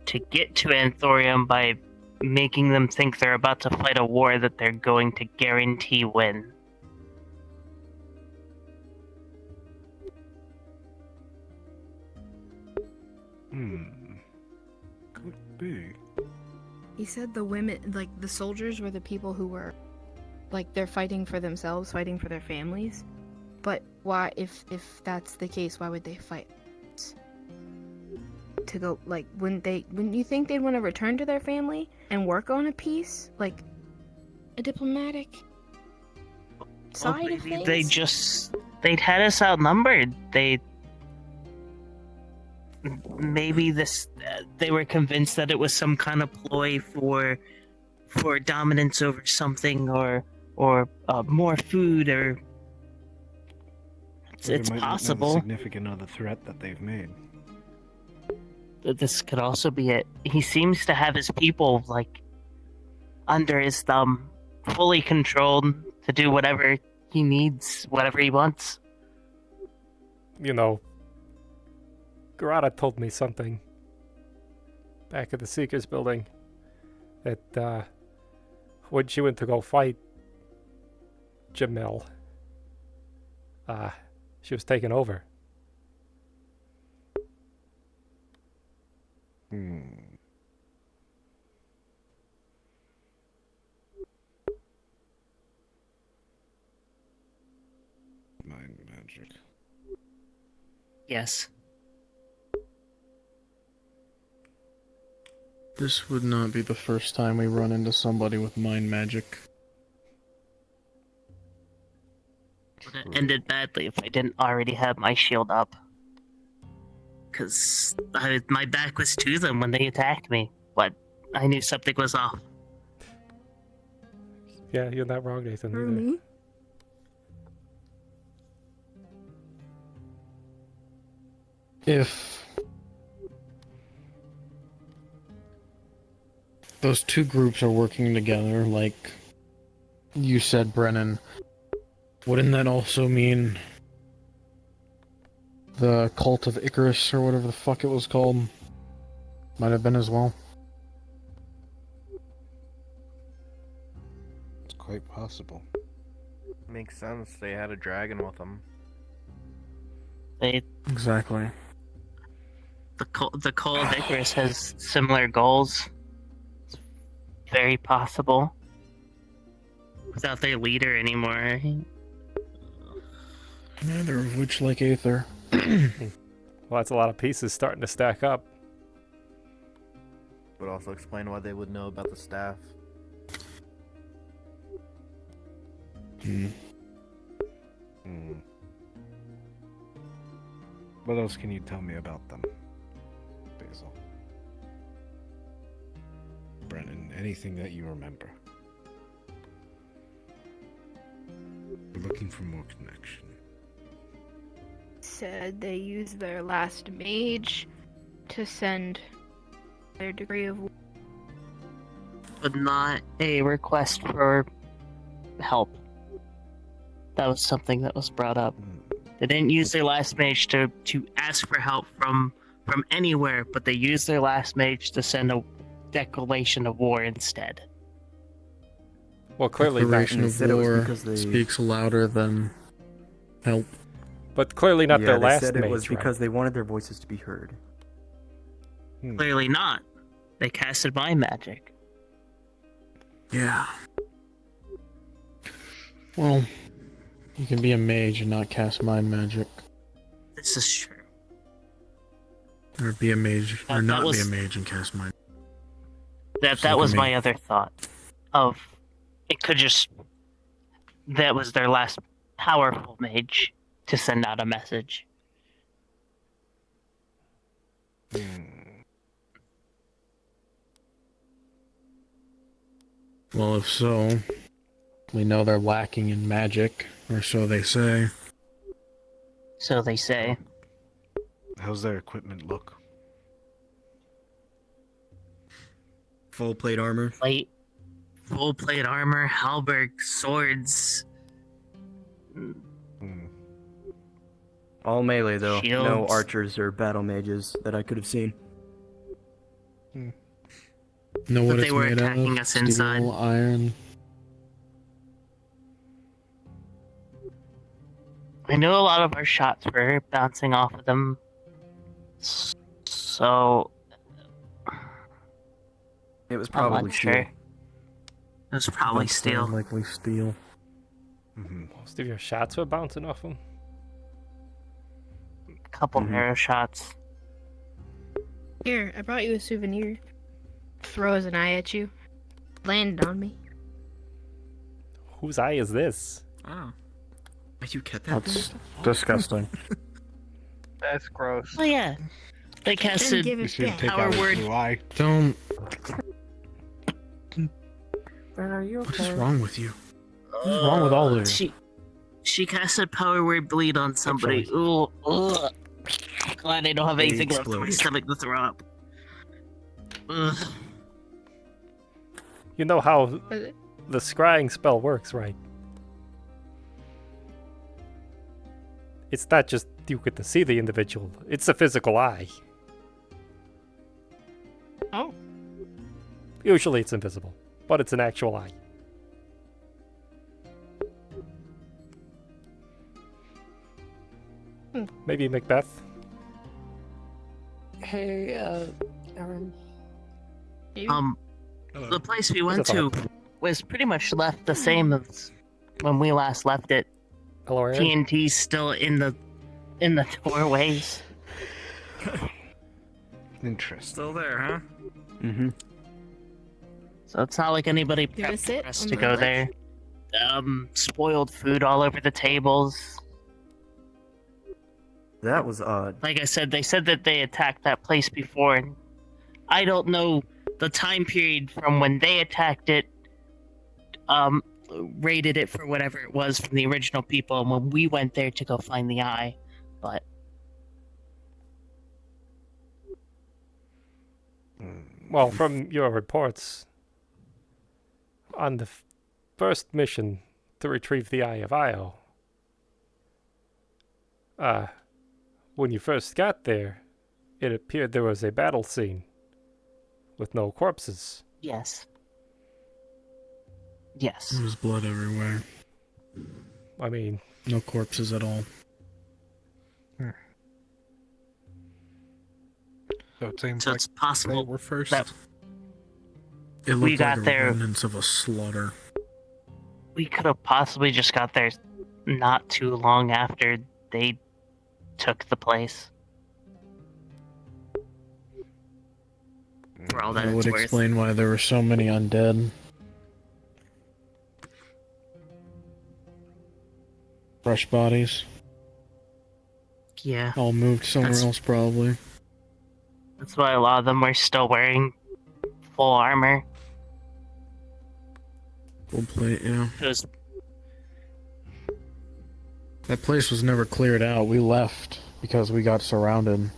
to get to Anthorium by making them think they're about to fight a war that they're going to guarantee win. Could be. He said the women, like the soldiers, were the people who were, like, they're fighting for themselves, fighting for their families. But why, if that's the case, why would they fight? To go, like, wouldn't you think they'd want to return to their family and work on a peace, like a diplomatic side of things? They'd had us outnumbered. Maybe they were convinced that it was some kind of ploy for dominance over something, or more food, or it's possible. Significant of the threat that they've made. This could also be it. He seems to have his people, like, under his thumb, fully controlled to do whatever he needs, whatever he wants. You know, Garada told me something back at the Seekers building, that when she went to go fight Jamil, she was taken over. Mind magic. Yes. This would not be the first time we run into somebody with mind magic. Would have ended badly if I didn't already have my shield up. Because my back was to them when they attacked me. But I knew something was off. Yeah, you're not wrong, Nathan. For Either. me? If those two groups are working together, like you said, Brennan, wouldn't that also mean the Cult of Icarus, or whatever the fuck it was called, might have been as well? It's quite possible. Makes sense. They had a dragon with them. Exactly. The Cult of Icarus has similar goals. It's very possible. Without their leader anymore. Neither of which like Aether. Well, that's a lot of pieces starting to stack up. Would also explain why they would know about the staff. What else can you tell me about them, Basil? Brennan, anything that you remember? We're looking for more connection. Said they used their last mage to send their degree of... But not a request for help. That was something that was brought up. They didn't use their last mage to ask for help from anywhere, but they used their last mage to send a declaration of war instead. Well, clearly Declaration of war speaks louder than help. But clearly not their they last said mage, it was right? because they wanted their voices to be heard. Clearly not. They casted mind magic. Yeah. Well, you can be a mage and not cast mind magic. This is true. Or be a mage, or That not was- be a mage and cast mind. That Just look was at my me. other thought. Of it could just that was their last powerful mage to send out a message. Well, if so, we know they're lacking in magic, or so they say. So they say. How's their equipment look? Full plate armor. Full plate armor, halberd, swords. All melee though. No Shields. archers or battle mages that I could have seen. know what But it's they were made attacking of? us Steel, inside. iron. I know a lot of our shots were bouncing off of them. So It was I'm probably not steel. sure. It was probably That's steel. likely steel. Most of your shots were bouncing off him. Couple arrow shots. Here, I brought you a souvenir. Throws an eye at you. Landed on me. Whose eye is this? Oh. You get that? That's disgusting. That's gross. Oh yeah. They casted give it You should back. Take power out his word. blue eye. Don't. Are you What is wrong with you? What's wrong with all of you? She casted power word bleed on somebody. Ooh, ugh. Glad I don't have They anything left in my exploded. stomach to throw up. Ugh. You know how Was it? the scrying spell works, right? It's not just you get to see the individual, it's a physical eye. Oh. Usually it's invisible, but it's an actual eye. Maybe Macbeth? Hey, Aaron. The place we went What's up, to was pretty much left the same as when we last left it. Hello, Aaron? TNT's still in the doorways. Interesting. Still there, huh? Mm-hmm. So it's not like anybody You wanna prepped sit for us on to my go ledge? there. Spoiled food all over the tables. That was odd. Like I said, they said that they attacked that place before, and I don't know the time period from when they attacked it, rated it for whatever it was from the original people, and when we went there to go find the eye, but Well, from your reports, on the first mission to retrieve the Eye of Io, when you first got there, it appeared there was a battle scene with no corpses. yes. Yes. There was blood everywhere. I mean, No corpses at all. So it seems So like it's possible they were first. that It We looked got like there- remnants of a slaughter. we could have possibly just got there not too long after they took the place. For all that That would it's worth. explain why there were so many undead. Fresh bodies. Yeah. All moved somewhere That's- else, probably. That's why a lot of them were still wearing full armor. Full plate, yeah. It was That place was never cleared out. We left because we got surrounded.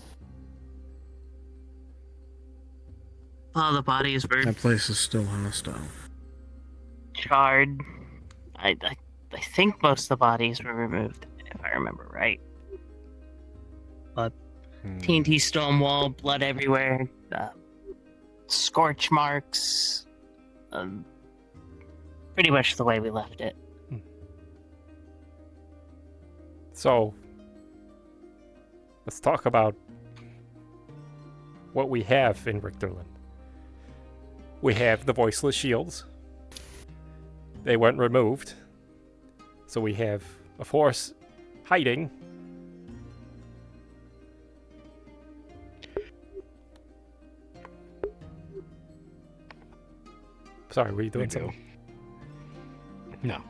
a lot of the bodies were That place is still hostile. charred. I think most of the bodies were removed, if I remember right. But TNT stone wall, blood everywhere, scorch marks, pretty much the way we left it. so let's talk about what we have in Richterland. We have the voiceless shields. They weren't removed. So we have a force hiding. Sorry, were you doing something? No.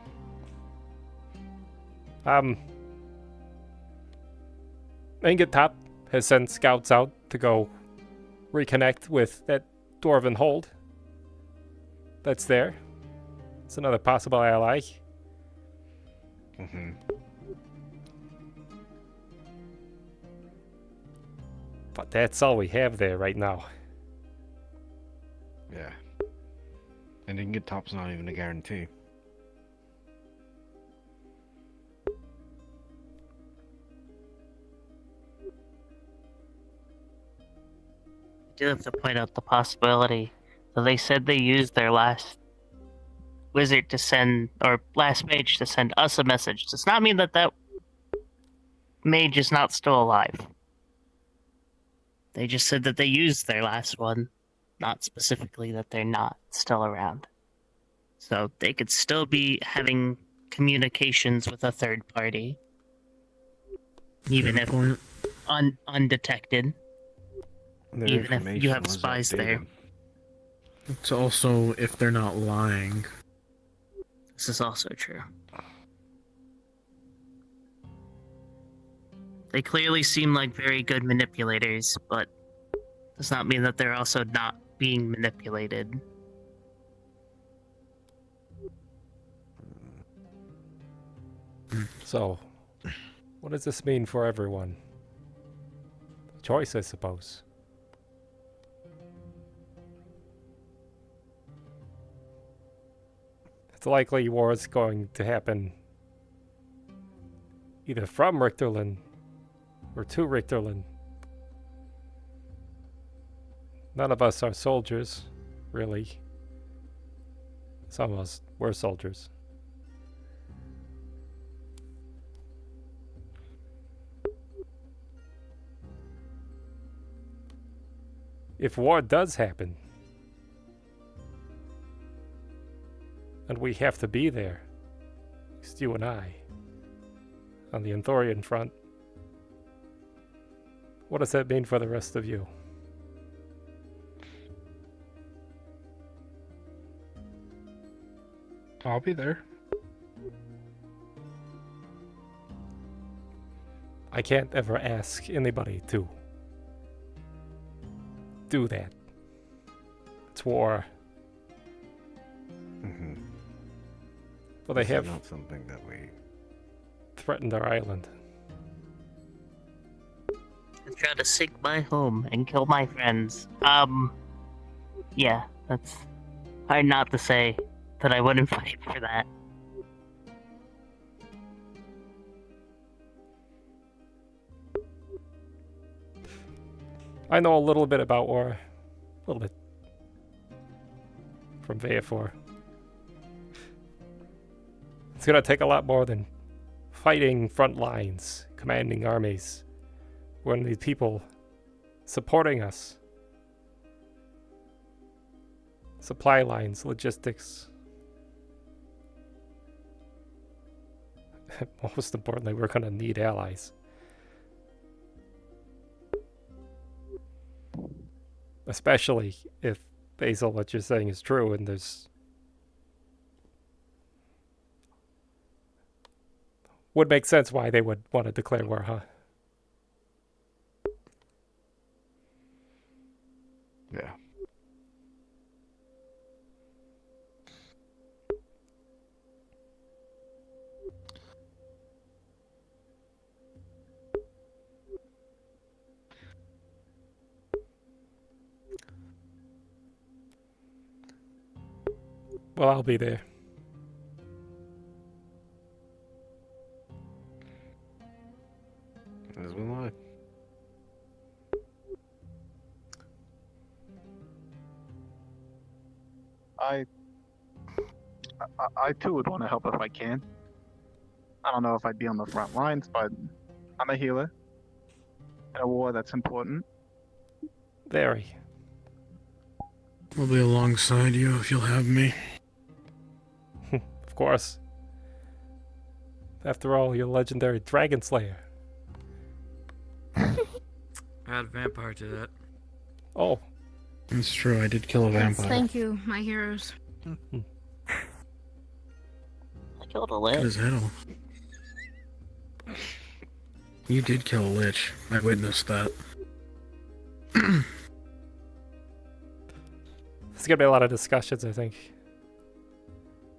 Ingot Top has sent scouts out to go reconnect with that dwarven hold that's there. It's another possible ally. Mm-hmm. But that's all we have there right now. Yeah. And Ingot Top's not even a guarantee. I do have to point out the possibility that they said they used their last wizard to send, or last mage to send us a message. Does not mean that that mage is not still alive. They just said that they used their last one, not specifically that they're not still around. So they could still be having communications with a third party, even if undetected. Even if you have spies there. It's also if they're not lying. This is also true. They clearly seem like very good manipulators, but does not mean that they're also not being manipulated. So, what does this mean for everyone? Choice, I suppose. It's likely war is going to happen either from Richterland or to Richterland. None of us are soldiers, really. Some of us were soldiers. If war does happen, and we have to be there, just you and I, on the Anthorian front, what does that mean for the rest of you? I'll be there. I can't ever ask anybody to do that. It's war. Mm-hmm. But they This is have not something that we threatened our island. And try to sink my home and kill my friends. Yeah, that's hard not to say that I wouldn't fight for that. I know a little bit about war. A little bit. From VF4. It's gonna take a lot more than fighting front lines, commanding armies. We're gonna need people supporting us. Supply lines, logistics. Most importantly, we're gonna need allies. Especially if, Basil, what you're saying is true and there's... Would make sense why they would want to declare war, huh? Yeah. Well, I'll be there. As will I. I too would want to help if I can. I don't know if I'd be on the front lines, but I'm a healer in a war that's important. Very. I'll be alongside you if you'll have me. Of course. After all, you're legendary Dragon Slayer. Add vampire to that. Oh. It's true, I did kill a Yes, vampire. thank you, my heroes. I killed a Cut lich. his head off. You did kill a lich. I witnessed that. There's gonna be a lot of discussions, I think.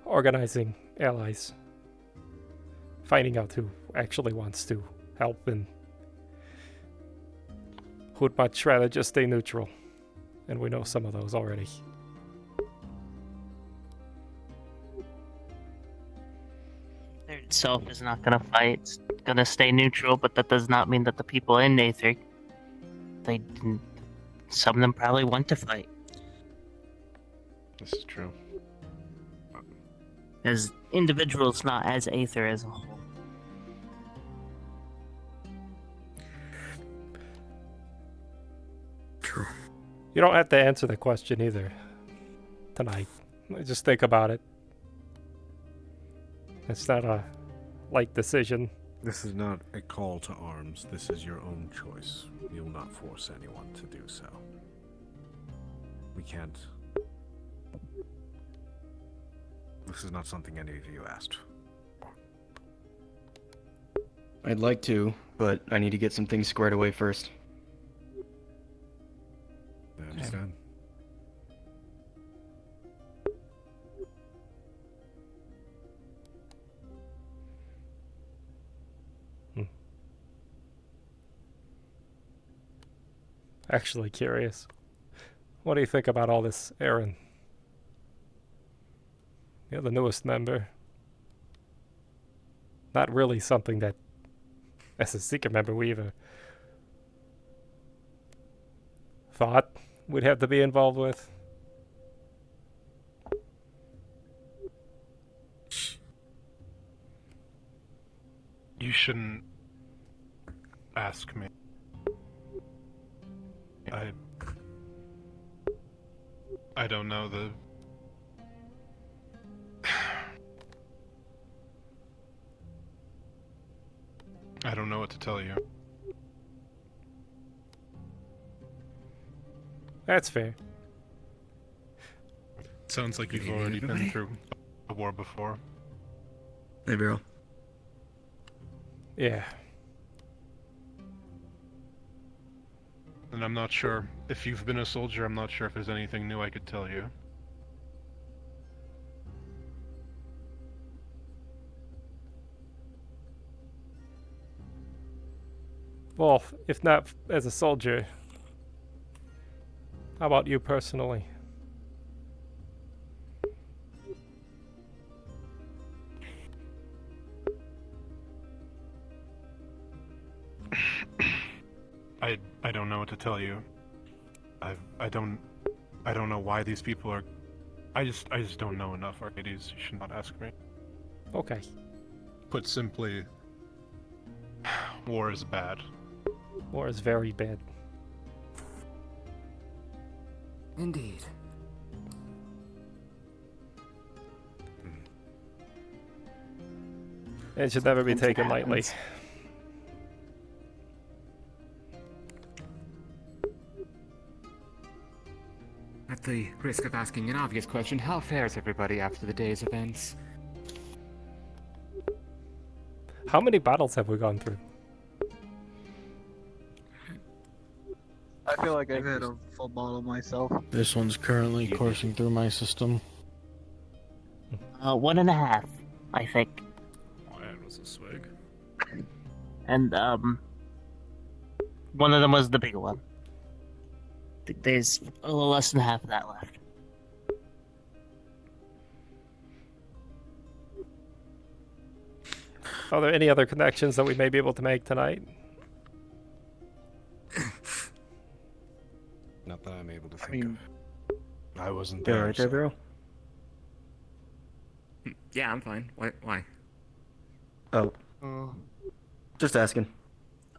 Organizing allies. Finding out who actually wants to help and who'd much rather just stay neutral. And we know some of those already. Aether itself is not gonna fight. It's gonna stay neutral, but that does not mean that the people in Aether, they didn't. Some of them probably want to fight. This is true. As individuals, not as Aether as a whole. True. You don't have to answer the question either. Tonight. Just think about it. It's not a light decision. This is not a call to arms. This is your own choice. We will not force anyone to do so. We can't. This is not something any of you asked. I'd like to, but I need to get some things squared away first. I understand. Actually curious. What do you think about all this, Aaron? You're the newest member. Not really something that, as a secret member, we even thought we'd have to be involved with. You shouldn't ask me. I don't know the... I don't know what to tell you. That's fair. Sounds like you've already been through a war before. Hey, Vero. Yeah. And I'm not sure if you've been a soldier, I'm not sure if there's anything new I could tell you. Well, if not as a soldier, how about you personally? I don't know what to tell you. I don't know why these people are... I just don't know enough, Arcadies. You should not ask me. Okay. Put simply, war is bad. War is very bad. Indeed. It should never be taken lightly. At the risk of asking an obvious question, how fares everybody after the day's events? How many battles have we gone through? I feel like I've had a full bottle myself. This one's currently coursing through my system. 1.5, I think. Oh, that was a swig. And, one of them was the big one. I think there's a little less than half of that left. Are there any other connections that we may be able to make tonight? Not that I'm able to think of. I wasn't You there. alright there, Vero? Yeah, I'm fine. Why? Oh. Just asking.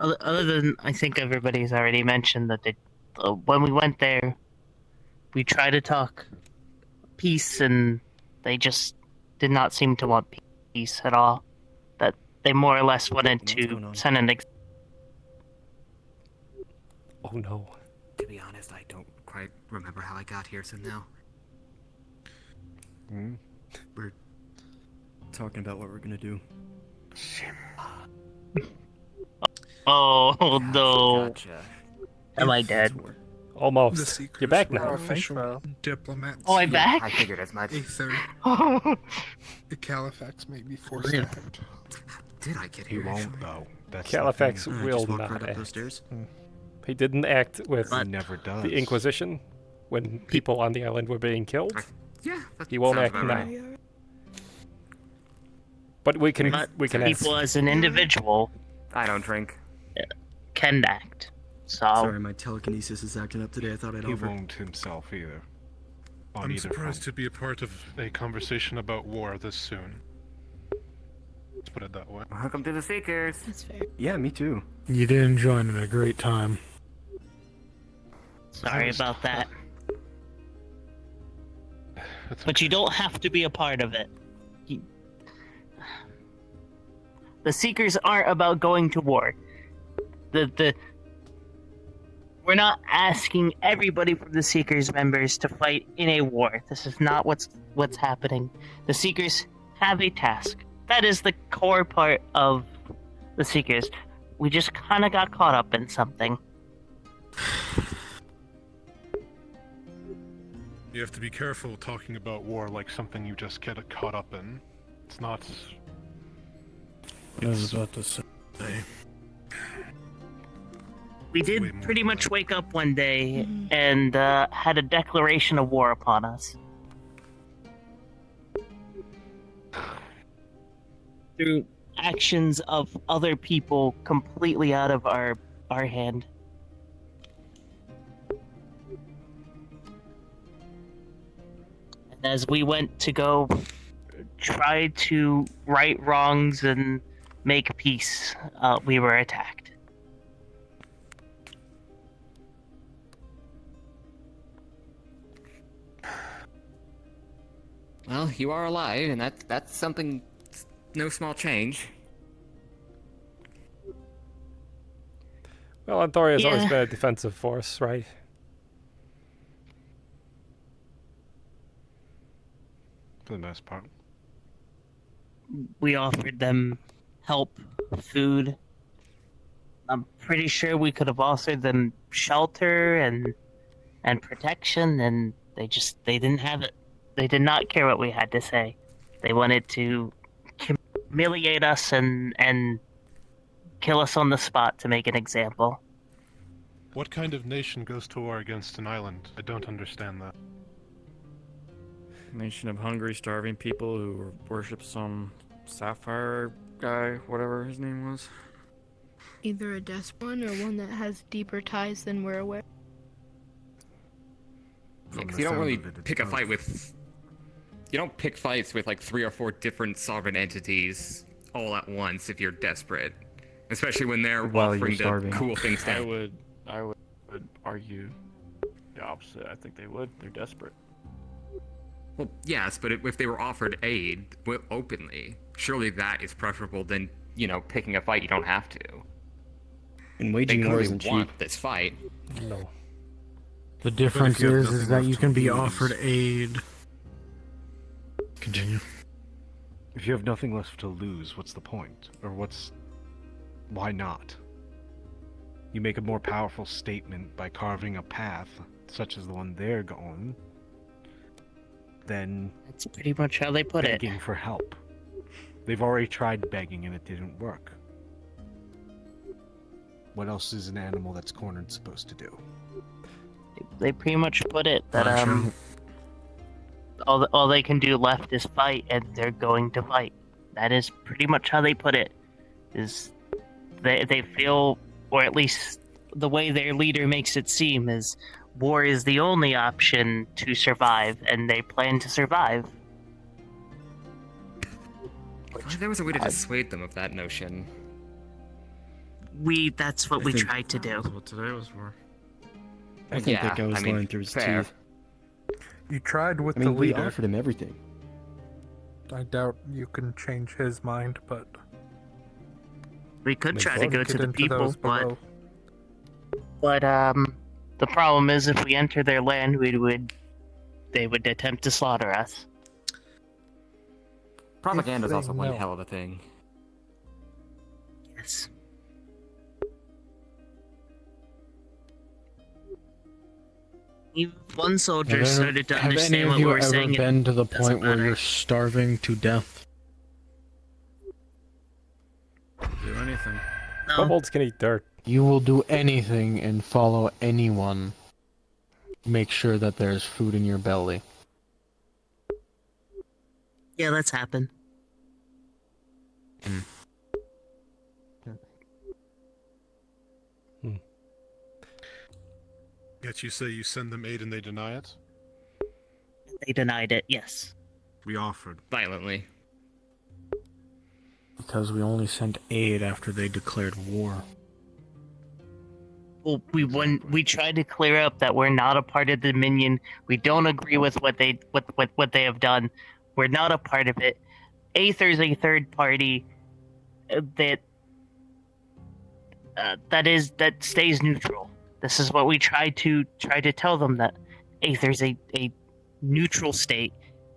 Other than, I think everybody's already mentioned that they when we went there, we tried to talk peace, and they just did not seem to want peace at all. That they more or less wanted to send an. Oh no. To be honest, I don't quite remember how I got here, so no. We're talking about what we're gonna do. Oh no. Gotcha. Am I dead? Almost. You're back now. Official diplomats. Oh, I'm back? I figured as much. Aether. The Califax may be forced Really? out. Did I get He here? won't though. That's Califax the thing. will just walk not right up act. those stairs. He didn't act with He never does. the Inquisition when people on the island were being killed. Yeah, that He won't sounds act about now. right. But we can ask. People as an individual I don't drink. can act. So Sorry, my telekinesis is acting up today. I thought I'd He offer. won't himself either. On I'm either surprised front. to be a part of a conversation about war this soon. Let's put it that way. Welcome to the Seekers. That's fair. Yeah, me too. You didn't join at a great time. sorry about that. But you don't have to be a part of it. The Seekers aren't about going to war. We're not asking everybody from the Seekers members to fight in a war. This is not what's happening. The Seekers have a task. That is the core part of the Seekers. We just kind of got caught up in something. You have to be careful talking about war like something you just get caught up in. It's not. I was about to say. We did pretty much wake up one day and had a declaration of war upon us. Through actions of other people completely out of our hand. And as we went to go try to right wrongs and make peace, we were attacked. Well, you are alive, and that's something. No small change. Well, Anthoria's always Yeah. been a defensive force, right? For the most part. We offered them help, food. I'm pretty sure we could have offered them shelter and protection, and they didn't have it. They did not care what we had to say. They wanted to humiliate us and kill us on the spot to make an example. What kind of nation goes to war against an island? I don't understand that. Nation of hungry, starving people who worship some sapphire guy, whatever his name was. Either a despot or one that has deeper ties than we're aware. Yeah, 'cause you don't really pick a fight with. You don't pick fights with like 3 or 4 different sovereign entities all at once if you're desperate, especially when they're While you're offering to starving. cool things down. I would argue the opposite. I think they would. They're desperate. Well, yes, but if they were offered aid openly, surely that is preferable than, picking a fight you don't have to. And They waging war clearly isn't cheap. want this fight. No. The difference you have is nothing that left you to can be lose. offered aid. Continue. If you have nothing left to lose, what's the point? Or why not? You make a more powerful statement by carving a path, such as the one they're going, than That's pretty much how they put it. begging for help. They've already tried begging and it didn't work. What else is an animal that's cornered supposed to do? They pretty much put it that all they can do left is fight, and they're going to fight. That is pretty much how they put it. Is they feel, or at least the way their leader makes it seem, is war is the only option to survive, and they plan to survive. There was a way to dissuade them of that notion. That's what we tried to do. That's what today was for. I think that guy was lying through his teeth. You tried with I mean, the we leader. offered him everything. I doubt you can change his mind, but We could try to Get go to the into people, those below. but the problem is if we enter their land, they would attempt to slaughter us. Propaganda's they also one know. hell of a thing. Yes. Even one soldier started to have any understand of what you we were ever saying. been to the doesn't point where matter. you're starving to death? Do anything. Kobolds can eat dirt. You will do anything and follow anyone. Make sure that there's food in your belly. Yeah, that's happened. Yet you say you send them aid and they deny it? They denied it, yes. We offered. Violently. Because we only sent aid after they declared war. Well, we tried to clear up that we're not a part of the Dominion. We don't agree with what they have done. We're not a part of it. Aether's a third party that stays neutral. This is what we try to tell them, that Aether's a neutral state.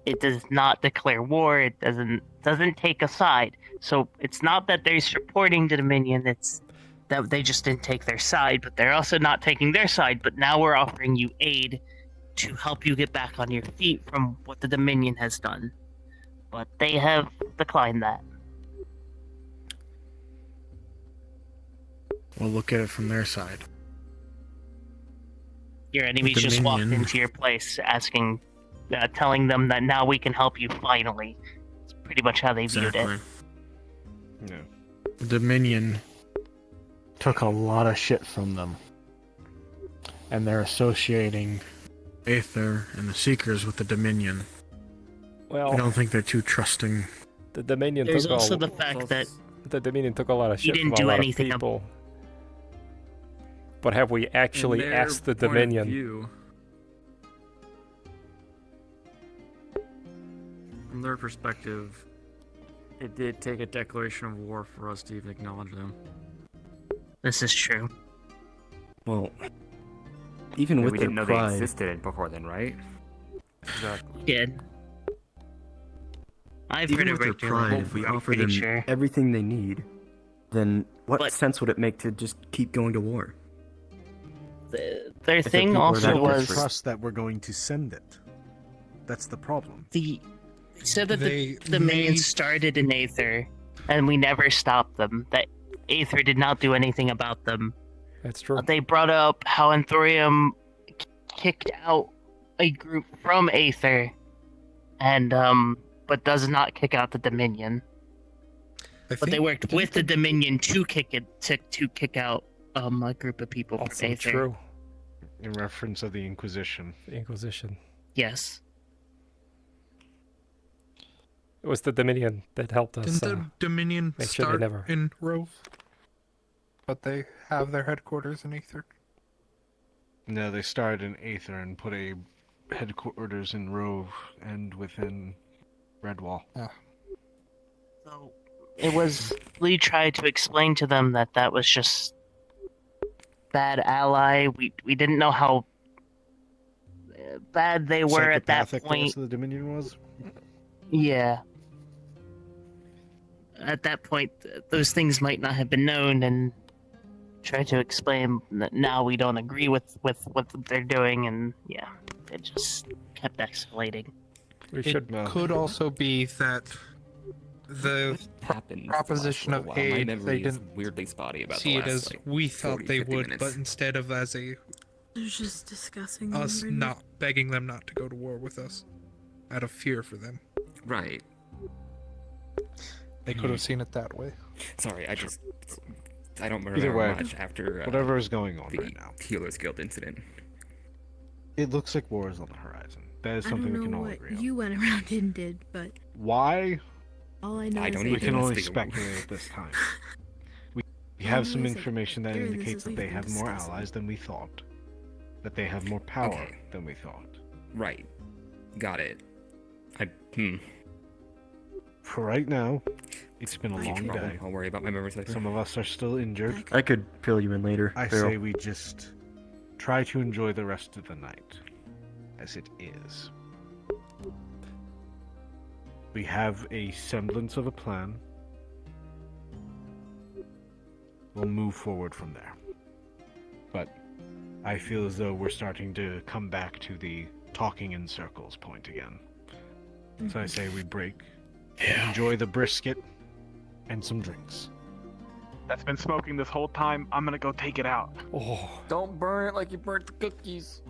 It does not declare war. It doesn't take a side. So it's not that they're supporting the Dominion. It's that they just didn't take their side, but they're also not taking their side. But now we're offering you aid to help you get back on your feet from what the Dominion has done. But they have declined that. We'll look at it from their side. Your enemies The just walked Dominion. into your place asking, telling them that now we can help you finally. It's pretty much how they viewed it. No. The Dominion took a lot of shit from them. And they're associating Aether and the Seekers with the Dominion. Well, I don't think they're too trusting. The Dominion There's took also all, the fact that the Dominion took a lot of he shit didn't from a do lot anything of people. But have we actually In their asked the point of Dominion? view, from their perspective, it did take a declaration of war for us to even acknowledge them. This is true. Well, even with we their didn't know they pride, existed before then, right? Exactly. We did. I've even heard with of their Victor pride, Level, if we I'm offer pretty them sure. everything they need, then what sense would it make to just keep going to war? Their If the thing people are also that was desperate. Trust that we're going to send it. That's the problem. They said that They the Dominion made- started in Aether, and we never stopped them. That Aether did not do anything about them. That's true. They brought up how Anthurium kicked out a group from Aether, and but does not kick out the Dominion. But they worked with the Dominion to kick out a group of people from Also Aether. true. In reference of the Inquisition. The Inquisition. Yes. It was the Dominion that helped us. Didn't the Dominion make sure they start never. in Rove? But they have their headquarters in Aether? No, they started in Aether and put a headquarters in Rove and within Redwall. So it was Lee tried to explain to them that that was just bad ally. We didn't know how bad they were at that Psychopathic the point. rest of the Dominion was? Yeah. At that point, those things might not have been known, and try to explain that now we don't agree with what they're doing, and yeah, it just kept escalating. It could also be that the proposition of My aid, memory they is didn't weirdly spotty about see the it last, as like, we thought 40, they 50 would, minutes. but instead of as a They're just discussing us them, really. not begging them not to go to war with us, out of fear for them. Right. They could have seen it that way. Sorry, I don't Either remember way, much after whatever is going on the right now. Healers Guild incident. It looks like war is on the horizon. That is I something don't we know can all what agree on. you went around and did, but Why? all I know I is don't that We can only speak- speculate at this time. We All have I some know is that information that during this indicates is that they we've have been more discussing. allies than we thought. that they have more power than we thought. Right. Got it. For right now, it's been a long day. I'll worry about my memories later. Some of us are still injured. I could fill you in later. I Farrell. say we just try to enjoy the rest of the night, as it is. We have a semblance of a plan. We'll move forward from there. But I feel as though we're starting to come back to the talking in circles point again. So I say we break, enjoy the brisket, and some drinks. That's been smoking this whole time. I'm gonna go take it out. Oh. Don't burn it like you burnt the cookies.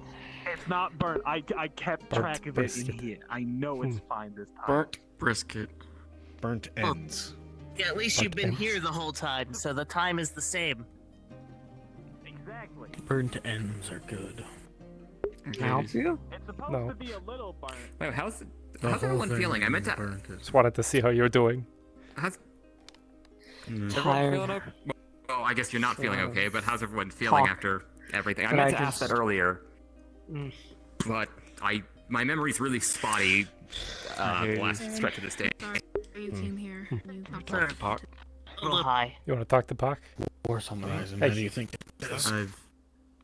It's not burnt. I kept Burnt track of it in brisket. here. I know it's fine this time. Burnt brisket. Burnt ends. Yeah, at least you've been here the whole time, so the time is the same. Exactly. Burnt ends are good. Help you? It's supposed No. to be a little burnt. Wait, how's The how's whole everyone thing feeling? I meant to. burnt is- Just wanted to see how you're doing. How's Tired. everyone feeling okay? Well, I guess you're not feeling okay, but how's everyone feeling Talk. after everything? I But meant I to ask that just- earlier, but my memory's really spotty. The last stretch of this day. Sorry, you came here. You have to Talk to Pac. A little high. You want to talk to Pac? Or something. Hey. How do you think it is?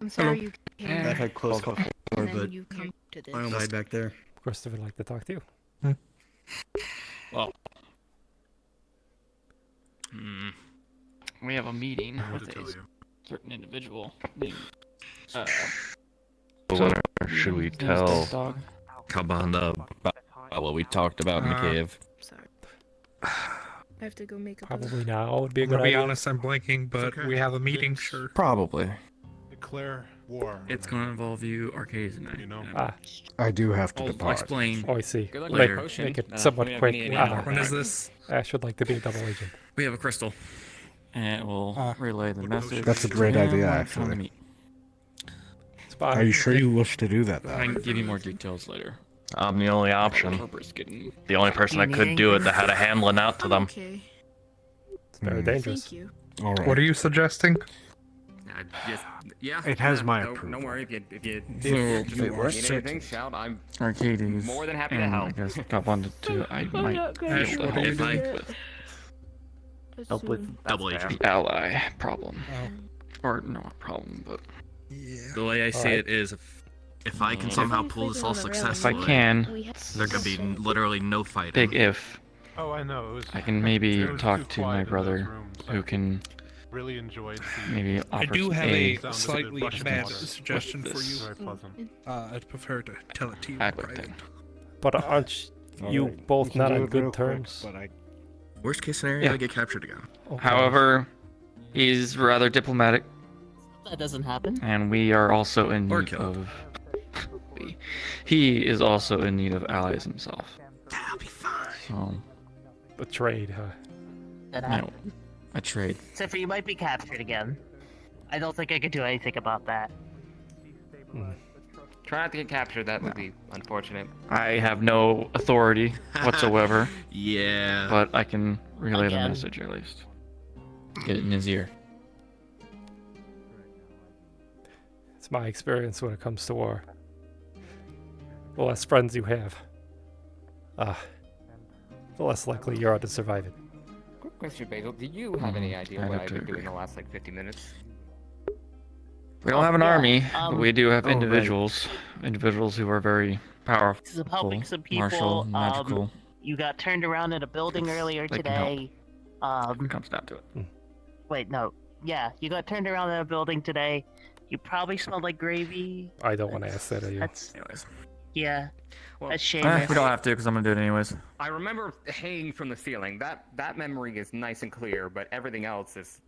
I'm sorry you came here. I've had close calls before, And then but you come to this. I almost died back there. Of course, they would like to talk to you. Well, we have a meeting with a certain individual named. Should we tell Kabanda about what we talked about in the cave? Sorry. I have to go make a Probably now would be a I'm good gonna be idea. honest, I'm blanking, but we have a meeting, sure. Probably. Declare war. It's gonna involve you, Arcadies, and I. You know. I do have to I'll depart. explain. Oh, I see. Good luck Make, with the potion. make it we somewhat don't quick. need any Ah, more. When is this? Ash would like to be a double agent. We have a crystal, and it will relay the message. That's a great and idea, when it's actually. time to meet. Fine. Are you sure you wish to do that, though? I can give you more details later. I'm the only option. Purpose getting. The only person that could do it that had a handling out to them. Okay. It's very dangerous. Thank you. All right. What are you suggesting? Yeah. It has my don't approval. Don't worry if you So, need anything, shout. I'm Arcadies. more than happy to and help. I guess I wanted to. I might be Ash, able to what are you help doing? Help with double agent ally problem. Or not problem, but The way I see Alright. it is, if I can somehow pull this all successfully, if I can, there could be literally no fighting. big if. Oh, I know. It was, I can maybe it was talk too to my quiet in those brother, rooms. who can Really enjoyed the. maybe offer I do have a a slightly Russian bad water. suggestion for this. you. Very pleasant. I'd prefer to tell it to you in act like private. that. But aren't you Alright, both we can not do on it real good quick, terms? but I Worst case scenario, Yeah. I get captured again. Okay. However, he's rather diplomatic, That doesn't happen. and we are also in Or need killed. of. He is also in need of allies himself. That'll be fine. So, Betrayed, huh? That no, happened. a trade. Except for you might be captured again. I don't think I could do anything about that. Try not to get captured. That would be unfortunate. I have no authority whatsoever, Yeah. but I can relay the Again. message at least. Get it in his ear. It's my experience when it comes to war. The less friends you have, the less likely you are to survive it. Quick question, Basil. Do you have any idea I'd what have I've to been agree. doing the last like 50 minutes? We don't have an Yeah, army, but we do have right. individuals. Individuals who are very powerful, This is helping some people. martial, magical. You got turned around in a building earlier They can help. today. It comes down to it. Wait, no. Yeah, you got turned around in a building today. You probably smelled like gravy. I don't want to ask that of you. That's Anyways. yeah. Well, That's Seamus. We don't have to because I'm gonna do it anyways. I remember hanging from the ceiling. That memory is nice and clear, but everything else is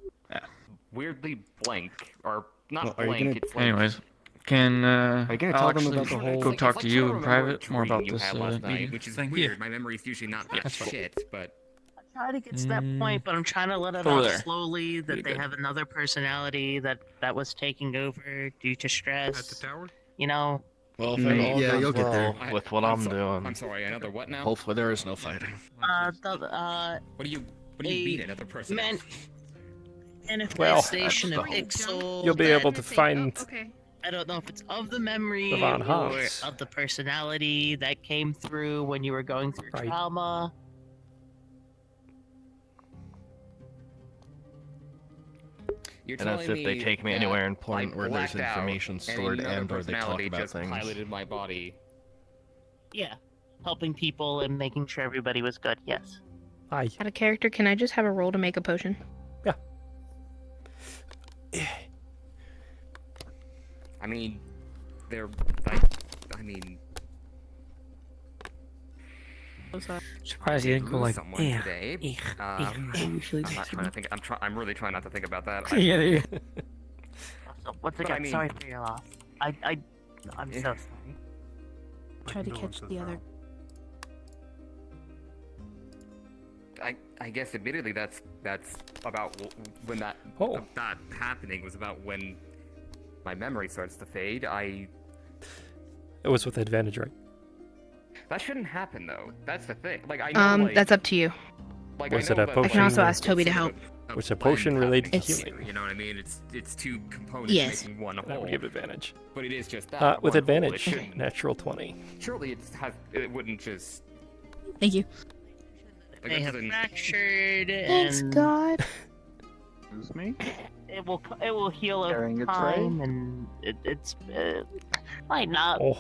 weirdly blank, or not Well, are you blank. gonna- It's like Anyways, can Are you gonna I'll tell them actually about the whole- go It's talk like to trying you in remember a private more dream about you this had last night, meeting which is thing? weird. My memory is usually not that That's fine. shit, but I'm trying to get to that point, but I'm trying to let it Over out there. slowly that Pretty they good. have another personality that was taking over due to stress. At the tower? You know, Well, if it all yeah, goes you'll get there. well with what I'm doing, I'm sorry. Another what now? Hopefully there is no fighting. What do you mean? Another person? manifestation Well, of Ixal. You'll be able to find Okay. I don't know if it's of the memory Von or Hoffs. of the personality that came through when you were going through Right. trauma. You're And that's telling if they me take me that anywhere important I where there's blacked out information stored another and or they talk personality about just things. piloted my body. Yeah, helping people and making sure everybody was good. Yes. Hi. Out of character, can I just have a roll to make a potion? I mean, they're I mean, Surprised you didn't go like, someone "Eh, today. I'm I'm not trying to think. I'm really trying not to think about that. Yeah. So, once But again, I mean- sorry for your loss. I'm so sorry. Try to catch the other. I guess admittedly that's about when that happening was about when my memory starts to fade. It was with advantage, right? That shouldn't happen though. That's the thing. Like I know. Like, That's up to you. like, Was I it know a that, potion? I can also ask Toby to help. Was a potion related to It's- healing? You know what I mean? It's two components Yes. making one That whole. would give advantage. But it is just that. With one whole. It advantage, shouldn't- natural 20. Surely it wouldn't just. Thank you. Like, They that have doesn't- fractured Thanks, and God. Excuse me? it will heal over Carrying a tray? time, and it's might not. Oh.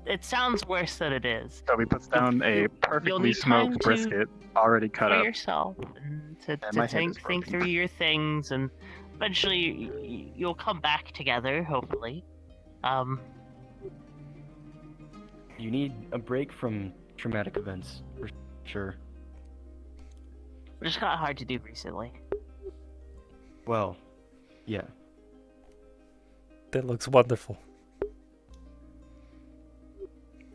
It sounds worse than it is. Toby puts down a You'll perfectly need time smoked to- brisket, already cut for up. yourself and to my head think is broken. through your things, and eventually you'll come back together, hopefully. You need a break from traumatic events, for sure. It just got hard to do recently. Well, yeah. That looks wonderful.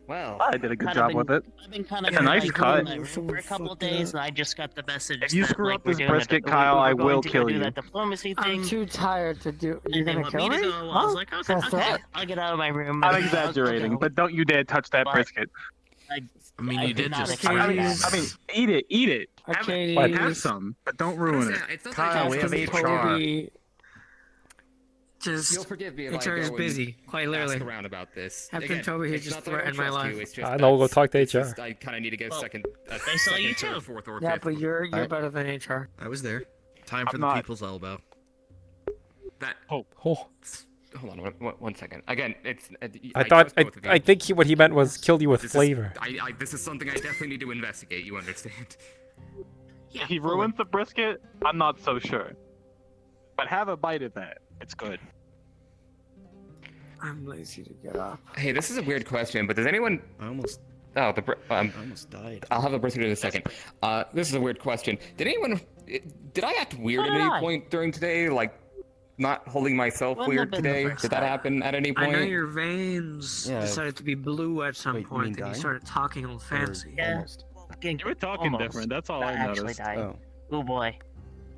Well, I did a good Kind of job been- with it. I've been kind of It's a nice like, cut. doing that for a couple days, and I just got the message. If you that, screw like, up we're this doing brisket, we Kyle, were I going will to go kill do you. that diplomacy I'm thing. too tired to do. You're And they gonna want kill me me? to go. I was like, okay, That's okay, right. I'll get out of my room. I'm and I'll exaggerating, go. but don't you dare touch that But- brisket. I mean, you did not just expect fire I that. mean, eat it. Have, Arcadies. have some, but don't ruin it. It's not Kyle, like we have just- HR. Toby. You'll Just forgive me if HR I is go busy, quite and literally. ask around about this. Captain Again, Toby, he it's just not that I don't threatened my trust life. you, it's just I know, go that's- talk to it's HR. just I kind of need to get Well, second, they saw second, you third, too. fourth, or Yeah, fifth. but you're I- better than HR. I was there. Time for I'm the not. people's elbow. That. Oh. Hold on, one second. Again, it's. I thought, trust both of you. I think what he meant was kill you with This is- flavor. this is something I definitely need to investigate. You understand? Yeah, If he ruins the brisket, I'm not so sure. But have a bite of that. It's good. I'm lazy to get up. Hey, this is a weird question, but does anyone? I almost Oh, I almost died. I'll have a brisket in a second. This is a weird question. Did I act weird So at did any I. point during today? Like, not holding myself Wouldn't have weird been the today? first Did that time. happen at any I point? know your veins Yeah. decided to be blue at some Wait, you point, mean and you dying? started talking all fancy. Yeah. Almost. Fucking You were talking almost. different, that's all Not I actually noticed. died. Oh. Oh boy.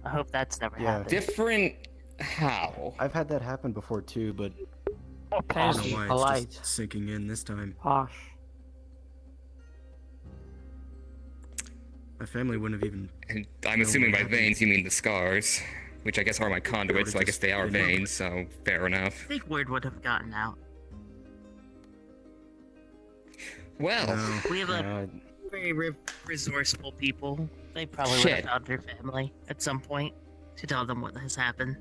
I hope that's never Yeah. happened. Different how? I've had that happen before too, but I don't Fancy, know why polite, it's just sinking in this time. posh. My family wouldn't have even. And I'm assuming by veins you mean the scars, which I guess are my conduits, so I guess just they are been veins, so fair enough. I think word would have gotten out. Well, No, We have a no, very resourceful people. They probably would Shit. have found your family at some point to tell them what has happened.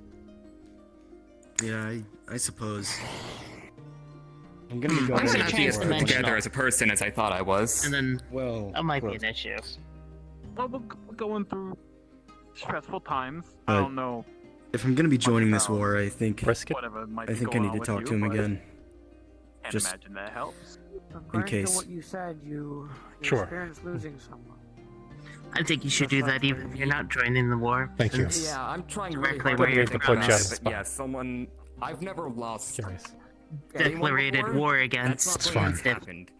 yeah, I suppose. I'm gonna be I'm going gonna to change the the mention. together as a person as I thought I was. And then Well, that might be close. an issue. Well, we're going through stressful times. But I don't know If I'm gonna be joining this war, I think Brisket. whatever might I be think I going need on to with talk you, to him but again. Can't Just- imagine that helps. According case. to what you said, you Sure. experienced losing someone. I think you should do that even if you're not joining the war. Thank you. since Yeah, I'm trying really Directly hard where to you're think from. about Put you on it, the but spot. yeah, someone I've never lost Curious. anyone Declarated before. war That's against. not It's something fine. that's happened.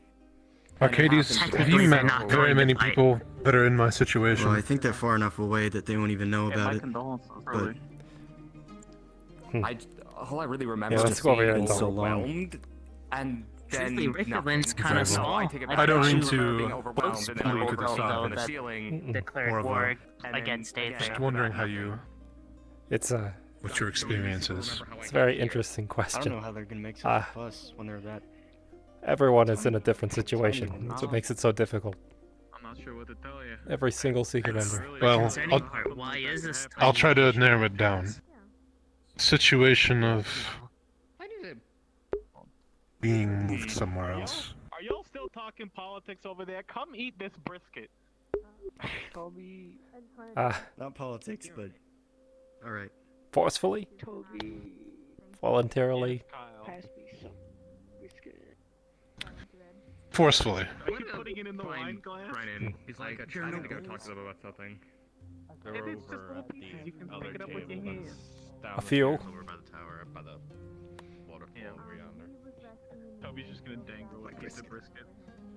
Arcadies, happened have before. you met Not very going many to fight. people that are in my situation? Well, I think they're far enough away that they won't even know Hey, about my it. condolences, But really. All I really remember Yeah, is let's go over here being and talk. overwhelmed, and then Truthfully, Rickland's nothing. kind of So small. I take it back. I don't I mean remember to being overwhelmed, and then I speak woke at the up side. in the ceiling. Mm-mm. Declared More of a- war And then, against again, Aether. Just wondering how you. It's what your experience is. It's a very interesting I question. don't know how they're gonna make such a fuss when they're that. Everyone is in a different situation. That's what makes it so difficult. I'm not sure what to tell you. Every single secret member. Well, Why is this? I'll try to narrow it down. Situation of being moved somewhere else. Are y'all still talking politics over there? Come eat this brisket. Toby. Not politics, but all right. Forcefully? Toby. Voluntarily? Pass me some brisket. Forcefully. Are you putting it in the wine glass? Brennan, he's like, I need to go talk to them about something. If it's just little pieces, you can pick it up with your hands. A few. Over by the tower, by the waterfall over yonder. Toby's just gonna dangle like piece of brisket.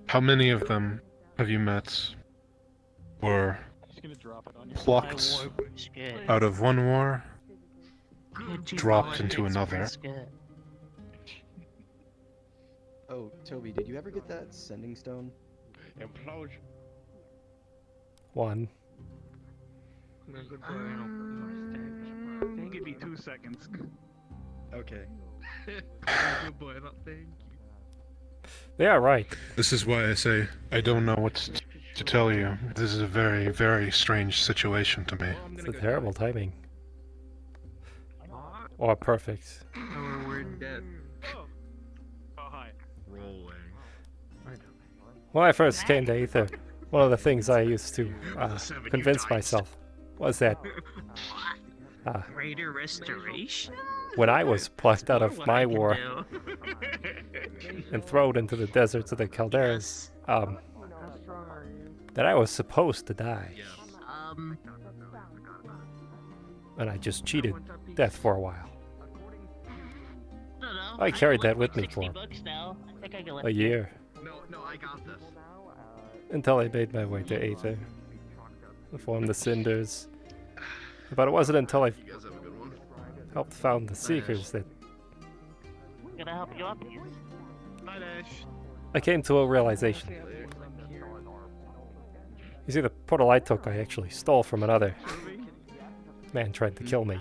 How many of them have you met were plucked out of one war, dropped into another? Oh, Toby, did you ever get that sending stone? Implosion. One. Give me 2 seconds. Okay. Good boy, thank you. Yeah, right. This is why I say I don't know what to tell you. This is a very, very strange situation to me. It's a terrible timing. Or perfect. Oh, we're dead. Oh, hi. Rolling. When I first came to Aether, one of the things I used to convince myself was that Greater restoration? when I was plucked out of my war and thrown into the deserts of the Calderas, that I was supposed to die. And I just cheated death for a while. I carried that with me for a year. No, I got this. Until I made my way to Aether. I formed the Cinders. But it wasn't until I helped found the Seekers that Gonna help you up. I came to a realization. You see, the portal I took, I actually stole from another man tried to kill me.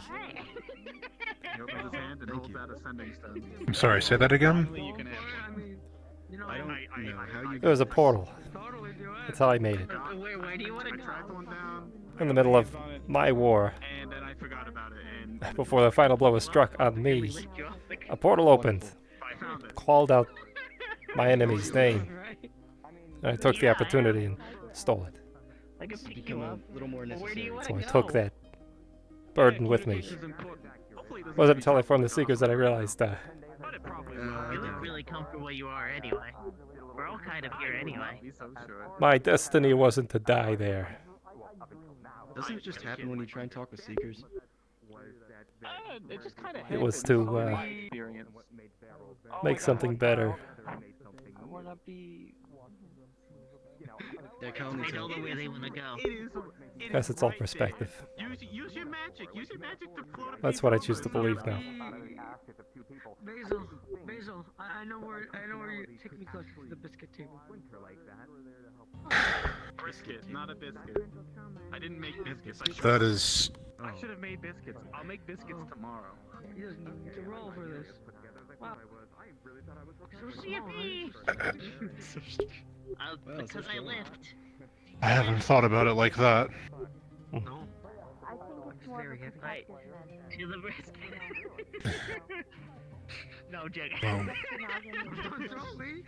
I'm sorry, say that again? I don't know how you. It was a portal. That's how I made it. Where do you want to go? In the middle of my war, before the final blow was struck on me, a portal opened, called out my enemy's name, and I took the opportunity and stole it. I can pick you up. A little more necessary. So I took that burden with me. It wasn't until I formed the Seekers that I realized You look really comfortable where you are anyway. We're all kind of here anyway. my destiny wasn't to die there. Doesn't it just happen when you try and talk with Seekers? It just kind of It was to make something better. I wanna be. They know the way they want to go. Guess it's all perspective. Use your magic. Use your magic to float. That's what I choose to believe now. Basil, I know where you take me closer to the biscuit table. Brisket, not a biscuit. I didn't make biscuits. That is... I should have made biscuits. I'll make biscuits tomorrow. He doesn't need to roll for this. Wow. So yippee! Because I lift. I haven't thought about it like that. No. Very heavy. To the brisket. No, joking. Well, Don't throw me.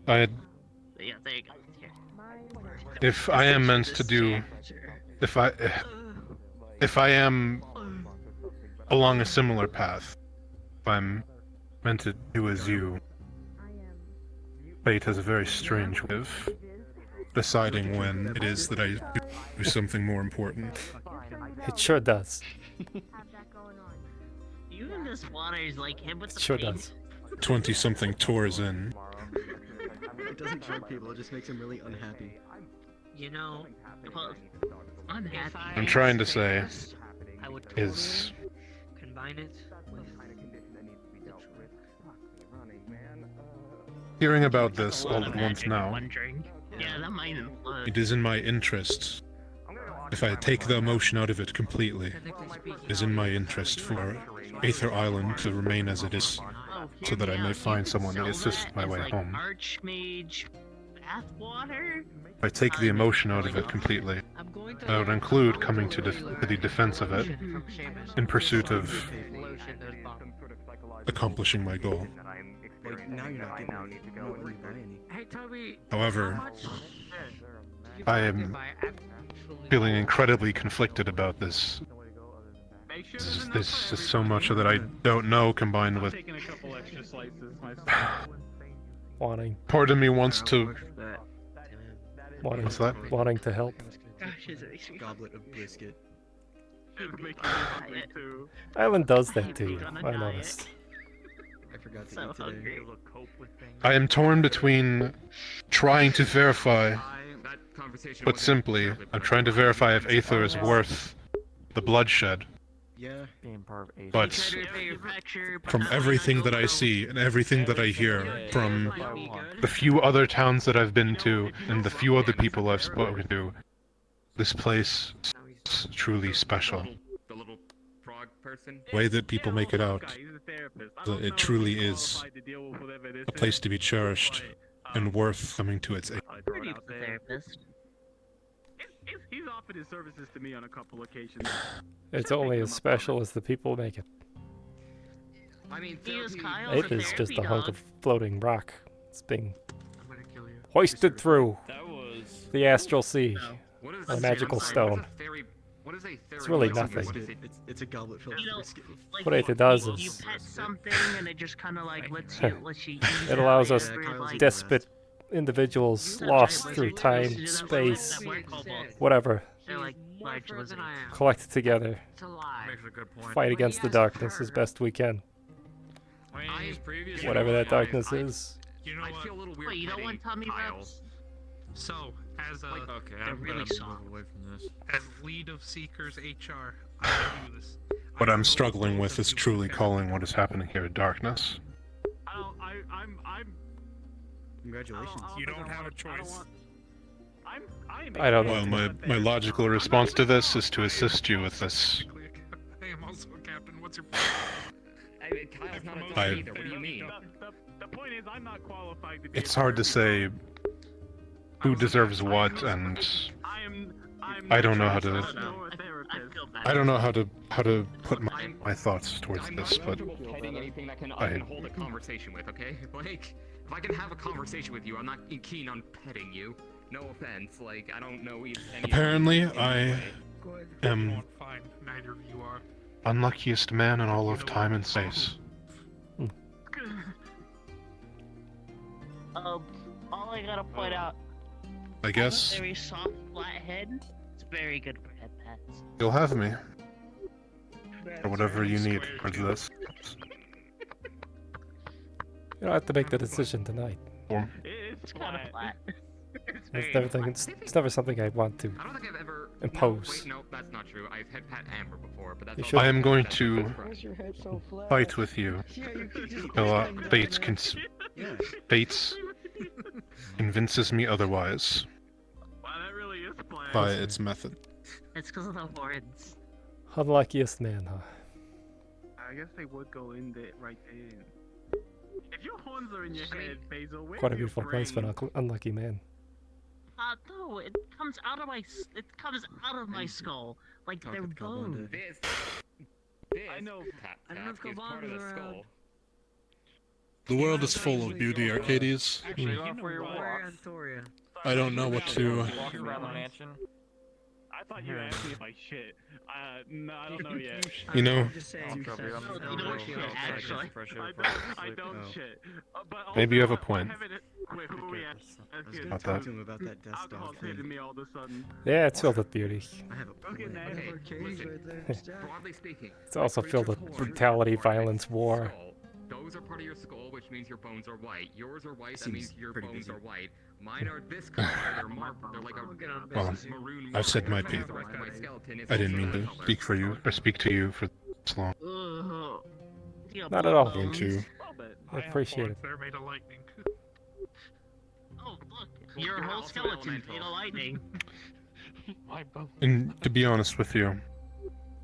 I... Yeah, there you go. Here. If I am meant to do... If I am along a similar path, if I'm meant to do as you, fate has a very strange way of deciding when it is that I do something more important. It sure does. You in this water is like him with the Sure paint. does. 20-something tours in. It doesn't drug people, it just makes them really unhappy. You know, well, unhappy. I'm trying to say I would is... combine it with Hearing about this all at once now, Yeah, that might implode. it is in my interest if I take the emotion out of it completely, is in my interest for Aether Island to remain as it is, so that I may find someone to assist my way home. Archmage bathwater? If I take the emotion out of it completely, I would include coming to the defense of it in pursuit of accomplishing my goal. Like, now you're not getting any. You don't really buy any. Hey, Toby. However, I am feeling incredibly conflicted about this. This is so much that I don't know, combined with Wanting. part of me wants to. Wanting, What's that? wanting to help. Goblet of brisket. Island does that to you, I noticed. I forgot to eat today. I am torn between trying to verify, but simply, I'm trying to verify if Aether is worth the bloodshed. Yeah. But from everything that I see and everything that I hear from the few other towns that I've been to and the few other people I've spoken to, this place is truly special. The way that people make it out, it truly is a place to be cherished and worth coming to its aid. He's offered his services to me on a couple occasions. It's only as special as the people make it. I mean, Aether is just a hunk of floating rock. It's being hoisted through the astral sea on a magical stone. It's really nothing. It's a goblet filled with brisket. What Aether does you is pet something and it just kind of like lets you use it allows us like, desperate individuals lost through time, space, whatever, they're like large lizards. collect together, fight against the darkness as best we can. Whatever that darkness is. You know what? Wait, you don't want tummy rubs? So, as a they're really soft. as lead of Seekers HR, I can do this. What I'm struggling with is truly calling what is happening here darkness. Congratulations. You don't have a choice. I don't know. Well, my logical response to this is to assist you with this. I am also a captain. What's your Kyle's not a I- either. What do you mean? The point is, I'm not qualified to be. It's hard to say who deserves what, and I don't know how to. I don't know how to put my thoughts towards this, but Petting anything that I can hold a conversation with, okay? Like, if I can have a conversation with you, I'm not keen on petting you. No offense, like, I don't know any apparently I am fine? Neither of you are. unluckiest man in all of time and space. All I gotta point out. I guess Very soft, flat head. It's very good for head pets. you'll have me. Or whatever you need for this. You don't have to make the decision tonight. It's kind of flat. It's never something I want to impose. Wait, no, that's not true. I've had Pat Amber before, but that's You also should- I am going to fight with you. Bates convinces me otherwise. By its method. It's because of the horns. Unluckiest man, huh? I guess they would go in there right in. If your horns are in your head, Basil, where Quite a are your beautiful place for an unlucky man. No, it comes out of my skull, like they're bones. I know. I don't know if Kobold's around. The world is full of beauty, Arcadies. I don't know what to. Walking around the mansion. I thought you asked me if I shit. No, I don't know yet. You know, I don't shit. But maybe you have a also, point. Wait, who are we at? About that. Talk to him about that death dog Alcohol's thing. hitting me all of a sudden. Yeah, it's filled with beauty. I have a Okay, Broadly speaking, It's also filled with brutality, violence, war. those are part of your skull, which means your bones are white. Yours are white, that Seems means your pretty bones busy. are white. Mine are this color, they're like a Well, maroon. I've said my piece. I didn't mean to speak for you or speak to you for this long. Not at all. I'm going to. I appreciate it. They're made of lightning. Oh, look, your whole skeleton's made of lightning. And to be honest with you,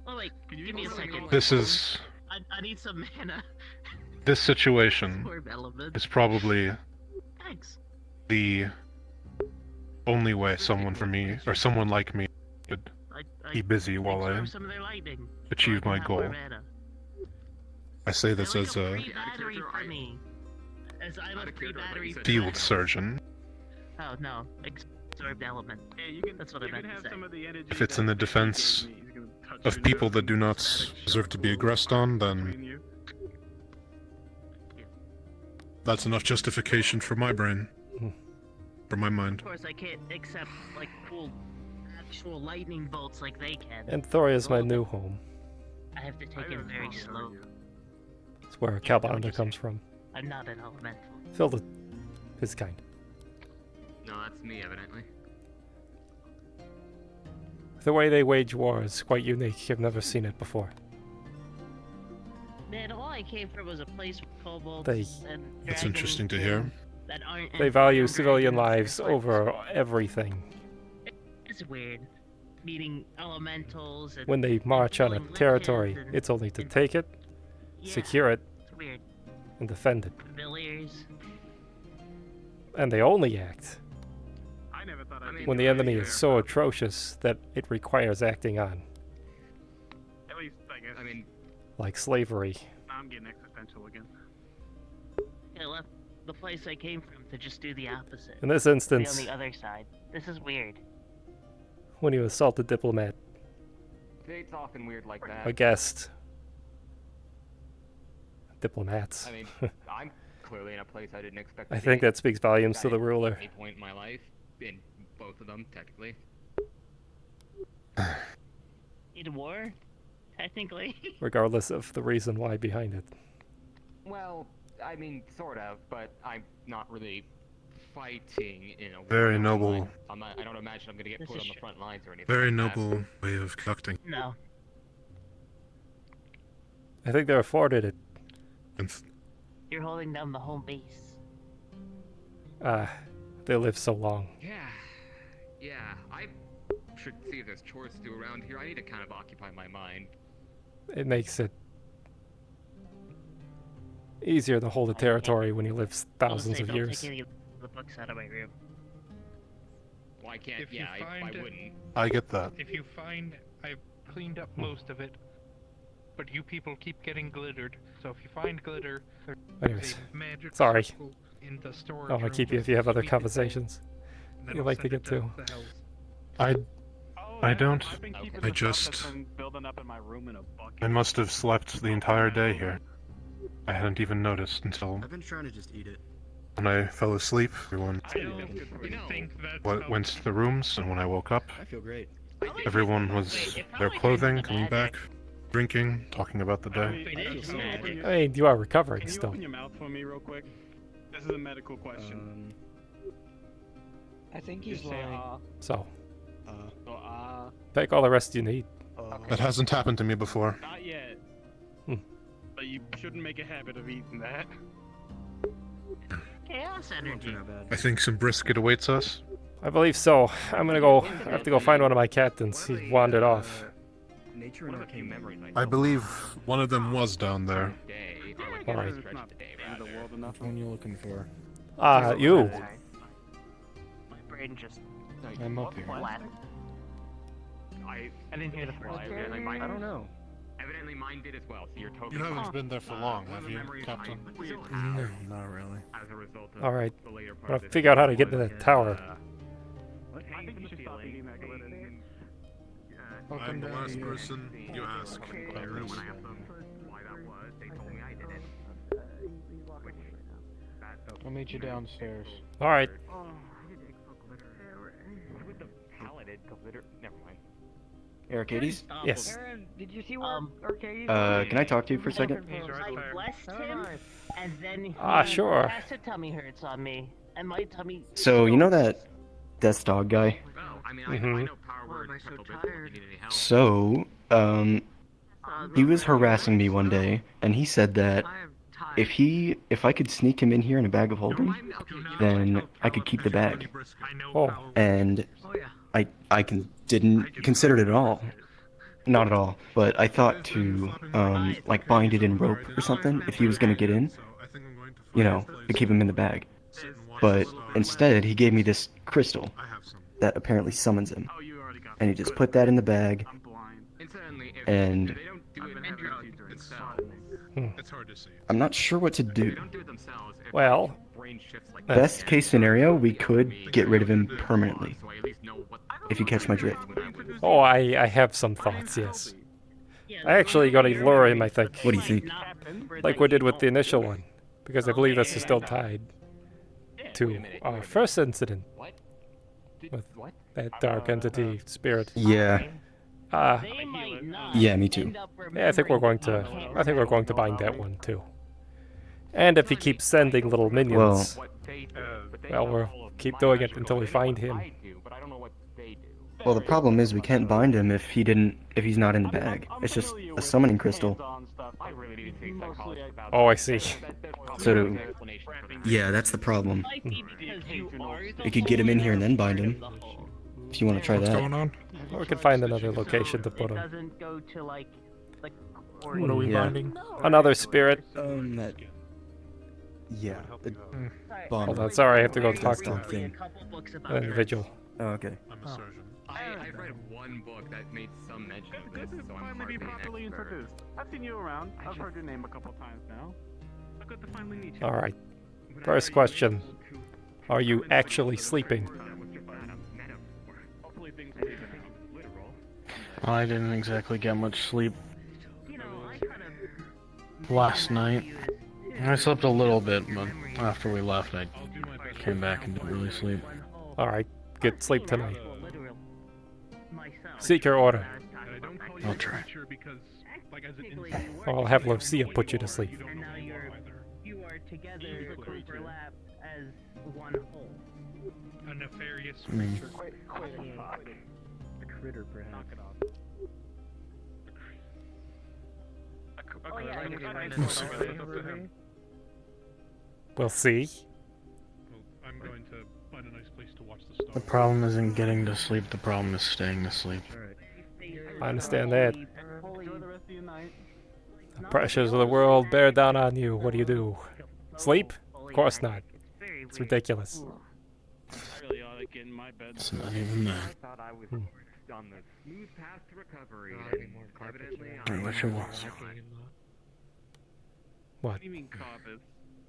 Oh wait, give me a second. this is I need some mana. this situation Orb element. is probably Thanks. the only way someone like me could be busy while I Some of their lightning. achieve my goal. More mana. I say this as a Free battery for me. As I'm a free battery. for field battery. surgeon. Oh no, absorbed element. That's what I meant to say. If it's in the defense of people that do not deserve to be aggressed on, then that's enough justification for my brain. For my mind. Of course, I can't accept like cool, actual lightning bolts like they can. And Thoria's my new home. I have to take it very slow. It's where Calbanda comes from. I'm not an elemental. Filled with his kind. No, that's me, evidently. The way they wage war is quite unique. I've never seen it before. Man, all I came from was a place with kobolds They- and That's interesting to hear. that aren't. They value civilian lives over everything. It's weird. Meeting elementals and When they march on a pulling territory, lichens and it's only to take it, secure it, it's weird. and defend it. Villiers. And they only act I never thought I'd when the enemy is so atrocious that it requires acting on, At least, I guess. I mean, like slavery. I'm getting existential again. I left the place I came from to just do the opposite. In this Be instance- on the other side. This is weird. When you assault a diplomat, it's often weird like that. a guest, diplomats. I mean, I'm clearly in a place I didn't expect to I be. think that speaks volumes to At the ruler. any point in my life, in both of them, technically. In war? Technically. Regardless of the reason why behind it. Well, I mean, sort of, but I'm not really fighting in a Very war. noble. I don't imagine I'm gonna get put on the front lines or anything. Very like that. noble way of conducting. No. I think they're afforded it. You're holding down the home base. They live so long. Yeah, I should see if there's chores to do around here. I need to kind of occupy my mind. It makes it easier to hold a territory when you live thousands of Don't years. take any of the books out of my room. Well, I can't. If you Yeah, I find it- wouldn't. I get that. If you find I've cleaned up most of it, but you people keep getting glittered. So if you find glitter, there's Anyways, a magic sorry. circle in the storage I'll room. keep you if you have other Sweep it conversations and then you'd I'll like to send get it to. the hells. I don't. I've been keeping I the stuff just. that's been building up in my room in a bucket. I must have slept the entire day here. I hadn't even noticed until I've been trying to just eat it. when I fell asleep. Everyone I don't think that's went to the rooms, and when I woke up, I feel great. everyone was their clothing, coming back, drinking, talking about the day. I mean, you are recovering Can you still. open your mouth for me real quick? This is a medical question. I think Just he's say, lying. So, so, take all the rest you need. That hasn't happened to me before. not yet. Hmm. But you shouldn't make a habit of eating that. Chaos energy. I think some brisket awaits us. I believe so. I'm gonna go. I have to go find one of my captains. He wandered off. Nature and arcane memories. I believe one of them was down there. Alright. Which one you looking for? You. My brain just. I'm up here. flat. I didn't hear the first I don't know. Evidently mine did as well, so you're totally You haven't fine. been there for long, one of have the you, memories Captain? I still have not really. as a result of Alright. the later part I'll of this figure out how to get to was, that tower. what I think you should stop eating that glitter. I'm the last person you ask about When this. I asked them why that was, they told me I did it. I'll meet you downstairs. Alright. With the paladin glitter. Never mind. Arcadies? Yes. Aaron, did you see what Arcadies? Can I talk to you for a second? I blessed him, and then he sure. cast a tummy hurts on me, and my tummy. So, you know that Death's Dog guy? I mean, Mm-hmm. I know power word a little bit. If you need any help. So, he was harassing me one day, and he said that if I could sneak him in here in a bag of holding, then I could keep the bag. Oh. And didn't consider it at all. Not at all. But I thought to like bind it in rope or something if he was gonna get in. You know, to keep him in the bag. But instead, he gave me this crystal that apparently summons him. And he just put that in the bag. And I'm not sure what to do. Well, Best case scenario, we could get rid of him permanently. If you catch my drift. Oh, I have some thoughts, yes. I actually got to lure him, I think. What do you think? Like we did with the initial one. Because I believe this is still tied to our first incident with that dark entity spirit. Yeah. Yeah, me too. Yeah, I think we're going to bind that one too. And if he keeps sending little minions, well, we'll keep doing it until we find him. Well, the problem is we can't bind him if he's not in the bag. It's just a summoning crystal. Oh, I see. So, yeah, that's the problem. We could get him in here and then bind him. If you want to try that. What's going on? Or we could find another location to put him. What are we binding? Another spirit. Yeah. Hold on, sorry, I have to go talk to an individual. Oh, okay. I'm a surgeon. I've read one book that made some mention of this, so I'm Finally be hardly an properly expert. introduced. I've seen you around. I've heard your name a couple times now. So good to finally meet you. Alright. First question. Are you actually sleeping? I didn't exactly get much sleep last night. I slept a little bit, but after we left, I came back and didn't really sleep. Alright, get sleep tonight. Seek your order. I'll try. Or I'll have Lucia put you to sleep. You are together overlap as one whole. A nefarious mean- A critter, perhaps. We'll see. I'm going to find a nice place to watch the stars. The problem isn't getting to sleep, the problem is staying asleep. I understand that. The pressures of the world bear down on you. What do? Sleep? Of course not. It's ridiculous. It's not even that. I wish it was. What? do you mean carpet?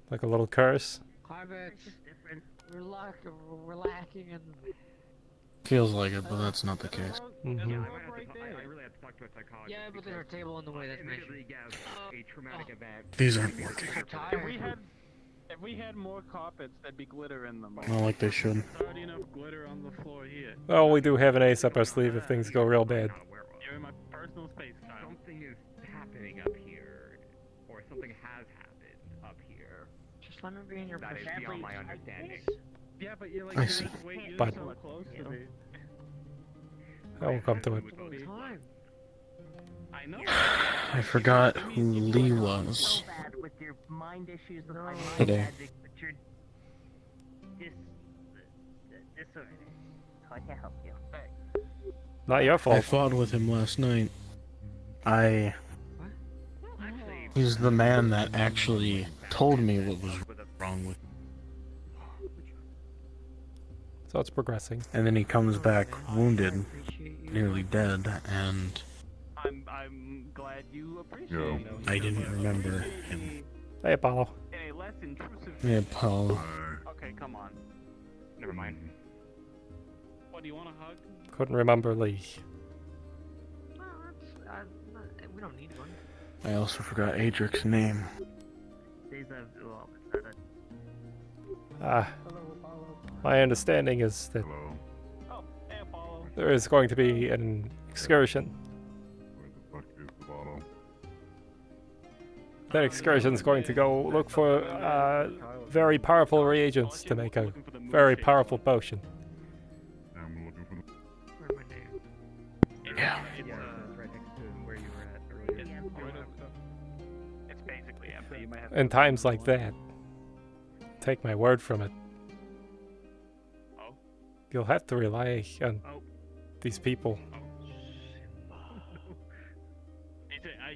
Like a little curse? Carpets. We're lacking in. Feels like it, but that's not the case. Mm-hmm. Yeah, but there's a table in the way. That's These aren't working. If we had more carpets, there'd be glitter in them. Not like they should. There's already enough glitter on the floor here. Well, we do have an ace up our sleeve if things go real bad. You're in my personal space, Kyle. Something is happening up here, or something has happened up here. Just let me be in your That is beyond my understanding. Yeah, but you're like, I see. you're But so close to me. I will come to it. time. I know. I forgot who Lee was. With your mind issues with my Today. magic, but you're disordered. How can I help you? Not your fault. I fought with him last night. He's the man that actually told me what was wrong with me. So it's progressing. And then he comes back wounded, nearly dead, and I'm glad you appreciate it. I didn't remember him. Hey, Apollo. In a less intrusive. Hey, Apollo. Okay, come on. Never mind. What do you want a hug? Couldn't remember Lee. We don't need one. I also forgot Adric's name. My understanding is that there is going to be an excursion. That excursion is going to go look for very powerful reagents to make a very powerful potion. Yeah. It's basically empty. You might have In times like that, take my word from it. You'll have to rely on these people.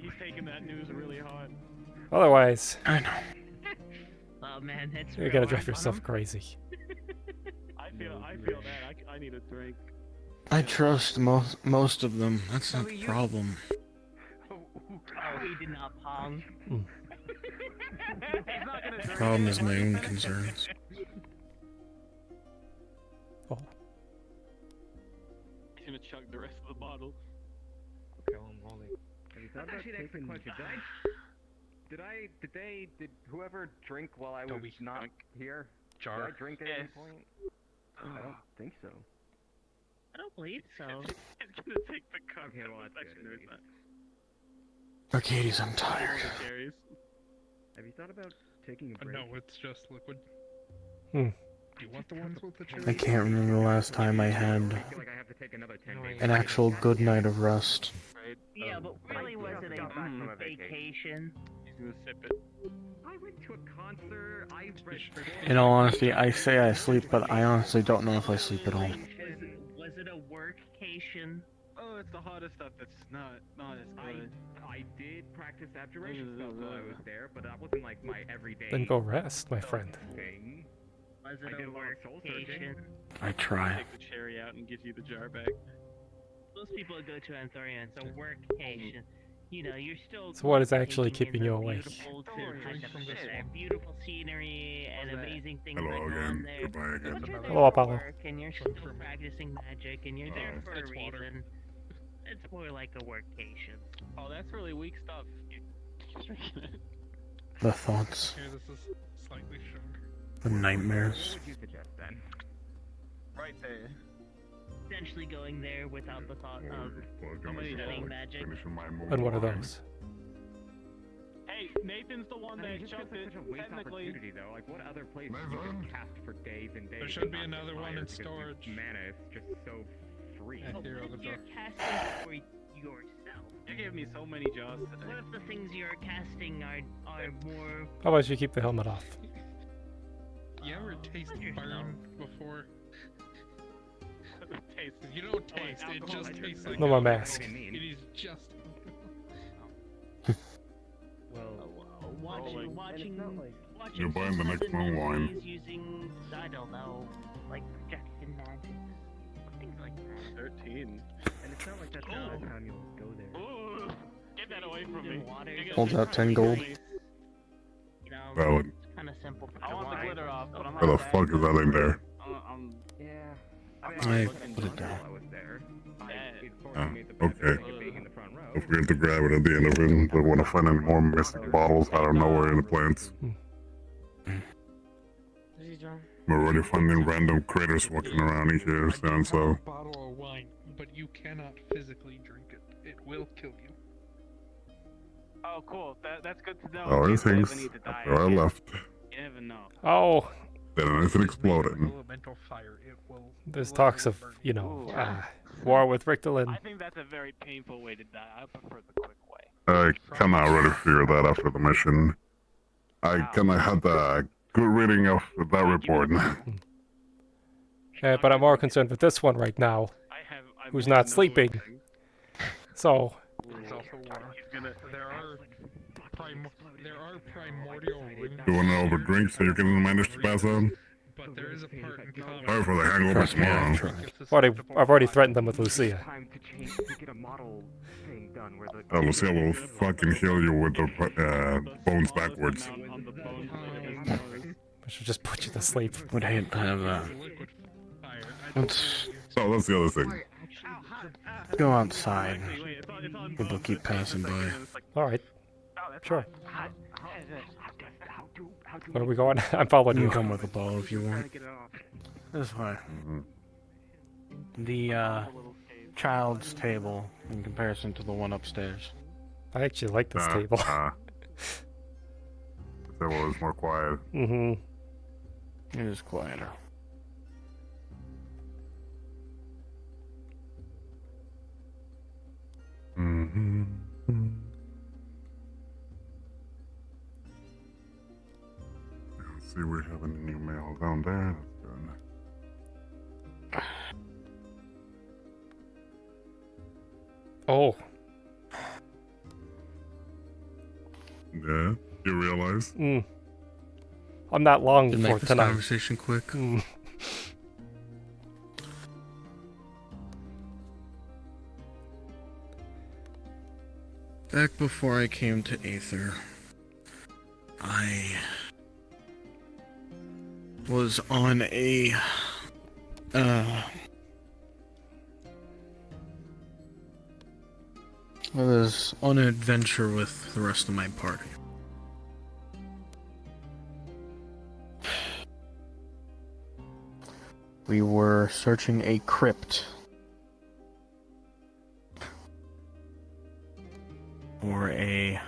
He's taking that news really hard. Otherwise, I know. Oh man, it's you're gonna drive yourself crazy. I feel that. I need a drink. I trust most of them. That's not the problem. Oh, he did not pong. The problem is my own concerns. Oh. He's gonna chug the rest of the bottle. Okay, Molly. Have you thought about taking... Did whoever drink while I was not here? Jar. Did I drink at any point? I don't think so. I don't believe so. He's gonna take the cup. Okay, well, that's good. Arcadies, I'm tired. Have you thought about taking a break? No, it's just liquid. Hmm. Do you want the ones with the cherry? I can't remember the last time I had an actual good night of rest. Yeah, but really, was it a vacation? He's gonna sip it. I went to a concert. I read. In all honesty, I say I sleep, but I honestly don't know if I sleep at all. Was it a workcation? Oh, it's the hardest stuff that's not as good. I did practice abjuration spells while I was there, but that wasn't like my everyday. Then go rest, my friend. Thing. Was it a workcation? I try. Take the cherry out and gives you the jar back. Most people go to Anthorium, it's a workcation. You know, you're still. So what is actually keeping you awake? Beautiful scenery and amazing things Hello that go on again. there. Goodbye again. But you're there Hello, for Apollo. work, and you're still practicing magic, and you're there for a reason. It's more like a workcation. Oh, that's really weak stuff. You're drinking it. The thoughts, Here, this is slightly stronger. the nightmares. What would you suggest then? Right there. Essentially going there without the thought of studying magic. And what are those? Hey, Nathan's the one that chucked it. Technically, though. Like, what other place you can cast for days and days? There should be another one in storage. Mana is just so free. Here, on the You're door. casting for yourself. you gave me so many jars today. What if the things you're casting are more? How about you keep the helmet off? You ever taste burn before? Taste. You don't taste, it just tastes like No more alcohol. mask. It is just... Watching You're buying the next one wine. using, I don't know, like projection magic, things like that. 13. And it's not like that's the last time you'll go there. Ooh, get that away from me. Holds out 10 gold. You know, Valid. it's kind of simple. I want the glitter off, but I'm Where the fuck is that in there? Yeah. I put it down. Okay. Don't forget to grab it at the end of it. Don't want to find any more missing bottles out of nowhere in the plants. We're already finding random critters walking around each here, and so. Bottle of wine, but you cannot physically drink it. It will kill you. Oh, cool. That's good to know. Other You things never need to die. after I left. You never know. Oh, Then anything exploded. Elemental fire, it will... there's talks of, you know, war with Richtolin. I think that's a very painful way to die. I prefer the quick way. I kinda already figured that after the mission. I kinda had the good reading of that report. But I'm more concerned with this one right now, who's not sleeping. So, There's also war. There are primordial rings. You wanna overdrink so you can manage to pass out? But there is a part in common. Sorry for the hangover tomorrow. I've already threatened them with Lucia. Oh, Lucia will fucking heal you with the bones backwards. I should just put you to sleep. Would hate to have let's So that's the other thing. go outside. People keep passing by. Alright. Sure. Where are we going? I'm following You you. can come with a ball if you want. This way. The child's table in comparison to the one upstairs. I actually like this table. The table is more quiet. Mm-hmm. It is quieter. Mm-hmm. Let's see, we have any new mail down there. That's good. Oh. Yeah, you realize? I'm not long To for make this tonight. conversation quick. Back before I came to Aether, I was on a an adventure with the rest of my party. We were searching a crypt for a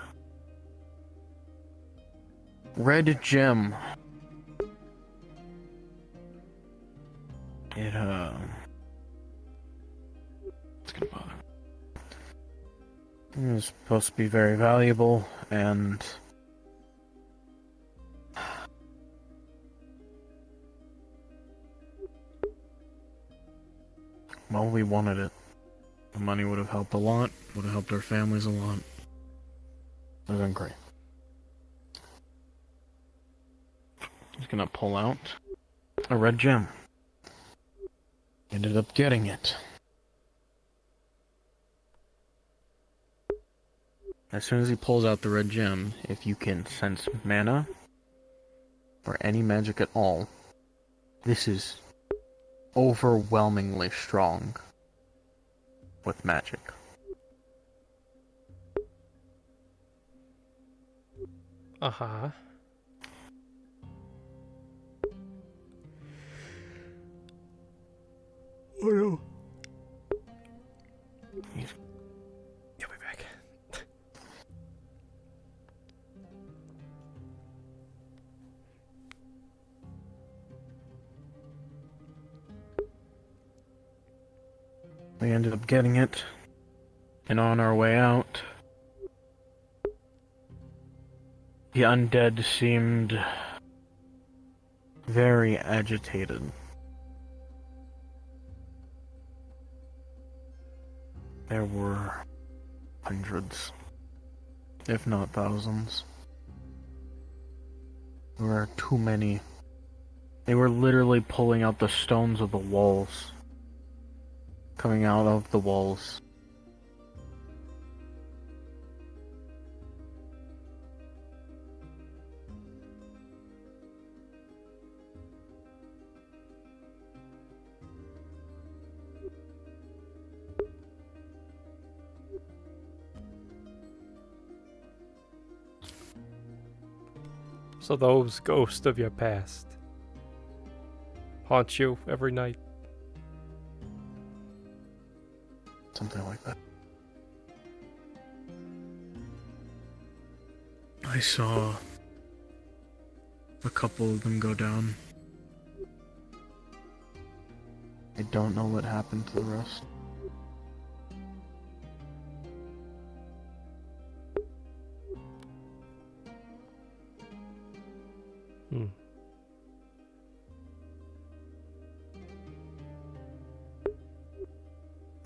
red gem. It's gonna bother. It was supposed to be very valuable, and well, we wanted it. The money would have helped a lot, would have helped our families a lot. It would have been great. He's gonna pull out a red gem. Ended up getting it. As soon as he pulls out the red gem, if you can sense mana or any magic at all, this is overwhelmingly strong with magic. Uh-huh. Oh no. He'll be back. We ended up getting it, and on our way out, the undead seemed very agitated. There were hundreds, if not thousands. There were too many. They were literally pulling out the stones of the walls. Coming out of the walls. So those ghosts of your past haunt you every night? Something like that. I saw a couple of them go down. I don't know what happened to the rest.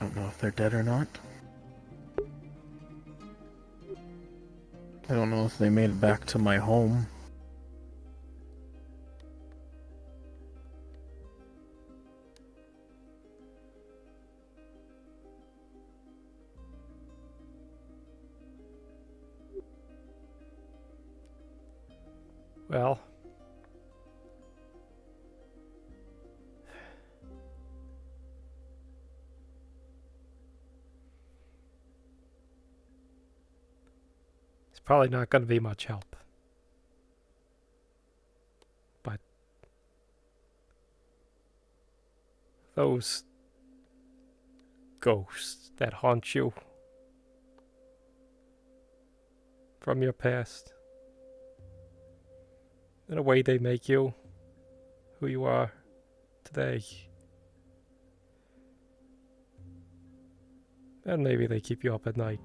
I don't know if they're dead or not. I don't know if they made it back to my home. Well, it's probably not going to be much help. But those ghosts that haunt you from your past, in a way they make you who you are today. And maybe they keep you up at night.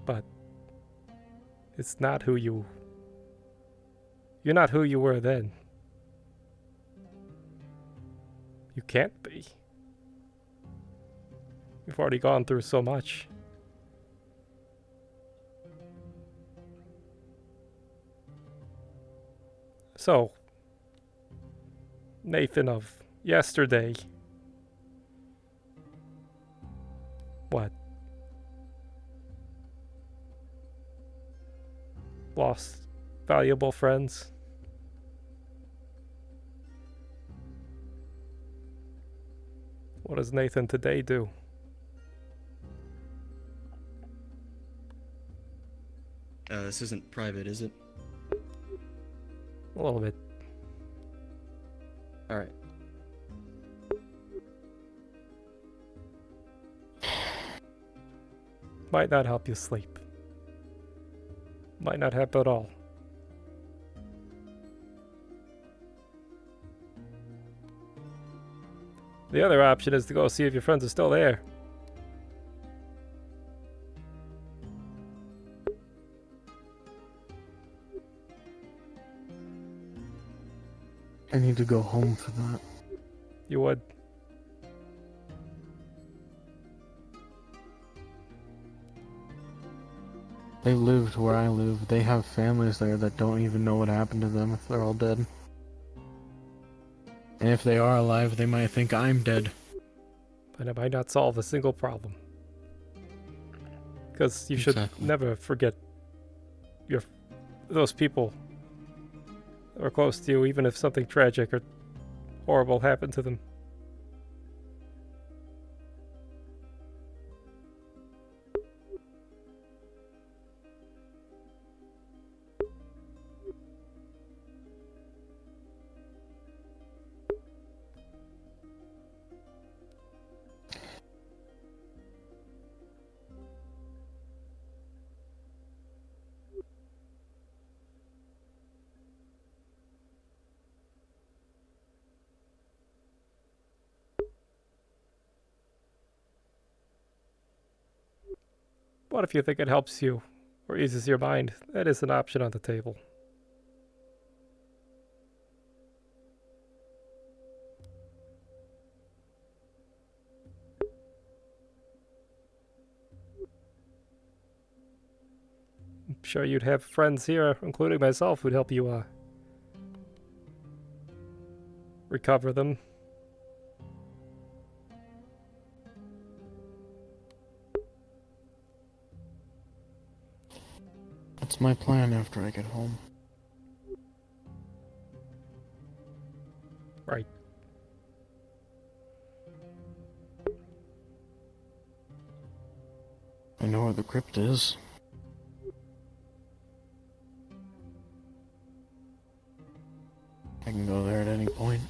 But it's not who you're not who you were then. You can't be. You've already gone through so much. So, Nathan of yesterday. What? Lost valuable friends? What does Nathan today do? This isn't private, is it? A little bit. Alright. Might not help you sleep. Might not help at all. The other option is to go see if your friends are still there. I need to go home for that. You would. They lived where I live. They have families there that don't even know what happened to them if they're all dead. And if they are alive, they might think I'm dead. But it might not solve a single problem. Because you should never forget those people that were close to you, even if something tragic or horrible happened to them. What if you think it helps you or eases your mind? That is an option on the table. I'm sure you'd have friends here, including myself, who'd help you recover them. That's my plan after I get home. Right. I know where the crypt is. I can go there at any point.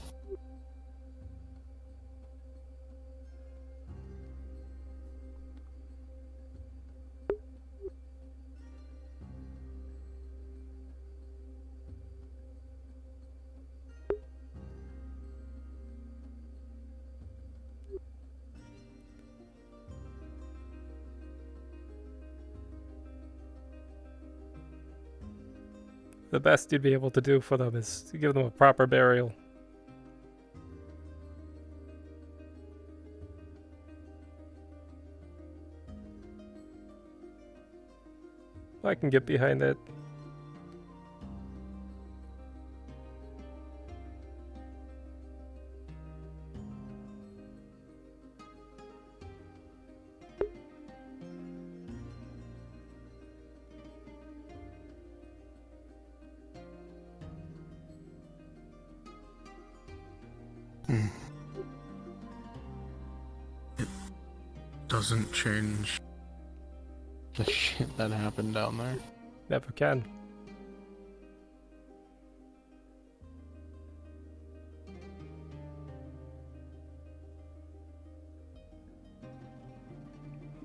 The best you'd be able to do for them is to give them a proper burial. I can get behind that. It doesn't change the shit that happened down there. Never can.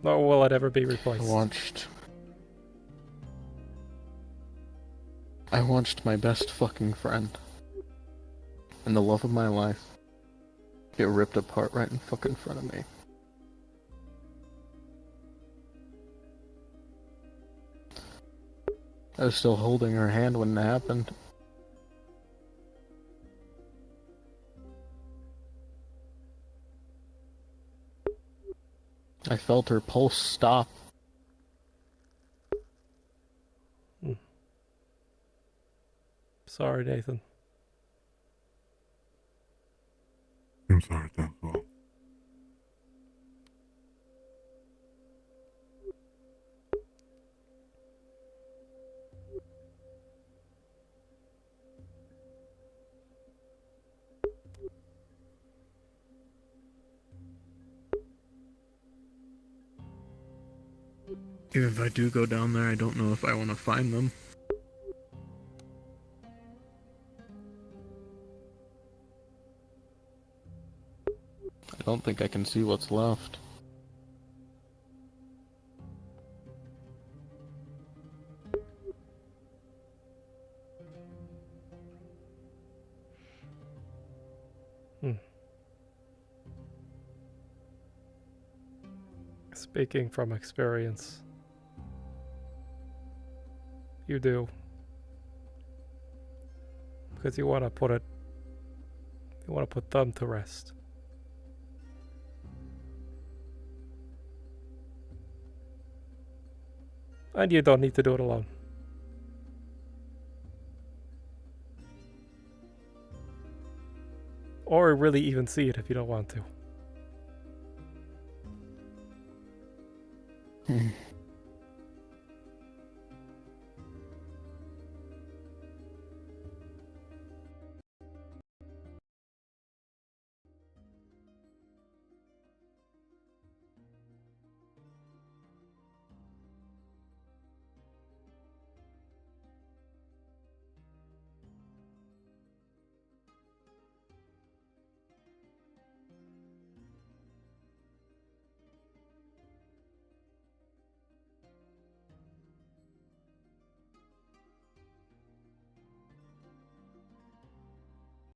Nor will it ever be replaced. I watched my best fucking friend and the love of my life get ripped apart right in fucking front of me. I was still holding her hand when it happened. I felt her pulse stop. Sorry, Nathan. I'm sorry, Dan. Well, Even if I do go down there, I don't know if I want to find them. I don't think I can see what's left. Speaking from experience, you do. Because you want to put them to rest. And you don't need to do it alone. Or really even see it if you don't want to.